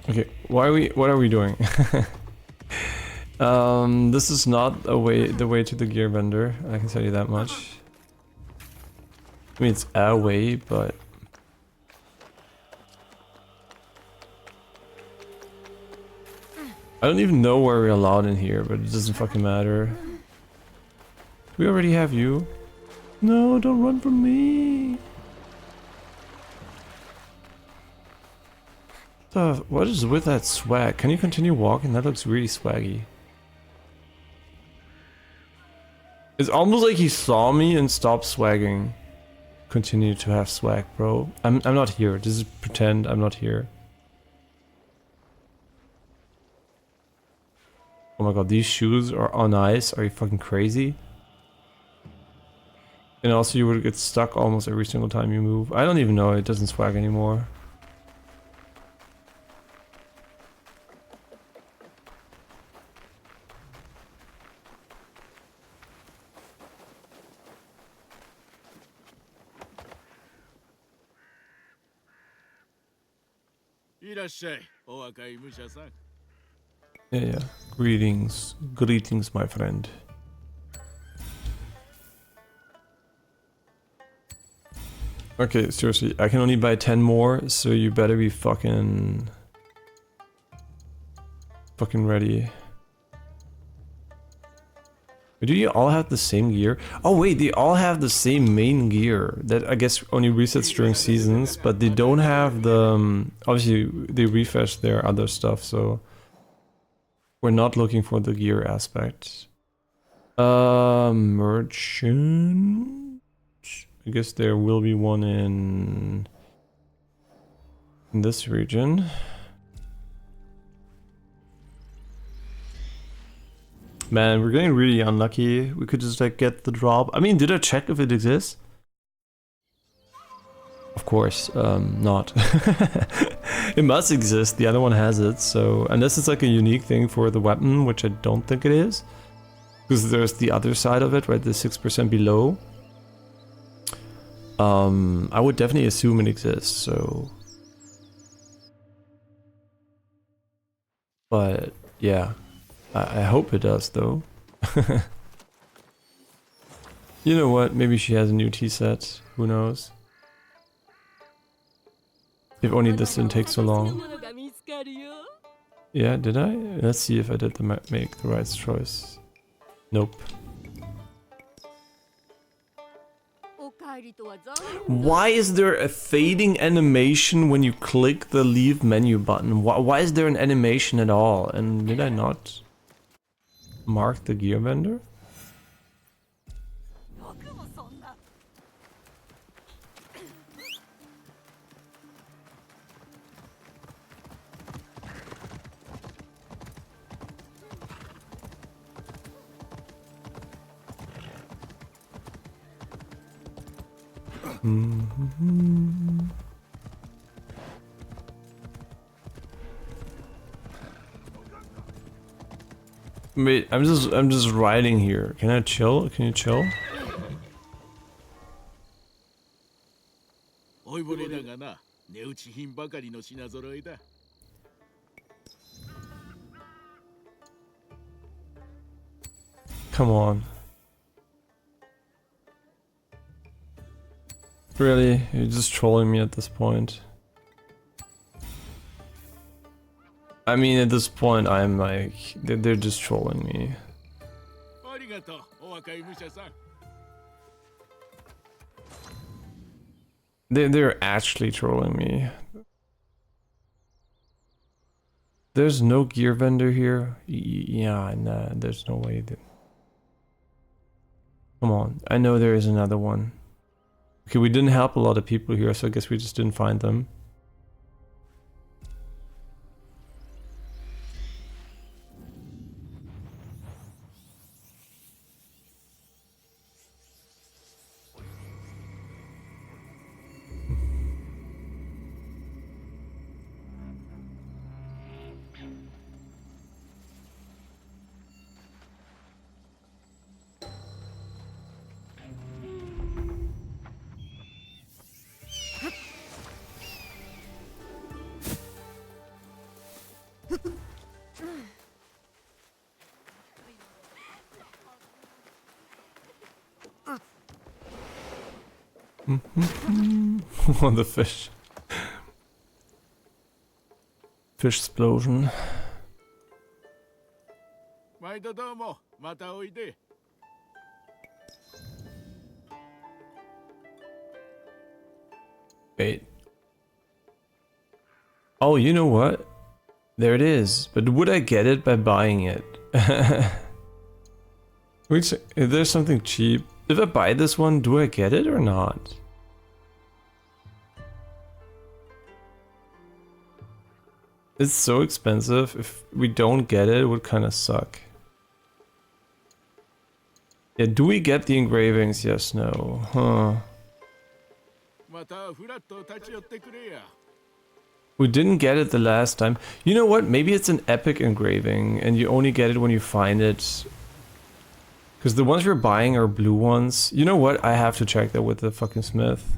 Okay, what are we doing? This is not the way to the gear vendor, I can tell you that much. I mean, it's a way, but I don't even know where we're allowed in here, but it doesn't fucking matter. We already have you. No, don't run from me. What is with that swag? Can you continue walking? That looks really swaggy. It's almost like he saw me and stopped swagging. Continue to have swag, bro. I'm not here. Just pretend I'm not here. Oh my god, these shoes are on ice. Are you fucking crazy? And also you would get stuck almost every single time you move. I don't even know, it doesn't swag anymore. Yeah. Greetings, my friend. Okay, seriously, I can only buy 10 more, so you better be fucking ready. Do you all have the same gear? Oh wait, they all have the same main gear. That I guess only resets during seasons, but they don't have the... obviously, they refresh their other stuff, so... we're not looking for the gear aspect. Merchant... I guess there will be one in this region. Man, we're getting really unlucky. We could just like get the drop. I mean, did I check if it exists? Of course, not. It must exist. The other one has it. So unless it's like a unique thing for the weapon, which I don't think it is, because there's the other side of it, right? The 6% below. I would definitely assume it exists. So, but yeah. I hope it does, though. You know what? Maybe she has a new tea set. Who knows? If only this didn't take so long. Yeah, did I? Let's see if I did make the right choice. Nope. Why is there a fading animation when you click the leave menu button? Why is there an animation at all? And did I not mark the gear vendor? Wait, I'm just riding here. Can I chill? Can you chill? Come on. Really? You're just trolling me at this point. I mean, at this point, I'm like, they're just trolling me. They're actually trolling me. There's no gear vendor here. Yeah, nah, there's no way. Come on, I know there is another one. Okay, we didn't help a lot of people here, so I guess we just didn't find them. On the fish. Fish explosion. Wait. Oh, you know what? There it is. But would I get it by buying it? Which, is there something cheap? If I buy this one, do I get it or not? It's so expensive. If we don't get it, it would kind of suck. Yeah, do we get the engravings? Yes, no. Huh. We didn't get it the last time. You know what? Maybe it's an epic engraving and you only get it when you find it. Because the ones you're buying are blue ones. You know what? I have to check that with the fucking smith.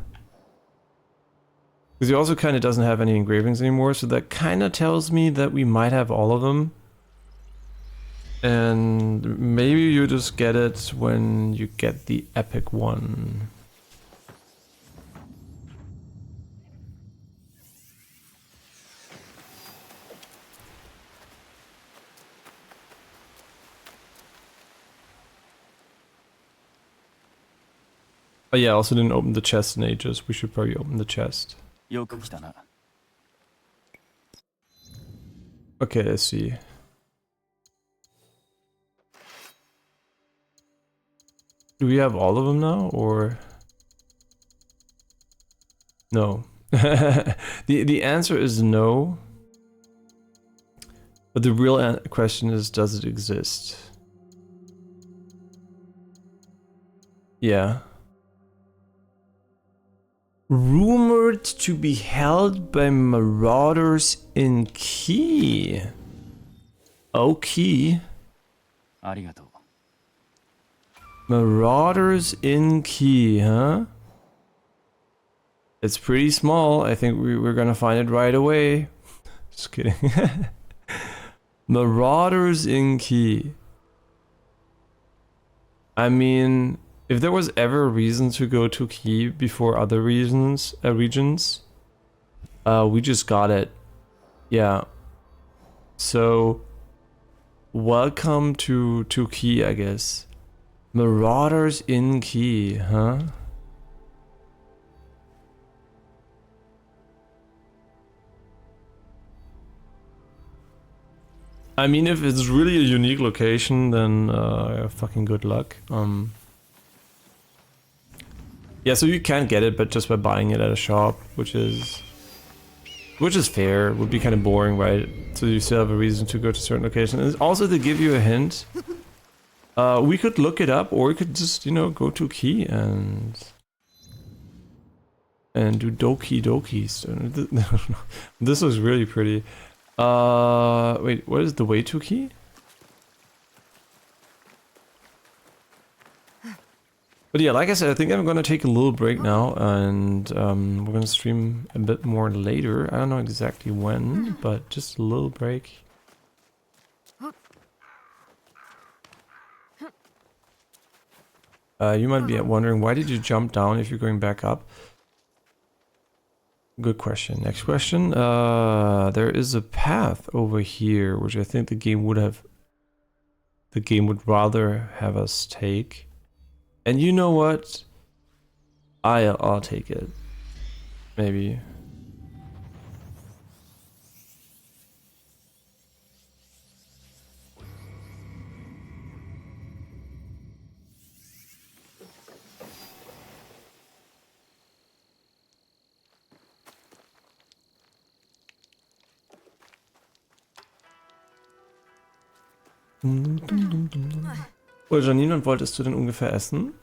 Because he also kind of doesn't have any engravings anymore, so that kind of tells me that we might have all of them. And maybe you just get it when you get the epic one. Oh yeah, I also didn't open the chest in ages. We should probably open the chest. Okay, let's see. Do we have all of them now, or no? The answer is no. But the real question is, does it exist? Yeah. Rumored to be held by marauders in Key. Okay. Marauders in Key, huh? It's pretty small. I think we're gonna find it right away. Just kidding. Marauders in Key. I mean, if there was ever a reason to go to Key before other regions, we just got it. Yeah. So, welcome to Key, I guess. Marauders in Key, huh? I mean, if it's really a unique location, then fucking good luck. Yeah, so you can get it, but just by buying it at a shop, which is fair. Would be kind of boring, right? So you still have a reason to go to certain locations. And also to give you a hint, we could look it up, or we could just, you know, go to Key and do doki dokis. This was really pretty. Wait, what is the way to Key? But yeah, like I said, I think I'm gonna take a little break now, and we're gonna stream a bit more later. I don't know exactly when, but just a little break. You might be wondering, why did you jump down if you're going back up? Good question. Next question. There is a path over here, which I think the game would rather have us take. And you know what? I'll take it. Maybe. Oh, Janine, und wolltest du denn ungefähr essen?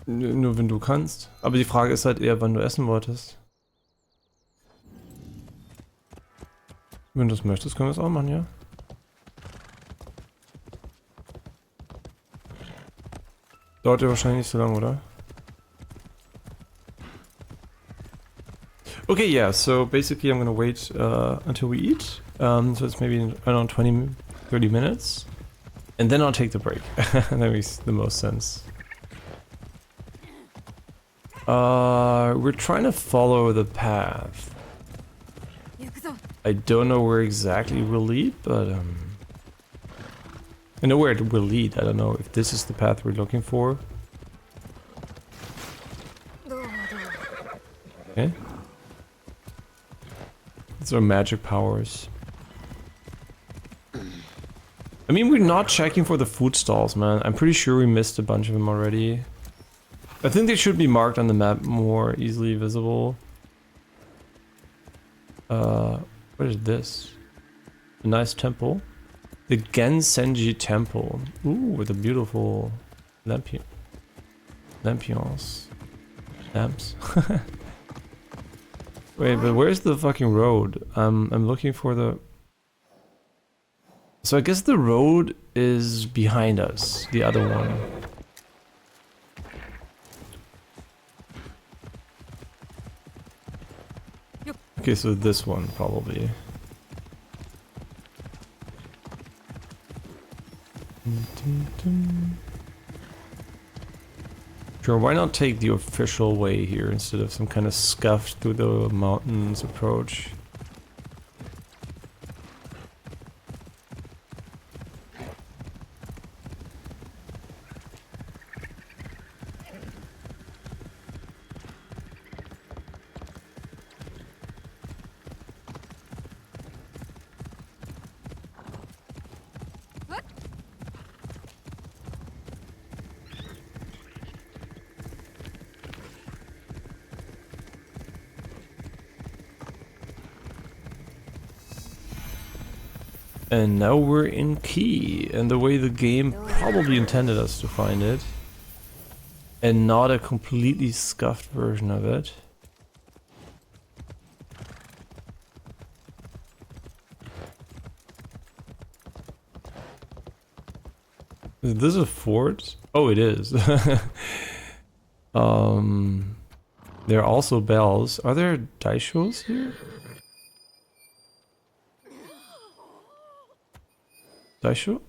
Nur wenn du kannst. Aber die Frage ist halt eher, wann du essen wolltest. Wenn du es möchtest, können wir es auch machen, ja? Dauert ja wahrscheinlich nicht so lange, oder? Okay, yeah, so basically I'm gonna wait until we eat. So it's maybe around 20-30 minutes. And then I'll take the break. That makes the most sense. We're trying to follow the path. I don't know where exactly we'll lead, but I know where it will lead. I don't know if this is the path we're looking for. Okay. These are magic powers. I mean, we're not checking for the food stalls, man. I'm pretty sure we missed a bunch of them already. I think they should be marked on the map more easily visible. What is this? A nice temple. The Gensenji Temple. Ooh, with a beautiful lampions. Lamps. Wait, but where's the fucking road? I'm looking for the... So I guess the road is behind us, the other one. Okay, so this one probably. Sure, why not take the official way here instead of some kind of scuffed through the mountains approach? And now we're in Key, and the way the game probably intended us to find it. And not a completely scuffed version of it. Is this a fort? Oh, it is. There are also bells. Are there daishos here? Daisho?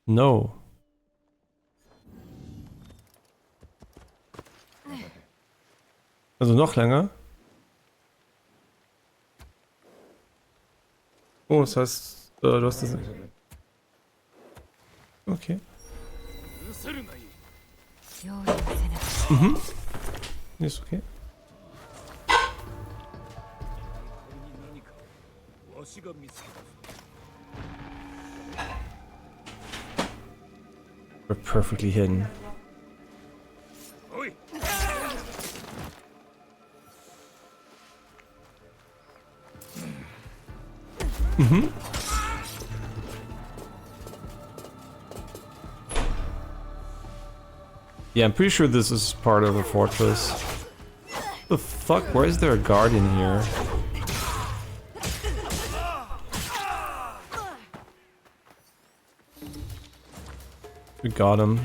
No. Also noch länger? Oh, das heißt, du hast das nicht. Okay. Mhm. Ist okay. We're perfectly hidden. Mhm. Yeah, I'm pretty sure this is part of a fortress. The fuck? Why is there a guard in here? We got him.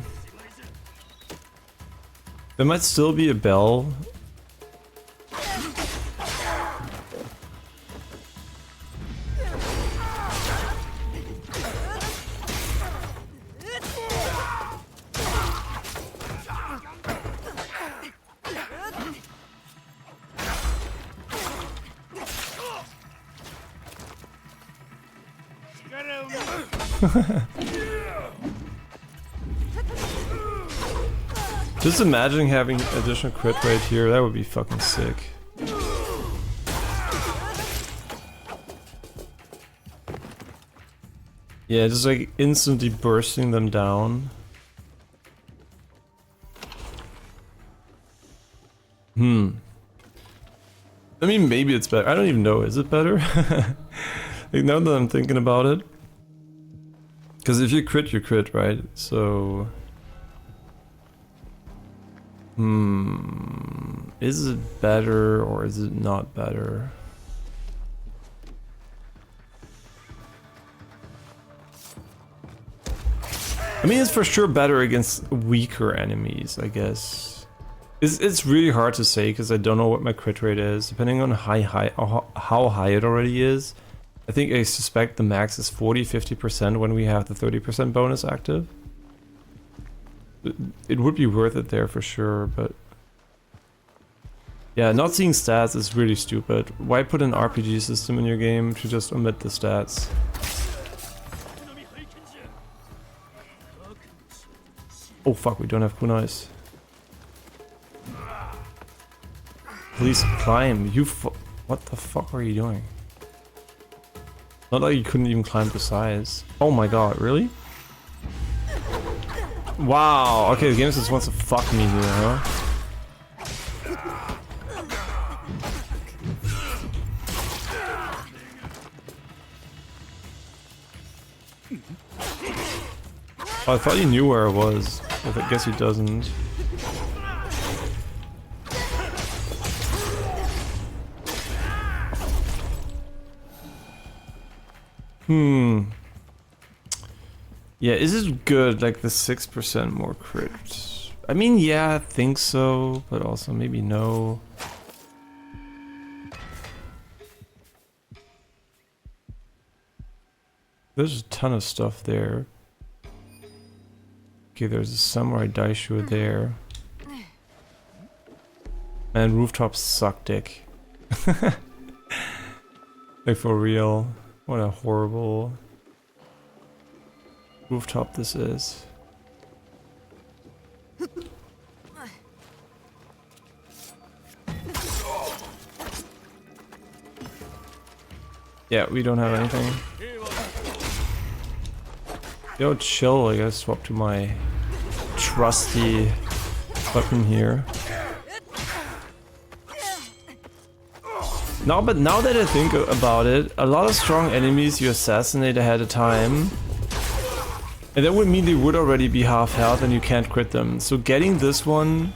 There might still be a bell. Just imagining having additional crit rate here, that would be fucking sick. Yeah, just like instantly bursting them down. I mean, maybe it's better. I don't even know. Is it better? Like, now that I'm thinking about it. Because if you crit, right? So... Is it better or is it not better? I mean, it's for sure better against weaker enemies, I guess. It's really hard to say because I don't know what my crit rate is. Depending on how high it already is, I think I suspect the max is 40-50% when we have the 30% bonus active. It would be worth it there for sure, but yeah, not seeing stats is really stupid. Why put an RPG system in your game to just omit the stats? Oh fuck, we don't have kunais. Please climb. What the fuck are you doing? Not like you couldn't even climb the size. Oh my god, really? Wow, okay, the game just wants to fuck me here, huh? Oh, I thought he knew where I was, but I guess he doesn't. Yeah, is it good, like the 6% more crit? I mean, yeah, I think so, but also maybe no. There's a ton of stuff there. Okay, there's a samurai daisho there. And rooftops suck dick. Like for real. What a horrible rooftop this is. Yeah, we don't have anything. Yo, chill, I guess swap to my trusty weapon here. No, but now that I think about it, a lot of strong enemies you assassinate ahead of time. And that would mean they would already be half health and you can't crit them. So getting this one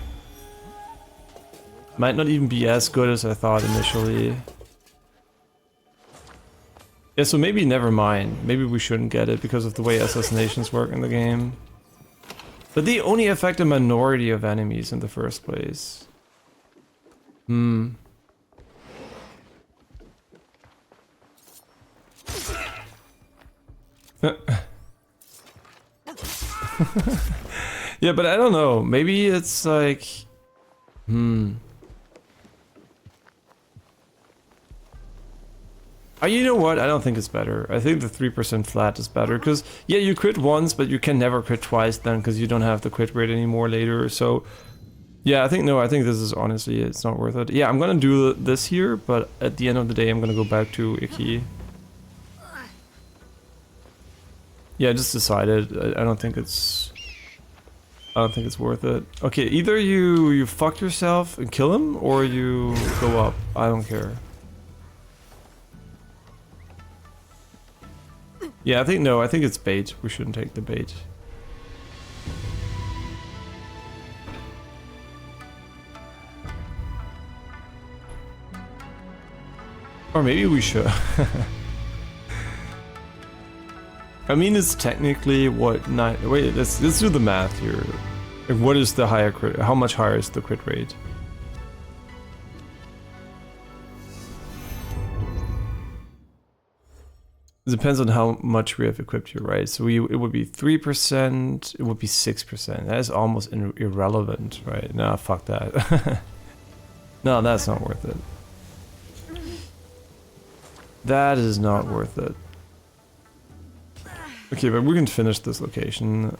might not even be as good as I thought initially. Yeah, so maybe never mind. Maybe we shouldn't get it because of the way assassinations work in the game. But they only affect a minority of enemies in the first place. Yeah, but I don't know. Maybe it's like... Oh, you know what? I don't think it's better. I think the 3% flat is better, because, yeah, you crit once, but you can never crit twice then, because you don't have the crit rate anymore later, so... Yeah, I think this is honestly, it's not worth it. Yeah, I'm gonna do this here, but at the end of the day, I'm gonna go back to Iki. Yeah, I just decided. I don't think it's worth it. Okay, either you fuck yourself and kill him, or you go up. I don't care. Yeah, I think it's bait. We shouldn't take the bait. Or maybe we should. I mean, it's technically what wait, let's do the math here. Like, what is the higher crit? How much higher is the crit rate? It depends on how much we have equipped here, right? So it would be 3%, it would be 6%. That is almost irrelevant, right? Nah, fuck that. No, that's not worth it. That is not worth it. Okay, but we can finish this location.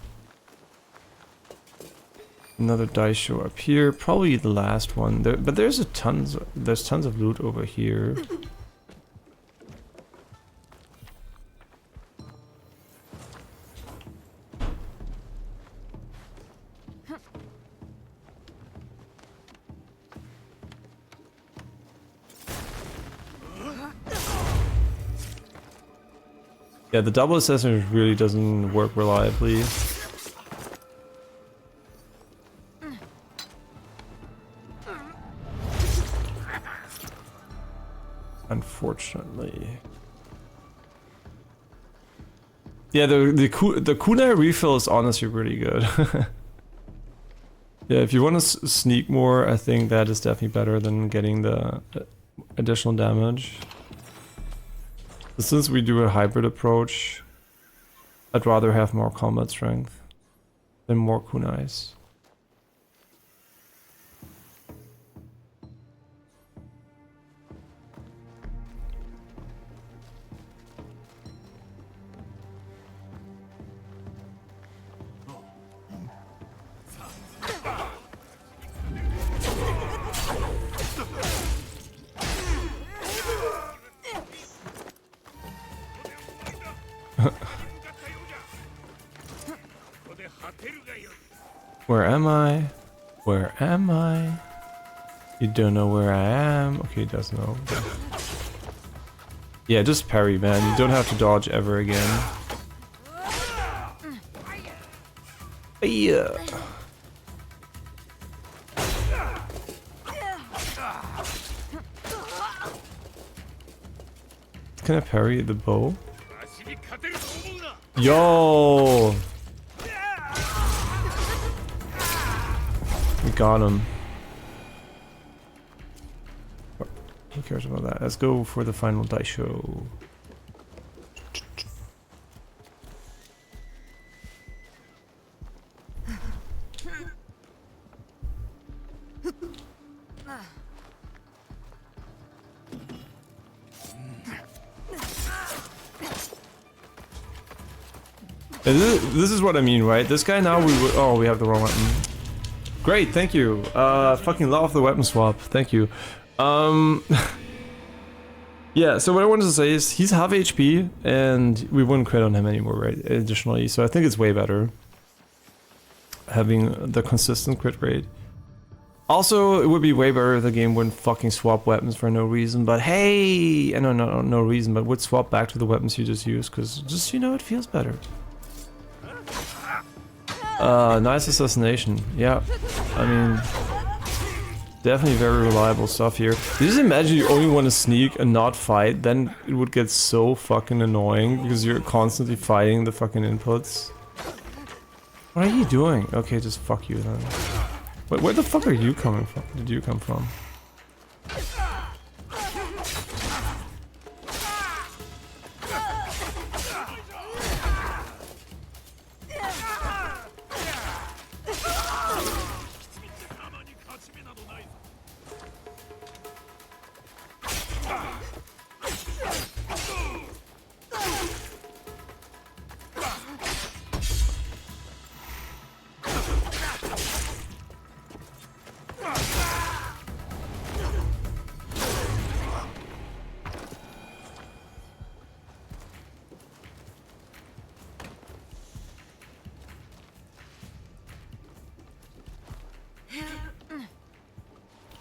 Another dice show up here, probably the last one. But there's tons of loot over here. Yeah, the double assassin really doesn't work reliably. Unfortunately. Yeah, the kunai refill is honestly really good. Yeah, if you want to sneak more, I think that is definitely better than getting the additional damage. But since we do a hybrid approach, I'd rather have more combat strength than more kunais. Where am I? Where am I? You don't know where I am? Okay, he does know. Yeah, just parry, man. You don't have to dodge ever again. Yeah. Can I parry the bow? Yo! We got him. Who cares about that? Let's go for the final dice show. This is what I mean, right? This guy now we have the wrong weapon. Great, thank you. Fucking love the weapon swap. Thank you. Yeah, so what I wanted to say is he's half HP and we wouldn't crit on him anymore, right? Additionally, so I think it's way better having the consistent crit rate. Also, it would be way better if the game wouldn't fucking swap weapons for no reason, but hey, no reason, but would swap back to the weapons you just used, because just, you know, it feels better. Nice assassination. Yeah, I mean, definitely very reliable stuff here. Just imagine you only want to sneak and not fight, then it would get so fucking annoying because you're constantly fighting the fucking inputs. What are you doing? Okay, just fuck you then. Wait, where the fuck are you coming from? Did you come from?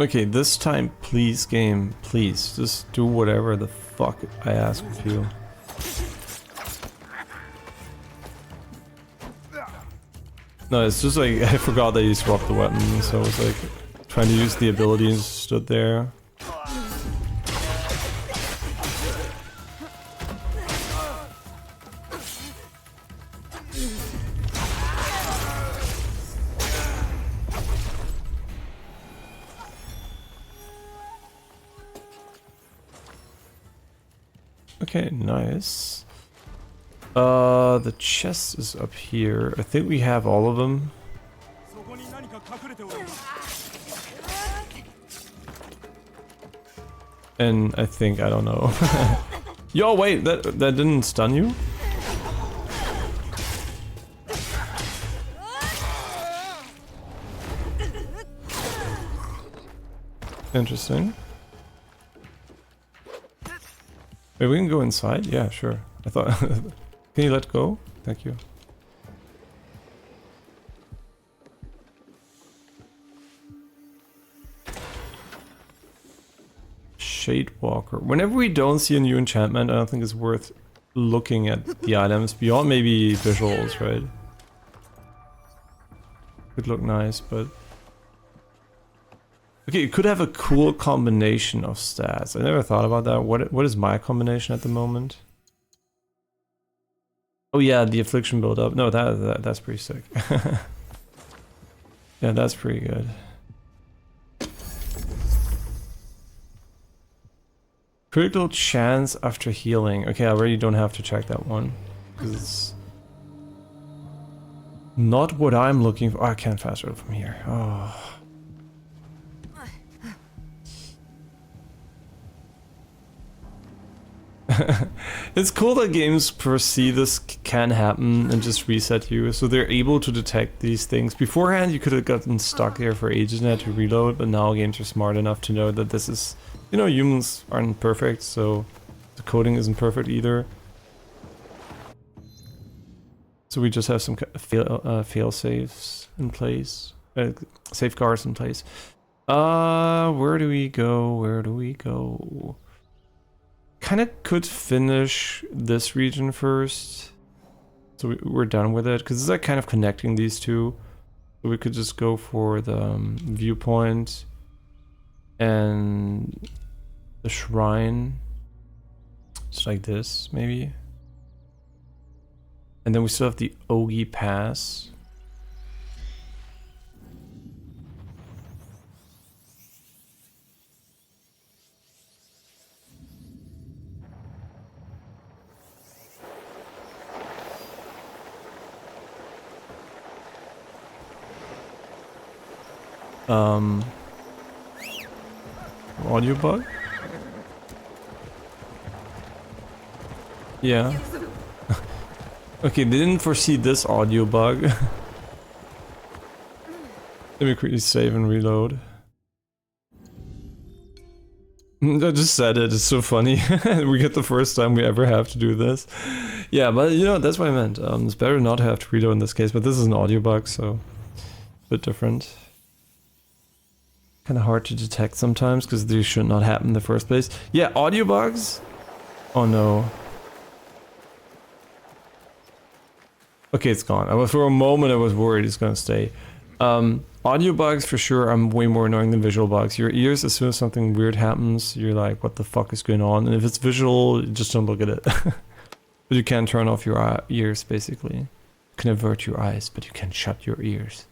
Okay, this time, please, game, please, just do whatever the fuck I ask of you. No, it's just like, I forgot that you swapped the weapon, so I was like, trying to use the ability and stood there. Okay, nice. The chest is up here. I think we have all of them. And I think, I don't know. Yo, wait, that didn't stun you? Interesting. Wait, we can go inside? Yeah, sure. I thought... Can you let go? Thank you. Shadewalker. Whenever we don't see a new enchantment, I don't think it's worth looking at the items beyond maybe visuals, right? Could look nice, but... Okay, it could have a cool combination of stats. I never thought about that. What is my combination at the moment? Oh yeah, the affliction build up. No, that's pretty sick. Yeah, that's pretty good. Critical chance after healing. Okay, I already don't have to check that one. Because it's not what I'm looking for. Oh, I can't fast travel from here. Oh. It's cool that games foresee this can happen and just reset you, so they're able to detect these things. Beforehand, you could have gotten stuck there for ages and had to reload, but now games are smart enough to know that this is, you know, humans aren't perfect, so the coding isn't perfect either. So we just have some fail safes in place, safeguards in place. Where do we go? Where do we go? Kind of could finish this region first, so we're done with it, because it's like kind of connecting these two. So we could just go for the viewpoint and the shrine, just like this maybe, and then we still have the Ogi Pass. Audio bug? Yeah. Okay, they didn't foresee this audio bug. Let me quickly save and reload. I just said it, it's so funny. We get the first time we ever have to do this. Yeah, but you know, that's what I meant. It's better not to have to reload in this case, but this is an audio bug, so a bit different. Kind of hard to detect sometimes because these should not happen in the first place. Yeah, audio bugs. Oh no. Okay, it's gone. For a moment I was worried it's gonna stay. Audio bugs for sure are way more annoying than visual bugs. Your ears, as soon as something weird happens, you're like, what the fuck is going on? And if it's visual, just don't look at it. But you can turn off your ears, basically. You can avert your eyes, but you can shut your ears.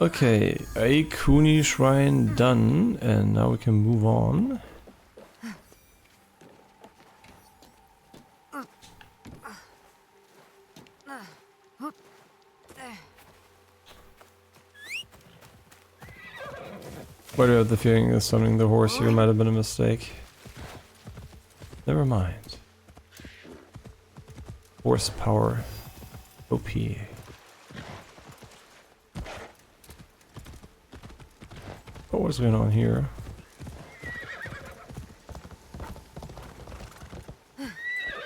Okay, a Kuni shrine done, and now we can move on. Why do I have the feeling that summoning the horse here might have been a mistake? Never mind. Horsepower. OP. What's going on here?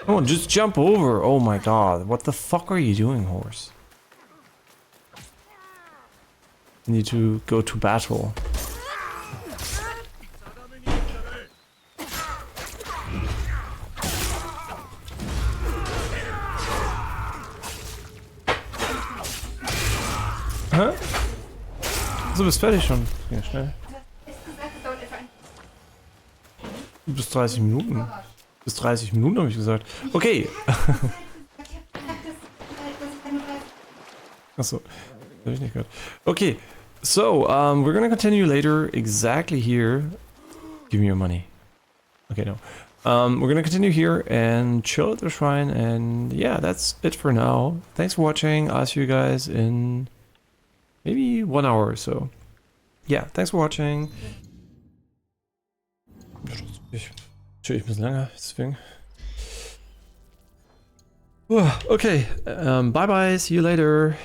Oh, just jump over! Oh my god, what the fuck are you doing, horse? You need to go to battle. Hä? So, bist fertig schon. Ja, schnell. Bis 30 Minuten. Bis 30 Minuten habe ich gesagt. Okay. Achso. Habe ich nicht gehört. Okay. So, we're gonna continue later exactly here. Give me your money. Okay, no. We're gonna continue here and chill at the shrine, and yeah, that's it for now. Thanks for watching. I'll see you guys in maybe 1 hour or so. Yeah, thanks for watching. Natürlich ein bisschen länger, deswegen. Okay, bye bye, see you later.